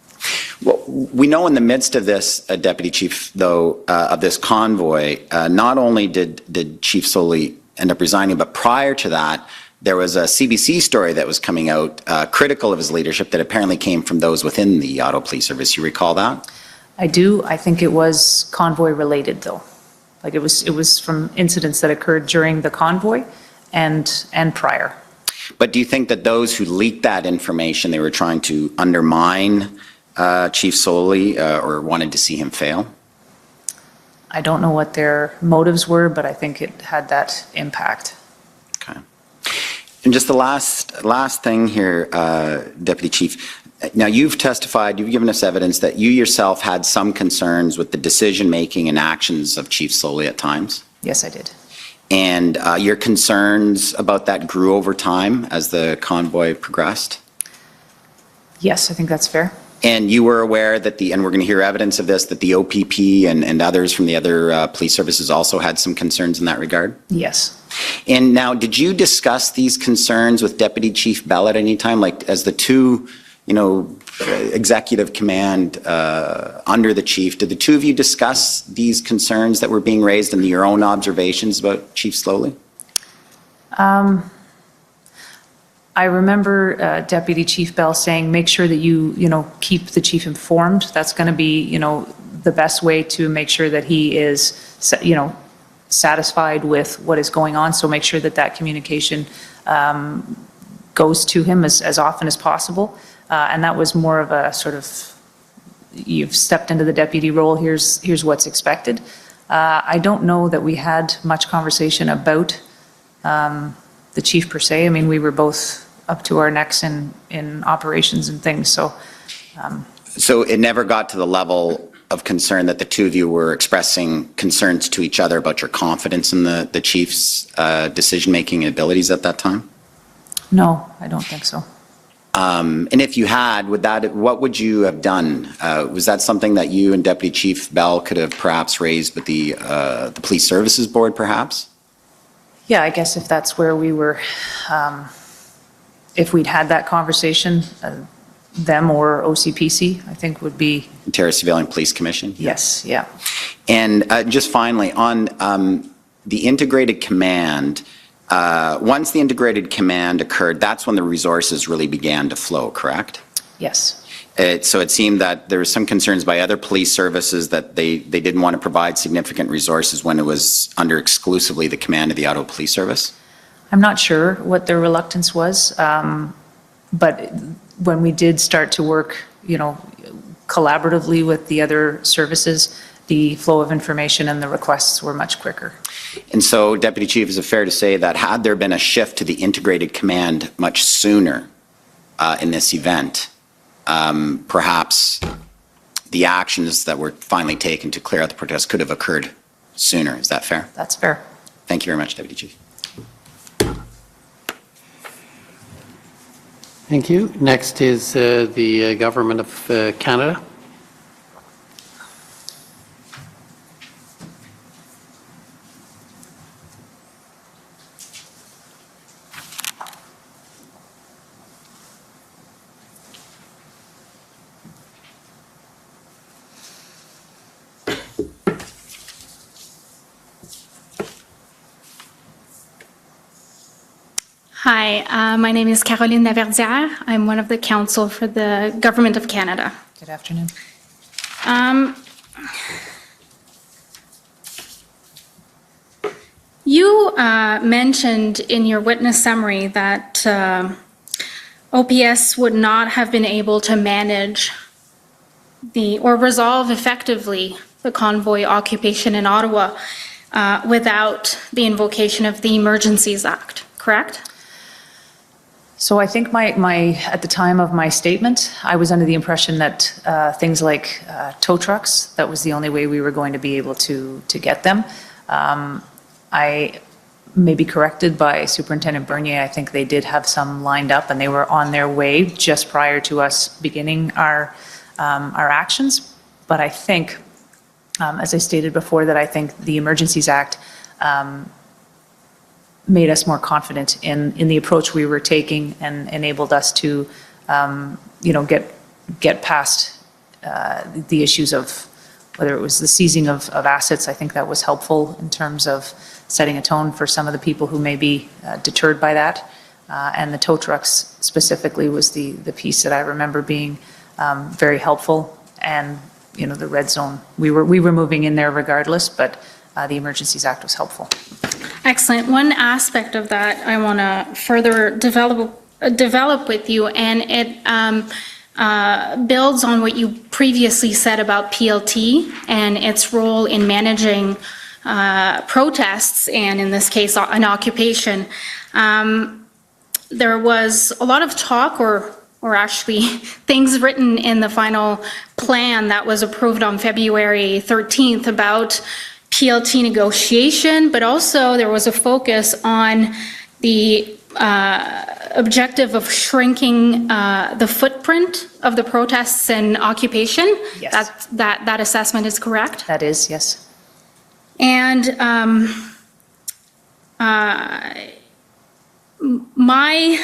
Well, we know in the midst of this, Deputy Chief, though, of this convoy, not only did Chief Soley end up resigning, but prior to that, there was a CBC story that was coming out critical of his leadership that apparently came from those within the Ottawa Police Service. You recall that? I do. I think it was convoy related, though. Like it was from incidents that occurred during the convoy and prior. But do you think that those who leaked that information, they were trying to undermine Chief Soley or wanted to see him fail? I don't know what their motives were, but I think it had that impact. Okay. And just the last thing here, Deputy Chief. Now, you've testified, you've given us evidence that you yourself had some concerns with the decision-making and actions of Chief Soley at times. Yes, I did. And your concerns about that grew over time as the convoy progressed? Yes, I think that's fair. And you were aware that and we're going to hear evidence of this, that the OPP and others from the other police services also had some concerns in that regard? Yes. And now, did you discuss these concerns with Deputy Chief Bell at any time? Like, as the two, executive command under the chief, did the two of you discuss these concerns that were being raised and your own observations about Chief Soley? I remember Deputy Chief Bell saying, make sure that you keep the chief informed. That's going to be, the best way to make sure that he is, satisfied with what is going on. So make sure that communication goes to him as often as possible. And that was more of a sort of, you've stepped into the deputy role, here's what's expected. I don't know that we had much conversation about the chief per se. I mean, we were both up to our necks in operations and things, so. So it never got to the level of concern that the two of you were expressing concerns to each other about your confidence in the chief's decision-making abilities at that time? No, I don't think so. And if you had, what would you have done? Was that something that you and Deputy Chief Bell could have perhaps raised with the Police Services Board, perhaps? Yeah, I guess if that's where we were, if we'd had that conversation, them or OCPC, I think would be. Ontario Civilian Police Commission? Yes, yeah. And just finally, on the integrated command, once the integrated command occurred, that's when the resources really began to flow, correct? Yes. So it seemed that there were some concerns by other police services that they didn't want to provide significant resources when it was under exclusively the command of the Ottawa Police Service? I'm not sure what their reluctance was, but when we did start to work, collaboratively with the other services, the flow of information and the requests were much quicker. And so, Deputy Chief, is it fair to say that had there been a shift to the integrated command much sooner in this event, perhaps the actions that were finally taken to clear out the protests could have occurred sooner? Is that fair? That's fair. Thank you very much, Deputy Chief. Thank you. Next is the Government of Canada. Hi, my name is Caroline Laverdière. I'm one of the counsel for the Government of Canada. Good afternoon. You mentioned in your witness summary that OPS would not have been able to manage or resolve effectively the convoy occupation in Ottawa without the invocation of the Emergencies Act, correct? So I think at the time of my statement, I was under the impression that things like tow trucks, that was the only way we were going to be able to get them. I may be corrected by Superintendent Bernier. I think they did have some lined up, and they were on their way just prior to us beginning our actions. But I think, as I stated before, that I think the Emergencies Act made us more confident in the approach we were taking and enabled us to, get past the issues of whether it was the seizing of assets. I think that was helpful in terms of setting a tone for some of the people who may be deterred by that. And the tow trucks specifically was the piece that I remember being very helpful. And, the red zone, we were moving in there regardless, but the Emergencies Act was helpful. Excellent. One aspect of that I want to further develop with you, and it builds on what you previously said about PLT and its role in managing protests, and in this case, an occupation. There was a lot of talk, or actually things written in the final plan that was approved on February 13th about PLT negotiation, but also there was a focus on the objective of shrinking the footprint of the protests and occupation. Yes. That assessment is correct? That is, yes. And my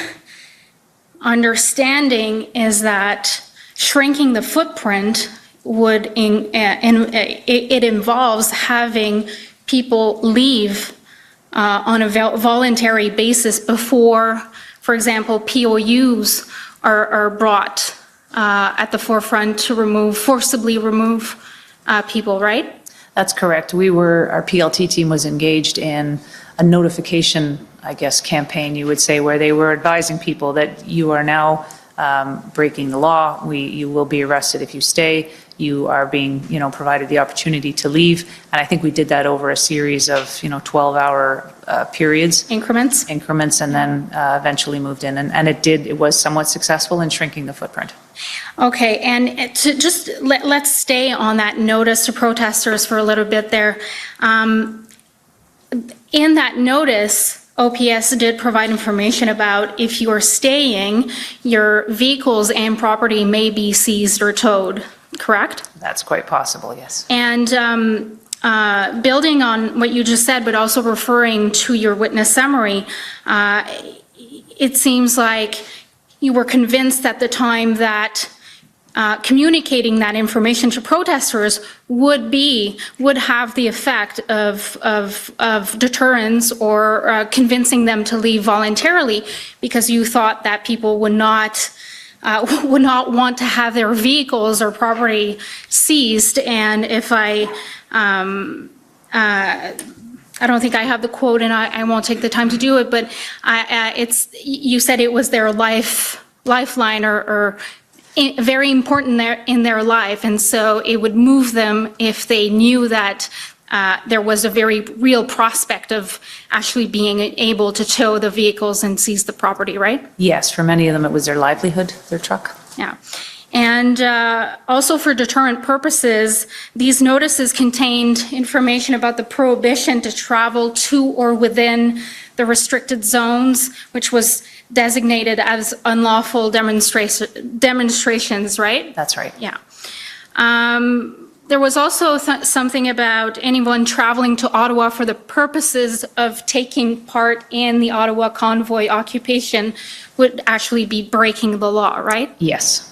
understanding is that shrinking the footprint would, it involves having people leave on a voluntary basis before, for example, POUs are brought at the forefront to forcibly remove people, right? That's correct. Our PLT team was engaged in a notification, I guess, campaign, you would say, where they were advising people that you are now breaking the law. You will be arrested if you stay. You are being, provided the opportunity to leave. And I think we did that over a series of, 12-hour periods. Increments, and then eventually moved in. And it was somewhat successful in shrinking the footprint. Okay, and to just let's stay on that notice to protesters for a little bit there. In that notice, OPS did provide information about if you are staying, your vehicles and property may be seized or towed, correct? That's quite possible, yes. And building on what you just said, but also referring to your witness summary, it seems like you were convinced at the time that communicating that information to protesters would have the effect of deterrence or convincing them to leave voluntarily, because you thought that people would not want to have their vehicles or property seized. And if I don't think I have the quote, and I won't take the time to do it, but you said it was their lifeline or very important in their life, and so it would move them if they knew that there was a very real prospect of actually being able to tow the vehicles and seize the property, right? Yes, for many of them it was their livelihood, their truck. Yeah. And also for deterrent purposes, these notices contained information about the prohibition to travel to or within the restricted zones, which was designated as unlawful demonstrations, right? That's right. Yeah. There was also something about anyone traveling to Ottawa for the purposes of taking part in the Ottawa convoy occupation would actually be breaking the law, right? Yes.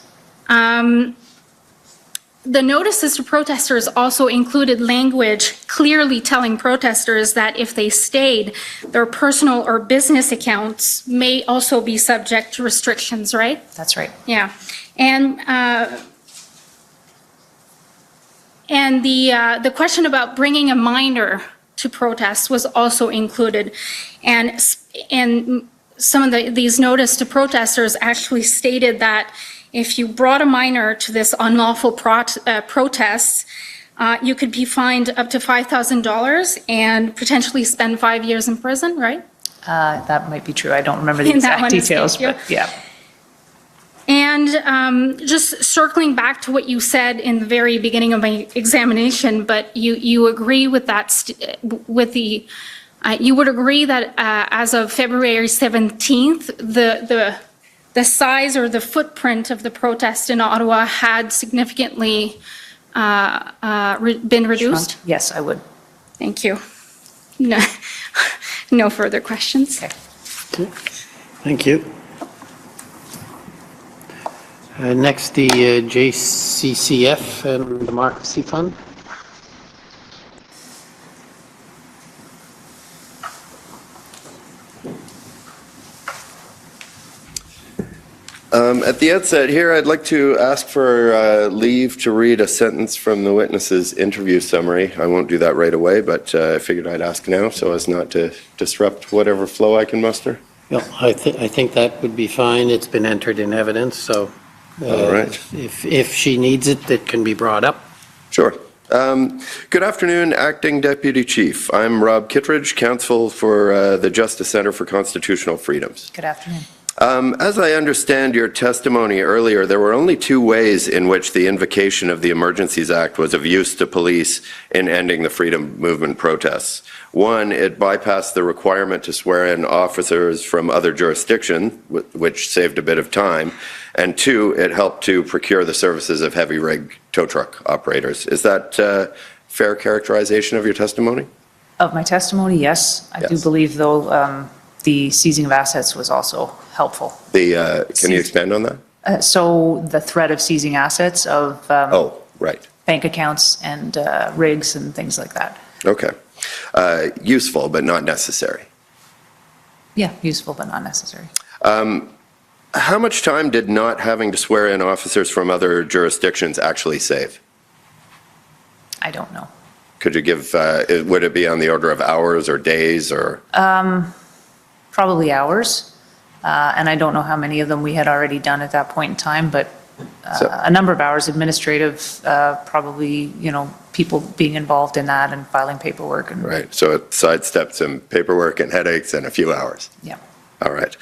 The notices to protesters also included language clearly telling protesters that if they stayed, their personal or business accounts may also be subject to restrictions, right? That's right. Yeah. And the question about bringing a minor to protests was also included. And some of these notice to protesters actually stated that if you brought a minor to this unlawful protests, you could be fined up to $5,000 and potentially spend 5 years in prison, right? That might be true. I don't remember the exact details, but yeah. And And just circling back to what you said in the very beginning of my examination, but you agree with that, you would agree that as of February 17th, the size or the footprint of the protest in Ottawa had significantly been reduced? Yes, I would. Thank you. No, no further questions. Okay. Thank you. Next, the JCCF and the Democracy Fund. At the outset here, I'd like to ask for leave to read a sentence from the witness's interview summary. I won't do that right away, but I figured I'd ask now so as not to disrupt whatever flow I can muster. Yeah, I think that would be fine. It's been entered in evidence, so All right. if she needs it, it can be brought up. Sure. Good afternoon, Acting Deputy Chief. I'm Rob Kittredge, counsel for the Justice Center for Constitutional Freedoms. Good afternoon. As I understand your testimony earlier, there were only two ways in which the invocation of the Emergencies Act was of use to police in ending the Freedom Movement protests. One, it bypassed the requirement to swear in officers from other jurisdiction, which saved a bit of time. And two, it helped to procure the services of heavy rig tow truck operators. Is that fair characterization of your testimony? Of my testimony, yes. I do believe, though, the seizing of assets was also helpful. Can you expand on that? So the threat of seizing assets of right. bank accounts and rigs and things like that. Okay. Useful, but not necessary. Yeah, useful but not necessary. How much time did not having to swear in officers from other jurisdictions actually save? I don't know. Could you give, would it be on the order of hours or days or? Probably hours. And I don't know how many of them we had already done at that point in time, but a number of hours administrative, probably, people being involved in that and filing paperwork. And right. So it sidestepped some paperwork and headaches and a few hours. Yeah. All right.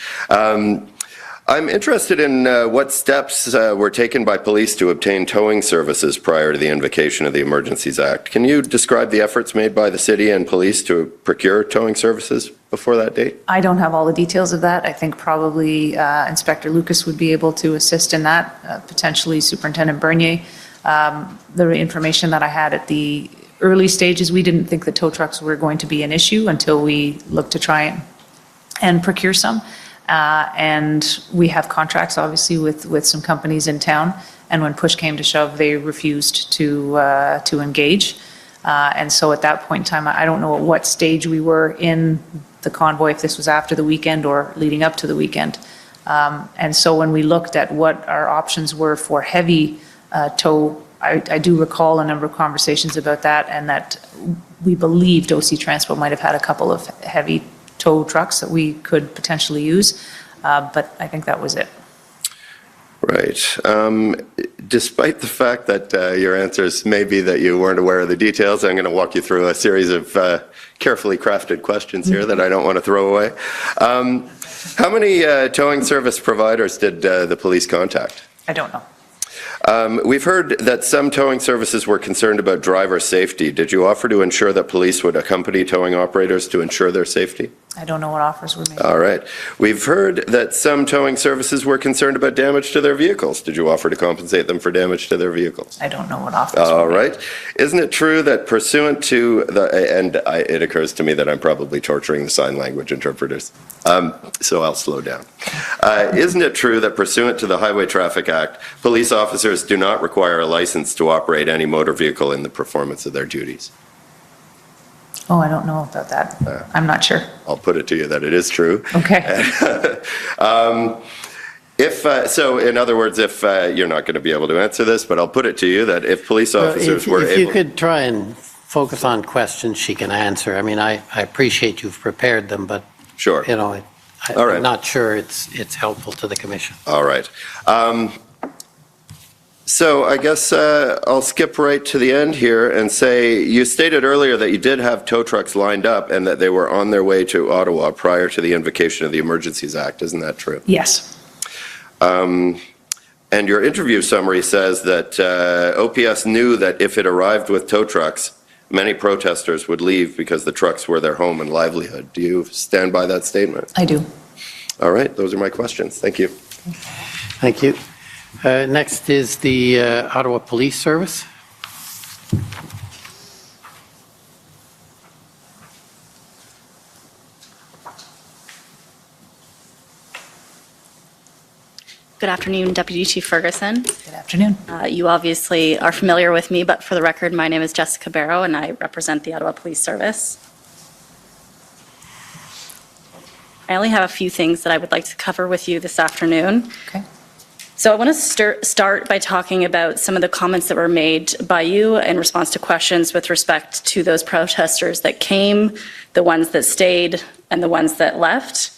I'm interested in what steps were taken by police to obtain towing services prior to the invocation of the Emergencies Act. Can you describe the efforts made by the city and police to procure towing services before that date? I don't have all the details of that. I think probably Inspector Lucas would be able to assist in that, potentially Superintendent Bernier. The information that I had at the early stages, we didn't think the tow trucks were going to be an issue until we looked to try and procure some. And we have contracts, obviously, with some companies in town. And when push came to shove, they refused to engage. And so at that point in time, I don't know at what stage we were in the convoy, if this was after the weekend or leading up to the weekend. And so when we looked at what our options were for heavy tow, I do recall a number of conversations about that, and that we believed OC Transport might have had a couple of heavy tow trucks that we could potentially use, but I think that was it. Right. Despite the fact that your answers may be that you weren't aware of the details, I'm going to walk you through a series of carefully crafted questions here that I don't want to throw away. How many towing service providers did the police contact? I don't know. We've heard that some towing services were concerned about driver safety. Did you offer to ensure that police would accompany towing operators to ensure their safety? I don't know what offers were made. All right. We've heard that some towing services were concerned about damage to their vehicles. Did you offer to compensate them for damage to their vehicles? I don't know what offers All were made. right. Isn't it true that pursuant to it occurs to me that I'm probably torturing the sign language interpreters, so I'll slow down. Isn't it true that pursuant to the Highway Traffic Act, police officers do not require a license to operate any motor vehicle in the performance of their duties? Oh, I don't know about that. I'm not sure. I'll put it to you that it is true. Okay. So in other words, if you're not going to be able to answer this, but I'll put it to you that if police officers were able... If you could try and focus on questions she can answer. I mean, I appreciate you've prepared them, but, Sure. I'm not sure it's helpful to the commission. All right. So I guess I'll skip right to the end here and say, you stated earlier that you did have tow trucks lined up and that they were on their way to Ottawa prior to the invocation of the Emergencies Act. Isn't that true? Yes. And your interview summary says that OPS knew that if it arrived with tow trucks, many protesters would leave because the trucks were their home and livelihood. Do you stand by that statement? I do. All right, those are my questions. Thank you. Thank you. Next is the Ottawa Police Service. Good afternoon, Deputy Chief Ferguson. Good afternoon. You obviously are familiar with me, but for the record, my name is Jessica Barrow, and I represent the Ottawa Police Service. I only have a few things that I would like to cover with you this afternoon. Okay. So I want to start by talking about some of the comments that were made by you in response to questions with respect to those protesters that came, the ones that stayed, and the ones that left.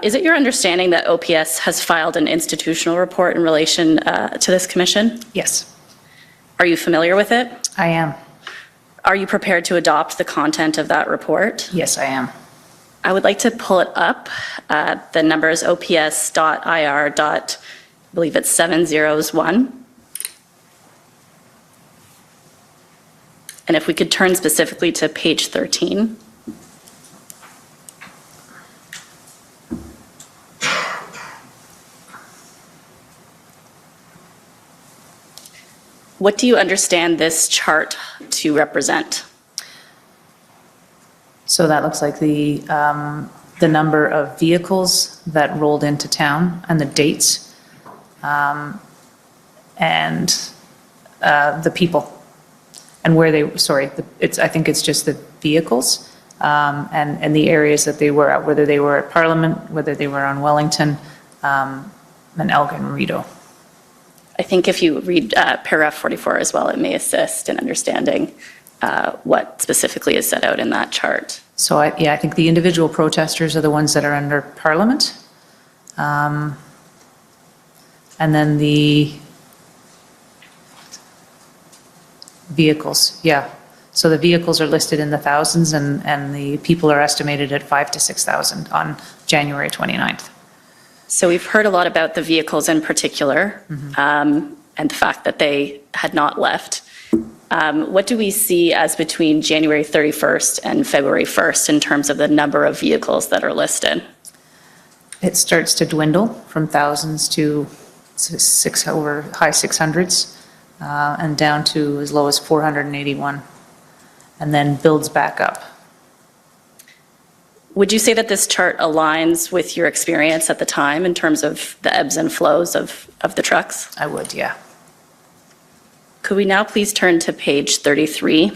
Is it your understanding that OPS has filed an institutional report in relation to this commission? Yes, Are you familiar with it? I am. Are you prepared to adopt the content of that report? Yes, I am. I would like to pull it up. The number is ops.ir. I believe it's 701. And if we could turn specifically to page 13. What do you understand this chart to represent? So that looks like the number of vehicles that rolled into town and the dates, and the people, and where they, I think it's just the vehicles, and the areas that they were at, whether they were at Parliament, whether they were on Wellington, and Elgin and Rideau. I think if you read paragraph 44 as well, it may assist in understanding what specifically is set out in that chart. So I think the individual protesters are the ones that are under Parliament. And then the vehicles, yeah. So the vehicles are listed in the thousands, and the people are estimated at 5,000 to 6,000 on January 29th. So we've heard a lot about the vehicles in particular, and the fact that they had not left. What do we see as between January 31st and February 1st in terms of the number of vehicles that are listed? It starts to dwindle from thousands to over high 600s, and down to as low as 481, and then builds back up. Would you say that this chart aligns with your experience at the time in terms of the ebbs and flows of the trucks? I would, yeah. Could we now please turn to page 33?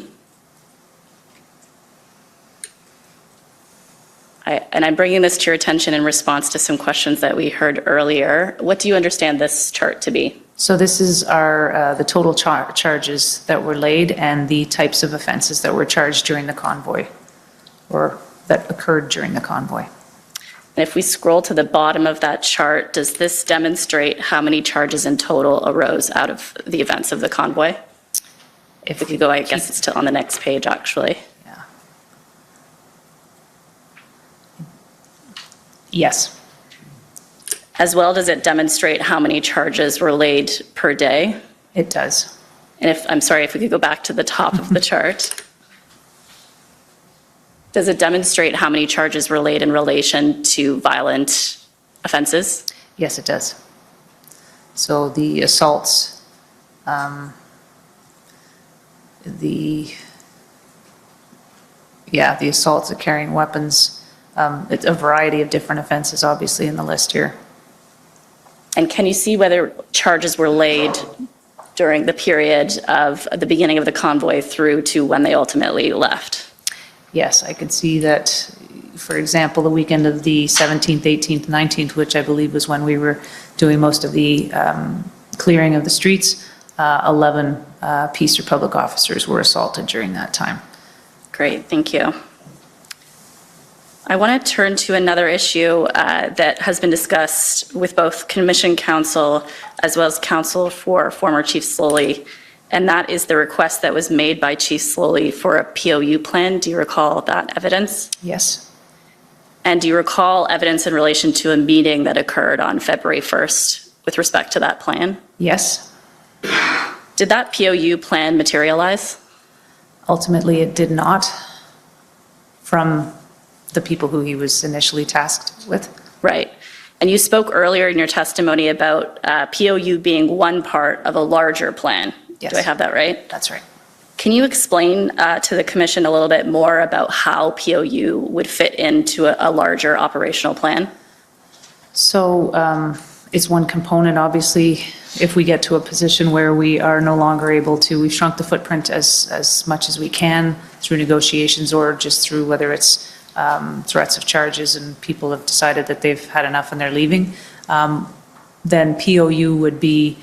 And I'm bringing this to your attention in response to some questions that we heard earlier. What do you understand this chart to be? So this is the total charges that were laid and the types of offenses that were charged during the convoy, or that occurred during the convoy. And if we scroll to the bottom of that chart, does this demonstrate how many charges in total arose out of the events of the convoy? If we could go, I guess it's still on the next page, actually. Yeah. Yes. As well, does it demonstrate how many charges were laid per day? It does. And if we could go back to the top of the chart. Does it demonstrate how many charges were laid in relation to violent offenses? Yes, it does. So the assaults, the assaults of carrying weapons, it's a variety of different offenses, obviously, in the list here. And can you see whether charges were laid during the period of the beginning of the convoy through to when they ultimately left? Yes, I could see that, for example, the weekend of the 17th, 18th, 19th, which I believe was when we were doing most of the clearing of the streets, 11 Peace Republic officers were assaulted during that time. Great, thank you. I want to turn to another issue that has been discussed with both Commission Counsel as well as Counsel for former Chief Slowly, and that is the request that was made by Chief Slowly for a POU plan. Do you recall that evidence? Yes. And do you recall evidence in relation to a meeting that occurred on February 1st with respect to that plan? Yes, Did that POU plan materialize? ultimately it did not, from the people who he was initially tasked with. Right. And you spoke earlier in your testimony about POU being one part of a larger plan. Yes. Do I have that right? That's right. Can you explain to the commission a little bit more about how POU would fit into a larger operational plan? So it's one component, obviously, if we get to a position where we are no longer able to, we've shrunk the footprint as much as we can through negotiations or just through whether it's threats of charges and people have decided that they've had enough and they're leaving, then POU would be,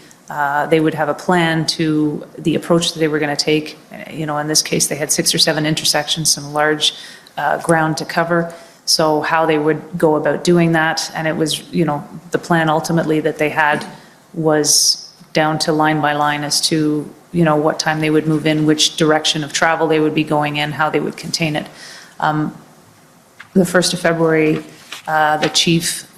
they would have a plan to the approach that they were going to take. You know, in this case, they had 6 or 7 intersections, some large ground to cover. So how they would go about doing that, and it was, you know, the plan ultimately that they had was down to line by line as to, you know, what time they would move in, which direction of travel they would be going in, how they would contain it. The 1st of February, the chief,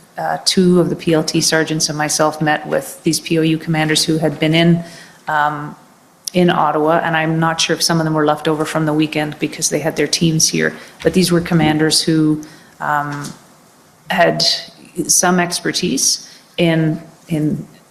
2 of the PLT sergeants and myself met with these POU commanders who had been in Ottawa, and I'm not sure if some of them were left over from the weekend because they had their teams here, but these were commanders who had some expertise in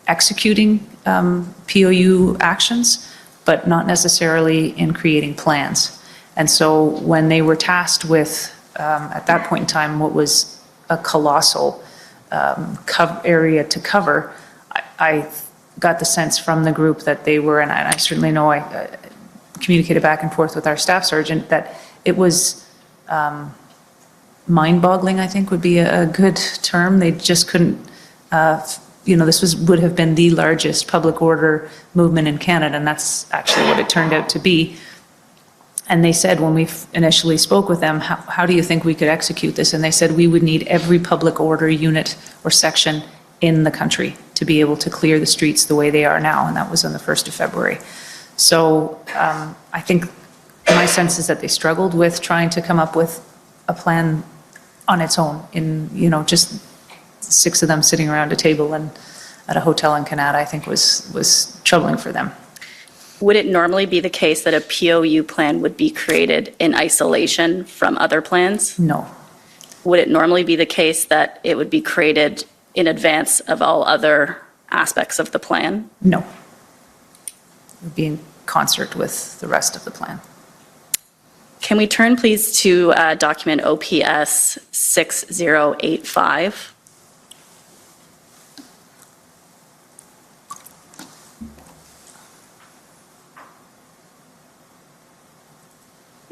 executing POU actions, but not necessarily in creating plans. And so when they were tasked with, at that point in time, what was a colossal area to cover, I got the sense from the group that they were, and I certainly know I communicated back and forth with our staff sergeant, that it was mind-boggling, I think would be a good term. They just couldn't, you know, this would have been the largest public order movement in Canada, and that's actually what it turned out to be. And they said, when we initially spoke with them, how do you think we could execute this? And they said, we would need every public order unit or section in the country to be able to clear the streets the way they are now, and that was on the 1st of February. So I think my sense is that they struggled with trying to come up with a plan on its own, in, you know, just 6 of them sitting around a table and at a hotel in Canada, I think was troubling for them. Would it normally be the case that a POU plan would be created in isolation from other plans? No. Would it normally be the case that it would be created in advance of all other aspects of the plan? No. It would be in concert with the rest of the plan. Can we turn, please, to document OPS 6085?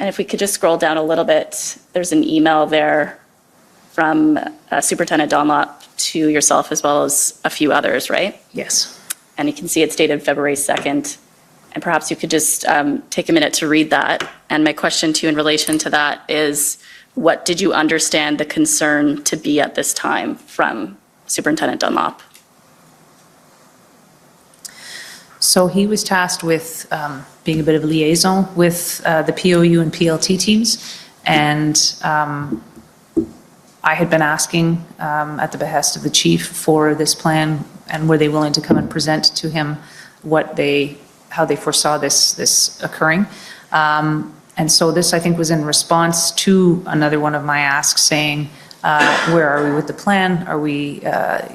And if we could just scroll down a little bit, there's an email there from Superintendent Dunlop to yourself as well as a few others, right? Yes. And you can see it's dated February 2nd. And perhaps you could just take a minute to read that. And my question to you in relation to that is, what did you understand the concern to be at this time from Superintendent Dunlop? So he was tasked with being a bit of a liaison with the POU and PLT teams, and I had been asking at the behest of the chief for this plan, and were they willing to come and present to him how they foresaw this occurring. And so this, I think, was in response to another one of my asks saying, where are we with the plan? Are we,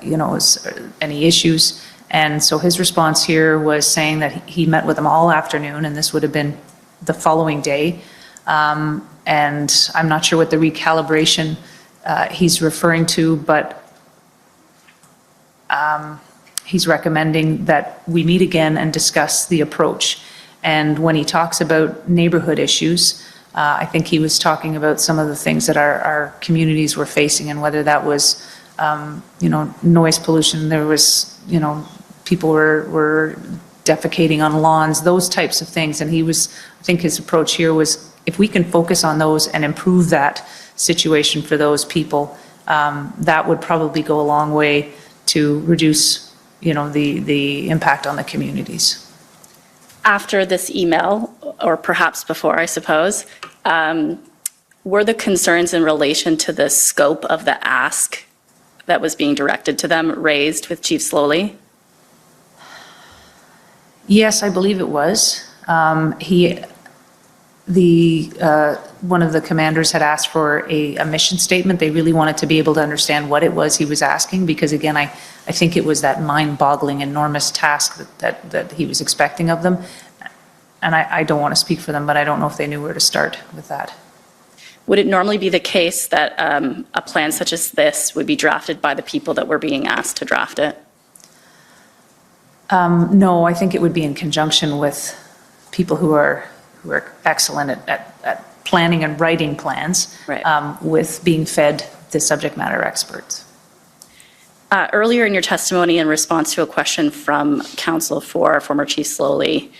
you know, is there any issues? And so his response here was saying that he met with them all afternoon, and this would have been the following day. And I'm not sure what the recalibration he's referring to, but he's recommending that we meet again and discuss the approach. And when he talks about neighborhood issues, I think he was talking about some of the things that our communities were facing, and whether that was, you know, noise pollution, there was, you know, people were defecating on lawns, those types of things. And he was, I think his approach here was, if we can focus on those and improve that situation for those people, that would probably go a long way to reduce, you know, the impact on the communities. After this email, or perhaps before, I suppose, were the concerns in relation to the scope of the ask that was being directed to them raised with Chief Slowly? Yes, I believe it was. One of the commanders had asked for a mission statement. They really wanted to be able to understand what it was he was asking, because again, I think it was that mind-boggling, enormous task that he was expecting of them. And I don't want to speak for them, but I don't know if they knew where to start with that. Would it normally be the case that a plan such as this would be drafted by the people that were being asked to draft it? No, I think it would be in conjunction with people who are excellent at planning and writing plans, Right. with being fed the subject matter experts. Earlier in your testimony, in response to a question from counsel for former Chief Slowly,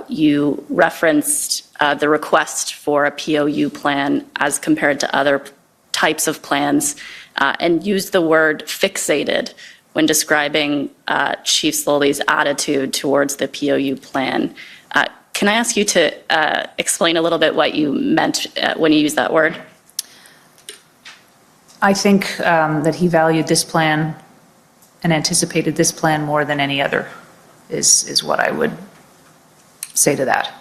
you referenced the request for a POU plan as compared to other types of plans, and used the word fixated when describing Chief Slowly's attitude towards the POU plan. Can I ask you to explain a little bit what you meant when you used that word? I think that he valued this plan and anticipated this plan more than any other, is what I would say to that.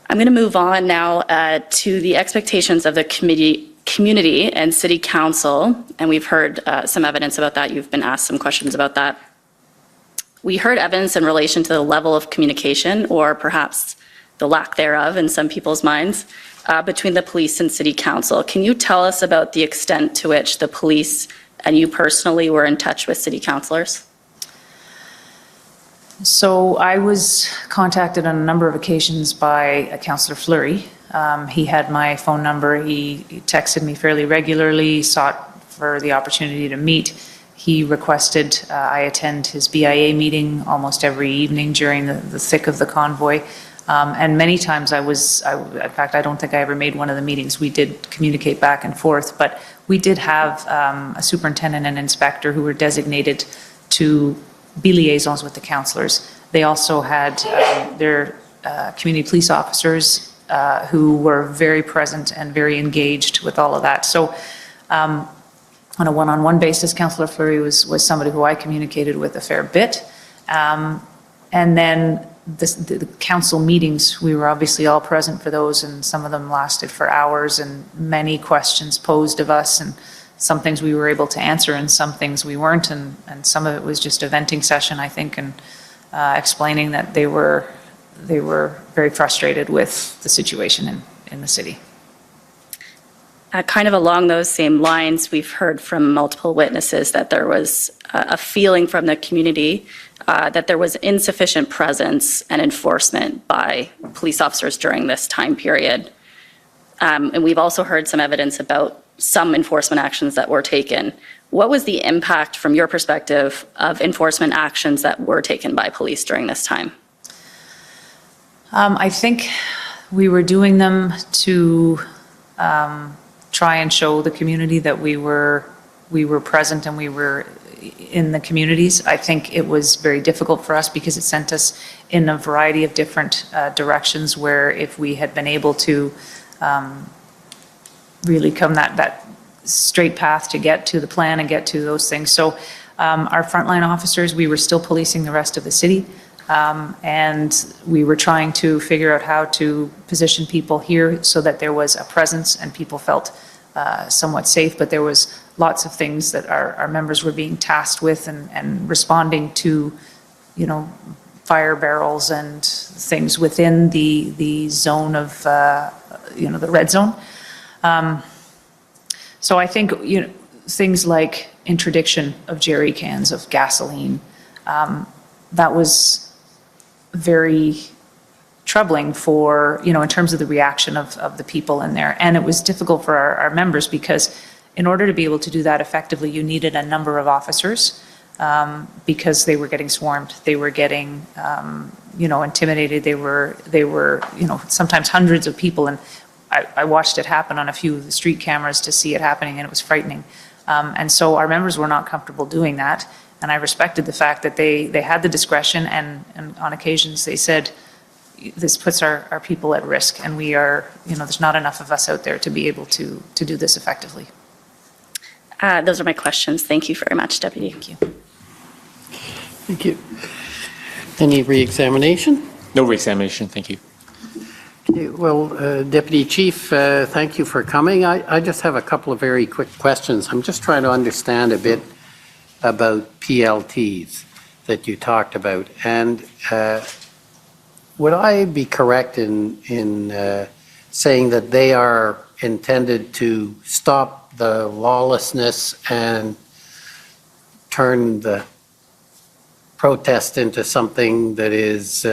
I'm going to move on now to the expectations of the community and City Council, and we've heard some evidence about that. You've been asked some questions about that. We heard evidence in relation to the level of communication, or perhaps the lack thereof in some people's minds, between the police and City Council. Can you tell us about the extent to which the police and you personally were in touch with City Councilors? So I was contacted on a number of occasions by Councillor Fleury. He had my phone number. He texted me fairly regularly, sought for the opportunity to meet. He requested I attend his BIA meeting almost every evening during the thick of the convoy. And many times in fact, I don't think I ever made one of the meetings. We did communicate back and forth, but we did have a superintendent and inspector who were designated to be liaisons with the councillors. They also had their community police officers who were very present and very engaged with all of that. So on a one-on-one basis, Councillor Fleury was somebody who I communicated with a fair bit. And then the council meetings, we were obviously all present for those, and some of them lasted for hours, and many questions posed of us, and some things we were able to answer and some things we weren't, and some of it was just a venting session, I think, and explaining that they were very frustrated with the situation in the city. Kind of along those same lines, we've heard from multiple witnesses that there was a feeling from the community that there was insufficient presence and enforcement by police officers during this time period. And we've also heard some evidence about some enforcement actions that were taken. What was the impact from your perspective of enforcement actions that were taken by police during this time? I think we were doing them to try and show the community that we were present and we were in the communities. I think it was very difficult for us because it sent us in a variety of different directions, where if we had been able to really come that straight path to get to the plan and get to those things. So our frontline officers, we were still policing the rest of the city. And we were trying to figure out how to position people here so that there was a presence and people felt somewhat safe, but there was lots of things that our members were being tasked with and responding to, fire barrels and things within the zone of, the red zone. So I think, things like interdiction of jerry cans of gasoline, that was very troubling for, in terms of the reaction of the people in there. And it was difficult for our members because in order to be able to do that effectively, you needed a number of officers because they were getting swarmed. They were getting, intimidated. They were, sometimes hundreds of people. And I watched it happen on a few of the street cameras to see it happening, and it was frightening. And so our members were not comfortable doing that. And I respected the fact that they had the discretion, and on occasions they said, this puts our people at risk, and we are, there's not enough of us out there to be able to do this effectively. Those are my questions. Thank you very much, Deputy. Thank you. Thank you. Any re-examination? No re-examination, thank you. Okay, well, Deputy Chief, thank you for coming. I just have a couple of very quick questions. I'm just trying to understand a bit about PLTs that you talked about. And would I be correct in saying that they are intended to stop the lawlessness and turn the protest into something that is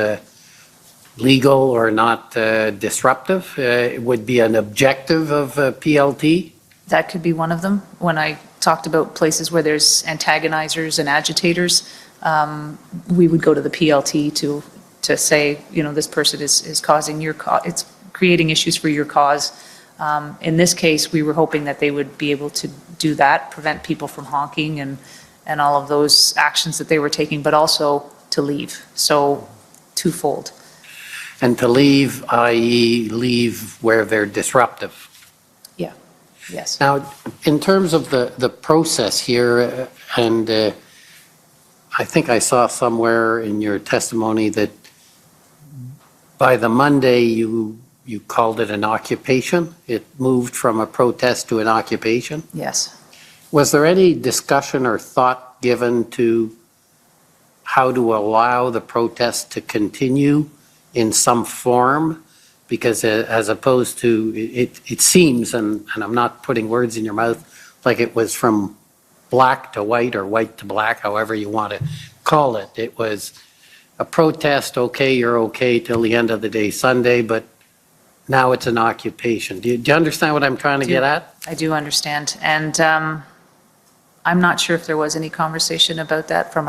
legal or not disruptive? It would be an objective of PLT? That could be one of them. When I talked about places where there's antagonizers and agitators, we would go to the PLT to say, you know, this person is causing your it's creating issues for your cause. In this case, we were hoping that they would be able to do that, prevent people from honking and all of those actions that they were taking, but also to leave. So twofold. And to leave, i.e. leave where they're disruptive. Yeah, yes. Now, in terms of the process here, and I think I saw somewhere in your testimony that by the Monday you called it an occupation. It moved from a protest to an occupation. Yes. Was there any discussion or thought given to how to allow the protest to continue in some form? Because as opposed to, it seems, and I'm not putting words in your mouth, like it was from black to white or white to black, however you want to call it. It was a protest, okay, you're okay till the end of the day Sunday, but now it's an occupation. Do you understand what I'm trying to get at? I do understand. And I'm not sure if there was any conversation about that from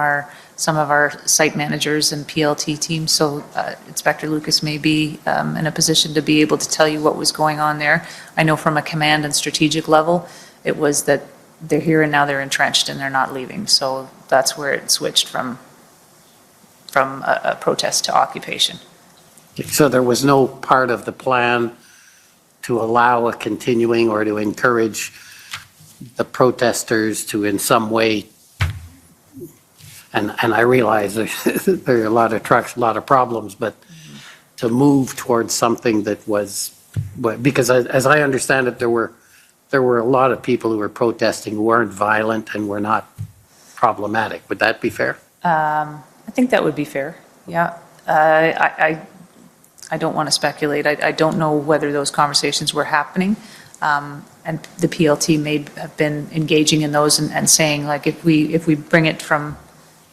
some of our site managers and PLT teams. So Inspector Lucas may be in a position to be able to tell you what was going on there. I know from a command and strategic level, it was that they're here and now they're entrenched and they're not leaving. So that's where it switched from a protest to occupation. So there was no part of the plan to allow a continuing or to encourage the protesters to in some way, and I realize there are a lot of trucks, a lot of problems, but to move towards something that was, because as I understand it, there were a lot of people who were protesting who weren't violent and were not problematic. Would that be fair? I think that would be fair, yeah. I don't want to speculate. I don't know whether those conversations were happening. And the PLT may have been engaging in those and saying, like, if we bring it from,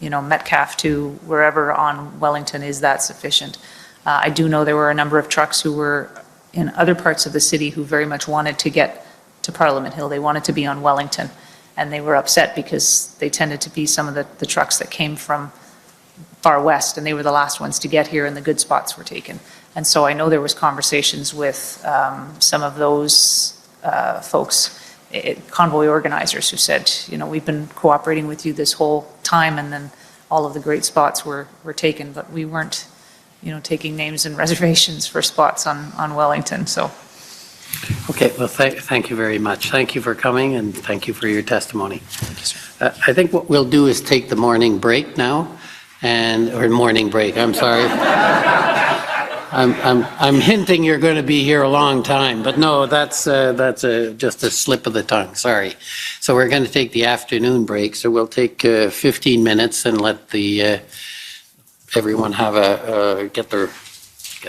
you know, Metcalfe to wherever on Wellington, is that sufficient? I do know there were a number of trucks who were in other parts of the city who very much wanted to get to Parliament Hill. They wanted to be on Wellington. And they were upset because they tended to be some of the trucks that came from far west, and they were the last ones to get here, and the good spots were taken. And so I know there was conversations with some of those folks, convoy organizers, who said, you know, we've been cooperating with you this whole time, and then all of the great spots were taken, but we weren't, you know, taking names and reservations for spots on Wellington, so. Okay, well, thank you very much. Thank you for coming, and thank you for your testimony. Thank you, sir. I think what we'll do is take the morning break now, or morning break, I'm sorry. I'm hinting you're going to be here a long time, but no, that's just a slip of the tongue, sorry. So we're going to take the afternoon break, so we'll take 15 minutes and let everyone have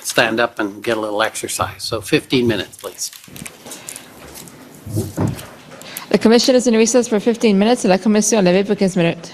stand up and get a little exercise. So 15 minutes, please. La commission is in recess for 15 minutes et la commission est levée pour 15 minutes.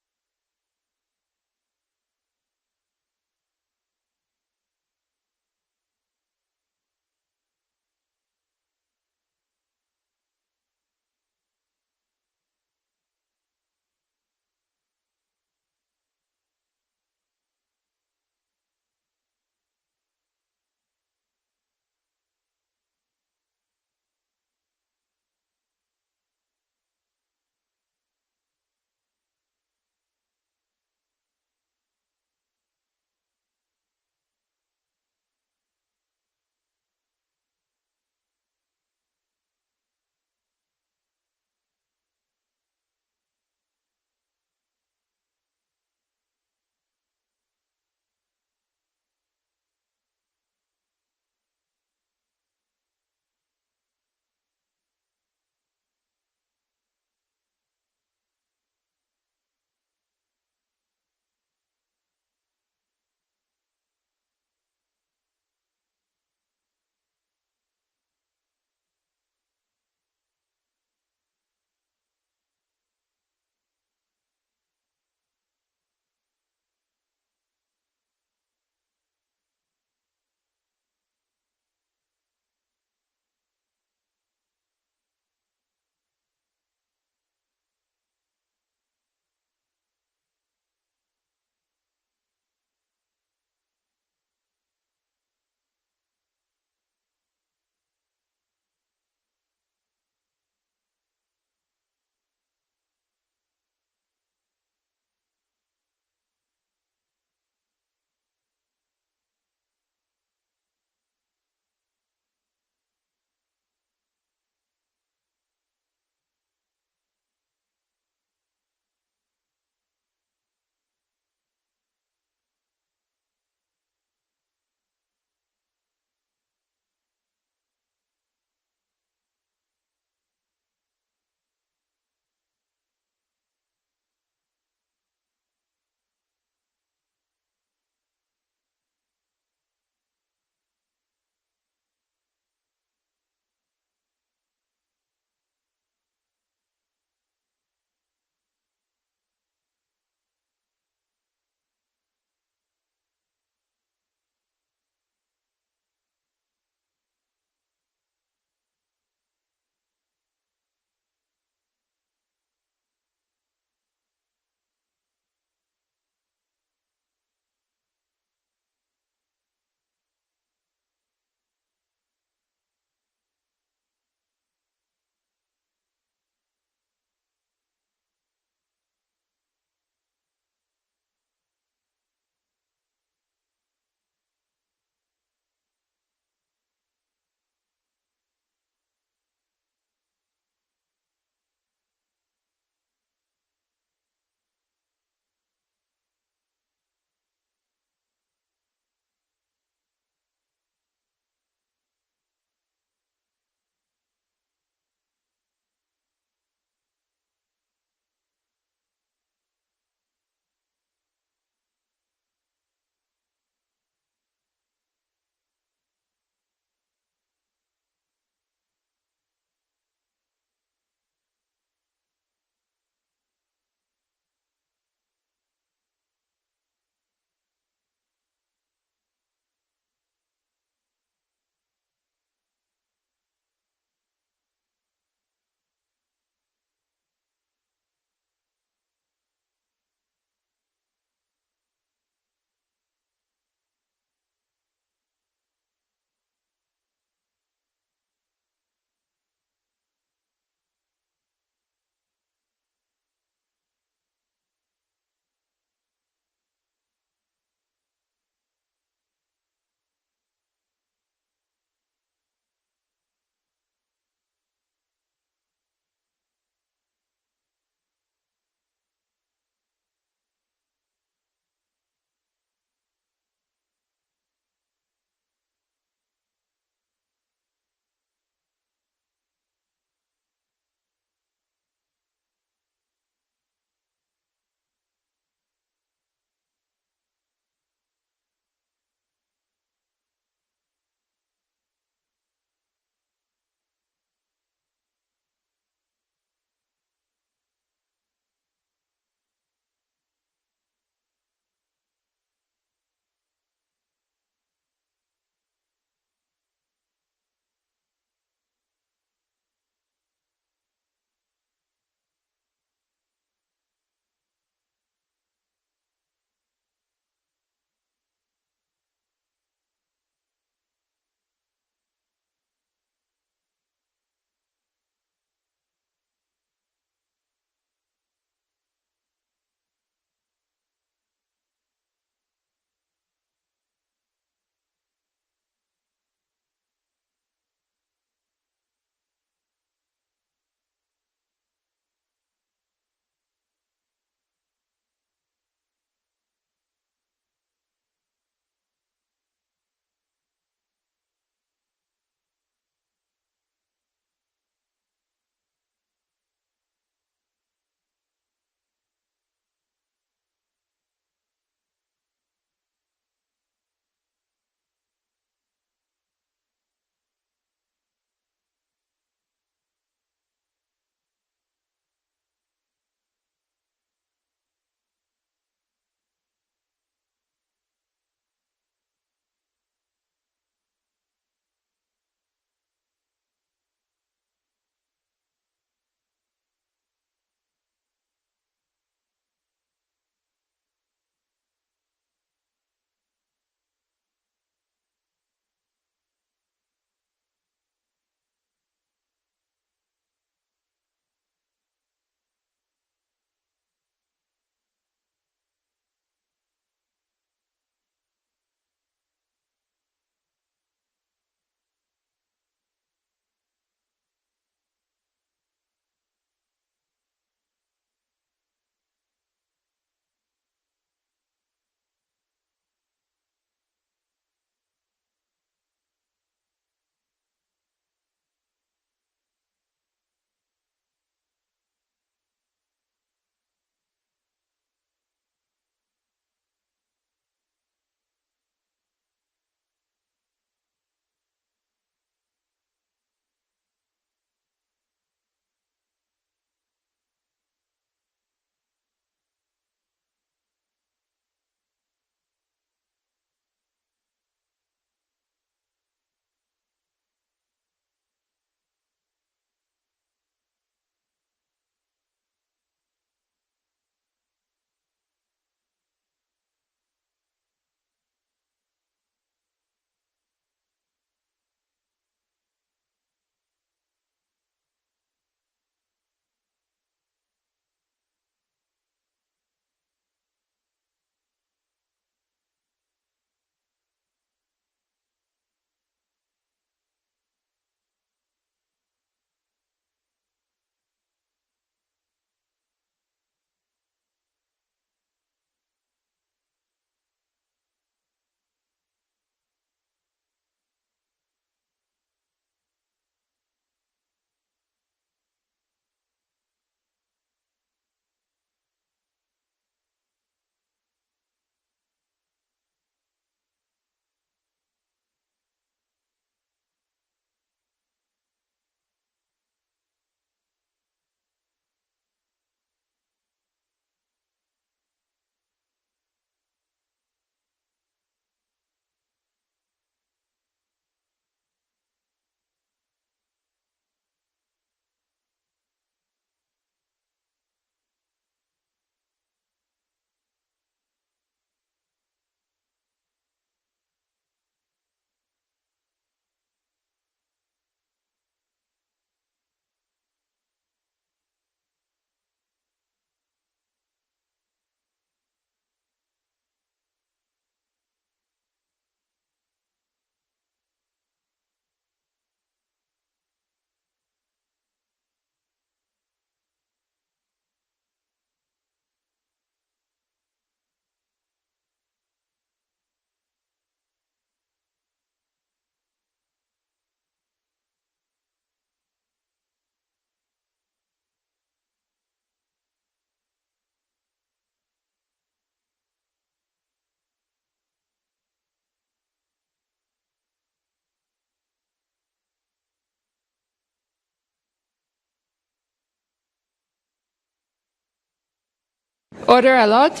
Order à l'ordre.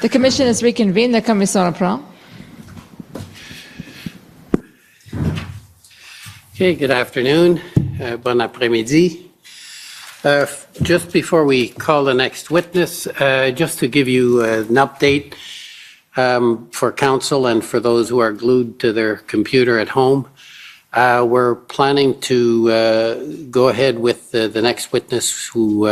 The commission is reconvened. La commission reprend. Okay, good afternoon. Bon après-midi. Just before we call the next witness, just to give you an update for council and for those who are glued to their computer at home, we're planning to go ahead with the next witness who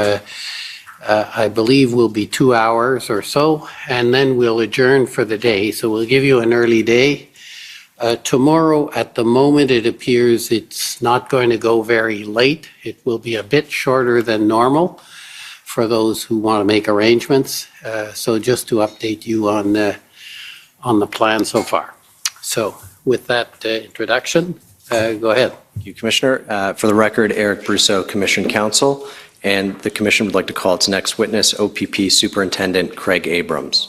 I believe will be 2 hours or so, and then we'll adjourn for the day. So we'll give you an early day. Tomorrow, at the moment, it appears it's not going to go very late. It will be a bit shorter than normal for those who want to make arrangements. So just to update you on the plan so far. So with that introduction, go ahead. Thank you, Commissioner. For the record, Eric Brousseau, Commission Counsel, and the Commission would like to call its next witness, OPP Superintendent Craig Abrams.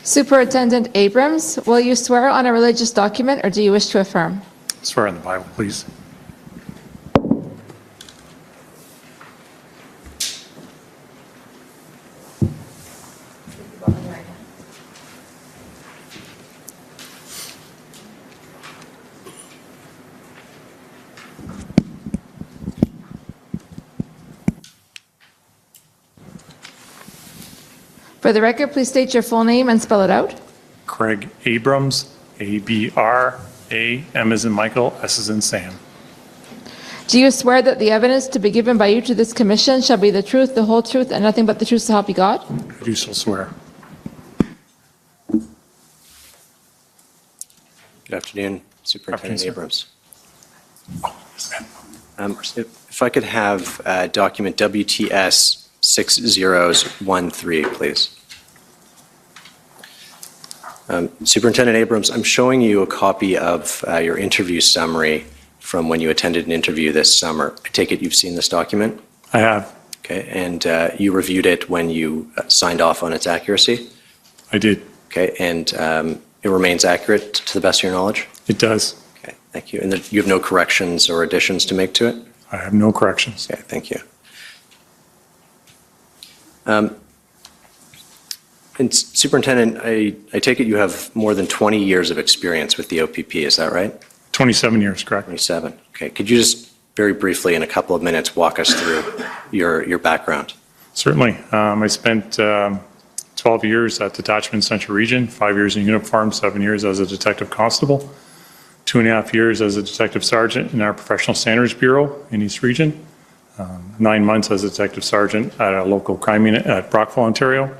Superintendent Abrams, will you swear on a religious document or do you wish to affirm? Swear on the Bible, please. For the record, please state your full name and spell it out. Craig Abrams, A-B-R-A, M as in Michael, S as in Sam. Do you swear that the evidence to be given by you to this commission shall be the truth, the whole truth, and nothing but the truth, so help you God? I do so swear. Good afternoon, Superintendent Afternoon, Abrams. Oh, If I could have document WTS 6013, please. Superintendent Abrams, I'm showing you a copy of your interview summary from when you attended an interview this summer. I take it you've seen this document? I have. Okay, and you reviewed it when you signed off on its accuracy? I did. Okay, and it remains accurate to the best of your knowledge? It does. Okay, thank you. And you have no corrections or additions to make to it? I have no corrections. Okay, thank you. And Superintendent, I take it you have more than 20 years of experience with the OPP, is that right? 27 years, correct. 27. Okay. Could you just very briefly, in a couple of minutes, walk us through your background? Certainly. I spent 12 years at Detachment Central Region, 5 years in uniform, 7 years as a detective constable, 2.5 years as a detective sergeant in our Professional Standards Bureau in East Region, 9 months as a detective sergeant at a local crime unit at Brockville, Ontario.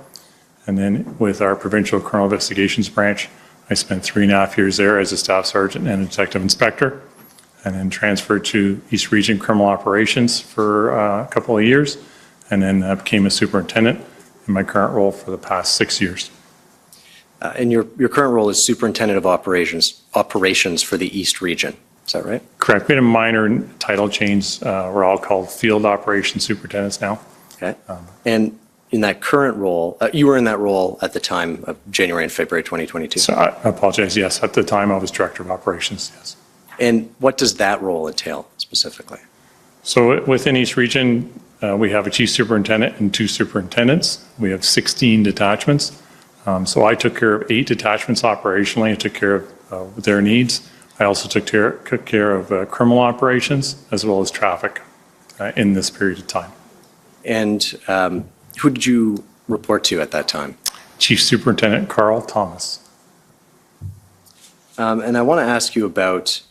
And then with our Provincial Criminal Investigations Branch, I spent 3.5 years there as a staff sergeant and a detective inspector, and then transferred to East Region Criminal Operations for a couple of years, and then became a superintendent in my current role for the past 6 years. And your current role is Superintendent of Operations for the East Region, is that right? Correct. We had a minor title change. We're all called Field Operations Superintendents now. Okay. And in that current role, you were in that role at the time of January and February 2022? So I apologize, yes. At the time, I was Director of Operations, yes. And what does that role entail specifically? So within East Region, we have a Chief Superintendent and 2 superintendents. We have 16 detachments. So I took care of 8 detachments operationally. I took care of their needs. I also took care of criminal operations as well as traffic in this period of time. And who did you report to at that time? Chief Superintendent Carl Thomas. And I want to ask you about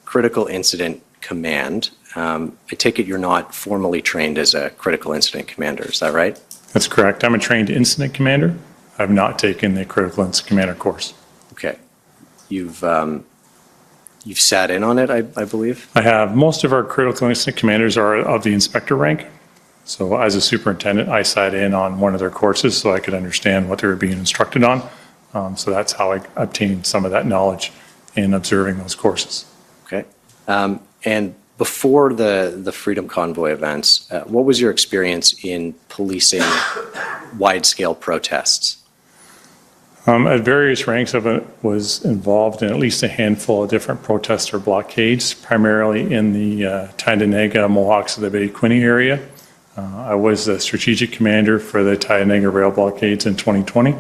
Critical Incident Command. I take it you're not formally trained as a Critical Incident Commander, is that right? That's correct. I'm a trained incident commander. I've not taken the Critical Incident Commander course. Okay. You've sat in on it, I believe? I have. Most of our Critical Incident Commanders are of the inspector rank. So as a superintendent, I sat in on one of their courses so I could understand what they were being instructed on. So that's how I obtained some of that knowledge in observing those courses. Okay. And before the Freedom Convoy events, what was your experience in policing wide-scale protests? At various ranks of it, was involved in at least a handful of different protester blockades, primarily in the Tyendinaga, Mohawks of the Bay Quinte area. I was the strategic commander for the Tyendinaga rail blockades in 2020,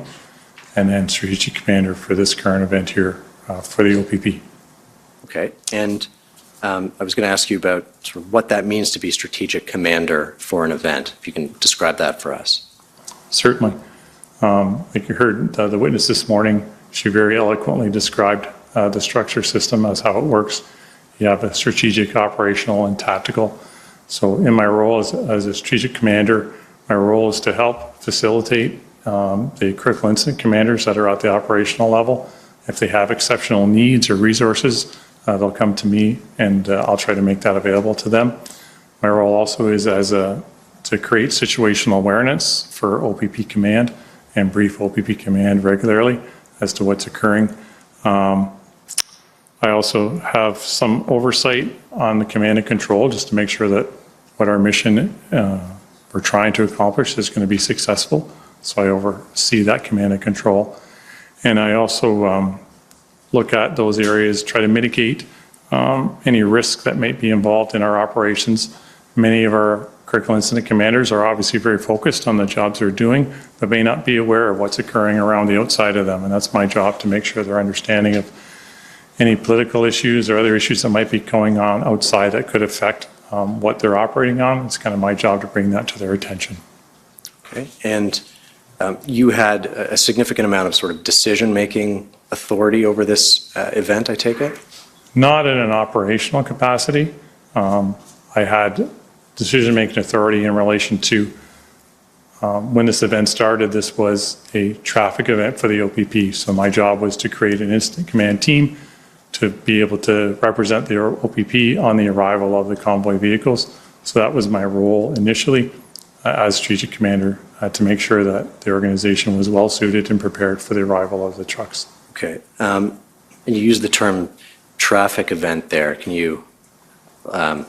and then strategic commander for this current event here for the OPP. Okay, and I was going to ask you about sort of what that means to be strategic commander for an event, if you can describe that for us. Certainly. Like you heard the witness this morning, she very eloquently described the structure system as how it works. You have a strategic, operational, and tactical. So in my role as a strategic commander, my role is to help facilitate the critical incident commanders that are at the operational level. If they have exceptional needs or resources, they'll come to me, and I'll try to make that available to them. My role also is to create situational awareness for OPP Command and brief OPP Command regularly as to what's occurring. I also have some oversight on the command and control just to make sure that what our mission we're trying to accomplish is going to be successful. So I oversee that command and control. And I also look at those areas, try to mitigate any risk that might be involved in our operations. Many of our critical incident commanders are obviously very focused on the jobs they're doing, but may not be aware of what's occurring around the outside of them. And that's my job, to make sure they're understanding of any political issues or other issues that might be going on outside that could affect what they're operating on. It's kind of my job to bring that to their attention. Okay, and you had a significant amount of sort of decision-making authority over this event, I take it? Not in an operational capacity. I had decision-making authority in relation to when this event started. This was a traffic event for the OPP, so my job was to create an incident command team to be able to represent the OPP on the arrival of the convoy vehicles. So that was my role initially as strategic commander, to make sure that the organization was well suited and prepared for the arrival of the trucks. Okay, and you used the term traffic event there. Can you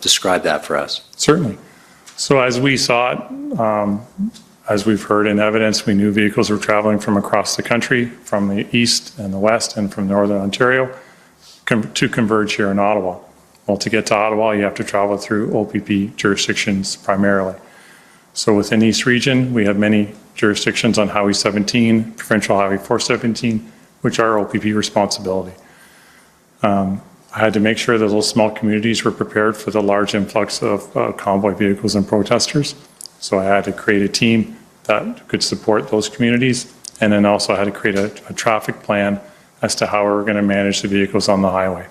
describe that for us? Certainly. So as we saw it, as we've heard in evidence, we knew vehicles were traveling from across the country, from the east and the west and from northern Ontario, to converge here in Ottawa. Well, to get to Ottawa, you have to travel through OPP jurisdictions primarily. So within East Region, we have many jurisdictions on Highway 17, Provincial Highway 417, which are OPP responsibility. I had to make sure that those small communities were prepared for the large influx of convoy vehicles and protesters. So I had to create a team that could support those communities, and then also I had to create a traffic plan as to how we were going to manage the vehicles on the highway.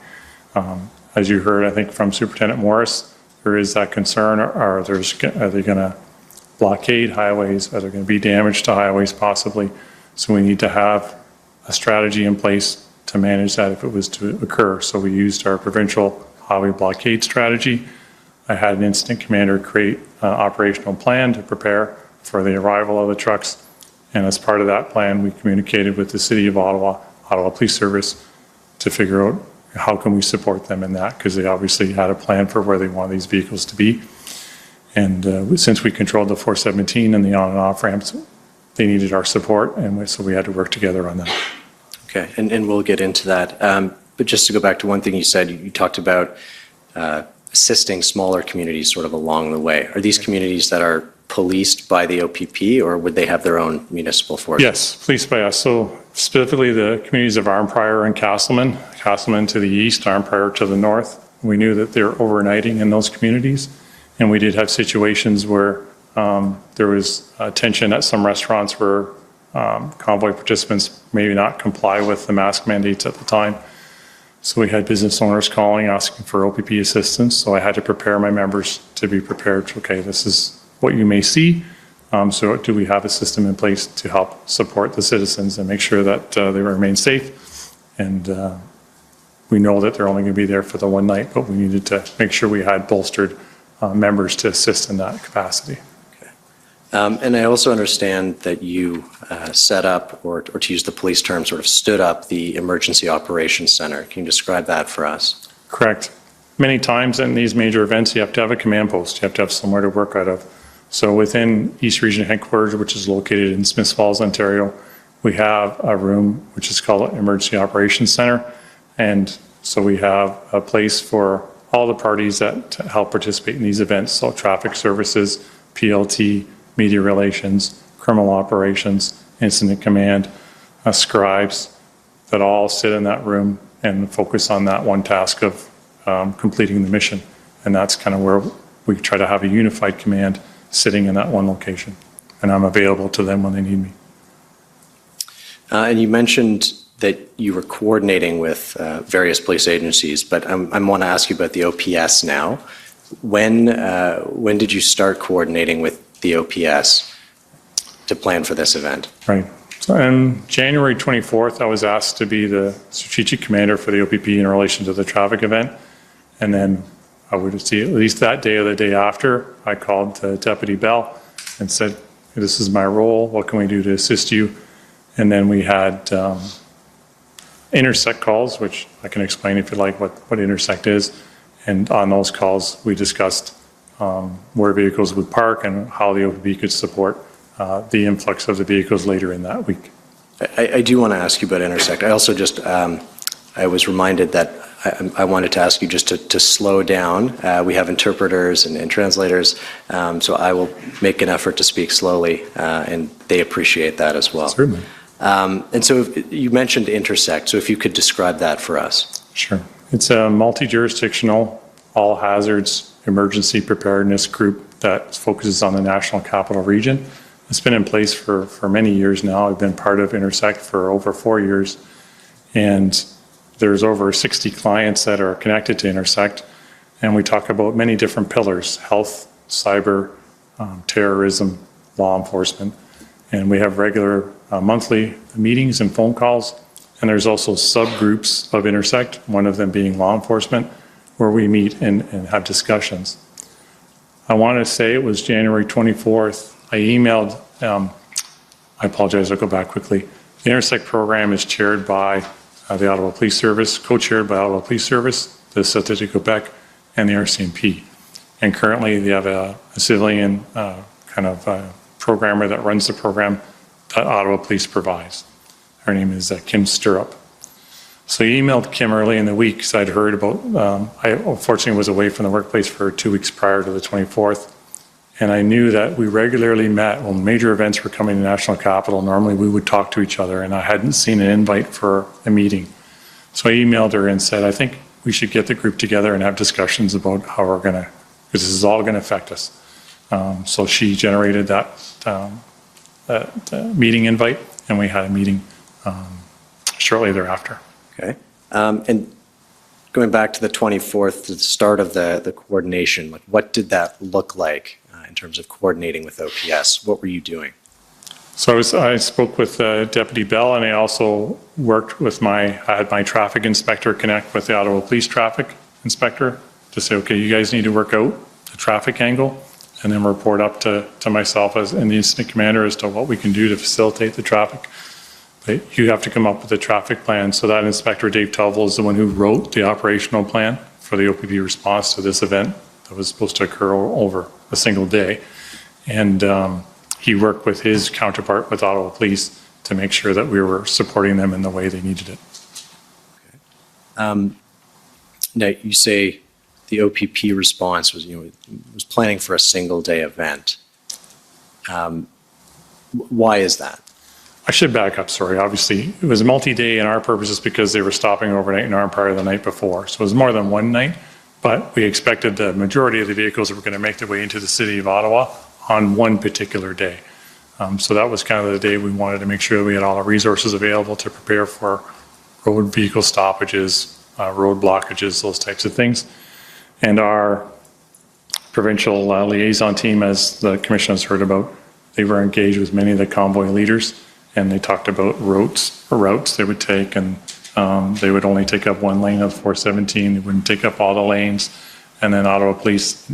As you heard, I think, from Superintendent Morris, there is that concern, are they going to blockade highways? Are there going to be damage to highways possibly? So we need to have a strategy in place to manage that if it was to occur. So we used our provincial highway blockade strategy. I had an incident commander create an operational plan to prepare for the arrival of the trucks. And as part of that plan, we communicated with the City of Ottawa, Ottawa Police Service, to figure out how can we support them in that, because they obviously had a plan for where they want these vehicles to be. And since we controlled the 417 and the on and off ramps, they needed our support, and so we had to work together on that. Okay, and we'll get into that. But just to go back to one thing you said, you talked about assisting smaller communities sort of along the way. Are these communities that are policed by the OPP, or would they have their own municipal force? Yes, policed by us. So specifically the communities of Arnprior and Castleman, Castleman to the east, Arnprior to the north. We knew that they were overnighting in those communities, and we did have situations where there was tension at some restaurants where convoy participants maybe not comply with the mask mandates at the time. So we had business owners calling, asking for OPP assistance. So I had to prepare my members to be prepared. Okay, this is what you may see. So do we have a system in place to help support the citizens and make sure that they remain safe? And we know that they're only going to be there for the one night, but we needed to make sure we had bolstered members to assist in that capacity. And I also understand that you set up, or to use the police term, sort of stood up the Emergency Operations Center. Can you describe that for us? Correct. many times in these major events, you have to have a command post. You have to have somewhere to work out of. So within East Region Headquarters, which is located in Smiths Falls, Ontario, we have a room which is called Emergency Operations Center. And so we have a place for all the parties that help participate in these events. So traffic services, PLT, media relations, criminal operations, incident command, scribes, that all sit in that room and focus on that one task of completing the mission. And that's kind of where we try to have a unified command sitting in that one location. And I'm available to them when they need me. And you mentioned that you were coordinating with various police agencies, but I want to ask you about the OPS now. When did you start coordinating with the OPS to plan for this event? Right. So on January 24th, I was asked to be the strategic commander for the OPP in relation to the traffic event. And then I would see at least that day or the day after, I called Deputy Bell and said, this is my role, what can we do to assist you? And then we had intersect calls, which I can explain if you like what intersect is. And on those calls, we discussed where vehicles would park and how the OPP could support the influx of the vehicles later in that week. I do want to ask you about intersect. I also just, I was reminded that I wanted to ask you just to slow down. We have interpreters and translators, so I will make an effort to speak slowly, and they appreciate that as well. Certainly. And so you mentioned intersect, so if you could describe that for us. Sure. It's a multi-jurisdictional, all hazards, emergency preparedness group that focuses on the National Capital Region. It's been in place for many years now. I've been part of Intersect for over 4 years, and there's over 60 clients that are connected to Intersect, and we talk about many different pillars: health, cyber, terrorism, law enforcement, and we have regular monthly meetings and phone calls, and there's also subgroups of Intersect, one of them being law enforcement, where we meet and have discussions. I want to say it was January 24th. I emailed, I apologize, I'll go back quickly. The Intersect program is chaired by the Ottawa Police Service, co-chaired by Ottawa Police Service, the Sault de Quebec, and the RCMP. And currently they have a civilian kind of programmer that runs the program that Ottawa Police provides. Her name is Kim Stirrup. So I emailed Kim early in the week because I'd heard about, I unfortunately was away from the workplace for 2 weeks prior to the 24th. And I knew that we regularly met when major events were coming to National Capital. Normally we would talk to each other, and I hadn't seen an invite for a meeting. So I emailed her and said, I think we should get the group together and have discussions about how we're going to, because this is all going to affect us. So she generated that meeting invite, and we had a meeting shortly thereafter. Okay. And going back to the 24th, the start of the coordination, like what did that look like in terms of coordinating with OPS? What were you doing? So I spoke with Deputy Bell, and I also worked with I had my traffic inspector connect with the Ottawa Police traffic inspector to say, okay, you guys need to work out the traffic angle, and then report up to myself and the incident commander as to what we can do to facilitate the traffic. But you have to come up with a traffic plan. So that Inspector Dave Tovel is the one who wrote the operational plan for the OPP response to this event that was supposed to occur over a single day. And he worked with his counterpart with Ottawa Police to make sure that we were supporting them in the way they needed it. Okay. Now you say the OPP response was, was planning for a single day event. Why is that? I should back up, sorry. Obviously, it was multi-day in our purposes because they were stopping overnight in our part of the night before. So it was more than one night, but we expected the majority of the vehicles were going to make their way into the city of Ottawa on one particular day. So that was kind of the day we wanted to make sure that we had all the resources available to prepare for road vehicle stoppages, road blockages, those types of things. And our provincial liaison team, as the commission has heard about, they were engaged with many of the convoy leaders, and they talked about routes they would take, and they would only take up one lane of 417. They wouldn't take up all the lanes. And then Ottawa Police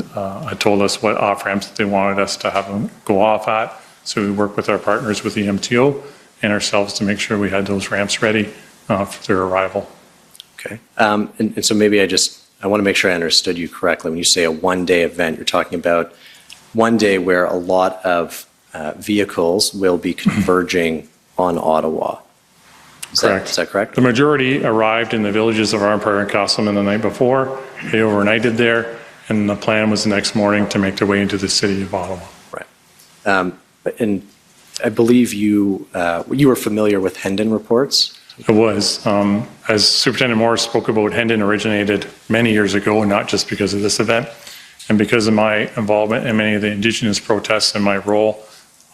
told us what off-ramps they wanted us to have them go off at. So we worked with our partners with the MTO and ourselves to make sure we had those ramps ready for their arrival. Okay. And so maybe I just I want to make sure I understood you correctly. When you say a one-day event, you're talking about one day where a lot of vehicles will be converging on Ottawa. Correct. Is that correct? The majority arrived in the villages of Armpire and Castleman the night before. They overnighted there, and the plan was the next morning to make their way into the city of Ottawa. Right. And I believe you were familiar with Hendon reports? It was. As Superintendent Morris spoke about, Hendon originated many years ago, not just because of this event. And because of my involvement in many of the Indigenous protests and my role,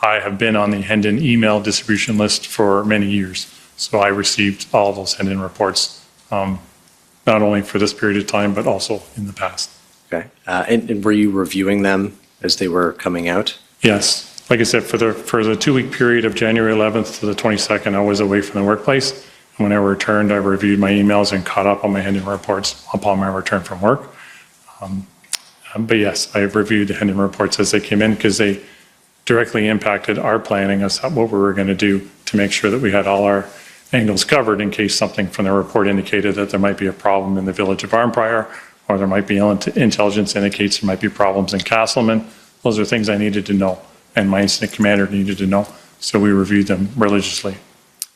I have been on the Hendon email distribution list for many years. So I received all those Hendon reports, not only for this period of time, but also in the past. Okay. And were you reviewing them as they were coming out? Yes. Like I said, for the 2-week period of January 11th to the 22nd, I was away from the workplace. And when I returned, I reviewed my emails and caught up on my Hendon reports upon my return from work. But yes, I reviewed the Hendon reports as they came in because they directly impacted our planning as what we were going to do to make sure that we had all our angles covered in case something from the report indicated that there might be a problem in the village of Armpire, or there might be intelligence indicates there might be problems in Castleman. Those are things I needed to know, and my incident commander needed to know, so we reviewed them religiously.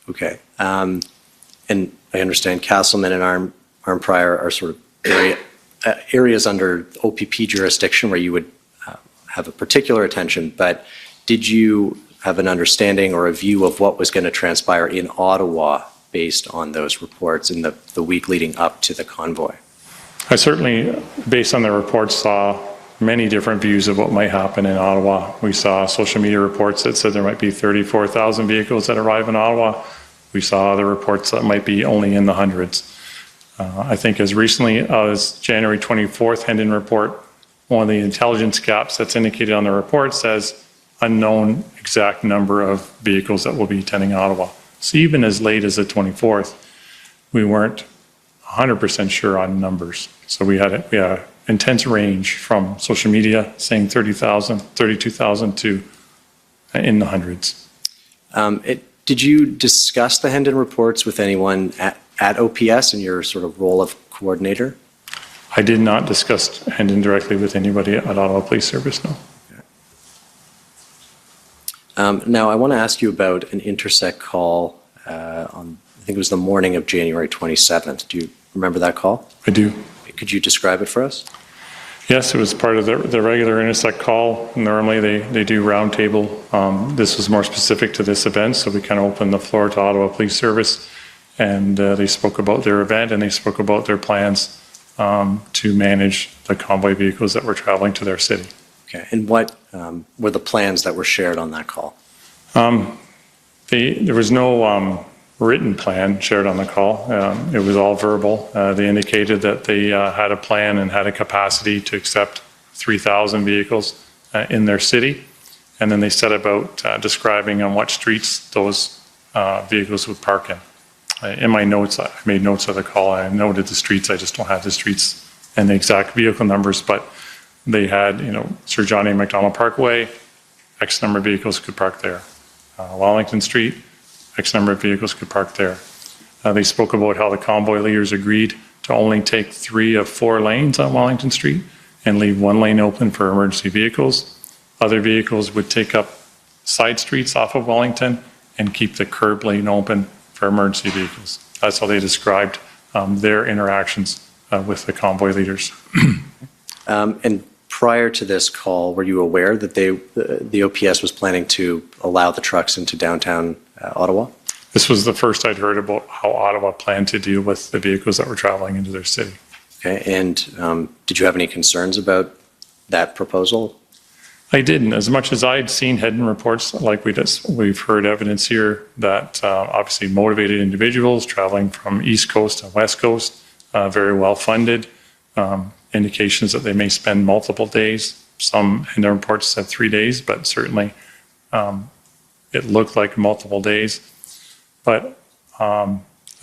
Okay. And I understand Castleman and Armpire are sort of areas under OPP jurisdiction where you would have a particular attention, but did you have an understanding or a view of what was going to transpire in Ottawa based on those reports in the week leading up to the convoy? I certainly, based on the reports, saw many different views of what might happen in Ottawa. We saw social media reports that said there might be 34,000 vehicles that arrive in Ottawa. We saw other reports that might be only in the hundreds. I think as recently as January 24th Hendon report, one of the intelligence gaps that's indicated on the report says unknown exact number of vehicles that will be attending Ottawa. So even as late as the 24th, we weren't 100% sure on numbers. So we had an intense range from social media saying 30,000, 32,000 to in the hundreds. Did you discuss the Hendon reports with anyone at OPS in your sort of role of coordinator? I did not discuss Hendon directly with anybody at Ottawa Police Service, no. Now, I want to ask you about an intersect call on, I think it was the morning of January 27th. Do you remember that call? I do. Could you describe it for us? Yes, it was part of the regular intersect call. Normally they do roundtable. This was more specific to this event, so we kind of opened the floor to Ottawa Police Service, and they spoke about their event and they spoke about their plans to manage the convoy vehicles that were traveling to their city. Okay, and what were the plans that were shared on that call? There was no written plan shared on the call. It was all verbal. They indicated that they had a plan and had a capacity to accept 3,000 vehicles in their city. And then they set about describing on what streets those vehicles would park in. In my notes, I made notes of the call. I noted the streets. I just don't have the streets and the exact vehicle numbers, but they had, Sir John A. Macdonald Parkway, X number of vehicles could park there. Wellington Street, X number of vehicles could park there. They spoke about how the convoy leaders agreed to only take 3 of 4 lanes on Wellington Street and leave 1 lane open for emergency vehicles. Other vehicles would take up side streets off of Wellington and keep the curb lane open for emergency vehicles. That's how they described their interactions with the convoy leaders. And prior to this call, were you aware that the OPS was planning to allow the trucks into downtown Ottawa? This was the first I'd heard about how Ottawa planned to deal with the vehicles that were traveling into their city. Okay, and did you have any concerns about that proposal? I didn't. As much as I'd seen Hendon reports, like we've heard evidence here that obviously motivated individuals traveling from East Coast to West Coast, very well funded, indications that they may spend multiple days. Some Hendon reports said 3 days, but certainly it looked like multiple days. But I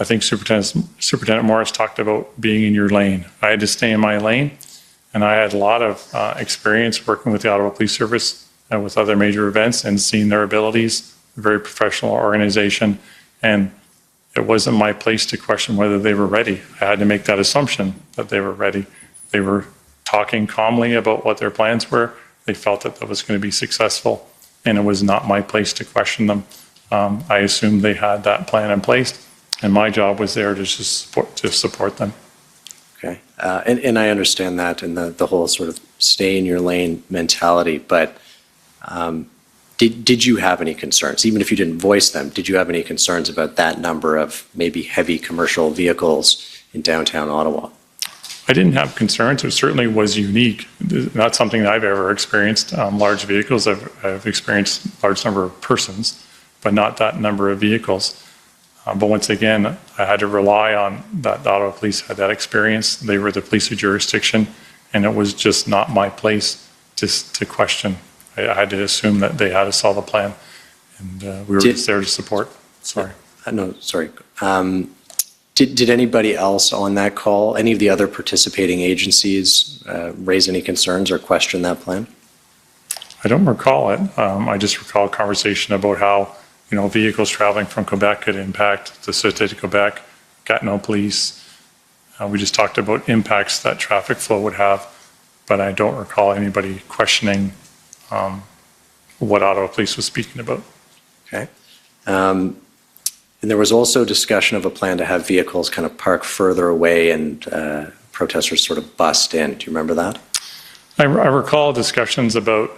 think Superintendent Morris talked about being in your lane. I had to stay in my lane. And I had a lot of experience working with the Ottawa Police Service and with other major events and seeing their abilities, very professional organization. And it wasn't my place to question whether they were ready. I had to make that assumption that they were ready. They were talking calmly about what their plans were. They felt that that was going to be successful, and it was not my place to question them. I assumed they had that plan in place, and my job was there to just support them. Okay. And I understand that and the whole sort of stay in your lane mentality, but did you have any concerns? Even if you didn't voice them, did you have any concerns about that number of maybe heavy commercial vehicles in downtown Ottawa? I didn't have concerns. It certainly was unique. Not something that I've ever experienced. Large vehicles, I've experienced a large number of persons, but not that number of vehicles. But once again, I had to rely on that the Ottawa Police had that experience. They were the police of jurisdiction, and it was just not my place to question. I had to assume that they had a solid plan, and we were just there to support. Sorry. No, sorry. Did anybody else on that call, any of the other participating agencies, raise any concerns or question that plan? I don't recall it. I just recall a conversation about how, vehicles traveling from Quebec could impact the city of Quebec, Gatineau Police. We just talked about impacts that traffic flow would have, but I don't recall anybody questioning what Ottawa Police was speaking about. Okay. And there was also discussion of a plan to have vehicles kind of park further away and protesters sort of bust in. Do you remember that? I recall discussions about,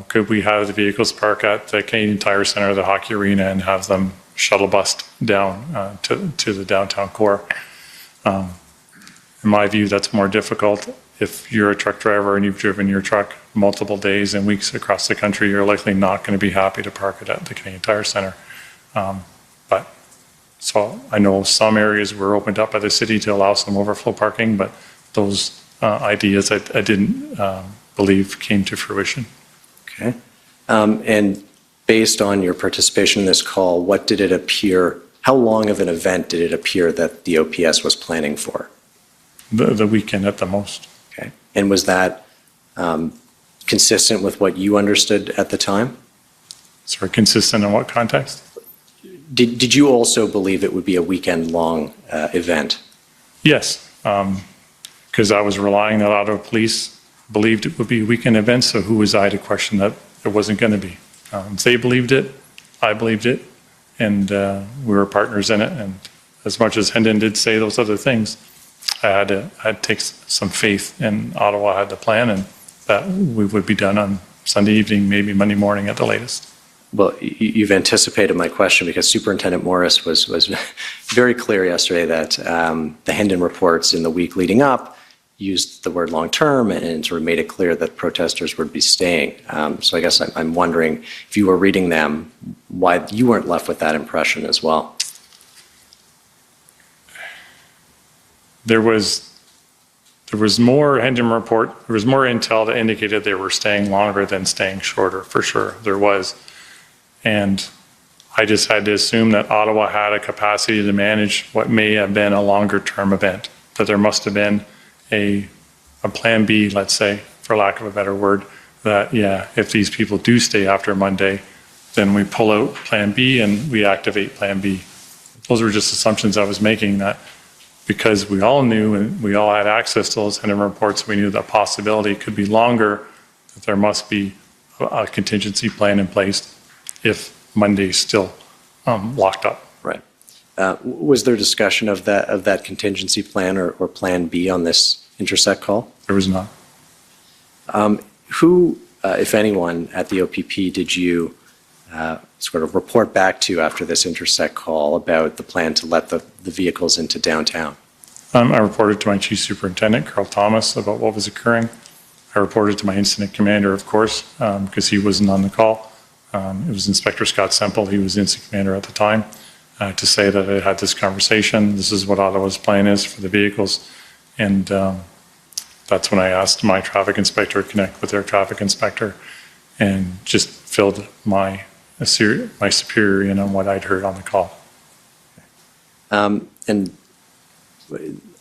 could we have the vehicles park at the Canadian Tire Centre, the hockey arena, and have them shuttle bus down to the downtown core. In my view, that's more difficult. If you're a truck driver and you've driven your truck multiple days and weeks across the country, you're likely not going to be happy to park it at the Canadian Tire Centre. So I know some areas were opened up by the city to allow some overflow parking, but those ideas I didn't believe came to fruition. Okay. And based on your participation in this call, what did it appear, how long of an event did it appear that the OPS was planning for? The weekend at the most. Okay. And was that consistent with what you understood at the time? Sorry, consistent in what context? Did you also believe it would be a weekend-long event? Yes, because I was relying that Ottawa Police believed it would be a weekend event, so who was I to question that it wasn't going to be? They believed it, I believed it, and we were partners in it. And as much as Hendon did say those other things, I had to take some faith in Ottawa had the plan, and that we would be done on Sunday evening, maybe Monday morning at the latest. Well, you've anticipated my question because Superintendent Morris was very clear yesterday that the Hendon reports in the week leading up used the word long-term and sort of made it clear that protesters would be staying. So I guess I'm wondering if you were reading them, why you weren't left with that impression as well. There was more Hendon report, there was more intel that indicated they were staying longer than staying shorter, for sure, there was. And I just had to assume that Ottawa had a capacity to manage what may have been a longer term event, that there must have been a plan B, let's say, for lack of a better word, that, yeah, if these people do stay after Monday, then we pull out plan B and we activate plan B. Those were just assumptions I was making, that because we all knew and we all had access to those Hendon reports, we knew that possibility could be longer, that there must be a contingency plan in place if Monday's still locked up. Right. Was there discussion of that contingency plan or plan B on this intersect call? There was not. Who, if anyone, at the OPP did you sort of report back to after this intersect call about the plan to let the vehicles into downtown? I reported to my chief superintendent, Carl Thomas, about what was occurring. I reported to my incident commander, of course, because he wasn't on the call. It was Inspector Scott Semple, he was incident commander at the time, to say that I had this conversation. This is what Ottawa's plan is for the vehicles. And that's when I asked my traffic inspector to connect with their traffic inspector and just filled my superior in on what I'd heard on the call. And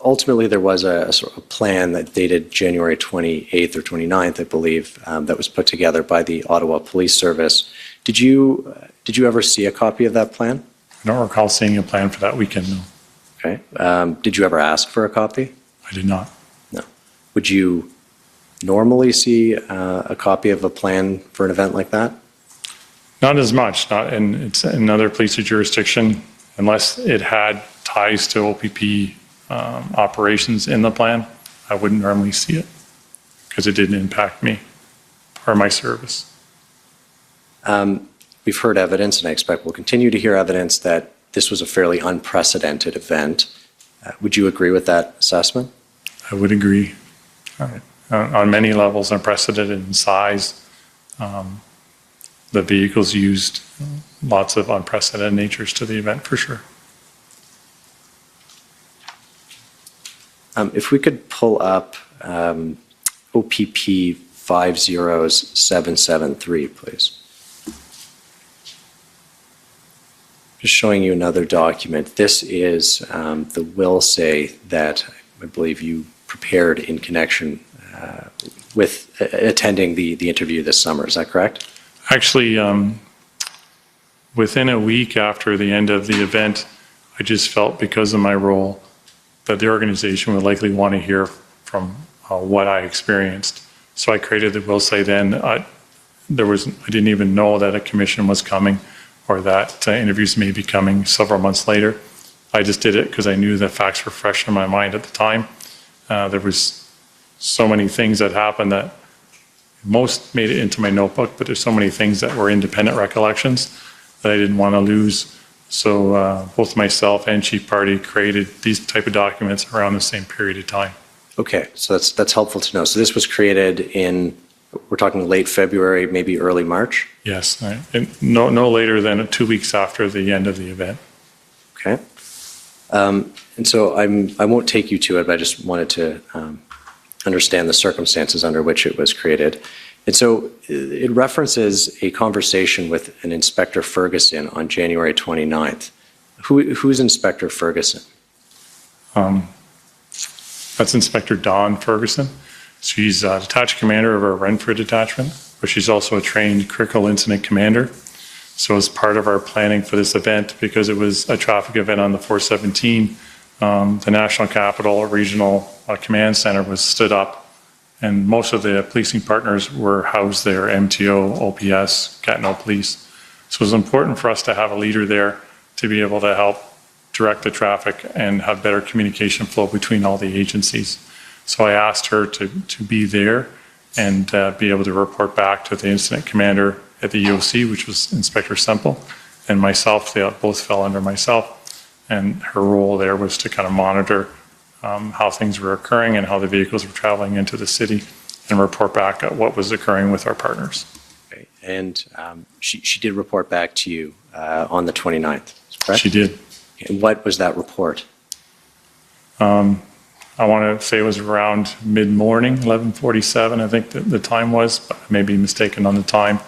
ultimately, there was a sort of plan that dated January 28th or 29th, I believe, that was put together by the Ottawa Police Service. Did you ever see a copy of that plan? I don't recall seeing a plan for that weekend, no. Okay. Did you ever ask for a copy? I did not. No. Would you normally see a copy of a plan for an event like that? Not as much, not in, it's another police jurisdiction, unless it had ties to OPP operations in the plan, I wouldn't normally see it because it didn't impact me or my service. We've heard evidence, and I expect we'll continue to hear evidence, that this was a fairly unprecedented event. Would you agree with that assessment? I would agree. On many levels, unprecedented in size. The vehicles used, lots of unprecedented natures to the event for sure. If we could pull up OPP 50773, please. Just showing you another document. This is the will say that I believe you prepared in connection with attending the interview this summer. Is that correct? Actually, within a week after the end of the event, I just felt, because of my role, that the organization would likely want to hear from what I experienced. So I created the will say then. I didn't even know that a commission was coming or that interviews may be coming several months later. I just did it because I knew the facts were fresh in my mind at the time. There was so many things that happened that most made it into my notebook, but there's so many things that were independent recollections that I didn't want to lose. So both myself and Chief Party created these type of documents around the same period of time. Okay, so that's helpful to know. So this was created in, we're talking late February, maybe early March? Yes, no later than 2 weeks after the end of the event. Okay. And so I won't take you to it, but I just wanted to understand the circumstances under which it was created. And so it references a conversation with an Inspector Ferguson on January 29th. Who's Inspector Ferguson? That's Inspector Dawn Ferguson. She's a detached commander of our Renfrew detachment, but she's also a trained critical incident commander. So as part of our planning for this event, because it was a traffic event on the 417, the National Capital Regional Command Center was stood up, and most of the policing partners were housed there, MTO, OPS, Gatineau Police. So it was important for us to have a leader there to be able to help direct the traffic and have better communication flow between all the agencies. So I asked her to be there and be able to report back to the incident commander at the EOC, which was Inspector Semple, and myself. They both fell under myself. And her role there was to kind of monitor how things were occurring and how the vehicles were traveling into the city and report back at what was occurring with our partners. Okay. And she did report back to you on the 29th, correct? She did. And what was that report? I want to say it was around mid-morning, 11:47, I think the time was, but I may be mistaken on the time.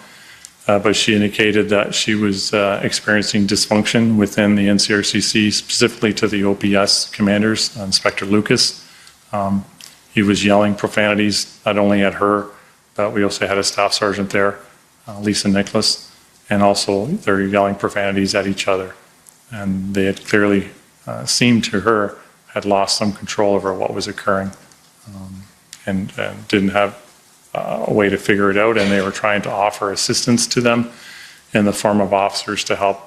But she indicated that she was experiencing dysfunction within the NCRCC, specifically to the OPS commanders, Inspector Lucas. He was yelling profanities, not only at her, but we also had a staff sergeant there, Lisa Nicholas, and also they're yelling profanities at each other. And they had clearly seemed to her had lost some control over what was occurring and didn't have a way to figure it out, and they were trying to offer assistance to them in the form of officers to help.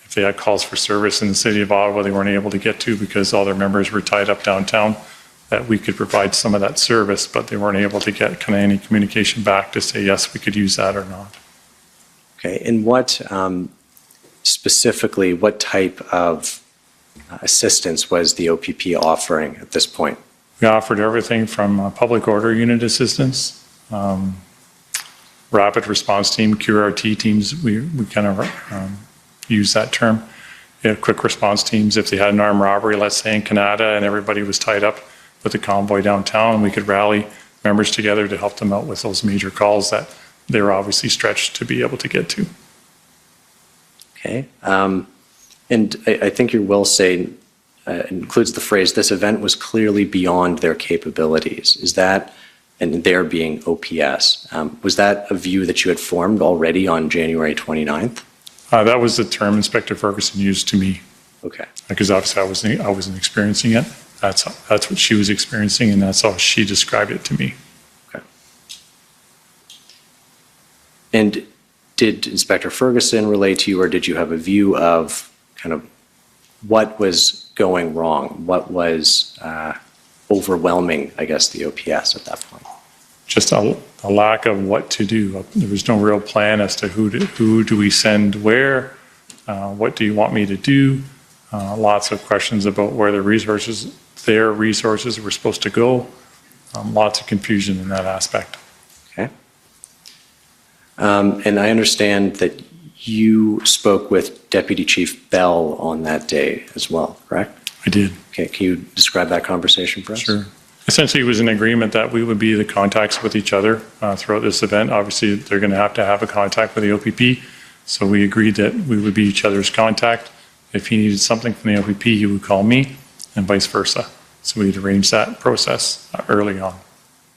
If they had calls for service in the city of Ottawa they weren't able to get to because all their members were tied up downtown, that we could provide some of that service, but they weren't able to get kind of any communication back to say, yes, we could use that or not. Okay, and what specifically, what type of assistance was the OPP offering at this point? We offered everything from public order unit assistance, rapid response team, QRT teams, we kind of use that term. We had quick response teams. If they had an armed robbery, let's say in Canada, and everybody was tied up with the convoy downtown, we could rally members together to help them out with those major calls that they were obviously stretched to be able to get to. Okay, and I think your will say includes the phrase, this event was clearly beyond their capabilities. Is that, and their being OPS, was that a view that you had formed already on January 29th? That was the term Inspector Ferguson used to me. Okay. Because obviously I wasn't experiencing it. That's what she was experiencing, and that's how she described it to me. Okay. And did Inspector Ferguson relay to you, or did you have a view of kind of what was going wrong? What was overwhelming, I guess, the OPS at that point? Just a lack of what to do. There was no real plan as to who do we send where, what do you want me to do? Lots of questions about where their resources were supposed to go. Lots of confusion in that aspect. Okay. And I understand that you spoke with Deputy Chief Bell on that day as well, correct? I did. Okay, can you describe that conversation for us? Sure. Essentially, it was an agreement that we would be the contacts with each other throughout this event. Obviously, they're going to have a contact with the OPP, so we agreed that we would be each other's contact. If he needed something from the OPP, he would call me, and vice versa. So we'd arrange that process early on.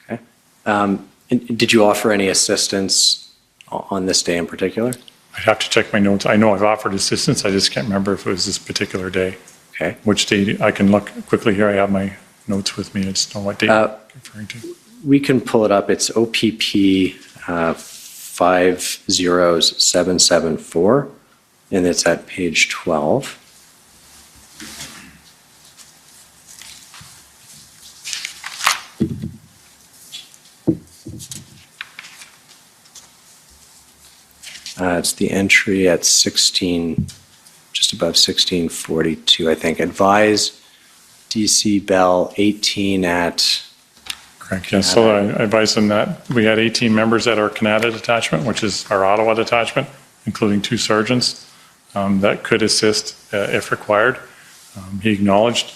Okay. And did you offer any assistance on this day in particular? I'd have to check my notes. I know I've offered assistance. I just can't remember if it was this particular day. Okay. Which day? I can look quickly here. I have my notes with me. I just don't know what date I'm referring to. We can pull it up. It's OPP 50774, and it's at page 12. It's the entry at 16, just above 1642, I think. Advise DC Bell 18 at... Correct, yes. So I advised them that we had 18 members at our Canada detachment, which is our Ottawa detachment, including 2 sergeants, that could assist if required. He acknowledged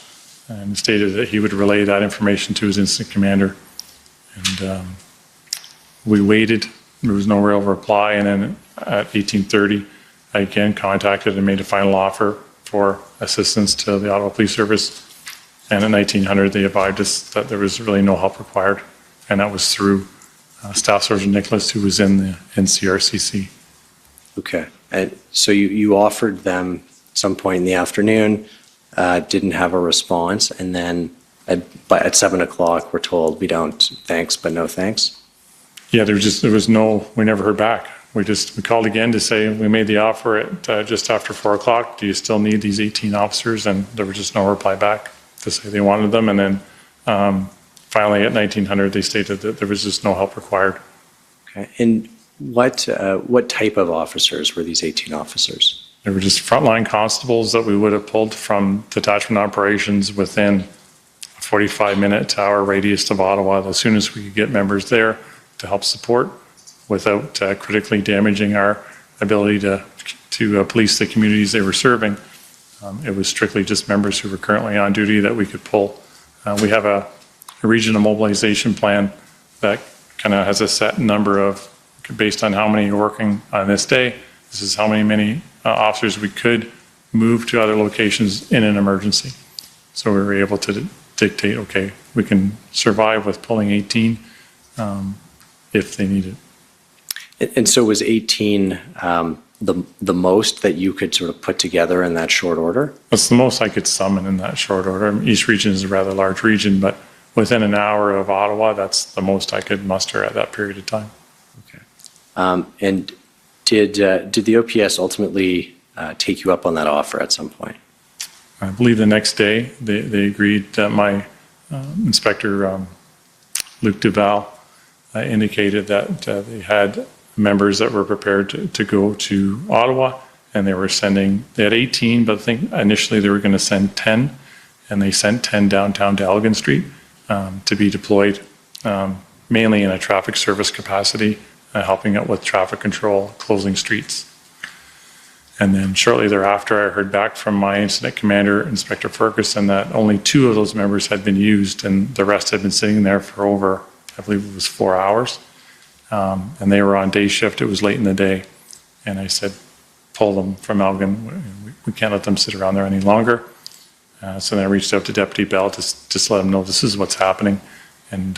and stated that he would relay that information to his incident commander. And we waited. There was no real reply, and then at 18:30, I again contacted and made a final offer for assistance to the Ottawa Police Service. And at 1900, they advised us that there was really no help required, and that was through Staff Sergeant Nicholas, who was in the NCRCC. Okay, and so you offered them at some point in the afternoon, didn't have a response, and then at 7 o'clock, we're told we don't, thanks, but no thanks? Yeah, there was no, we never heard back. We called again to say we made the offer at just after 4 o'clock. Do you still need these 18 officers? And there was just no reply back to say they wanted them. And then finally at 1900, they stated that there was just no help required. Okay, and what type of officers were these 18 officers? They were just frontline constables that we would have pulled from detachment operations within a 45-minute to hour radius of Ottawa as soon as we could get members there to help support without critically damaging our ability to police the communities they were serving. It was strictly just members who were currently on duty that we could pull. We have a regional mobilization plan that kind of has a set number of, based on how many are working on this day, this is how many officers we could move to other locations in an emergency. So we were able to dictate, okay, we can survive with pulling 18 if they need it. And so was 18 the most that you could sort of put together in that short order? That's the most I could summon in that short order. East region is a rather large region, but within an hour of Ottawa, that's the most I could muster at that period of time. Okay. And did the OPS ultimately take you up on that offer at some point? I believe the next day they agreed that my Inspector Luc Duval indicated that they had members that were prepared to go to Ottawa, and they had 18, but I think initially they were going to send 10, and they sent 10 downtown to Elgin Street to be deployed mainly in a traffic service capacity, helping out with traffic control, closing streets. And then shortly thereafter, I heard back from my incident commander, Inspector Ferguson, that only 2 of those members had been used, and the rest had been sitting there for over, I believe it was 4 hours. And they were on day shift. It was late in the day. And I said, pull them from Elgin. We can't let them sit around there any longer. So then I reached out to Deputy Bell to just let him know this is what's happening. And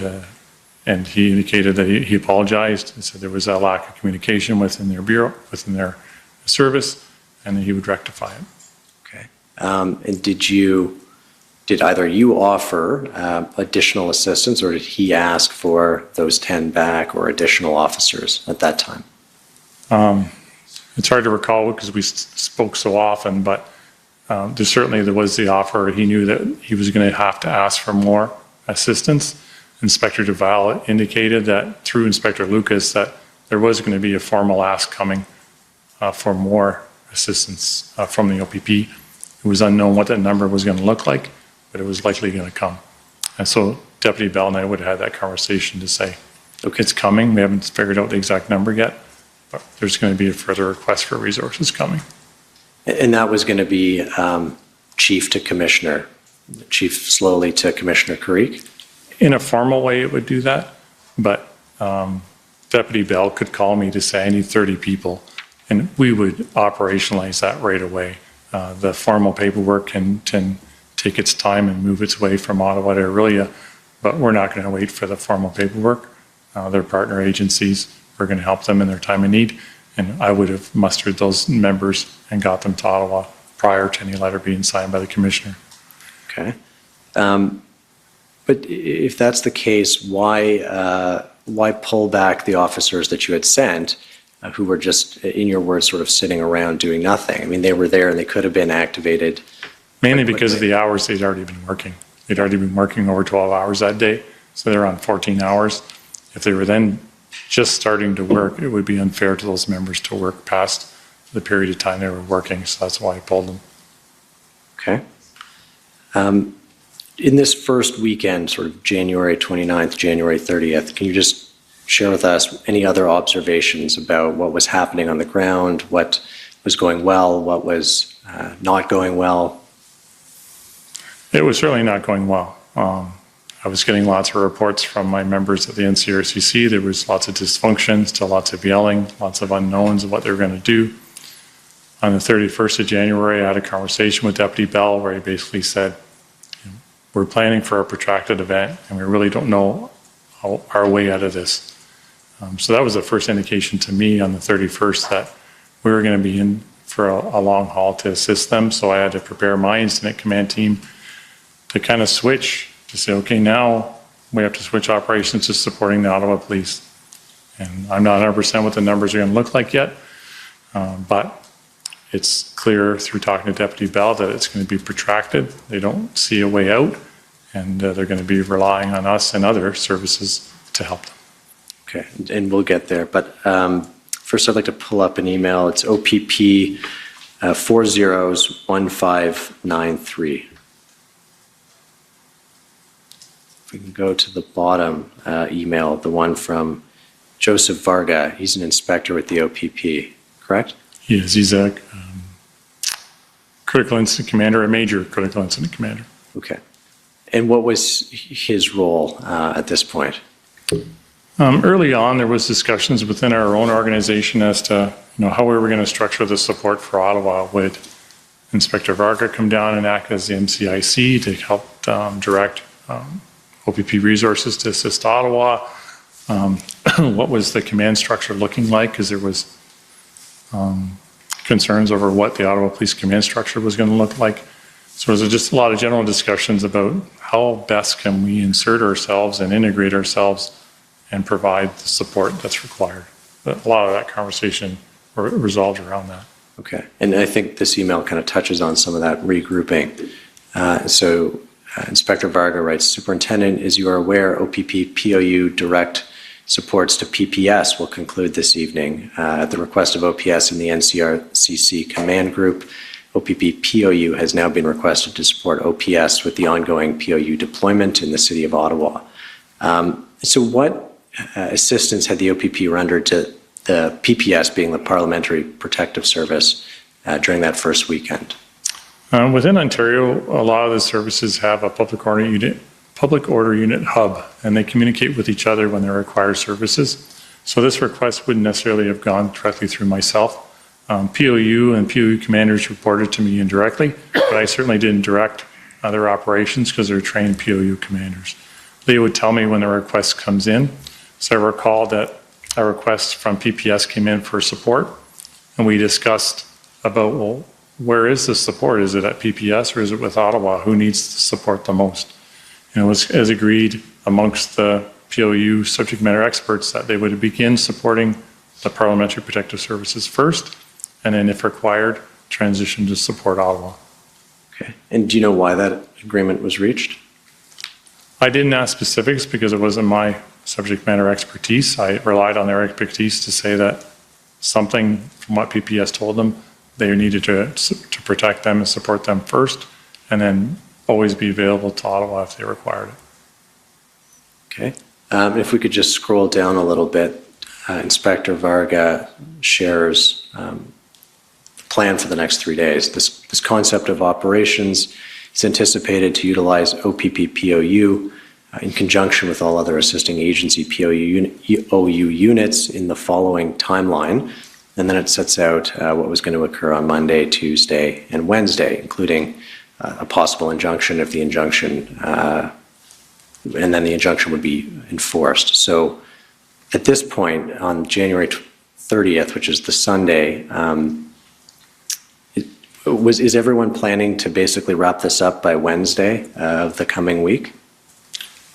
he indicated that he apologized. He said there was a lack of communication within their bureau, within their service, and that he would rectify it. Okay. And did you did either you offer additional assistance, or did he ask for those 10 back or additional officers at that time? It's hard to recall because we spoke so often, but there was the offer. He knew that he was going to have to ask for more assistance. Inspector Duval indicated that through Inspector Lucas that there was going to be a formal ask coming for more assistance from the OPP. It was unknown what that number was going to look like, but it was likely going to come. And so Deputy Bell and I would have had that conversation to say, okay, it's coming. We haven't figured out the exact number yet, but there's going to be a further request for resources coming. And that was going to be chief to commissioner, chief slowly to Commissioner Carrique? In a formal way, it would do that, but Deputy Bell could call me to say, I need 30 people, and we would operationalize that right away. The formal paperwork can take its time and move its way from Ottawa to Orillia, but we're not going to wait for the formal paperwork. Their partner agencies are going to help them in their time of need, and I would have mustered those members and got them to Ottawa prior to any letter being signed by the Commissioner. Okay. But if that's the case, why pull back the officers that you had sent who were just, in your words, sort of sitting around doing nothing? I mean, they were there and they could have been activated. Mainly because of the hours they'd already been working. They'd already been working over 12 hours that day, so they're on 14 hours. If they were then just starting to work, it would be unfair to those members to work past the period of time they were working, so that's why I pulled them. Okay. In this first weekend, sort of January 29th, January 30th, can you just share with us any other observations about what was happening on the ground, what was going well, what was not going well? It was certainly not going well. I was getting lots of reports from my members of the NCRCC. There was lots of dysfunction, still lots of yelling, lots of unknowns of what they were going to do. On the 31st of January, I had a conversation with Deputy Bell where he basically said, we're planning for a protracted event and we really don't know our way out of this. So that was the first indication to me on the 31st that we were going to be in for a long haul to assist them. So I had to prepare my incident command team to kind of switch to say, okay, now we have to switch operations to supporting the Ottawa Police. And I'm not 100% what the numbers are going to look like yet, but it's clear through talking to Deputy Bell that it's going to be protracted. They don't see a way out, and they're going to be relying on us and other services to help them. Okay, and we'll get there. But first, I'd like to pull up an email. It's OPP 401593. If we can go to the bottom email, the one from Joseph Varga. He's an inspector with the OPP, correct? He is. He's a critical incident commander, a major critical incident commander. Okay. And what was his role at this point? Early on, there was discussions within our own organization as to how we were going to structure the support for Ottawa. Would Inspector Varga come down and act as the MCIC to help direct OPP resources to assist Ottawa? What was the command structure looking like? Because there was concerns over what the Ottawa Police command structure was going to look like. So there was just a lot of general discussions about how best can we insert ourselves and integrate ourselves and provide the support that's required. But a lot of that conversation resolved around that. Okay, and I think this email kind of touches on some of that regrouping. Inspector Varga writes, Superintendent, as you are aware, OPP POU direct supports to PPS will conclude this evening. At the request of OPS and the NCRCC Command Group, OPP POU has now been requested to support OPS with the ongoing POU deployment in the City of Ottawa. So what assistance had the OPP rendered to the PPS, being the Parliamentary Protective Service, during that first weekend? Within Ontario, a lot of the services have a public order unit hub, and they communicate with each other when they require services. So this request wouldn't necessarily have gone directly through myself. POU and POU commanders reported to me indirectly, but I certainly didn't direct other operations because they're trained POU commanders. They would tell me when the request comes in. So I recall that a request from PPS came in for support, and we discussed about, well, where is the support? Is it at PPS or is it with Ottawa? Who needs the support the most? And it was as agreed amongst the POU subject matter experts that they would begin supporting the Parliamentary Protective Services first, and then if required, transition to support Ottawa. Okay. And do you know why that agreement was reached? I didn't ask specifics because it wasn't my subject matter expertise. I relied on their expertise to say that something from what PPS told them, they needed to protect them and support them first, and then always be available to Ottawa if they required it. Okay. If we could just scroll down a little bit, Inspector Varga shares the plan for the next 3 days. This concept of operations is anticipated to utilize OPP-POU in conjunction with all other assisting agency POU units in the following timeline. And then it sets out what was going to occur on Monday, Tuesday, and Wednesday, including a possible injunction if the injunction, and then the injunction would be enforced. So at this point, on January 30th, which is the Sunday, is everyone planning to basically wrap this up by Wednesday of the coming week?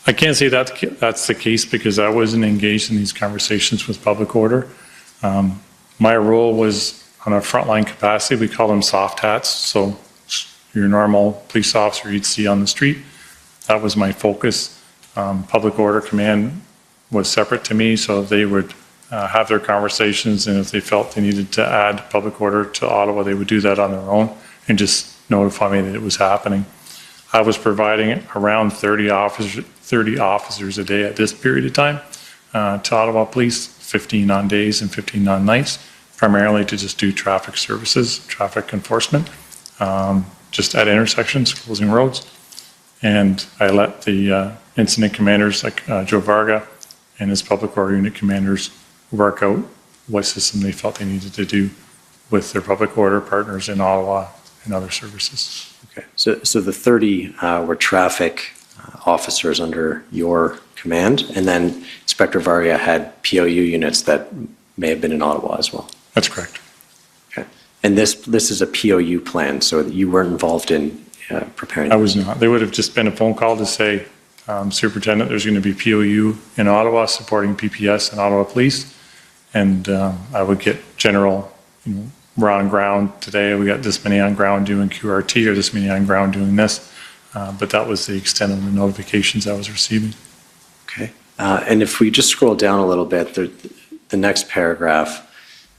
I can't say that's the case because I wasn't engaged in these conversations with public order. My role was on a frontline capacity. We call them soft hats. So your normal police officer you'd see on the street. That was my focus. Public order command was separate to me, so they would have their conversations, and if they felt they needed to add public order to Ottawa, they would do that on their own and just notify me that it was happening. I was providing around 30 officers a day at this period of time to Ottawa Police, 15 on days and 15 on nights, primarily to just do traffic services, traffic enforcement, just at intersections, closing roads. And I let the incident commanders like Joe Varga and his public order unit commanders work out what system they felt they needed to do with their public order partners in Ottawa and other services. Okay, so the 30 were traffic officers under your command, and then Inspector Varga had POU units that may have been in Ottawa as well. That's correct. Okay, and this is a POU plan, so you weren't involved in preparing? I was not. There would have just been a phone call to say, Superintendent, there's going to be POU in Ottawa supporting PPS and Ottawa Police, and I would get general, we're on ground today, we got this many on ground doing QRT or this many on ground doing this, but that was the extent of the notifications I was receiving. Okay, and if we just scroll down a little bit, the next paragraph,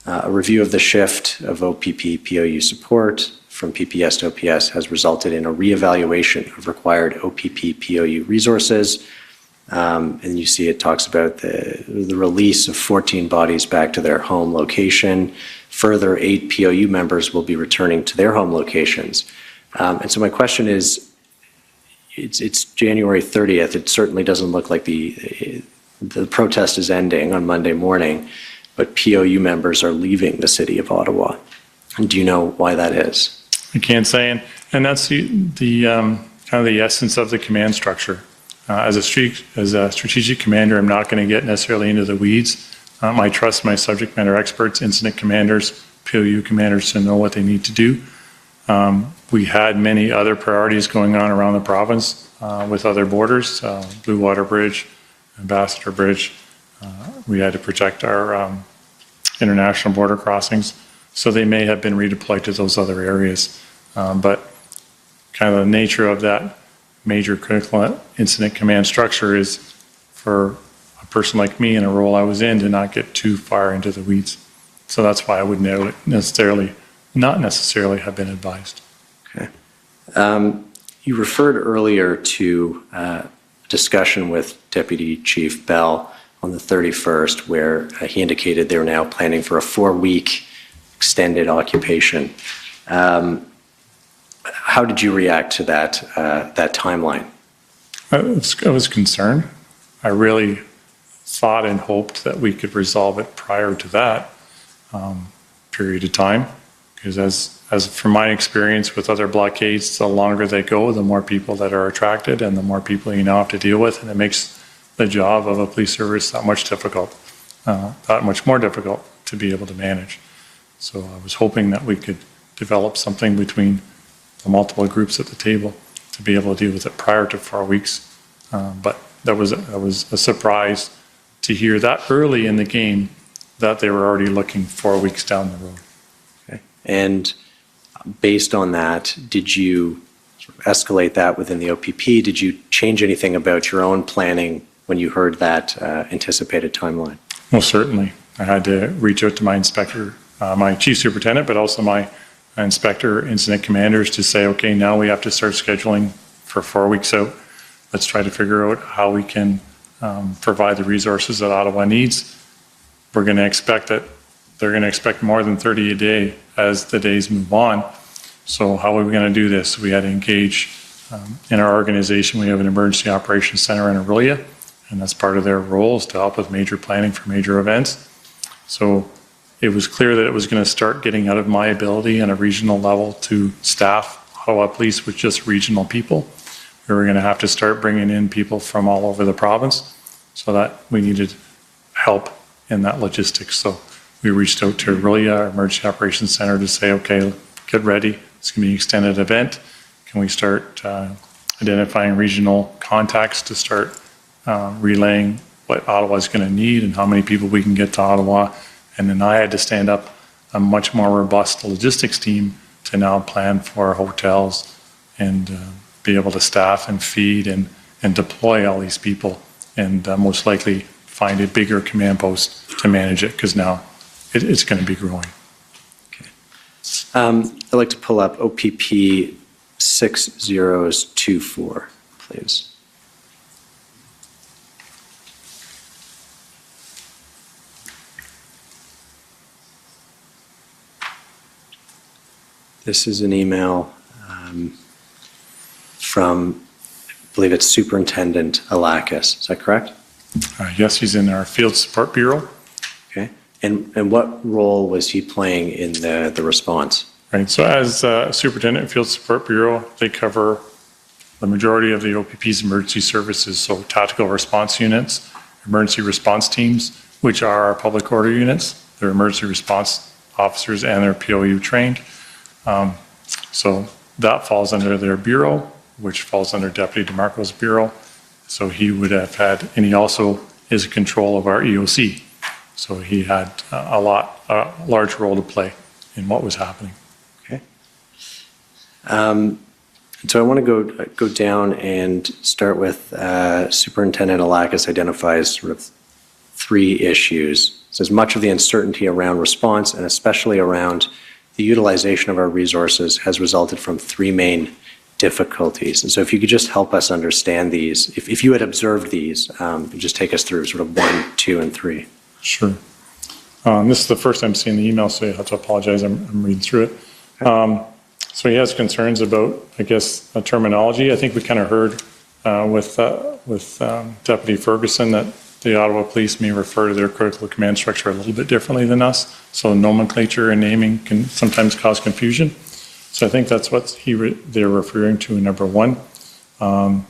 a review of the shift of OPP POU support from PPS to OPS has resulted in a reevaluation of required OPP POU resources. And you see it talks about the release of 14 bodies back to their home location. Further, 8 POU members will be returning to their home locations. And so my question is, it's January 30th. It certainly doesn't look like the protest is ending on Monday morning, but POU members are leaving the city of Ottawa. And do you know why that is? I can't say, and that's the kind of the essence of the command structure. As a strategic commander, I'm not going to get necessarily into the weeds. I trust my subject matter experts, incident commanders, POU commanders to know what they need to do. We had many other priorities going on around the province with other borders, Blue Water Bridge, Ambassador Bridge. We had to protect our international border crossings, so they may have been redeployed to those other areas. But kind of the nature of that major critical incident command structure is for a person like me in a role I was in to not get too far into the weeds. So that's why I would not necessarily have been advised. Okay. You referred earlier to discussion with Deputy Chief Bell on the 31st, where he indicated they were now planning for a 4-week extended occupation. How did you react to that timeline? I was concerned. I really thought and hoped that we could resolve it prior to that period of time, because as from my experience with other blockades, the longer they go, the more people that are attracted and the more people you now have to deal with, and it makes the job of a police service that much more difficult to be able to manage. So I was hoping that we could develop something between the multiple groups at the table to be able to deal with it prior to 4 weeks. But that was a surprise to hear that early in the game that they were already looking 4 weeks down the road. Okay. And based on that, did you sort of escalate that within the OPP? Did you change anything about your own planning when you heard that anticipated timeline? Well, certainly. I had to reach out to my inspector, my chief superintendent, but also my inspector, incident commanders to say, okay, now we have to start scheduling for 4 weeks out. Let's try to figure out how we can provide the resources that Ottawa needs. We're going to expect that they're going to expect more than 30 a day as the days move on. So how are we going to do this? We had to engage in our organization. We have an emergency operations center in Orillia, and that's part of their roles to help with major planning for major events. So it was clear that it was going to start getting out of my ability on a regional level to staff Ottawa Police with just regional people. We were going to have to start bringing in people from all over the province, so that we needed help in that logistics. So we reached out to Orillia, our Emergency Operations Center, to say, okay, get ready. It's going to be an extended event. Can we start identifying regional contacts to start relaying what Ottawa is going to need and how many people we can get to Ottawa? And then I had to stand up a much more robust logistics team to now plan for hotels and be able to staff and feed and deploy all these people, and most likely find a bigger command post to manage it, because now it's going to be growing. Okay. I'd like to pull up OPP 6024, please. This is an email from, I believe it's Superintendent Alakis. Is that correct? Yes, he's in our Field Support Bureau. Okay. And what role was he playing in the response? Right. So as Superintendent of Field Support Bureau, they cover the majority of the OPP's emergency services, so tactical response units, emergency response teams, which are our public order units. They're emergency response officers and they're POU trained. So that falls under their bureau, which falls under Deputy DeMarco's bureau. So he would have had, and he also is in control of our EOC. So he had a large role to play in what was happening. Okay. So I want to go down and start with Superintendent Alakis identifies sort of 3 issues. It says much of the uncertainty around response and especially around the utilization of our resources has resulted from 3 main difficulties. And so if you could just help us understand these, if you had observed these, just take us through sort of 1, 2, and 3. Sure. This is the first time seeing the email, so I have to apologize. I'm reading through it. Okay. So he has concerns about, I guess, terminology. I think we kind of heard with Deputy Ferguson that the Ottawa Police may refer to their critical command structure a little bit differently than us. So nomenclature and naming can sometimes cause confusion. So I think that's what they're referring to in number 1. And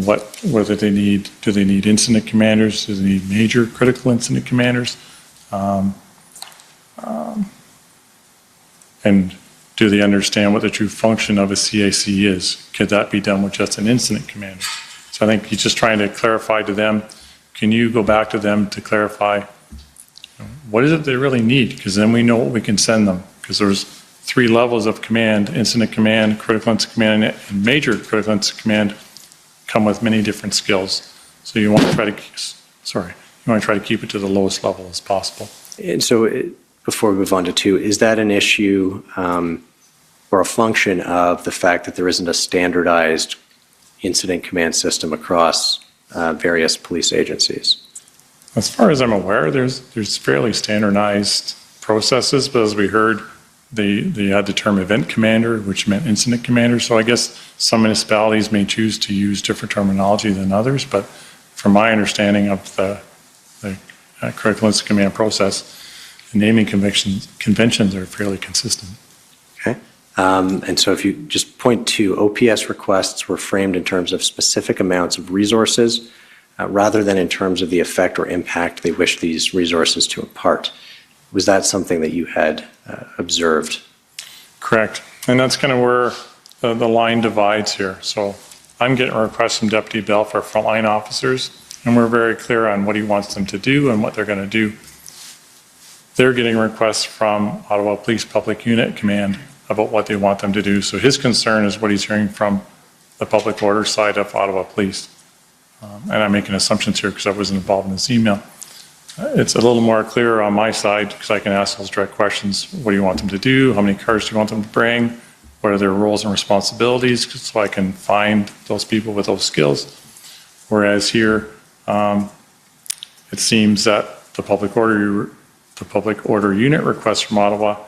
whether do they need incident commanders? Do they need major critical incident commanders? And do they understand what the true function of a CAC is? Could that be done with just an incident commander? So I think he's just trying to clarify to them. Can you go back to them to clarify what is it they really need? Because then we know what we can send them. Because there's 3 levels of command: incident command, critical incident command, and major critical incident command come with many different skills. So you want to try to keep it to the lowest level as possible. And so before we move on to 2, is that an issue or a function of the fact that there isn't a standardized incident command system across various police agencies? As far as I'm aware, there's fairly standardized processes, but as we heard, they had the term event commander, which meant incident commander. So I guess some municipalities may choose to use different terminology than others, but from my understanding of the critical incident command process, the naming conventions are fairly consistent. Okay. And so if you just point to OPS requests were framed in terms of specific amounts of resources rather than in terms of the effect or impact they wish these resources to impart. Was that something that you had observed? Correct. And that's kind of where the line divides here. So I'm getting requests from Deputy Bell for frontline officers, and we're very clear on what he wants them to do and what they're going to do. They're getting requests from Ottawa Police Public Unit Command about what they want them to do. So his concern is what he's hearing from the public order side of Ottawa Police. And I'm making assumptions here because I wasn't involved in this email. It's a little more clear on my side because I can ask those direct questions. What do you want them to do? How many cars do you want them to bring? What are their roles and responsibilities? So I can find those people with those skills. Whereas here, it seems that the public order unit request from Ottawa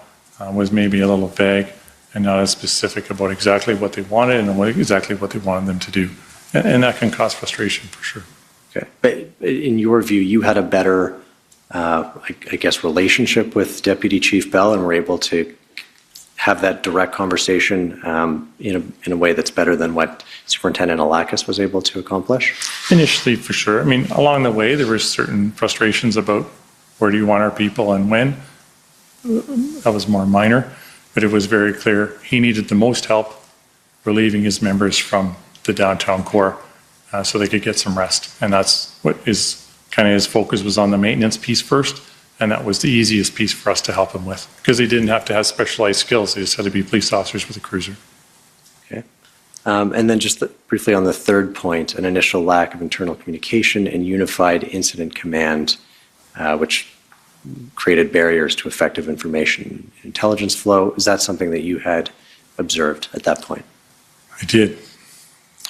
was maybe a little vague and not as specific about exactly what they wanted and exactly what they wanted them to do. And that can cause frustration for sure. Okay. But in your view, you had a better, I guess, relationship with Deputy Chief Bell and were able to have that direct conversation in a way that's better than what Superintendent Alakis was able to accomplish? Initially, for sure. I mean, along the way, there were certain frustrations about where do you want our people and when. That was more minor, but it was very clear he needed the most help relieving his members from the downtown core so they could get some rest. And that's what his focus was on, the maintenance piece first. And that was the easiest piece for us to help him with because they didn't have to have specialized skills. They just had to be police officers with a cruiser. Okay. And then just briefly on the third point, an initial lack of internal communication and unified incident command, which created barriers to effective information intelligence flow. Is that something that you had observed at that point? I did.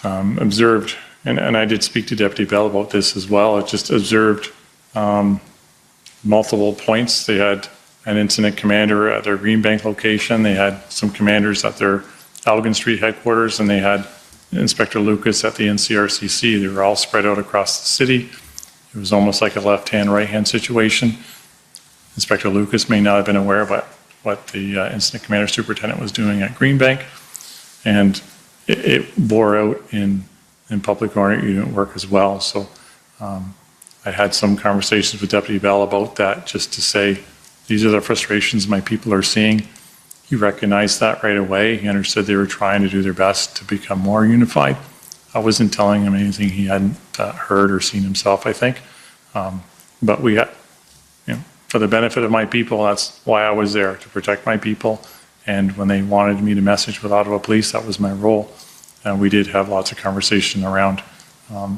Observed, and I did speak to Deputy Bell about this as well. I just observed multiple points. They had an incident commander at their Greenbank location. They had some commanders at their Elgin Street headquarters, and they had Inspector Lucas at the NCRCC. They were all spread out across the city. It was almost like a left-hand, right-hand situation. Inspector Lucas may not have been aware of what the incident commander superintendent was doing at Greenbank, and it bore out in public order unit work as well. So I had some conversations with Deputy Bell about that, just to say, these are the frustrations my people are seeing. He recognized that right away. He understood they were trying to do their best to become more unified. I wasn't telling him anything he hadn't heard or seen himself, I think. But we had, for the benefit of my people, that's why I was there, to protect my people. And when they wanted me to message with Ottawa Police, that was my role. And we did have lots of conversation around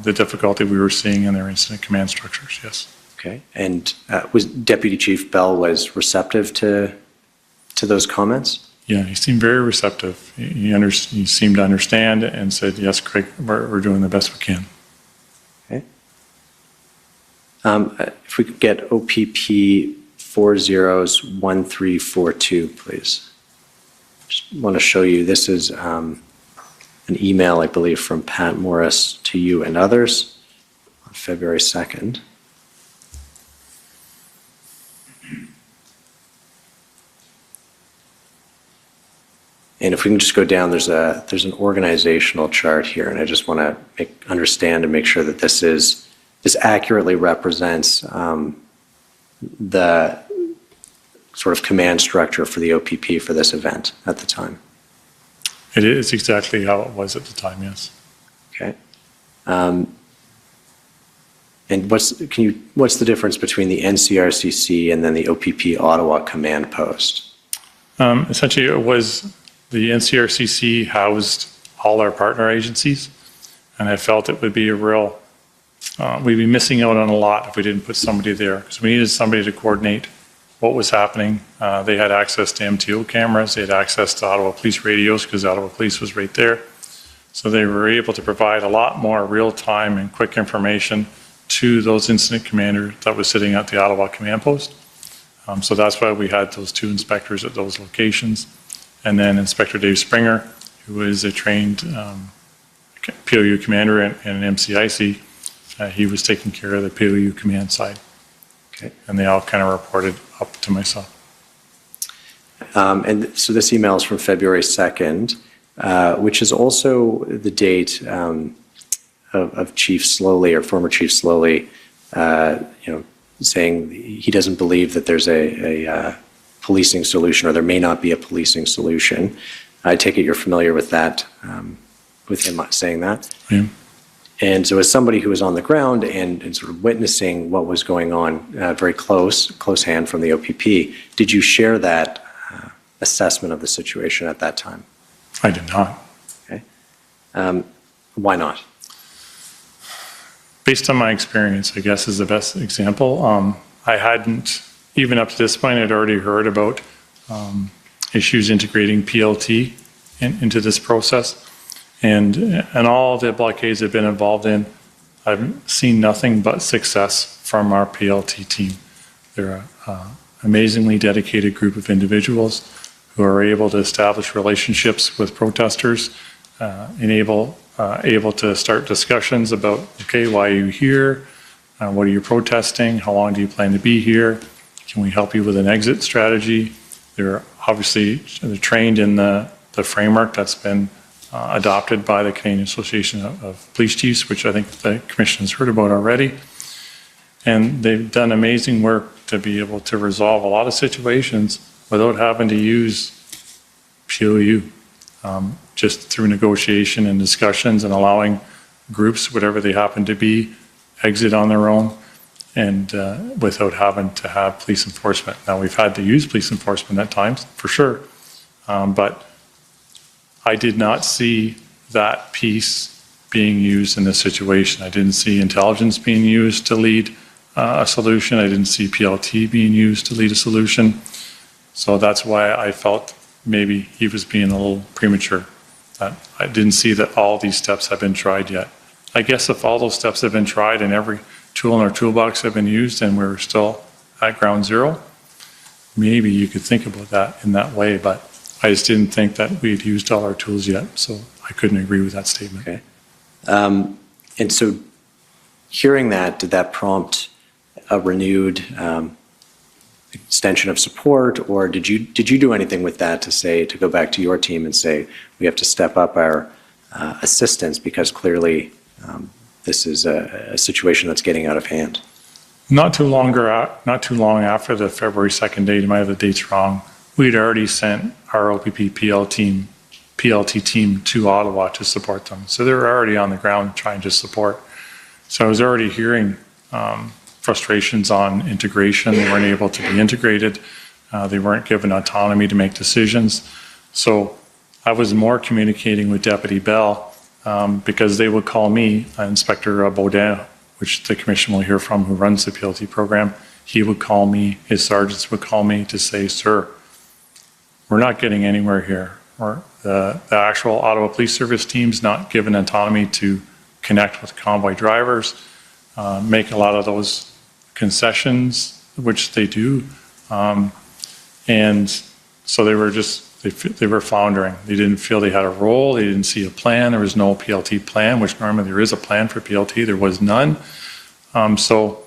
the difficulty we were seeing in their incident command structures, yes. Okay. And was Deputy Chief Bell was receptive to those comments? Yeah, he seemed very receptive. He seemed to understand and said, yes, Craig, we're doing the best we can. Okay. If we could get OPP 401342, please. Just want to show you, this is an email, I believe, from Pat Morris to you and others on February 2nd. And if we can just go down, there's an organizational chart here, and I just want to understand and make sure that this accurately represents the sort of command structure for the OPP for this event at the time. It is exactly how it was at the time, yes. Okay. And what's the difference between the NCRCC and then the OPP Ottawa command post? Essentially, it was the NCRCC housed all our partner agencies, and I felt it would be we'd be missing out on a lot if we didn't put somebody there, because we needed somebody to coordinate what was happening. They had access to MTO cameras, they had access to Ottawa Police radios, because Ottawa Police was right there. So they were able to provide a lot more real-time and quick information to those incident commanders that was sitting at the Ottawa command post. So that's why we had those two inspectors at those locations. And then Inspector Dave Springer, who is a trained POU commander and an MCIC, he was taking care of the POU command side. Okay. And they all kind of reported up to myself. And so this email is from February 2nd, which is also the date of Chief Slowly, or former Chief Slowly, saying he doesn't believe that there's a policing solution, or there may not be a policing solution. I take it you're familiar with that, with him saying that? Yeah. And so as somebody who was on the ground and sort of witnessing what was going on very close hand from the OPP, did you share that assessment of the situation at that time? I did not. Okay. Why not? Based on my experience, I guess is the best example. I hadn't, even up to this point, I'd already heard about issues integrating PLT into this process. And all the blockades I've been involved in, I've seen nothing but success from our PLT team. They're an amazingly dedicated group of individuals who are able to establish relationships with protesters, able to start discussions about, okay, why are you here? What are you protesting? How long do you plan to be here? Can we help you with an exit strategy? They're trained in the framework that's been adopted by the Canadian Association of Police Chiefs, which I think the Commission has heard about already. And they've done amazing work to be able to resolve a lot of situations without having to use POU, just through negotiation and discussions and allowing groups, whatever they happen to be, exit on their own and without having to have police enforcement. Now, we've had to use police enforcement at times, for sure, but I did not see that piece being used in this situation. I didn't see intelligence being used to lead a solution. I didn't see PLT being used to lead a solution. So that's why I felt maybe he was being a little premature. That I didn't see that all these steps have been tried yet. I guess if all those steps have been tried and every tool in our toolbox have been used and we're still at ground zero, maybe you could think about that in that way, but I just didn't think that we had used all our tools yet, so I couldn't agree with that statement. Okay. And so hearing that, did that prompt a renewed extension of support, or did you do anything with that to go back to your team and say, we have to step up our assistance because clearly this is a situation that's getting out of hand? Not too long after the February 2nd date, I might have the dates wrong, we'd already sent our OPP PLT team to Ottawa to support them. So they were already on the ground trying to support. So I was already hearing frustrations on integration. They weren't able to be integrated. They weren't given autonomy to make decisions. So I was more communicating with Deputy Bell because they would call me, Inspector Baudin, which the Commission will hear from, who runs the PLT program. He would call me, his sergeants would call me to say, sir, we're not getting anywhere here. The actual Ottawa Police Service team's not given autonomy to connect with convoy drivers, make a lot of those concessions, which they do. And so they were floundering. They didn't feel they had a role. They didn't see a plan. There was no PLT plan, which normally there is a plan for PLT. There was none. So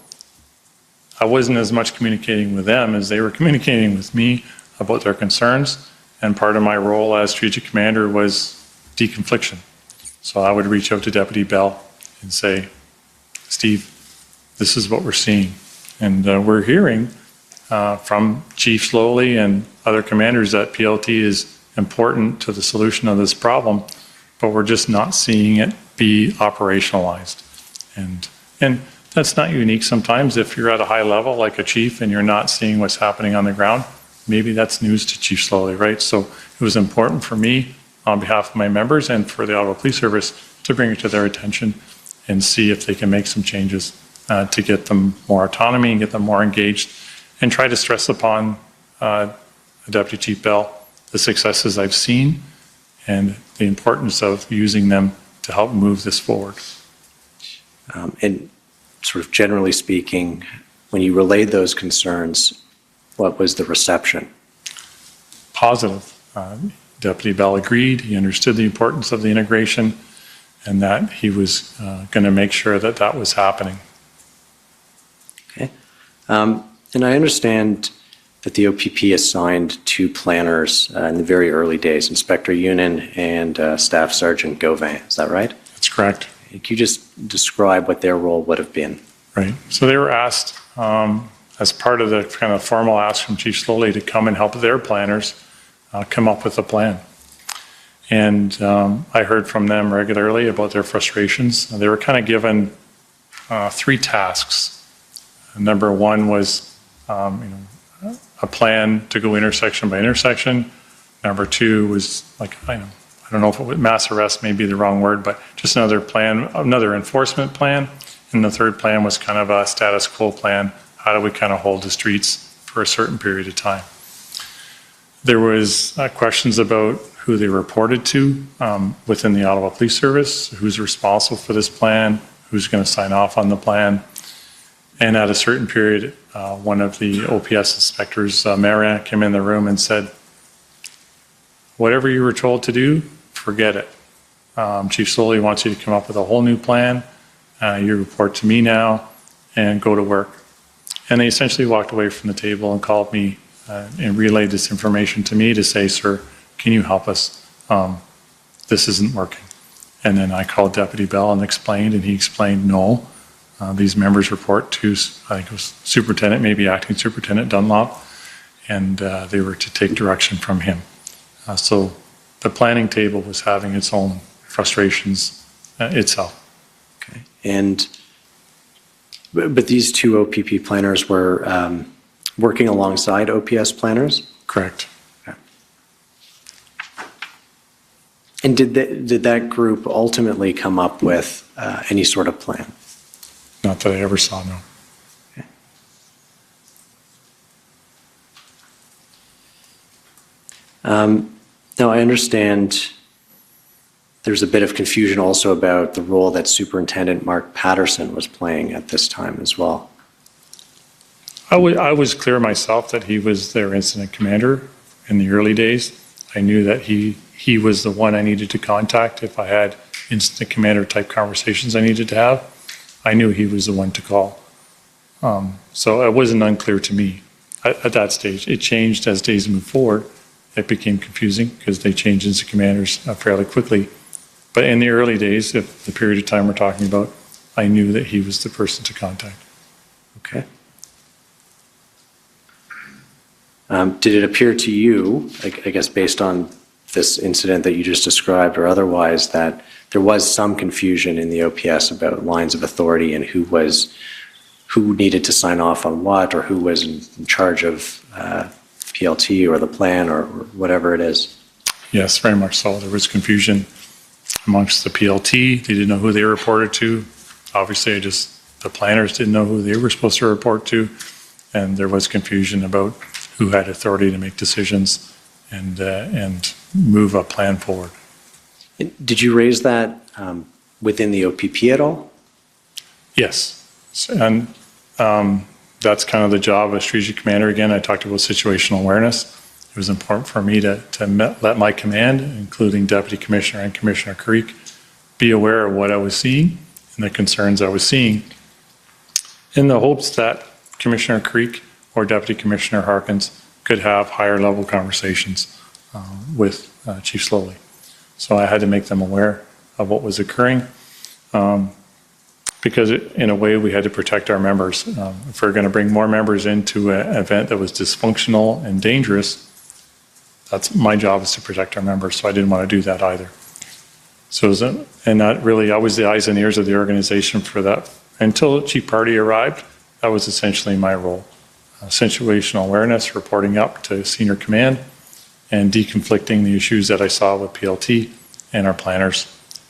I wasn't as much communicating with them as they were communicating with me about their concerns. And part of my role as strategic commander was deconfliction. So I would reach out to Deputy Bell and say, Steve, this is what we're seeing. And we're hearing from Chief Slowly and other commanders that PLT is important to the solution of this problem, but we're just not seeing it be operationalized. And that's not unique. Sometimes if you're at a high level like a chief and you're not seeing what's happening on the ground, maybe that's news to Chief Slowly, right? So it was important for me on behalf of my members and for the Ottawa Police Service to bring it to their attention and see if they can make some changes to get them more autonomy and get them more engaged, and try to stress upon Deputy Chief Bell the successes I've seen and the importance of using them to help move this forward. And sort of generally speaking, when you relayed those concerns, what was the reception? Positive. Deputy Bell agreed. He understood the importance of the integration and that he was going to make sure that that was happening. Okay. And I understand that the OPP assigned 2 planners in the very early days, Inspector Yunin and Staff Sergeant Gauvin. Is that right? That's correct. Can you just describe what their role would have been? Right. So they were asked, as part of the kind of formal ask from Chief Slowly to come and help their planners come up with a plan. And I heard from them regularly about their frustrations. They were kind of given 3 tasks. Number 1 was a plan to go intersection by intersection. Number 2 was like, I don't know if it was mass arrest may be the wrong word, but just another plan, another enforcement plan. And the 3rd plan was kind of a status quo plan. How do we kind of hold the streets for a certain period of time? There was questions about who they reported to within the Ottawa Police Service, who's responsible for this plan, who's going to sign off on the plan. And at a certain period, one of the OPS inspectors, Marin, came in the room and said, whatever you were told to do, forget it. Chief Slowly wants you to come up with a whole new plan. You report to me now and go to work. And they essentially walked away from the table and called me and relayed this information to me to say, sir, can you help us? This isn't working. And then I called Deputy Bell and explained, and he explained, no, these members report to, I think it was Superintendent, maybe Acting Superintendent Dunlop, and they were to take direction from him. So the planning table was having its own frustrations itself. Okay. And, but these 2 OPP planners were working alongside OPS planners? Correct. Okay. And did that group ultimately come up with any sort of plan? Not that I ever saw, no. Okay. Now, I understand there's a bit of confusion also about the role that Superintendent Mark Patterson was playing at this time as well. I was clear myself that he was their incident commander in the early days. I knew that he was the one I needed to contact if I had incident commander type conversations I needed to have. I knew he was the one to call. So it wasn't unclear to me at that stage. It changed as days moved forward. It became confusing because they changed incident commanders fairly quickly. But in the early days, if the period of time we're talking about, I knew that he was the person to contact. Okay. Did it appear to you, I guess based on this incident that you just described or otherwise, that there was some confusion in the OPS about lines of authority and who needed to sign off on what, or who was in charge of PLT or the plan or whatever it is? Yes, very much so. There was confusion amongst the PLT. They didn't know who they reported to. Obviously, the planners didn't know who they were supposed to report to. And there was confusion about who had authority to make decisions and move a plan forward. Did you raise that within the OPP at all? Yes. And that's kind of the job of a strategic commander. Again, I talked about situational awareness. It was important for me to let my command, including Deputy Commissioner and Commissioner Creek, be aware of what I was seeing and the concerns I was seeing, in the hopes that Commissioner Creek or Deputy Commissioner Harkins could have higher level conversations with Chief Slowly. So I had to make them aware of what was occurring because in a way we had to protect our members. If we're going to bring more members into an event that was dysfunctional and dangerous, that's my job, is to protect our members. So I didn't want to do that either. So I was the eyes and ears of the organization for that. Until Chief Party arrived, that was essentially my role. Situational awareness, reporting up to senior command, and deconflicting the issues that I saw with PLT and our planners,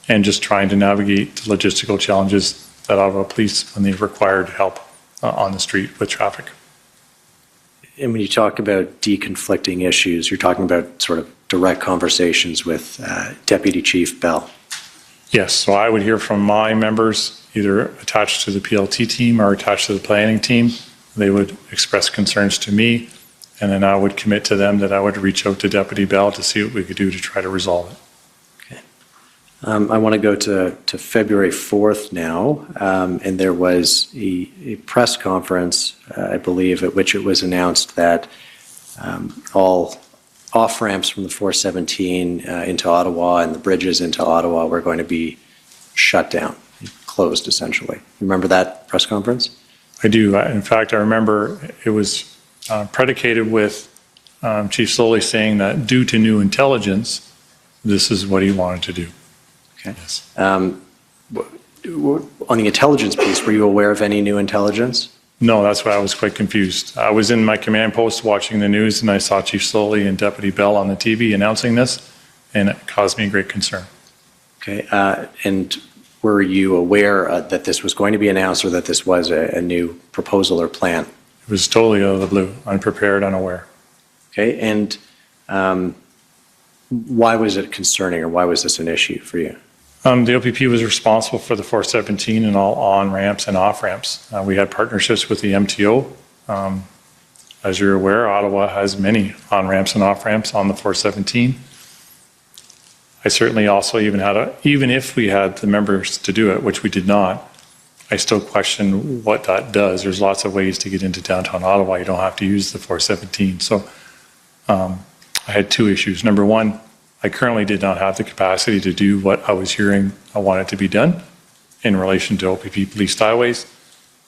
and just trying to navigate the logistical challenges that Ottawa Police when they required help on the street with traffic. And when you talk about deconflicting issues, you're talking about sort of direct conversations with Deputy Chief Bell. Yes, so I would hear from my members, either attached to the PLT team or attached to the planning team. They would express concerns to me, and then I would commit to them that I would reach out to Deputy Bell to see what we could do to try to resolve it. Okay. I want to go to February 4th now, and there was a press conference, I believe, at which it was announced that all off-ramps from the 417 into Ottawa and the bridges into Ottawa were going to be shut down, closed essentially. Remember that press conference? I do. In fact, I remember it was predicated with Chief Slowly saying that due to new intelligence, this is what he wanted to do. Okay. Yes. On the intelligence piece, were you aware of any new intelligence? No, that's why I was quite confused. I was in my command post watching the news, and I saw Chief Slowly and Deputy Bell on the TV announcing this, and it caused me great concern. Okay. And were you aware that this was going to be announced or that this was a new proposal or plan? It was totally out of the blue, unprepared, unaware. Okay. And why was it concerning, or why was this an issue for you? The OPP was responsible for the 417 and all on-ramps and off-ramps. We had partnerships with the MTO. As you're aware, Ottawa has many on-ramps and off-ramps on the 417. I certainly also even if we had the members to do it, which we did not, I still question what that does. There's lots of ways to get into downtown Ottawa. You don't have to use the 417. So I had two issues. Number one, I currently did not have the capacity to do what I was hearing I wanted to be done in relation to OPP policed highways.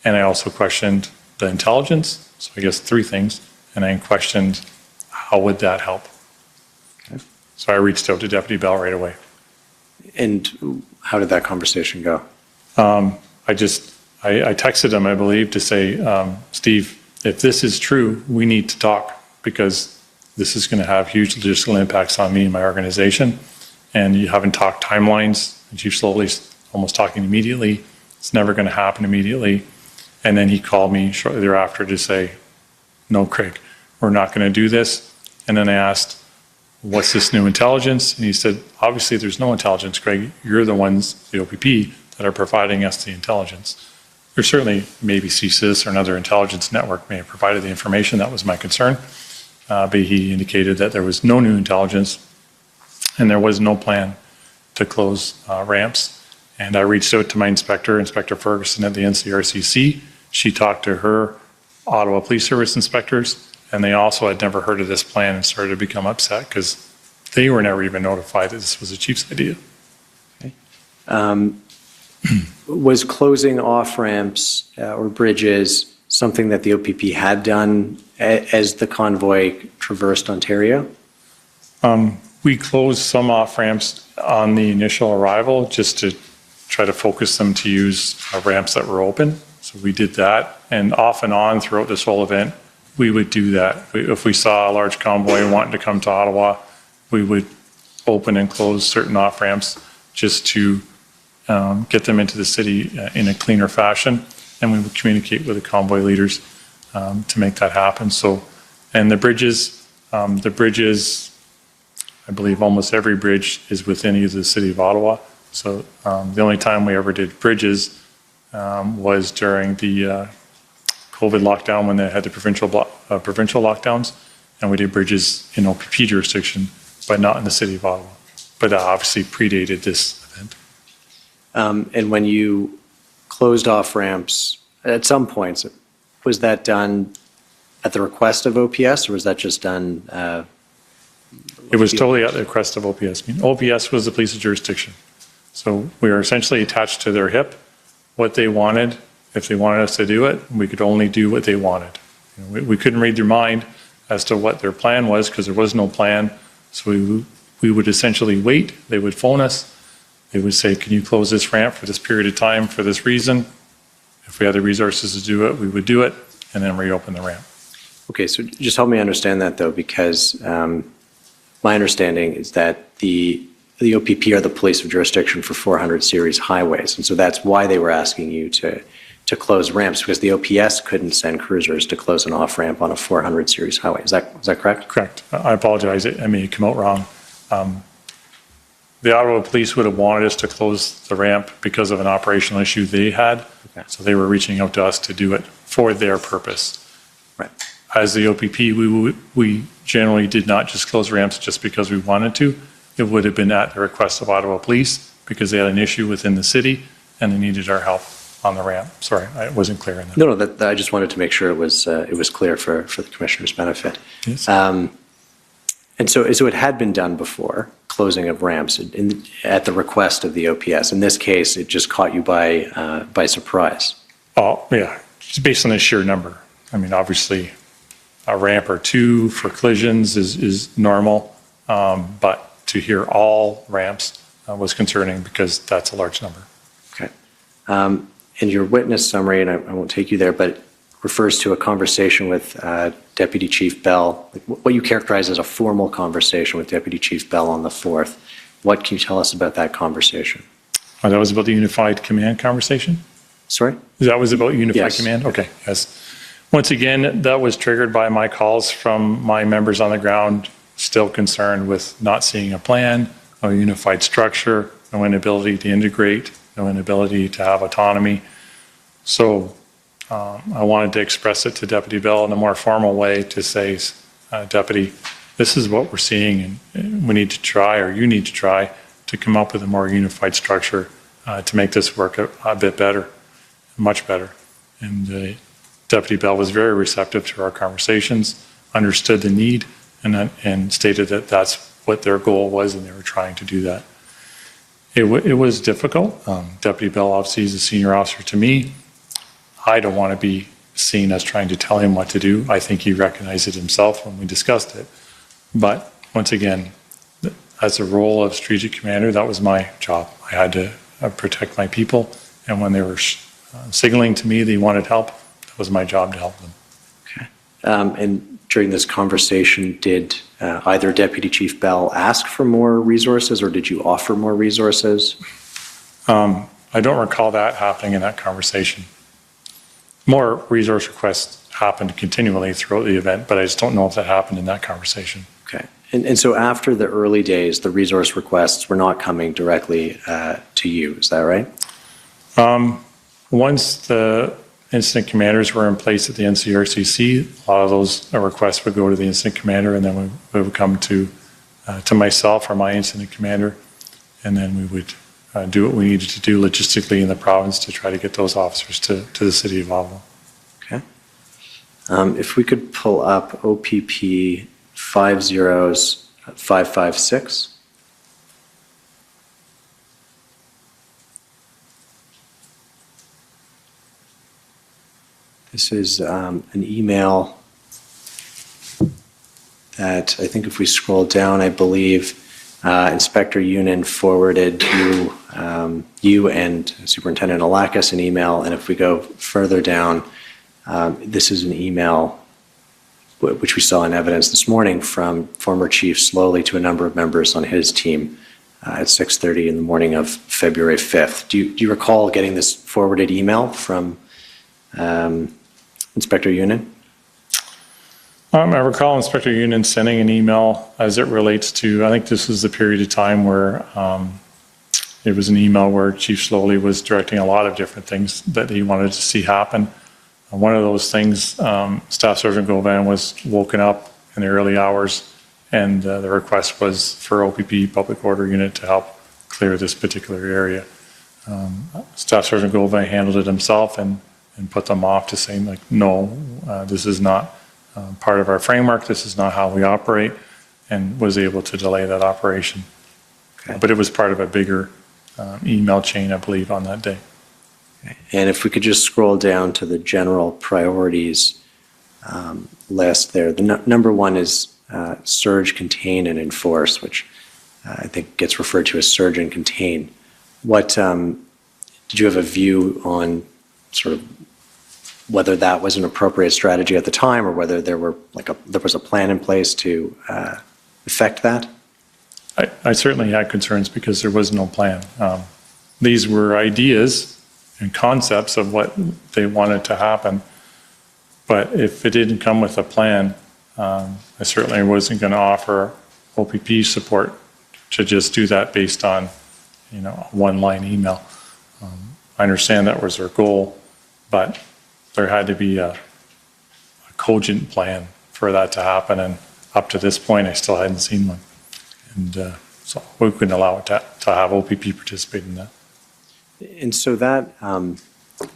And I also questioned the intelligence. So I guess three things. And I questioned how would that help? Okay. So I reached out to Deputy Bell right away. And how did that conversation go? I texted him, I believe, to say, Steve, if this is true, we need to talk, because this is going to have huge logistical impacts on me and my organization. And you haven't talked timelines. And Chief Slowly's almost talking immediately. It's never going to happen immediately. And then he called me shortly thereafter to say, no, Craig, we're not going to do this. And then I asked, what's this new intelligence? And he said, obviously there's no intelligence, Craig. You're the ones, the OPP, that are providing us the intelligence. There's certainly maybe CSIS or another intelligence network may have provided the information. That was my concern. But he indicated that there was no new intelligence and there was no plan to close ramps. And I reached out to my inspector, Inspector Ferguson at the NCRCC. She talked to her Ottawa Police Service inspectors, and they also had never heard of this plan and started to become upset because they were never even notified that this was the chief's idea. Okay. Was closing off-ramps or bridges something that the OPP had done as the convoy traversed Ontario? We closed some off-ramps on the initial arrival just to try to focus them to use ramps that were open. So we did that, and off and on throughout this whole event, we would do that. If we saw a large convoy wanting to come to Ottawa, we would open and close certain off-ramps just to get them into the city in a cleaner fashion, and we would communicate with the convoy leaders to make that happen. So, and the bridges, I believe almost every bridge is within either the city of Ottawa. So the only time we ever did bridges was during the COVID lockdown when they had the provincial lockdowns, and we did bridges in OPP jurisdiction, but not in the city of Ottawa. But that obviously predated this event. And when you closed off ramps, at some points, was that done at the request of OPS, or was that just done? It was totally at the request of OPS. I mean, OPS was the police jurisdiction. So we were essentially attached to their hip. What they wanted, if they wanted us to do it, we could only do what they wanted. You know, we couldn't read their mind as to what their plan was because there was no plan. So we would essentially wait. They would phone us. They would say, can you close this ramp for this period of time for this reason? If we had the resources to do it, we would do it and then reopen the ramp. Okay, so just help me understand that though, because my understanding is that the OPP are the police of jurisdiction for 400 series highways. And so that's why they were asking you to close ramps, because the OPS couldn't send cruisers to close an off-ramp on a 400 series highway. Is that correct? Correct. I apologize. I may come out wrong. The Ottawa Police would have wanted us to close the ramp because of an operational issue they had. Okay. So they were reaching out to us to do it for their purpose. Right. As the OPP, we generally did not just close ramps just because we wanted to. It would have been at the request of Ottawa Police because they had an issue within the city and they needed our help on the ramp. Sorry, I wasn't clear on that. No, I just wanted to make sure it was clear for the commissioner's benefit. Yes. And so it had been done before, closing of ramps at the request of the OPS. In this case, it just caught you by surprise. Oh, yeah. just based on the sheer number. I mean, obviously, a ramp or two for collisions is normal, but to hear all ramps was concerning because that's a large number. Okay. In your witness summary, and I won't take you there, but refers to a conversation with Deputy Chief Bell, like what you characterize as a formal conversation with Deputy Chief Bell on the 4th. What can you tell us about that conversation? Oh, that was about the unified command conversation? Sorry? That was about unified Yes. command? Okay, yes. Once again, that was triggered by my calls from my members on the ground, still concerned with not seeing a plan, no unified structure, no inability to integrate, no inability to have autonomy. So I wanted to express it to Deputy Bell in a more formal way to say, Deputy, this is what we're seeing, and we need to try, or you need to try, to come up with a more unified structure to make this work a bit better, much better. And Deputy Bell was very receptive to our conversations, understood the need, and stated that that's what their goal was, and they were trying to do that. It was difficult. Deputy Bell obviously is a senior officer to me. I don't want to be seen as trying to tell him what to do. I think he recognized it himself when we discussed it. But once again, as a role of strategic commander, that was my job. I had to protect my people, and when they were signaling to me they wanted help, that was my job to help them. Okay. And during this conversation, did either Deputy Chief Bell ask for more resources, or did you offer more resources? I don't recall that happening in that conversation. More resource requests happened continually throughout the event, but I just don't know if that happened in that conversation. Okay. And so after the early days, the resource requests were not coming directly to you, is that right? Once the incident commanders were in place at the NCRCC, a lot of those requests would go to the incident commander, and then we would come to myself or my incident commander, and then we would do what we needed to do logistically in the province to try to get those officers to the city of Ottawa. Okay. If we could pull up OPP 50556. This is an email that I think if we scroll down, I believe Inspector Yunin forwarded you and Superintendent Alakis an email, and if we go further down, this is an email which we saw in evidence this morning from former Chief Slowly to a number of members on his team at 6:30 in the morning of February 5th. Do you recall getting this forwarded email from Inspector Yunin? I recall Inspector Yunin sending an email as it relates to, I think this was the period of time where it was an email where Chief Slowly was directing a lot of different things that he wanted to see happen. One of those things, Staff Sergeant Gauvin was woken up in the early hours, and the request was for OPP Public Order Unit to help clear this particular area. Staff Sergeant Gauvin handled it himself and put them off to saying, like, no, this is not part of our framework, this is not how we operate, and was able to delay that operation. Okay. But it was part of a bigger email chain, I believe, on that day. Okay. And if we could just scroll down to the general priorities list there. The number one is surge, contain, and enforce, which I think gets referred to as surge and contain. What did you have a view on sort of whether that was an appropriate strategy at the time, or whether there was a plan in place to effect that? I certainly had concerns because there was no plan. These were ideas and concepts of what they wanted to happen, but if it didn't come with a plan, I certainly wasn't going to offer OPP support to just do that based on, a one-line email. I understand that was their goal, but there had to be a cogent plan for that to happen, and up to this point, I still hadn't seen one. And so we couldn't allow it to have OPP participate in that. And so that is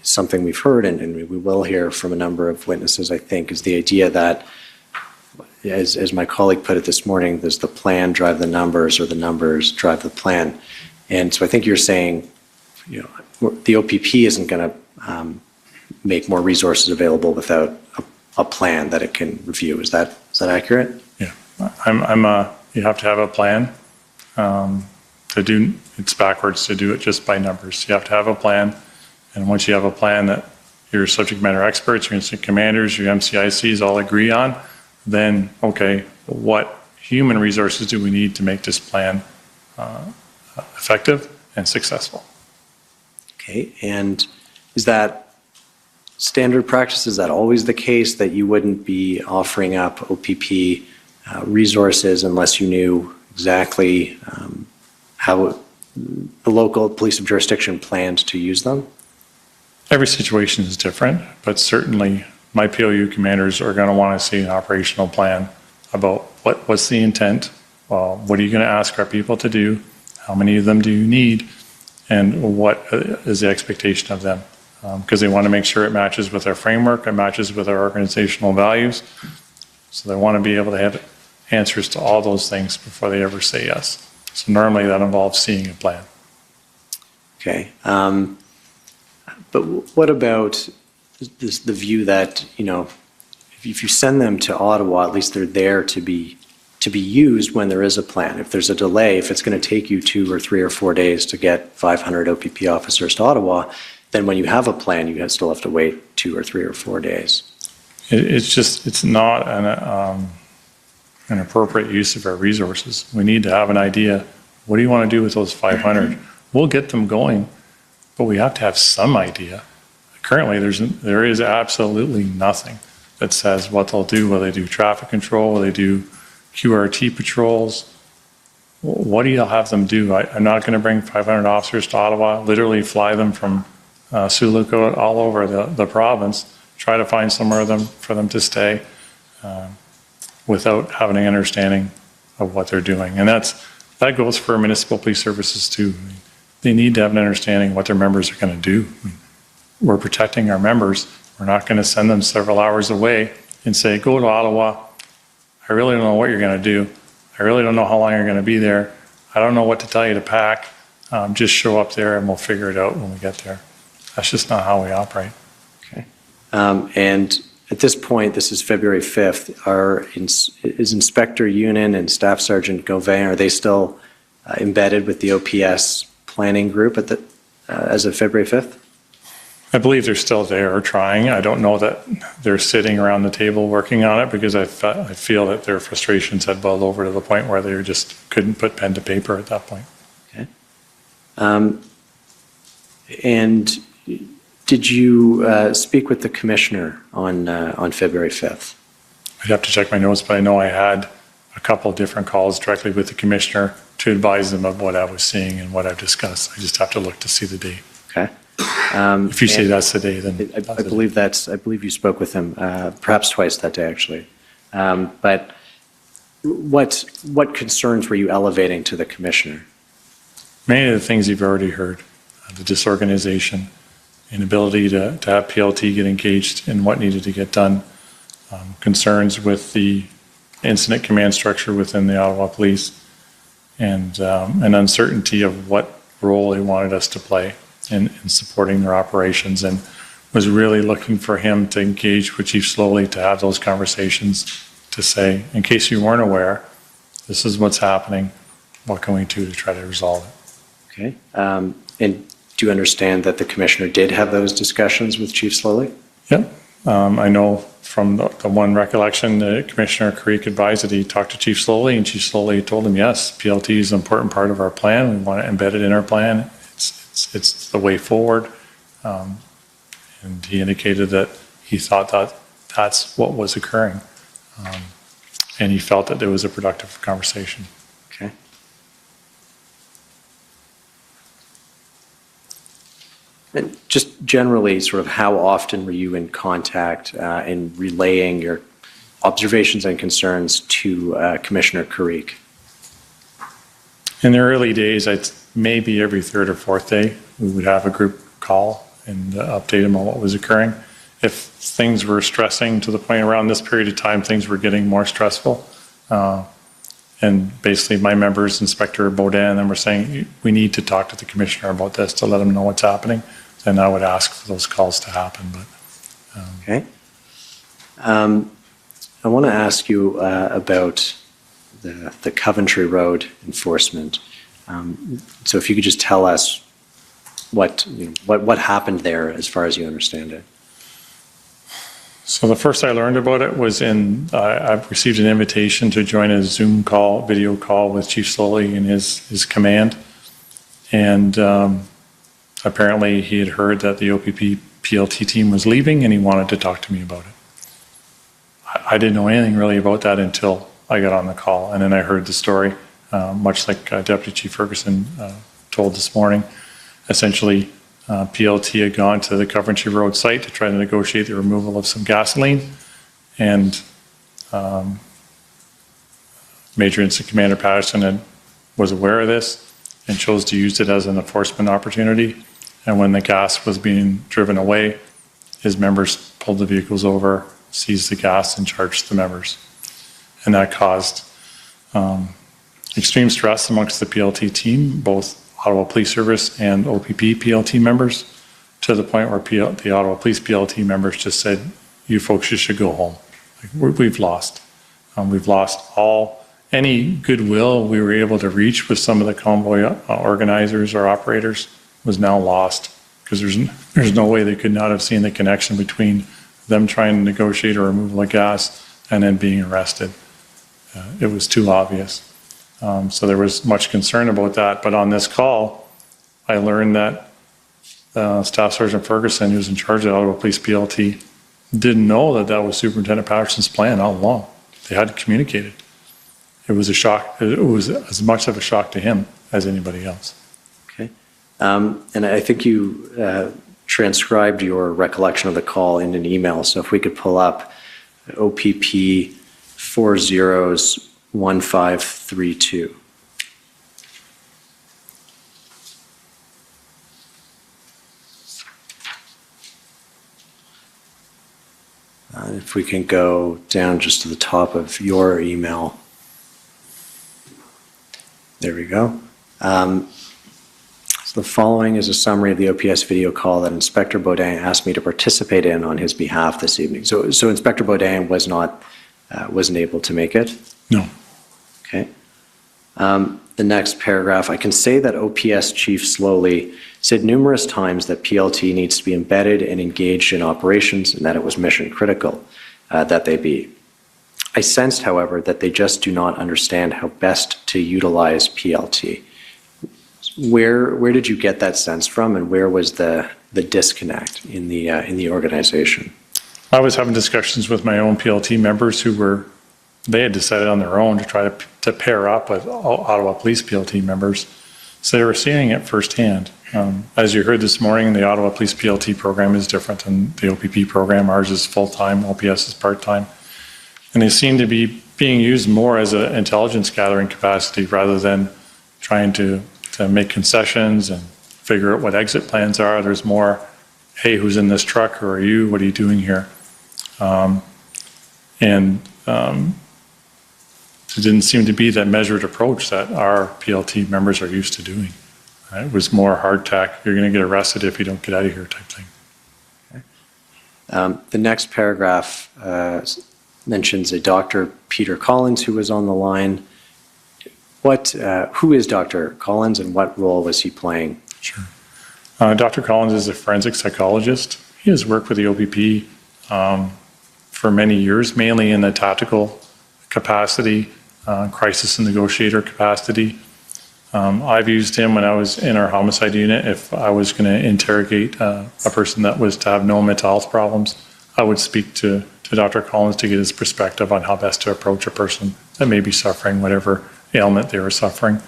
something we've heard, and we will hear from a number of witnesses, I think, is the idea that, as my colleague put it this morning, does the plan drive the numbers, or the numbers drive the plan? And so I think you're saying, the OPP isn't going to make more resources available without a plan that it can review. Is that accurate? Yeah, you have to have a plan to do, it's backwards to do it just by numbers. You have to have a plan, and once you have a plan that your subject matter experts, your incident commanders, your MCICs all agree on, then, okay, what human resources do we need to make this plan effective and successful? Okay, and is that standard practice? Is that always the case, that you wouldn't be offering up OPP resources unless you knew exactly how the local police of jurisdiction planned to use them? Every situation is different, but certainly my POU commanders are going to want to see an operational plan about what's the intent, what are you going to ask our people to do, how many of them do you need, and what is the expectation of them. Because they want to make sure it matches with our framework, it matches with our organizational values. So they want to be able to have answers to all those things before they ever say yes. So normally that involves seeing a plan. Okay. But what about the view that, if you send them to Ottawa, at least they're there to be used when there is a plan. If there's a delay, if it's going to take you 2 or 3 or 4 days to get 500 OPP officers to Ottawa, then when you have a plan, you still have to wait 2 or 3 or 4 days. It's not an appropriate use of our resources. We need to have an idea, what do you want to do with those 500? We'll get them going, but we have to have some idea. Currently, there is absolutely nothing that says what they'll do. Will they do traffic control? Will they do QRT patrols? What do you have them do? I'm not going to bring 500 officers to Ottawa, literally fly them from Sault all over the province, try to find somewhere for them to stay without having an understanding of what they're doing. And that goes for municipal police services too. They need to have an understanding of what their members are going to do. We're protecting our members. We're not going to send them several hours away and say, go to Ottawa. I really don't know what you're going to do. I really don't know how long you're going to be there. I don't know what to tell you to pack. Just show up there and we'll figure it out when we get there. That's just not how we operate. Okay. And at this point, this is February 5th, is Inspector Yunin and Staff Sergeant Gauvin, are they still embedded with the OPS planning group as of February 5th? I believe they're still there trying. I don't know that they're sitting around the table working on it because I feel that their frustrations had boiled over to the point where they just couldn't put pen to paper at that point. Okay. And did you speak with the commissioner on February 5th? I'd have to check my notes, but I know I had a couple of different calls directly with the commissioner to advise them of what I was seeing and what I've discussed. I just have to look to see the date. Okay. If you say that's the day, then I believe you spoke with him perhaps twice that day, actually. But what concerns were you elevating to the commissioner? Many of the things you've already heard, the disorganization, inability to have PLT get engaged in what needed to get done, concerns with the incident command structure within the Ottawa Police, and an uncertainty of what role they wanted us to play in supporting their operations, and was really looking for him to engage with Chief Slowly to have those conversations to say, in case you weren't aware, this is what's happening, what can we do to try to resolve it? Okay. And do you understand that the commissioner did have those discussions with Chief Slowly? Yep. I know from the one recollection that Commissioner Creek advised that he talked to Chief Slowly, and Chief Slowly told him, yes, PLT is an important part of our plan. We want to embed it in our plan. It's the way forward. And he indicated that he thought that that's what was occurring. And he felt that there was a productive conversation. Okay. And just generally, sort of how often were you in contact in relaying your observations and concerns to Commissioner Creek? In the early days, maybe every third or fourth day, we would have a group call and update them on what was occurring. If things were stressing to the point around this period of time, things were getting more stressful. And basically my members, Inspector Baudin, and them were saying, we need to talk to the commissioner about this to let him know what's happening. Then I would ask for those calls to happen. But Okay. I want to ask you about the Coventry Road enforcement. So if you could just tell us what happened there as far as you understand it. So the first I learned about it was I've received an invitation to join a Zoom call, video call with Chief Slowly and his command. And apparently he had heard that the OPP PLT team was leaving and he wanted to talk to me about it. I didn't know anything really about that until I got on the call. And then I heard the story, much like Deputy Chief Ferguson told this morning. Essentially, PLT had gone to the Coventry Road site to try to negotiate the removal of some gasoline, and Major Incident Commander Patterson was aware of this and chose to use it as an enforcement opportunity. And when the gas was being driven away, his members pulled the vehicles over, seized the gas, and charged the members. And that caused extreme stress amongst the PLT team, both Ottawa Police Service and OPP PLT members, to the point where the Ottawa Police PLT members just said, you folks should go home. We've lost. We've lost any goodwill we were able to reach with some of the convoy organizers or operators was now lost, because there's no way they could not have seen the connection between them trying to negotiate a removal of gas and then being arrested. It was too obvious. So there was much concern about that. But on this call, I learned that Staff Sergeant Ferguson, who's in charge of the Ottawa Police PLT, didn't know that that was Superintendent Patterson's plan all along. They hadn't communicated. It was a shock. It was as much of a shock to him as anybody else. Okay. And I think you transcribed your recollection of the call in an email. So if we could pull up OPP 401532. If we can go down just to the top of your email. There we go. So the following is a summary of the OPS video call that Inspector Baudin asked me to participate in on his behalf this evening. So Inspector Baudin wasn't able to make it? No. Okay. The next paragraph, I can say that OPS Chief Slowly said numerous times that PLT needs to be embedded and engaged in operations and that it was mission critical that they be. I sensed, however, that they just do not understand how best to utilize PLT. Where did you get that sense from, and where was the disconnect in the organization? I was having discussions with my own PLT members they had decided on their own to try to pair up with Ottawa Police PLT members, so they were seeing it firsthand. As you heard this morning, the Ottawa Police PLT program is different than the OPP program. Ours is full-time, OPS is part-time. And they seem to be being used more as an intelligence gathering capacity rather than trying to make concessions and figure out what exit plans are. There's more, hey, who's in this truck? Who are you? What are you doing here? It didn't seem to be that measured approach that our PLT members are used to doing. It was more hardtack, you're going to get arrested if you don't get out of here type thing. Okay. The next paragraph mentions a Dr. Peter Collins who was on the line. Who is Dr. Collins and what role was he playing? Sure. Dr. Collins is a forensic psychologist. He has worked with the OPP for many years, mainly in the tactical capacity, crisis and negotiator capacity. I've used him when I was in our homicide unit. If I was going to interrogate a person that was to have no mental health problems, I would speak to Dr. Collins to get his perspective on how best to approach a person that may be suffering whatever ailment they were suffering.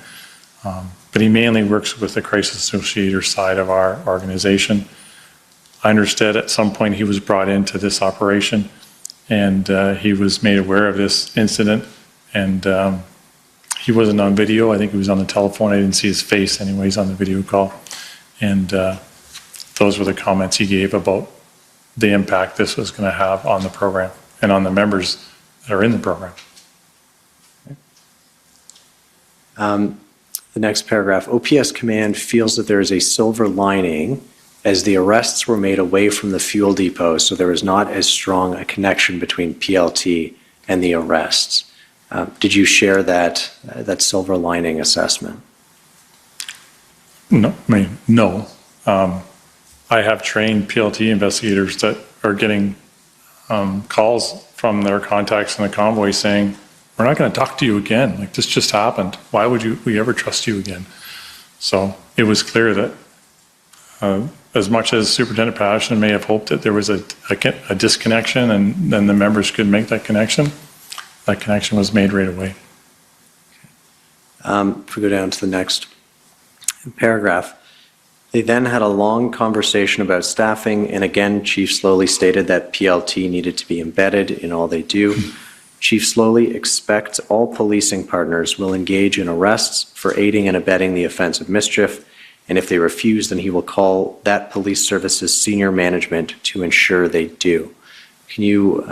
But he mainly works with the crisis associator side of our organization. I understood at some point he was brought into this operation, and he was made aware of this incident, and he wasn't on video. I think he was on the telephone. I didn't see his face anyways on the video call. And those were the comments he gave about the impact this was going to have on the program and on the members that are in the program. The next paragraph, OPS Command feels that there is a silver lining as the arrests were made away from the fuel depot, so there was not as strong a connection between PLT and the arrests. Did you share that silver lining assessment? No, no. I have trained PLT investigators that are getting calls from their contacts in the convoy saying, we're not going to talk to you again. Like, this just happened. Why would we ever trust you again? So it was clear that as much as Superintendent Patterson may have hoped that there was a disconnection and then the members could make that connection was made right away. If we go down to the next paragraph, they then had a long conversation about staffing, and again, Chief Slowly stated that PLT needed to be embedded in all they do. Chief Slowly expects all policing partners will engage in arrests for aiding and abetting the offense of mischief, and if they refuse, then he will call that police service's senior management to ensure they do. Can you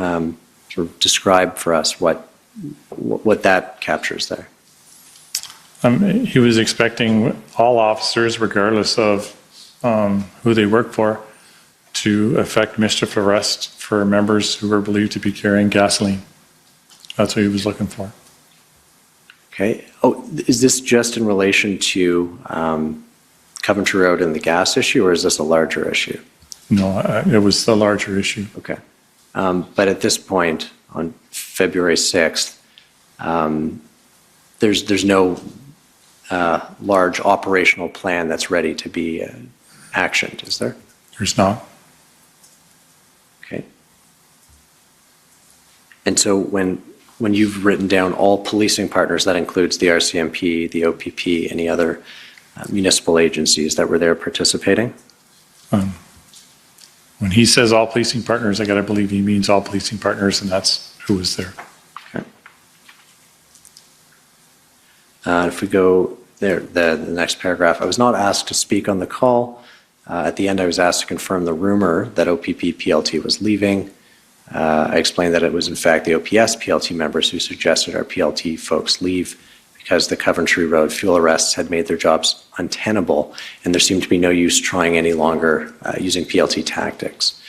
sort of describe for us what that captures there? He was expecting all officers, regardless of who they work for, to effect mischief arrest for members who were believed to be carrying gasoline. That's what he was looking for. Okay. Oh, is this just in relation to Coventry Road and the gas issue, or is this a larger issue? No, it was the larger issue. Okay. But at this point, on February 6th, there's no large operational plan that's ready to be actioned, is there? There's not. Okay. And so when you've written down all policing partners, that includes the RCMP, the OPP, any other municipal agencies that were there participating? When he says all policing partners, I got to believe he means all policing partners, and that's who was there. Okay. If we go there, the next paragraph, I was not asked to speak on the call. At the end, I was asked to confirm the rumor that OPP PLT was leaving. I explained that it was in fact the OPS PLT members who suggested our PLT folks leave because the Coventry Road fuel arrests had made their jobs untenable, and there seemed to be no use trying any longer using PLT tactics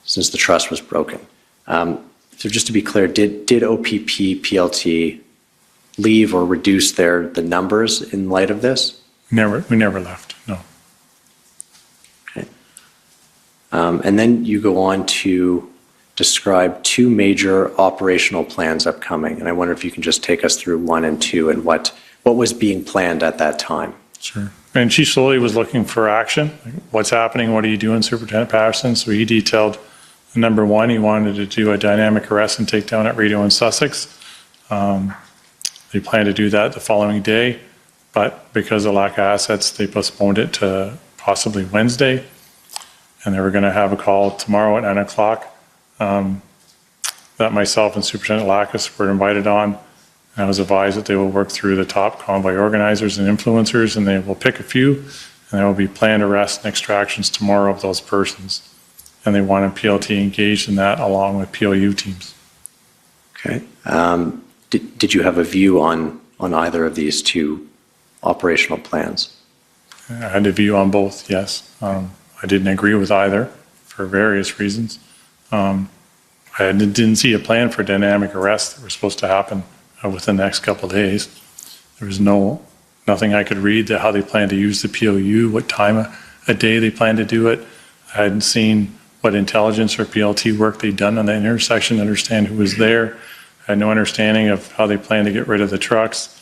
since the trust was broken. So just to be clear, did OPP PLT leave or reduce the numbers in light of this? We never left, no. Okay. And then you go on to describe two major operational plans upcoming, and I wonder if you can just take us through 1 and 2 and what was being planned at that time. Sure. And Chief Slowly was looking for action. Like, what's happening? What are you doing, Superintendent Patterson? So he detailed number 1, he wanted to do a dynamic arrest and takedown at Radio in Sussex. They planned to do that the following day, but because of lack of assets, they postponed it to possibly Wednesday. And they were going to have a call tomorrow at 9 o'clock that myself and Superintendent Lackas were invited on. And I was advised that they will work through the top convoy organizers and influencers, and they will pick a few, and there will be planned arrests and extractions tomorrow of those persons. And they wanted PLT engaged in that along with POU teams. Okay. Did you have a view on either of these two operational plans? I had a view on both, yes. I didn't agree with either for various reasons. I didn't see a plan for dynamic arrests that were supposed to happen within the next couple of days. There was nothing I could read to how they planned to use the POU, what time a day they planned to do it. I hadn't seen what intelligence or PLT work they'd done on the intersection, understand who was there. I had no understanding of how they planned to get rid of the trucks.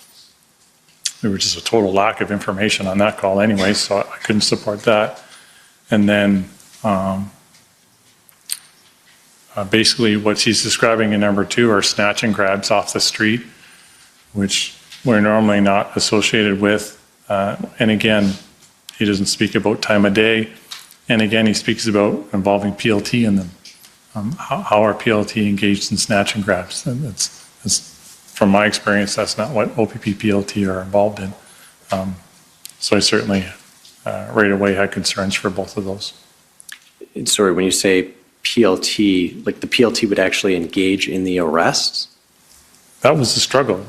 There was just a total lack of information on that call anyway, so I couldn't support that. And then basically what he's describing in number 2 are snatch and grabs off the street, which we're normally not associated with. And again, he doesn't speak about time of day. And again, he speaks about involving PLT in them. How are PLT engaged in snatch and grabs? And it's, from my experience, that's not what OPP PLT are involved in. So I certainly right away had concerns for both of those. Sorry, when you say PLT, like the PLT would actually engage in the arrests? That was the struggle.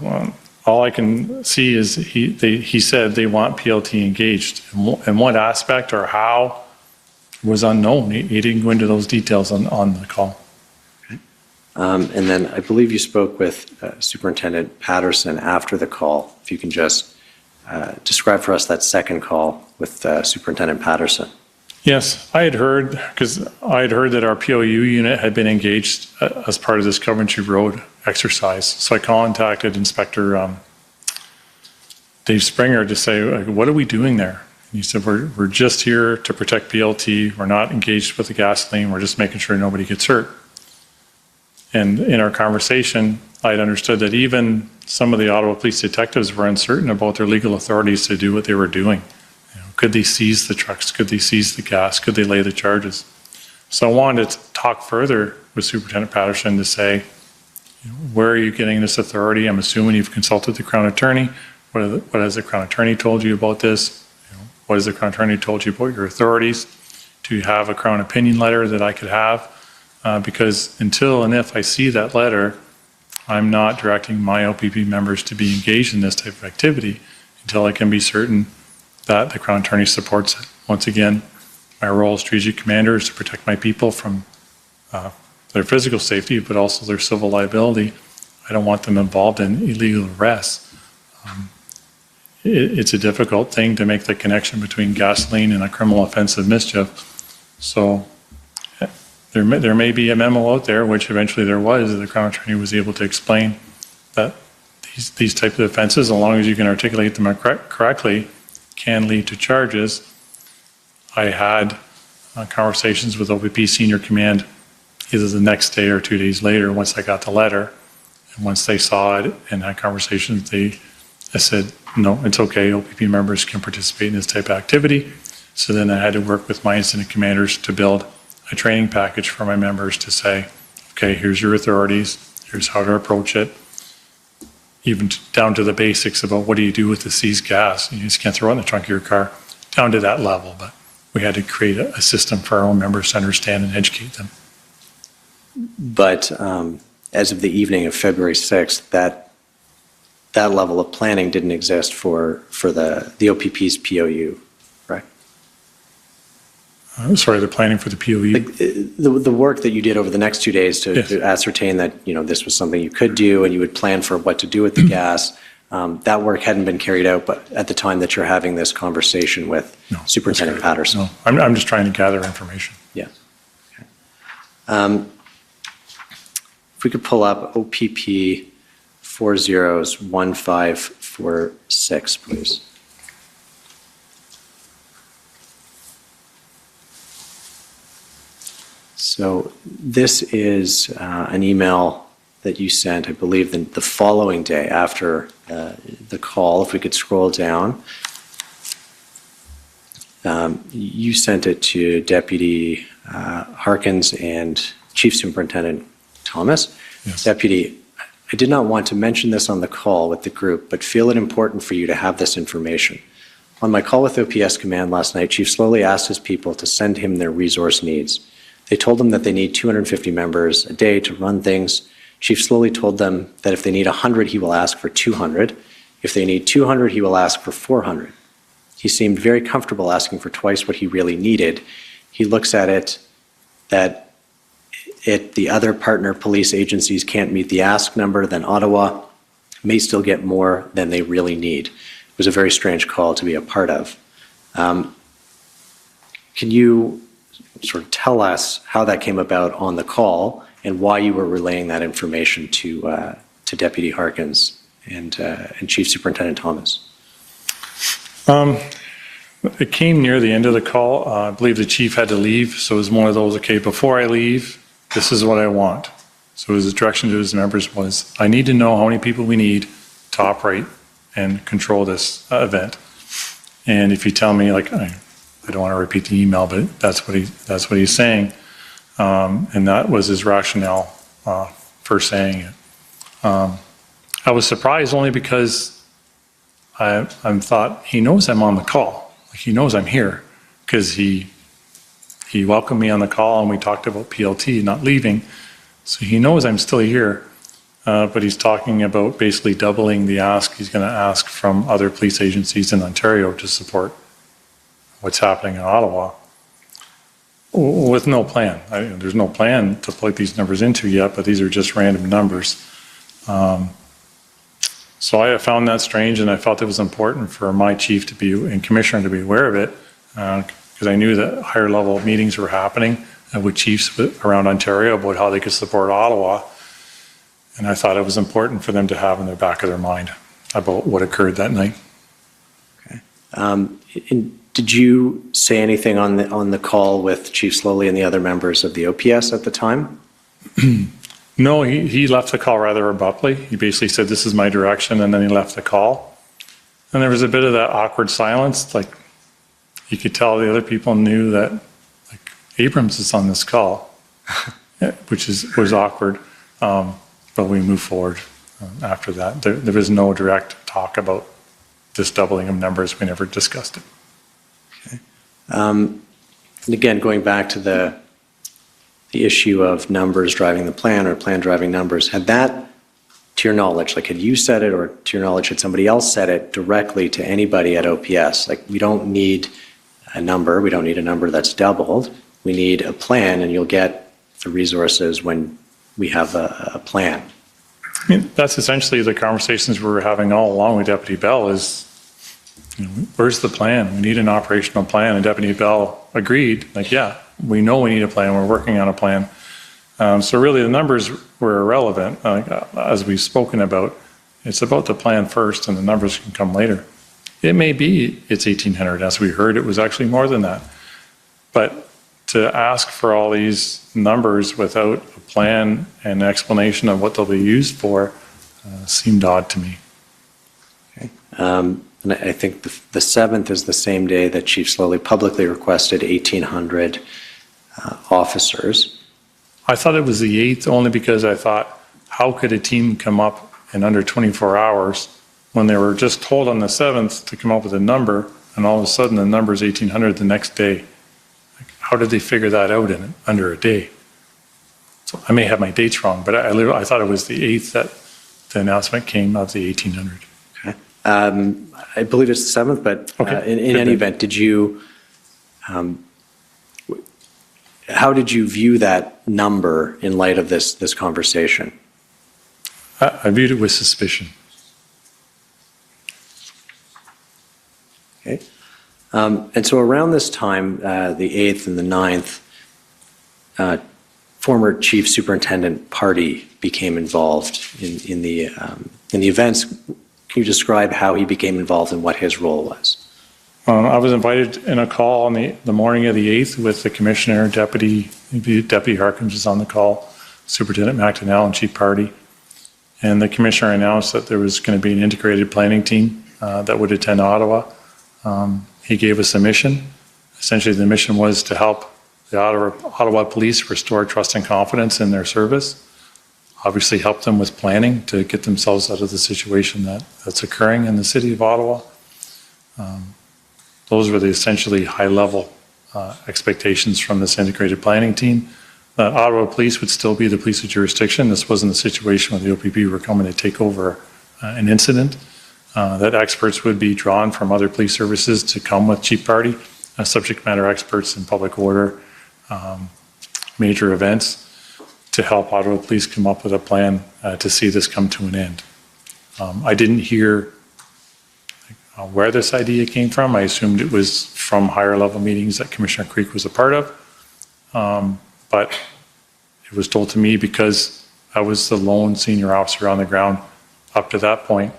All I can see is he said they want PLT engaged. In what aspect or how, was unknown. He didn't go into those details on the call. And then I believe you spoke with Superintendent Patterson after the call. If you can just describe for us that second call with Superintendent Patterson. Yes, I had heard that our POU unit had been engaged as part of this Coventry Road exercise. So I contacted Inspector Dave Springer to say, like, what are we doing there? And he said, we're just here to protect PLT. We're not engaged with the gasoline. We're just making sure nobody gets hurt. And in our conversation, I had understood that even some of the Ottawa police detectives were uncertain about their legal authorities to do what they were doing. Could they seize the trucks? Could they seize the gas? Could they lay the charges? So I wanted to talk further with Superintendent Patterson to say, where are you getting this authority? I'm assuming you've consulted the Crown Attorney. What has the Crown Attorney told you about this? What has the Crown Attorney told you about your authorities? Do you have a Crown opinion letter that I could have? Because until and if I see that letter, I'm not directing my OPP members to be engaged in this type of activity until I can be certain that the Crown Attorney supports it. Once again, my role as strategic commander is to protect my people from their physical safety, but also their civil liability. I don't want them involved in illegal arrests. It's a difficult thing to make the connection between gasoline and a criminal offense of mischief. So there may be a memo out there, which eventually there was, that the Crown Attorney was able to explain that these types of offenses, as long as you can articulate them correctly, can lead to charges. I had conversations with OPP Senior Command either the next day or 2 days later once I got the letter. And once they saw it and had conversations, I said, no, it's okay, OPP members can participate in this type of activity. So then I had to work with my incident commanders to build a training package for my members to say, okay, here's your authorities, here's how to approach it. Even down to the basics about what do you do with the seized gas. You just can't throw it in the trunk of your car, down to that level. But we had to create a system for our own members to understand and educate them. But as of the evening of February 6th, that level of planning didn't exist for the OPP's POU, right? Sorry, the planning for the POU? The work that you did over the next 2 days to ascertain that, this was something you could do and you would plan for what to do with the gas, that work hadn't been carried out, but at the time that you're having this conversation with Superintendent Patterson. No, I'm just trying to gather information. Yeah. Okay. If we could pull up OPP 401546, please. So this is an email that you sent, I believe, the following day after the call. If we could scroll down. You sent it to Deputy Harkins and Chief Superintendent Thomas. Yes. Deputy, I did not want to mention this on the call with the group, but feel it important for you to have this information. On my call with OPS Command last night, Chief slowly asked his people to send him their resource needs. They told him that they need 250 members a day to run things. Chief slowly told them that if they need 100, he will ask for 200. If they need 200, he will ask for 400. He seemed very comfortable asking for twice what he really needed. He looks at it that the other partner police agencies can't meet the ask number, then Ottawa may still get more than they really need. It was a very strange call to be a part of. Can you sort of tell us how that came about on the call and why you were relaying that information to Deputy Harkins and Chief Superintendent Thomas? It came near the end of the call. I believe the chief had to leave, so it was one of those, okay, before I leave, this is what I want. So his direction to his members was, I need to know how many people we need to operate and control this event. And if you tell me, like, I don't want to repeat the email, but that's what he's saying. And that was his rationale for saying it. I was surprised only because I thought he knows I'm on the call. Like, he knows I'm here because he welcomed me on the call and we talked about PLT not leaving. So he knows I'm still here, but he's talking about basically doubling the ask he's going to ask from other police agencies in Ontario to support what's happening in Ottawa. With no plan. There's no plan to plug these numbers into yet, but these are just random numbers. So I found that strange, and I felt it was important for my chief to be, and commissioner to be aware of it, because I knew that higher level meetings were happening with chiefs around Ontario about how they could support Ottawa. And I thought it was important for them to have in the back of their mind about what occurred that night. Okay. And did you say anything on the call with Chief Slowly and the other members of the OPS at the time? No, he left the call rather abruptly. He basically said, "This is my direction," and then he left the call. And there was a bit of that awkward silence, like you could tell the other people knew that, like, Abrams is on this call, which was awkward. But we moved forward after that. There was no direct talk about this doubling of numbers. We never discussed it. Okay. And again, going back to the issue of numbers driving the plan or plan driving numbers, had that, to your knowledge, like had you said it, or to your knowledge, had somebody else said it directly to anybody at OPS? Like, we don't need a number. We don't need a number that's doubled. We need a plan, and you'll get the resources when we have a plan. I mean, that's essentially the conversations we were having all along with Deputy Bell is, where's the plan? We need an operational plan. And Deputy Bell agreed, like, yeah, we know we need a plan. We're working on a plan. So really the numbers were irrelevant. As we've spoken about, it's about the plan first and the numbers can come later. It may be it's 1,800. As we heard, it was actually more than that. But to ask for all these numbers without a plan and explanation of what they'll be used for seemed odd to me. Okay. And I think the 7th is the same day that Chief Slowly publicly requested 1,800 officers. I thought it was the 8th only because I thought, how could a team come up in under 24 hours when they were just told on the 7th to come up with a number, and all of a sudden the number is 1,800 the next day? How did they figure that out in under a day? So I may have my dates wrong, but I thought it was the 8th that the announcement came of the 1,800. Okay. I believe it's the 7th, but okay. in any event, did you, how did you view that number in light of this conversation? I viewed it with suspicion. Okay. And so around this time, the 8th and the 9th, former Chief Superintendent Party became involved in the events. Can you describe how he became involved and what his role was? I was invited in a call on the morning of the 8th with the Commissioner, Deputy Harkins was on the call, Superintendent McDonnell, and Chief Party. And the Commissioner announced that there was going to be an integrated planning team that would attend Ottawa. He gave us a mission. Essentially, the mission was to help the Ottawa Police restore trust and confidence in their service, obviously help them with planning to get themselves out of the situation that's occurring in the city of Ottawa. Those were the essentially high-level expectations from this integrated planning team. Ottawa Police would still be the police of jurisdiction. This wasn't a situation where the OPP were coming to take over an incident. That experts would be drawn from other police services to come with Chief Party, subject matter experts in public order, major events, to help Ottawa Police come up with a plan to see this come to an end. I didn't hear where this idea came from. I assumed it was from higher level meetings that Commissioner Creek was a part of, but it was told to me because I was the lone senior officer on the ground up to that point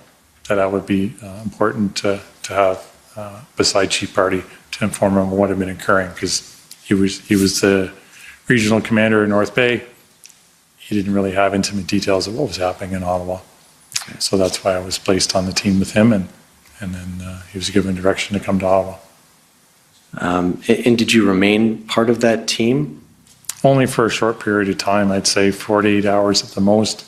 that that would be important to have beside Chief Party to inform him of what had been occurring, because he was the regional commander in North Bay. He didn't really have intimate details of what was happening in Ottawa. So that's why I was placed on the team with him, and then he was given direction to come to Ottawa. And did you remain part of that team? Only for a short period of time, I'd say 48 hours at the most.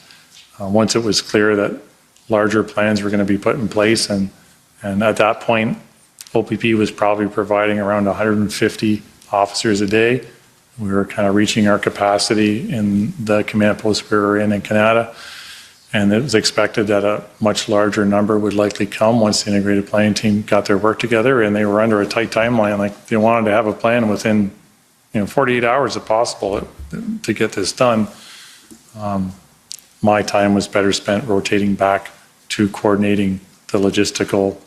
Once it was clear that larger plans were going to be put in place, and at that point, OPP was probably providing around 150 officers a day. We were kind of reaching our capacity in the command post we were in Canada, and it was expected that a much larger number would likely come once the integrated planning team got their work together, and they were under a tight timeline. Like, they wanted to have a plan within 48 hours if possible to get this done. My time was better spent rotating back to coordinating the logistical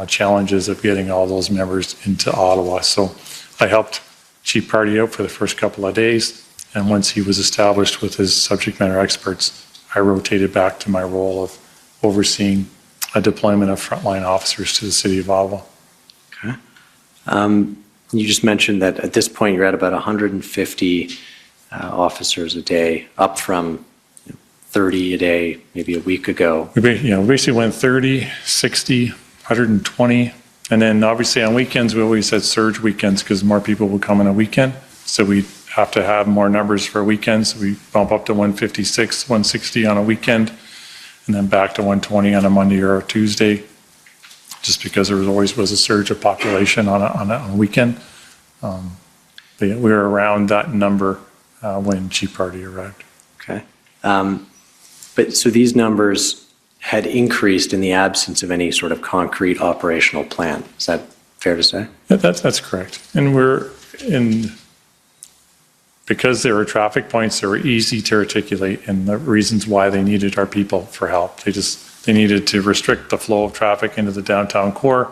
challenges of getting all those members into Ottawa. So I helped Chief Party out for the first couple of days, and once he was established with his subject matter experts, I rotated back to my role of overseeing a deployment of frontline officers to the city of Ottawa. Okay. You just mentioned that at this point you're at about 150 officers a day, up from 30 a day maybe a week ago. We basically went 30, 60, 120, and then obviously on weekends we always had surge weekends because more people would come on a weekend. So we have to have more numbers for weekends. We bump up to 156, 160 on a weekend, and then back to 120 on a Monday or a Tuesday, just because there always was a surge of population on a weekend. But we were around that number when Chief Party arrived. Okay. But so these numbers had increased in the absence of any sort of concrete operational plan. Is that fair to say? Yeah, that's correct. And because there were traffic points that were easy to articulate and the reasons why they needed our people for help. They needed to restrict the flow of traffic into the downtown core,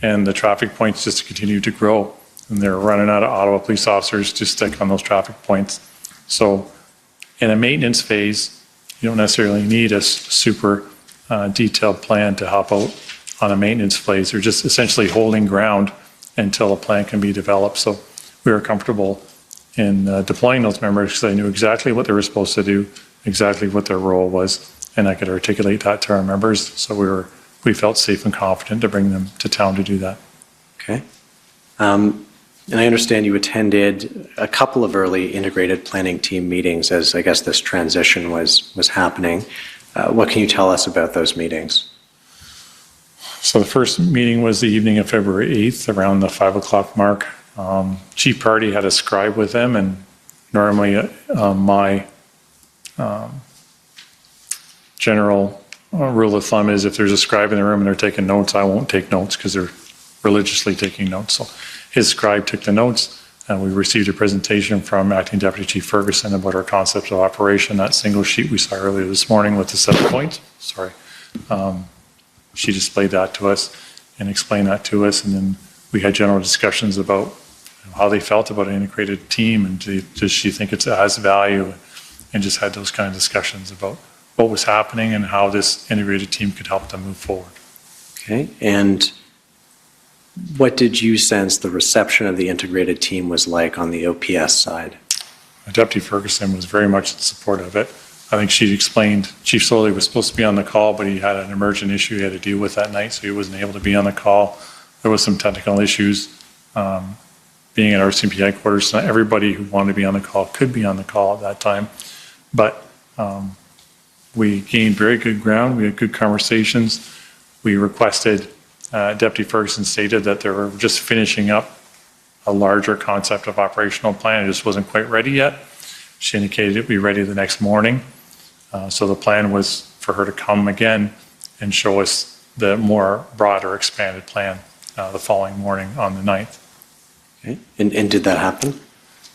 and the traffic points just continue to grow. And they're running out of Ottawa police officers to stick on those traffic points. So in a maintenance phase, you don't necessarily need a super detailed plan to help out on a maintenance phase. You're just essentially holding ground until a plan can be developed. So we were comfortable in deploying those members because I knew exactly what they were supposed to do, exactly what their role was, and I could articulate that to our members. So we felt safe and confident to bring them to town to do that. Okay. And I understand you attended a couple of early integrated planning team meetings as I guess this transition was happening. What can you tell us about those meetings? So the first meeting was the evening of February 8th around the 5 o'clock mark. Chief Party had a scribe with them, and normally my general rule of thumb is if there's a scribe in the room and they're taking notes, I won't take notes because they're religiously taking notes. So his scribe took the notes, and we received a presentation from Acting Deputy Chief Ferguson about our concept of operation, that single sheet we saw earlier this morning with the 7 points. Sorry. She displayed that to us and explained that to us, and then we had general discussions about how they felt about an integrated team, and does she think it has value, and just had those kind of discussions about what was happening and how this integrated team could help them move forward. Okay, and what did you sense the reception of the integrated team was like on the OPS side? Deputy Ferguson was very much in support of it. I think she explained, Chief Soley was supposed to be on the call, but he had an emergent issue he had to deal with that night, so he wasn't able to be on the call. There was some technical issues being at our RCMP headquarters. Not everybody who wanted to be on the call could be on the call at that time, but we gained very good ground. We had good conversations. We requested, Deputy Ferguson stated that they were just finishing up a larger concept of operational plan. It just wasn't quite ready yet. She indicated it would be ready the next morning. So the plan was for her to come again and show us the more broader expanded plan the following morning on the 9th. Okay. And did that happen?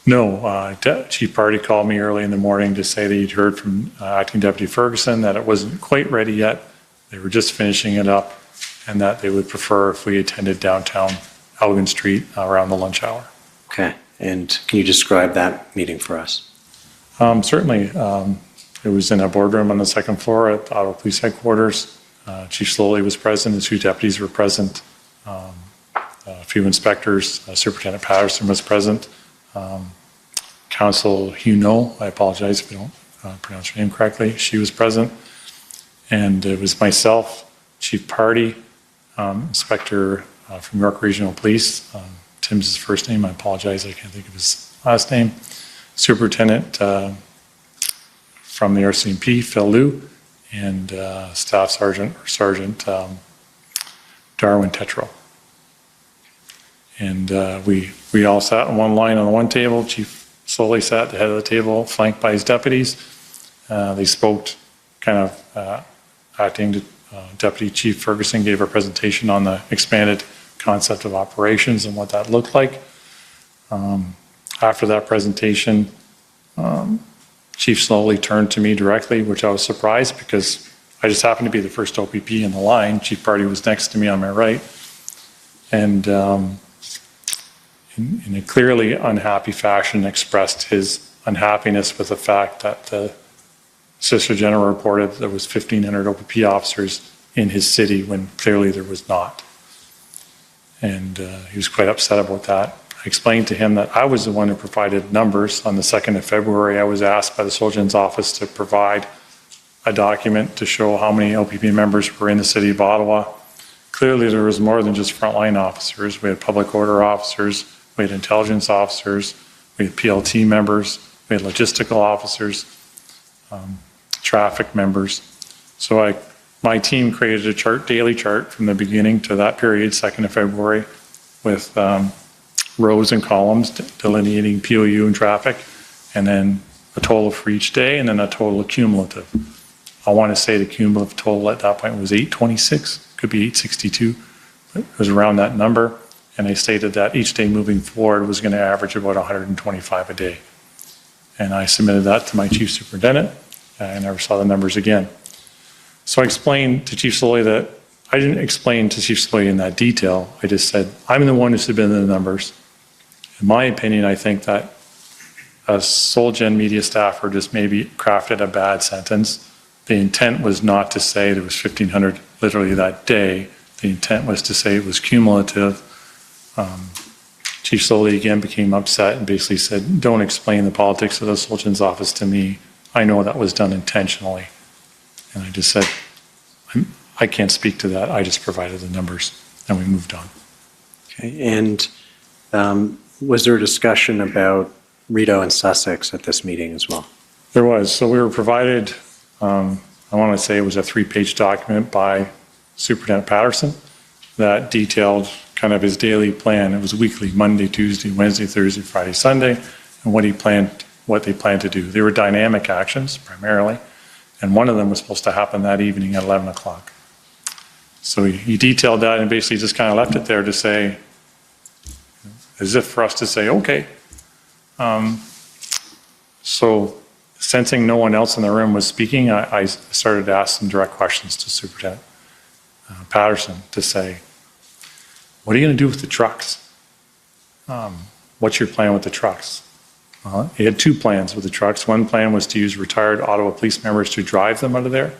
No, Chief Party called me early in the morning to say that he'd heard from Acting Deputy Ferguson that it wasn't quite ready yet. They were just finishing it up, and that they would prefer if we attended downtown Elgin Street around the lunch hour. Okay, and can you describe that meeting for us? Certainly. It was in a boardroom on the second floor at the Ottawa Police Headquarters. Chief Slowly was present, the 2 deputies were present, a few inspectors, Superintendent Patterson was present. Council Huno, I apologize if I don't pronounce her name correctly, she was present. And it was myself, Chief Party, Inspector from York Regional Police, Tim's his first name, I apologize, I can't think of his last name. Superintendent from the RCMP, Phil Liu, and Staff Sergeant Darwin Tetro. And we all sat in one line on one table. Chief Slowly sat at the head of the table, flanked by his deputies. They spoke, kind of Acting Deputy Chief Ferguson gave a presentation on the expanded concept of operations and what that looked like. After that presentation, Chief slowly turned to me directly, which I was surprised because I just happened to be the first OPP in the line. Chief Party was next to me on my right. And in a clearly unhappy fashion expressed his unhappiness with the fact that the Solicitor General reported there was 1,500 OPP officers in his city when clearly there was not. And he was quite upset about that. I explained to him that I was the one who provided numbers. On the 2nd of February, I was asked by the Solicitor General's office to provide a document to show how many OPP members were in the city of Ottawa. Clearly, there was more than just frontline officers. We had public order officers, we had intelligence officers, we had PLT members, we had logistical officers, traffic members. So my team created a chart, daily chart from the beginning to that period, 2nd of February, with rows and columns delineating POU and traffic, and then a total for each day, and then a total cumulative. I want to say the cumulative total at that point was 826, could be 862, but it was around that number. And I stated that each day moving forward was going to average about 125 a day. And I submitted that to my chief superintendent, and I never saw the numbers again. So I explained to Chief Sloy that I didn't explain to Chief Sloy in that detail. I just said, I'm the one who submitted the numbers. In my opinion, I think that a Soult Gen media staffer just maybe crafted a bad sentence. The intent was not to say there was 1,500 literally that day. The intent was to say it was cumulative. Chief Sloy again became upset and basically said, don't explain the politics of the Soult Gen's office to me. I know that was done intentionally. And I just said, I can't speak to that. I just provided the numbers, and we moved on. Okay, and was there a discussion about Rideau and Sussex at this meeting as well? There was. So we were provided, I want to say it was a 3-page document by Superintendent Patterson that detailed kind of his daily plan. It was weekly, Monday, Tuesday, Wednesday, Thursday, Friday, Sunday, and what they planned to do. They were dynamic actions primarily, and one of them was supposed to happen that evening at 11 o'clock. So he detailed that and basically just kind of left it there to say, as if for us to say, okay. So sensing no one else in the room was speaking, I started to ask some direct questions to Superintendent Patterson to say, what are you going to do with the trucks? What's your plan with the trucks? He had 2 plans with the trucks. One plan was to use retired Ottawa police members to drive them out of there.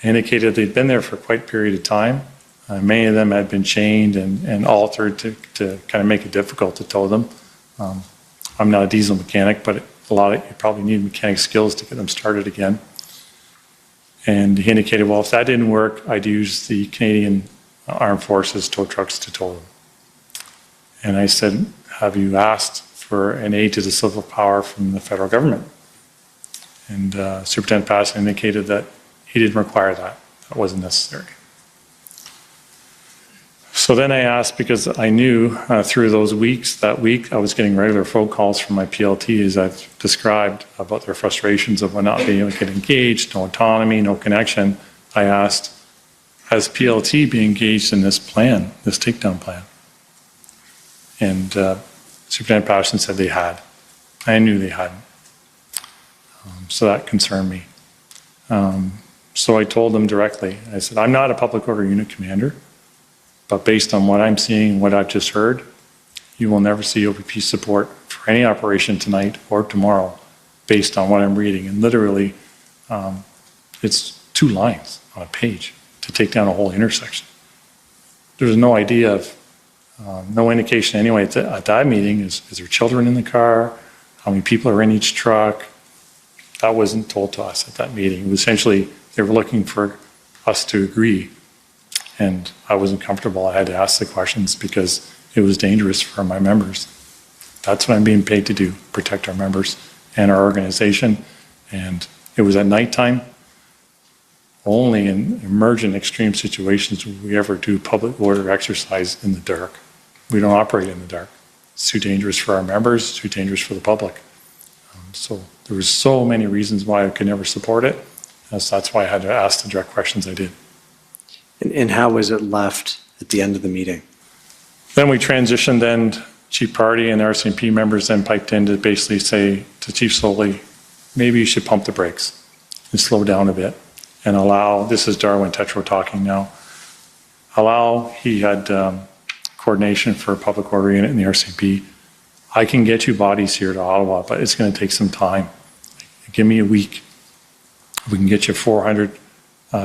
He indicated they'd been there for quite a period of time. Many of them had been chained and altered to kind of make it difficult to tow them. I'm not a diesel mechanic, but you probably need mechanic skills to get them started again. And he indicated, well, if that didn't work, I'd use the Canadian Armed Forces tow trucks to tow them. And I said, have you asked for an aid to the civil power from the federal government? And Superintendent Patterson indicated that he didn't require that. That wasn't necessary. So then I asked, because I knew through those weeks, that week, I was getting regular phone calls from my PLT, as I've described, about their frustrations of not being able to get engaged, no autonomy, no connection. I asked, has PLT been engaged in this plan, this takedown plan? And Superintendent Patterson said they had. I knew they hadn't. So that concerned me. So I told them directly, I said, I'm not a public order unit commander, but based on what I'm seeing, what I've just heard, you will never see OPP support for any operation tonight or tomorrow based on what I'm reading. And literally, it's 2 lines on a page to take down a whole intersection. There's no idea of, no indication anyway at that meeting, is there children in the car? How many people are in each truck? That wasn't told to us at that meeting. It was essentially, they were looking for us to agree. And I wasn't comfortable. I had to ask the questions because it was dangerous for my members. That's what I'm being paid to do, protect our members and our organization. And it was at nighttime. Only in emergent extreme situations would we ever do public order exercise in the dark. We don't operate in the dark. It's too dangerous for our members, it's too dangerous for the public. So there was so many reasons why I could never support it. So that's why I had to ask the direct questions I did. And how was it left at the end of the meeting? Then we transitioned then Chief Party and the RCMP members then piped in to basically say to Chief Soley, maybe you should pump the brakes and slow down a bit and allow, this is Darwin Tetro talking now, he had coordination for a public order unit in the RCMP. I can get you bodies here to Ottawa, but it's going to take some time. Give me a week. We can get you 400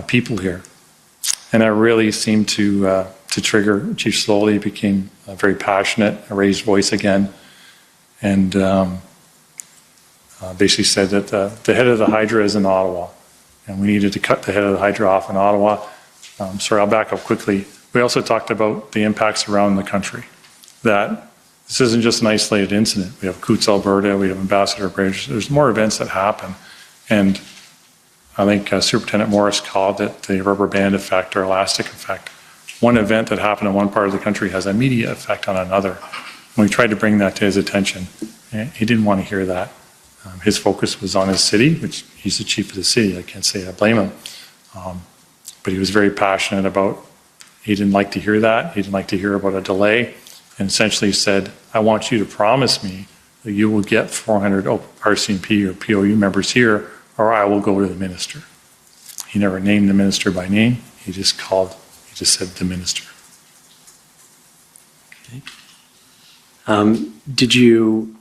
people here. And that really seemed to trigger Chief Slowly. He became very passionate, a raised voice again, and basically said that the head of the Hydra is in Ottawa, and we needed to cut the head of the Hydra off in Ottawa. Sorry, I'll back up quickly. We also talked about the impacts around the country, that this isn't just an isolated incident. We have Coutts, Alberta, we have Ambassador Bridge. There's more events that happen. And I think Superintendent Morris called it the rubber band effect or elastic effect. One event that happened in one part of the country has an immediate effect on another. And we tried to bring that to his attention. And he didn't want to hear that. His focus was on his city, which he's the chief of the city. I can't say I blame him. But he was very passionate about, he didn't like to hear that. He didn't like to hear about a delay. And essentially said, I want you to promise me that you will get 400 RCMP or POU members here, or I will go to the minister. He never named the minister by name. He just said the minister. Okay. Did you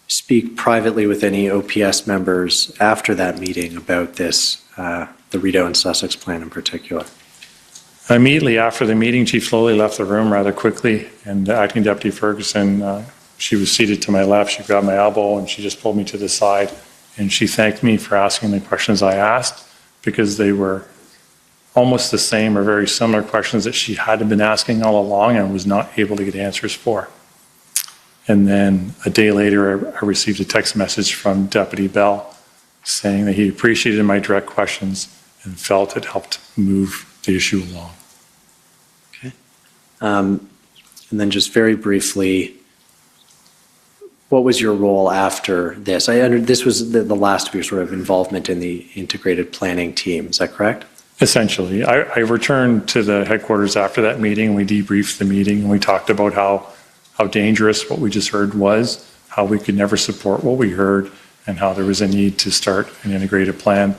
speak privately with any OPS members after that meeting about this, the Rideau and Sussex plan in particular? Immediately after the meeting, Chief Slowly left the room rather quickly, and Acting Deputy Ferguson, she was seated to my left. She grabbed my elbow and she just pulled me to the side, and she thanked me for asking the questions I asked, because they were almost the same or very similar questions that she had been asking all along and was not able to get answers for. And then a day later, I received a text message from Deputy Bell saying that he appreciated my direct questions and felt it helped move the issue along. Okay. And then just very briefly, what was your role after this? This was the last of your sort of involvement in the integrated planning team, is that correct? Essentially. I returned to the headquarters after that meeting. We debriefed the meeting and we talked about how dangerous what we just heard was, how we could never support what we heard, and how there was a need to start an integrated plan.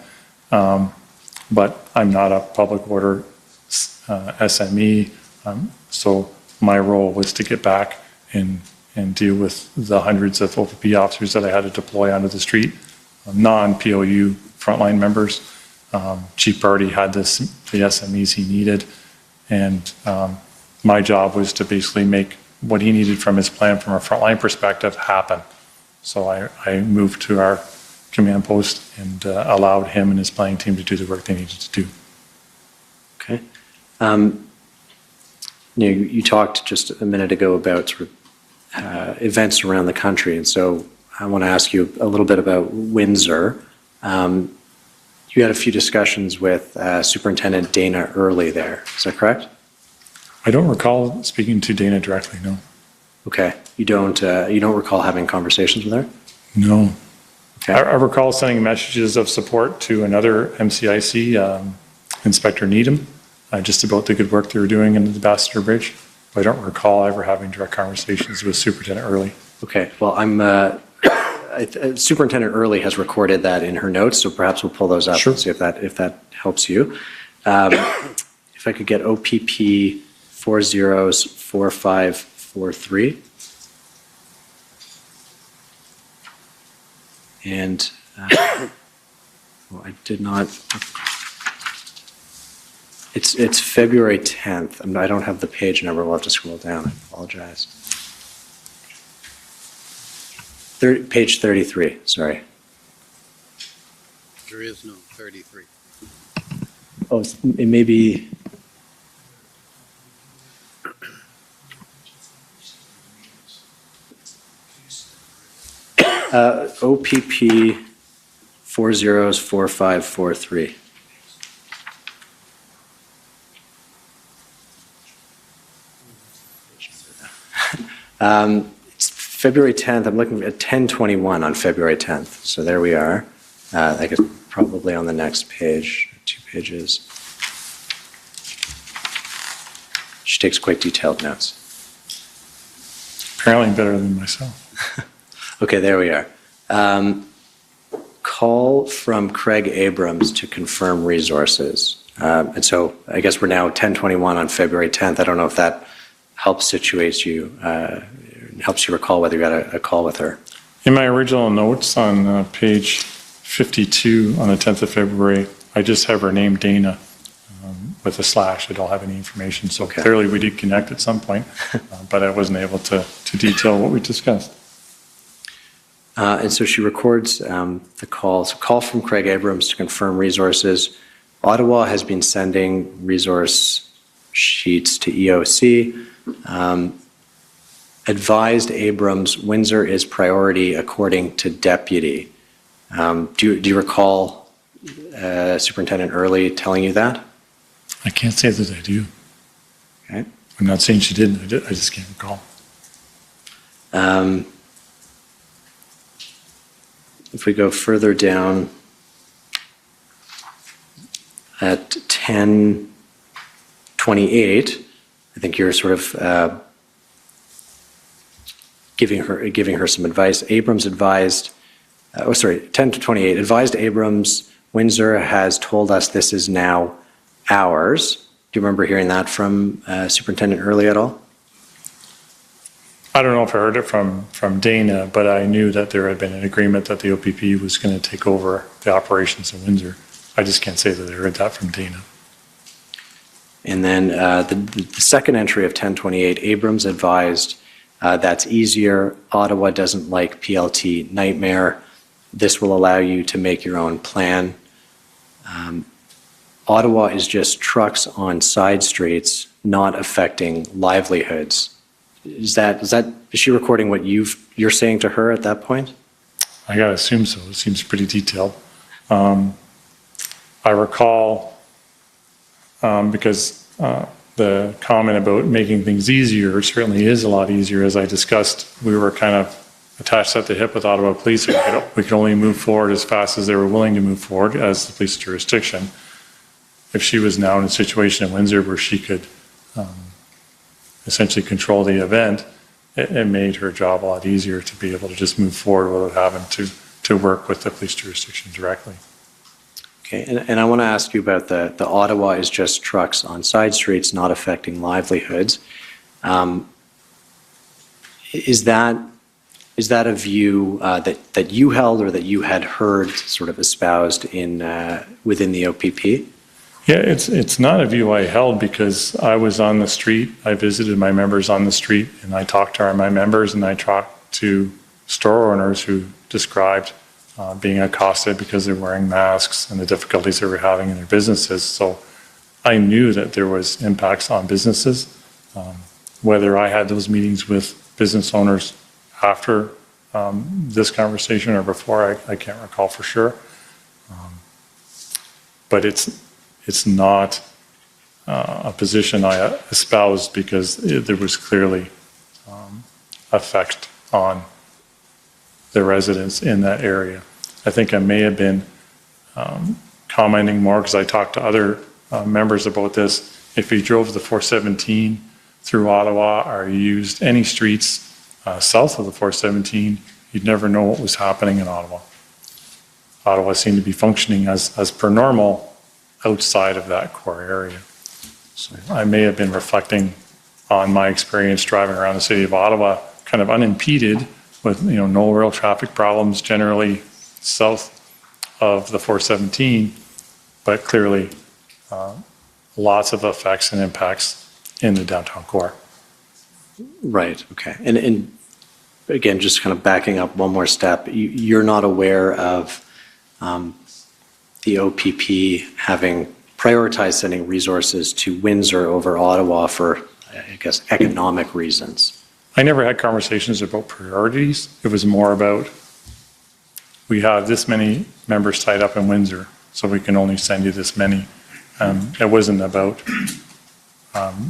But I'm not a public order SME, so my role was to get back and deal with the hundreds of OPP officers that I had to deploy onto the street, non-POU frontline members. Chief Party had the SMEs he needed, and my job was to basically make what he needed from his plan from a frontline perspective happen. So I moved to our command post and allowed him and his planning team to do the work they needed to do. Okay. You talked just a minute ago about sort of events around the country, and so I want to ask you a little bit about Windsor. You had a few discussions with Superintendent Dana Early there, is that correct? I don't recall speaking to Dana directly, no. Okay. You don't recall having conversations with her? No. Okay. I recall sending messages of support to another MCIC, Inspector Needham, just about the good work they were doing in the Ambassador Bridge. But I don't recall ever having direct conversations with Superintendent Early. Okay. Well, Superintendent Early has recorded that in her notes, so perhaps we'll pull those up. Sure. And see if that helps you. If I could get OPP 404543. And well, I did not. It's February 10th. I don't have the page number. We'll have to scroll down. I apologize. Page 33. Sorry. There is no 33. Oh, it may be. OPP 404543. It's February 10th. I'm looking at 1021 on February 10th. So there we are. I guess probably on the next page, 2 pages. She takes quite detailed notes. apparently better than myself. Okay, there we are. Call from Craig Abrams to confirm resources. And so I guess we're now 10:21 on February 10th. I don't know if that helps situate you, helps you recall whether you got a call with her. In my original notes on page 52 on the 10th of February, I just have her name Dana with a slash. I don't have any information. So clearly we did connect at some point, but I wasn't able to detail what we discussed. And so she records the call. So call from Craig Abrams to confirm resources. Ottawa has been sending resource sheets to EOC. Advised Abrams, Windsor is priority according to deputy. Do you recall Superintendent Early telling you that? I can't say that I do. Okay. I'm not saying she didn't. I just can't recall. If we go further down at 10:28, I think you're sort of giving her some advice. Abrams advised, 10:28, advised Abrams, Windsor has told us this is now ours. Do you remember hearing that from Superintendent Early at all? I don't know if I heard it from Dana, but I knew that there had been an agreement that the OPP was going to take over the operations in Windsor. I just can't say that I heard that from Dana. And then the second entry of 10:28, Abrams advised that's easier. Ottawa doesn't like PLT nightmare. This will allow you to make your own plan. Ottawa is just trucks on side streets, not affecting livelihoods. Is she recording what you're saying to her at that point? I gotta assume so. It seems pretty detailed. I recall because the comment about making things easier certainly is a lot easier. As I discussed, we were kind of attached at the hip with Ottawa Police. We could only move forward as fast as they were willing to move forward as the police jurisdiction. If she was now in a situation in Windsor where she could essentially control the event, it made her job a lot easier to be able to just move forward without having to work with the police jurisdiction directly. Okay, and I want to ask you about the Ottawa is just trucks on side streets, not affecting livelihoods. Is that a view that you held or that you had heard sort of espoused within the OPP? Yeah, it's not a view I held because I was on the street. I visited my members on the street and I talked to my members and I talked to store owners who described being accosted because they're wearing masks and the difficulties they were having in their businesses. So I knew that there was impacts on businesses. Whether I had those meetings with business owners after this conversation or before, I can't recall for sure. But it's not a position I espoused because there was clearly effect on the residents in that area. I think I may have been commenting more because I talked to other members about this. If you drove the 417 through Ottawa or you used any streets south of the 417, you'd never know what was happening in Ottawa. Ottawa seemed to be functioning as per normal outside of that core area. So I may have been reflecting on my experience driving around the city of Ottawa kind of unimpeded with no real traffic problems generally south of the 417, but clearly lots of effects and impacts in the downtown core. Right, okay. And again, just kind of backing up one more step, you're not aware of the OPP having prioritized sending resources to Windsor over Ottawa for, I guess, economic reasons? I never had conversations about priorities. It was more about, we have this many members tied up in Windsor, so we can only send you this many. It wasn't about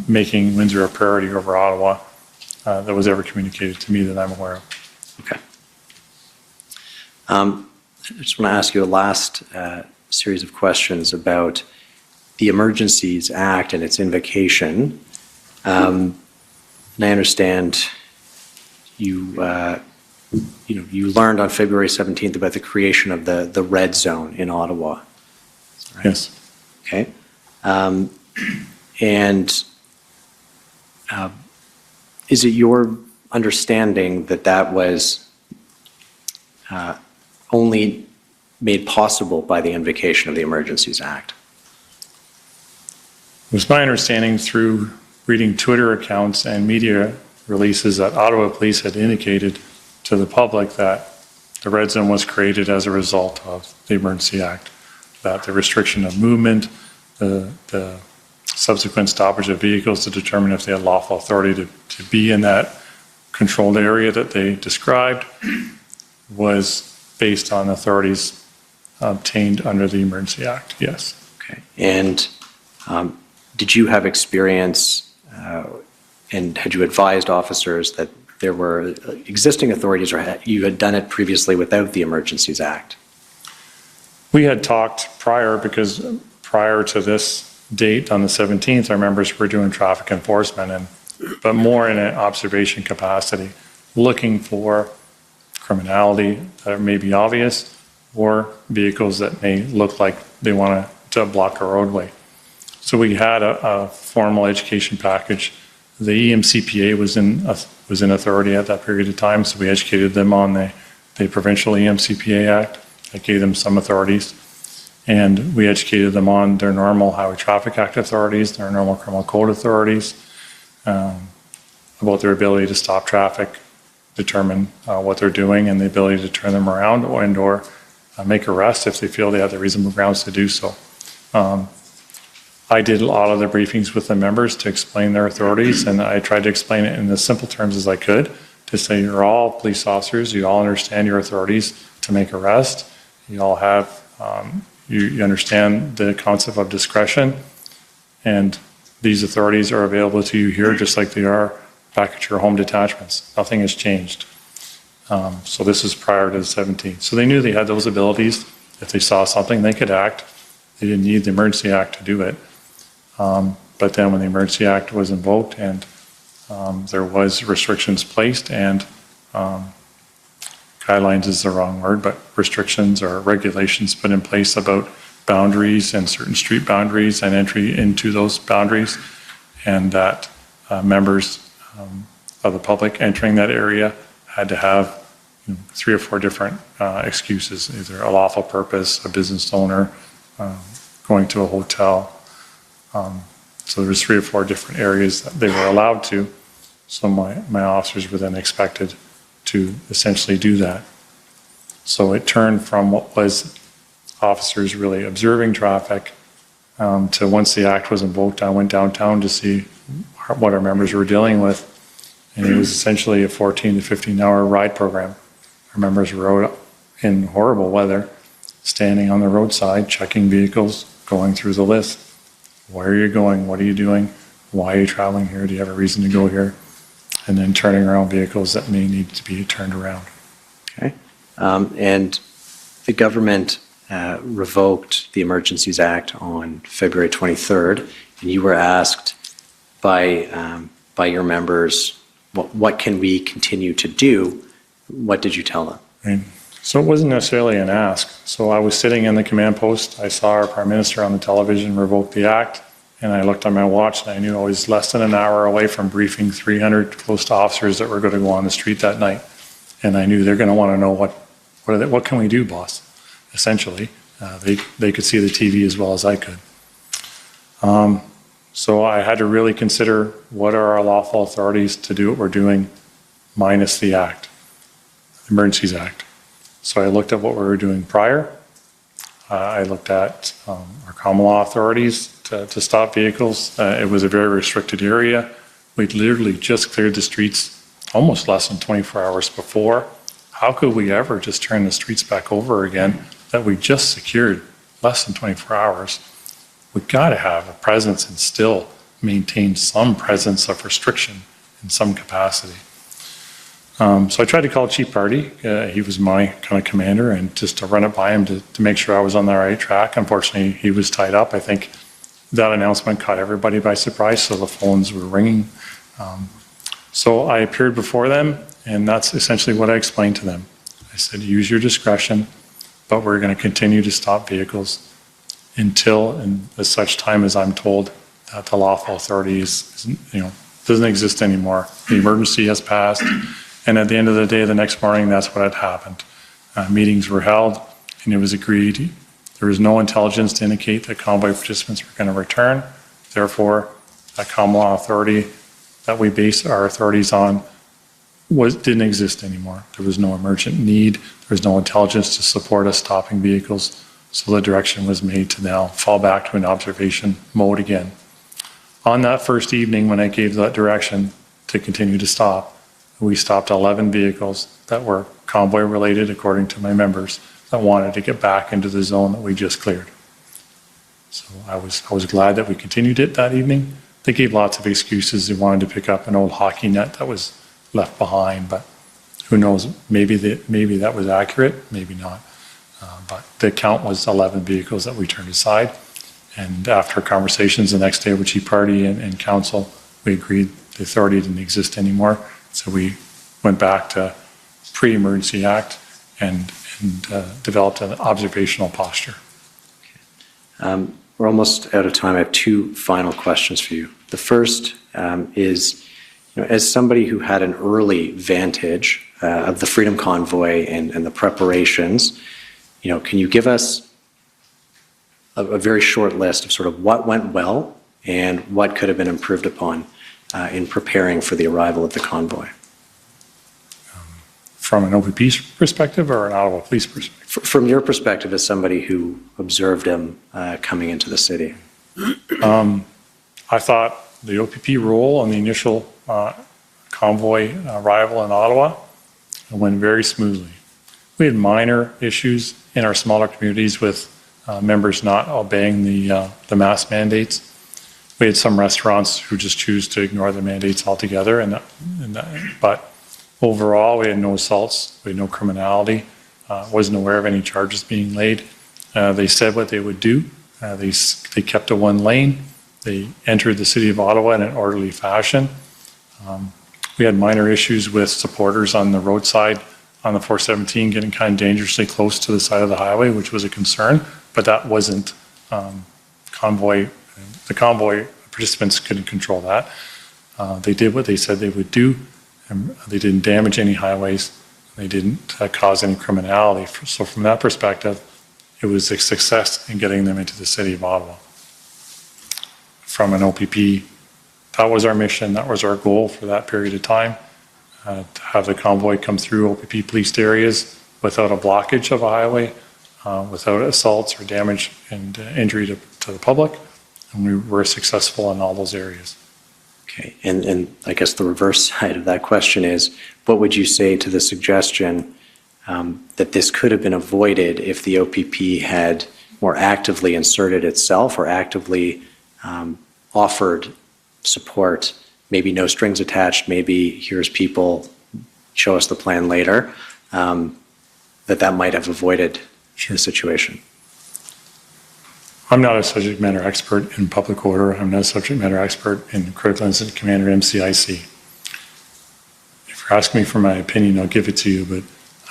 making Windsor a priority over Ottawa that was ever communicated to me that I'm aware of. Okay. I just want to ask you a last series of questions about the Emergencies Act and its invocation. And I understand you learned on February 17th about the creation of the red zone in Ottawa. Right? Yes. Okay. Is it your understanding that that was only made possible by the invocation of the Emergencies Act? It was my understanding through reading Twitter accounts and media releases that Ottawa Police had indicated to the public that the red zone was created as a result of the Emergency Act, that the restriction of movement, the subsequent stoppage of vehicles to determine if they had lawful authority to be in that controlled area that they described was based on authorities obtained under the Emergency Act, yes. Okay. And did you have experience and had you advised officers that there were existing authorities or you had done it previously without the Emergencies Act? We had talked prior, because prior to this date on the 17th, our members were doing traffic enforcement, but more in an observation capacity, looking for criminality that may be obvious or vehicles that may look like they want to block a roadway. So we had a formal education package. The EMCPA was in authority at that period of time, so we educated them on the provincial EMCPA Act that gave them some authorities. And we educated them on their normal Highway Traffic Act authorities, their normal Criminal Code authorities, about their ability to stop traffic, determine what they're doing, and the ability to turn them around or make arrests if they feel they have the reasonable grounds to do so. I did a lot of the briefings with the members to explain their authorities, and I tried to explain it in as simple terms as I could to say you're all police officers, you all understand your authorities to make arrests, you all have, you understand the concept of discretion, and these authorities are available to you here just like they are back at your home detachments. Nothing has changed. So this is prior to the 17th. So they knew they had those abilities. If they saw something, they could act. They didn't need the Emergency Act to do it. But then when the Emergency Act was invoked and there was restrictions placed and guidelines is the wrong word, but restrictions or regulations put in place about boundaries and certain street boundaries and entry into those boundaries, and that members of the public entering that area had to have 3 or 4 different excuses, either a lawful purpose, a business owner, going to a hotel. So there was 3 or 4 different areas that they were allowed to. So my officers were then expected to essentially do that. So it turned from what was officers really observing traffic to, once the act was invoked, I went downtown to see what our members were dealing with. And it was essentially a 14 to 15 hour ride program. Our members were out in horrible weather, standing on the roadside, checking vehicles, going through the list. Where are you going? What are you doing? Why are you traveling here? Do you have a reason to go here? And then turning around vehicles that may need to be turned around. Okay. And the government revoked the Emergencies Act on February 23rd, and you were asked by your members, what can we continue to do? What did you tell them? Right. So it wasn't necessarily an ask. So I was sitting in the command post. I saw our Prime Minister on the television revoke the act, and I looked on my watch and I knew I was less than an hour away from briefing 300 close to officers that were going to go on the street that night. And I knew they're going to want to know what can we do, boss? Essentially, they could see the TV as well as I could. So I had to really consider what are our lawful authorities to do what we're doing minus the act, the Emergencies Act. So I looked at what we were doing prior. I looked at our common law authorities to stop vehicles. It was a very restricted area. We'd literally just cleared the streets almost less than 24 hours before. How could we ever just turn the streets back over again that we just secured less than 24 hours? We've got to have a presence and still maintain some presence of restriction in some capacity. So I tried to call Chief Party. He was my kind of commander, and just to run it by him to make sure I was on the right track. Unfortunately, he was tied up. I think that announcement caught everybody by surprise, so the phones were ringing. So I appeared before them, And that's essentially what I explained to them. I said, use your discretion, but we're going to continue to stop vehicles until and as such time as I'm told that the lawful authority doesn't exist anymore. The emergency has passed, and at the end of the day, the next morning, that's what had happened. Meetings were held, and it was agreed. There was no intelligence to indicate that convoy participants were going to return. Therefore, that common law authority that we base our authorities on didn't exist anymore. There was no emergent need. There was no intelligence to support us stopping vehicles. So the direction was made to now fall back to an observation mode again. On that first evening, when I gave that direction to continue to stop, we stopped 11 vehicles that were convoy related, according to my members, that wanted to get back into the zone that we just cleared. So I was glad that we continued it that evening. They gave lots of excuses. They wanted to pick up an old hockey net that was left behind, but who knows, maybe that was accurate, maybe not. But the count was 11 vehicles that we turned aside. And after conversations the next day with Chief Party and Council, we agreed the authority didn't exist anymore. So we went back to pre-Emergency Act and developed an observational posture. We're almost out of time. I have two final questions for you. The first is, as somebody who had an early vantage of the Freedom Convoy and the preparations, can you give us a very short list of sort of what went well and what could have been improved upon in preparing for the arrival of the convoy? From an OPP perspective or an Ottawa Police perspective? From your perspective as somebody who observed him coming into the city. I thought the OPP role on the initial convoy arrival in Ottawa went very smoothly. We had minor issues in our smaller communities with members not obeying the mask mandates. We had some restaurants who just choose to ignore the mandates altogether, but overall, we had no assaults, we had no criminality, wasn't aware of any charges being laid. They said what they would do. They kept to one lane. They entered the city of Ottawa in an orderly fashion. We had minor issues with supporters on the roadside on the 417 getting kind of dangerously close to the side of the highway, which was a concern, but that wasn't convoy. The convoy participants couldn't control that. They did what they said they would do. And they didn't damage any highways. They didn't cause any criminality. So from that perspective, it was a success in getting them into the city of Ottawa. From an OPP, that was our mission. That was our goal for that period of time, to have the convoy come through OPP policed areas without a blockage of a highway, without assaults or damage and injury to the public. And we were successful in all those areas. Okay, and I guess the reverse side of that question is, what would you say to the suggestion that this could have been avoided if the OPP had more actively inserted itself or actively offered support, maybe no strings attached, maybe here's people, show us the plan later, that might have avoided the situation? I'm not a subject matter expert in public order. I'm not a subject matter expert in critical incident command or MCIC. If you're asking me for my opinion, I'll give it to you, but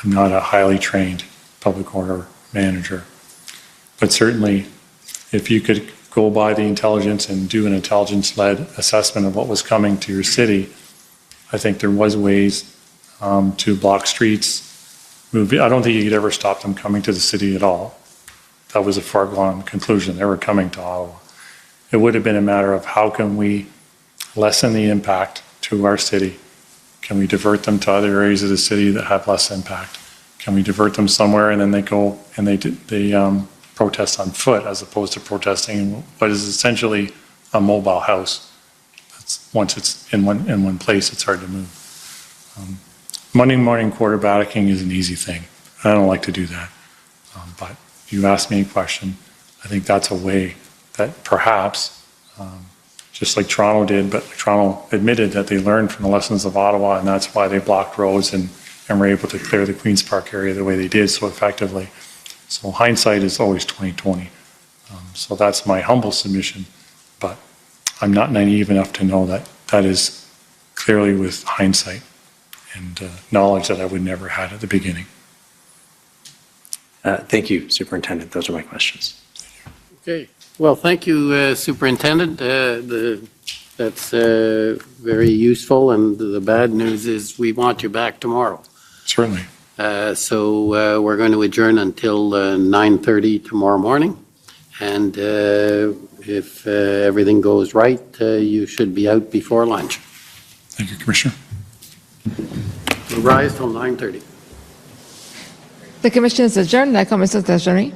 I'm not a highly trained public order manager. But certainly, if you could go by the intelligence and do an intelligence-led assessment of what was coming to your city, I think there was ways to block streets, move. I don't think you could ever stop them coming to the city at all. That was a foregone conclusion. They were coming to Ottawa. It would have been a matter of how can we lessen the impact to our city? Can we divert them to other areas of the city that have less impact? Can we divert them somewhere and then they go and they protest on foot as opposed to protesting in what is essentially a mobile house? Once it's in one place, it's hard to move. Monday morning quarterbacking is an easy thing. I don't like to do that, but you asked me a question. I think that's a way that perhaps, just like Toronto did, but Toronto admitted that they learned from the lessons of Ottawa, and that's why they blocked roads and were able to clear the Queen's Park area the way they did so effectively. So hindsight is always 20/20. So that's my humble submission, but I'm not naive enough to know that that is clearly with hindsight. and knowledge that I would never had at the beginning. Thank you, Superintendent. Those are my questions. Okay. Well, thank you, Superintendent. That's very useful, and the bad news is we want you back tomorrow. Certainly. So we're going to adjourn until 9:30 tomorrow morning, and if everything goes right, you should be out before lunch. Thank you, Commissioner. We'll rise till 9:30. The commission is adjourned. La commission est adjournée.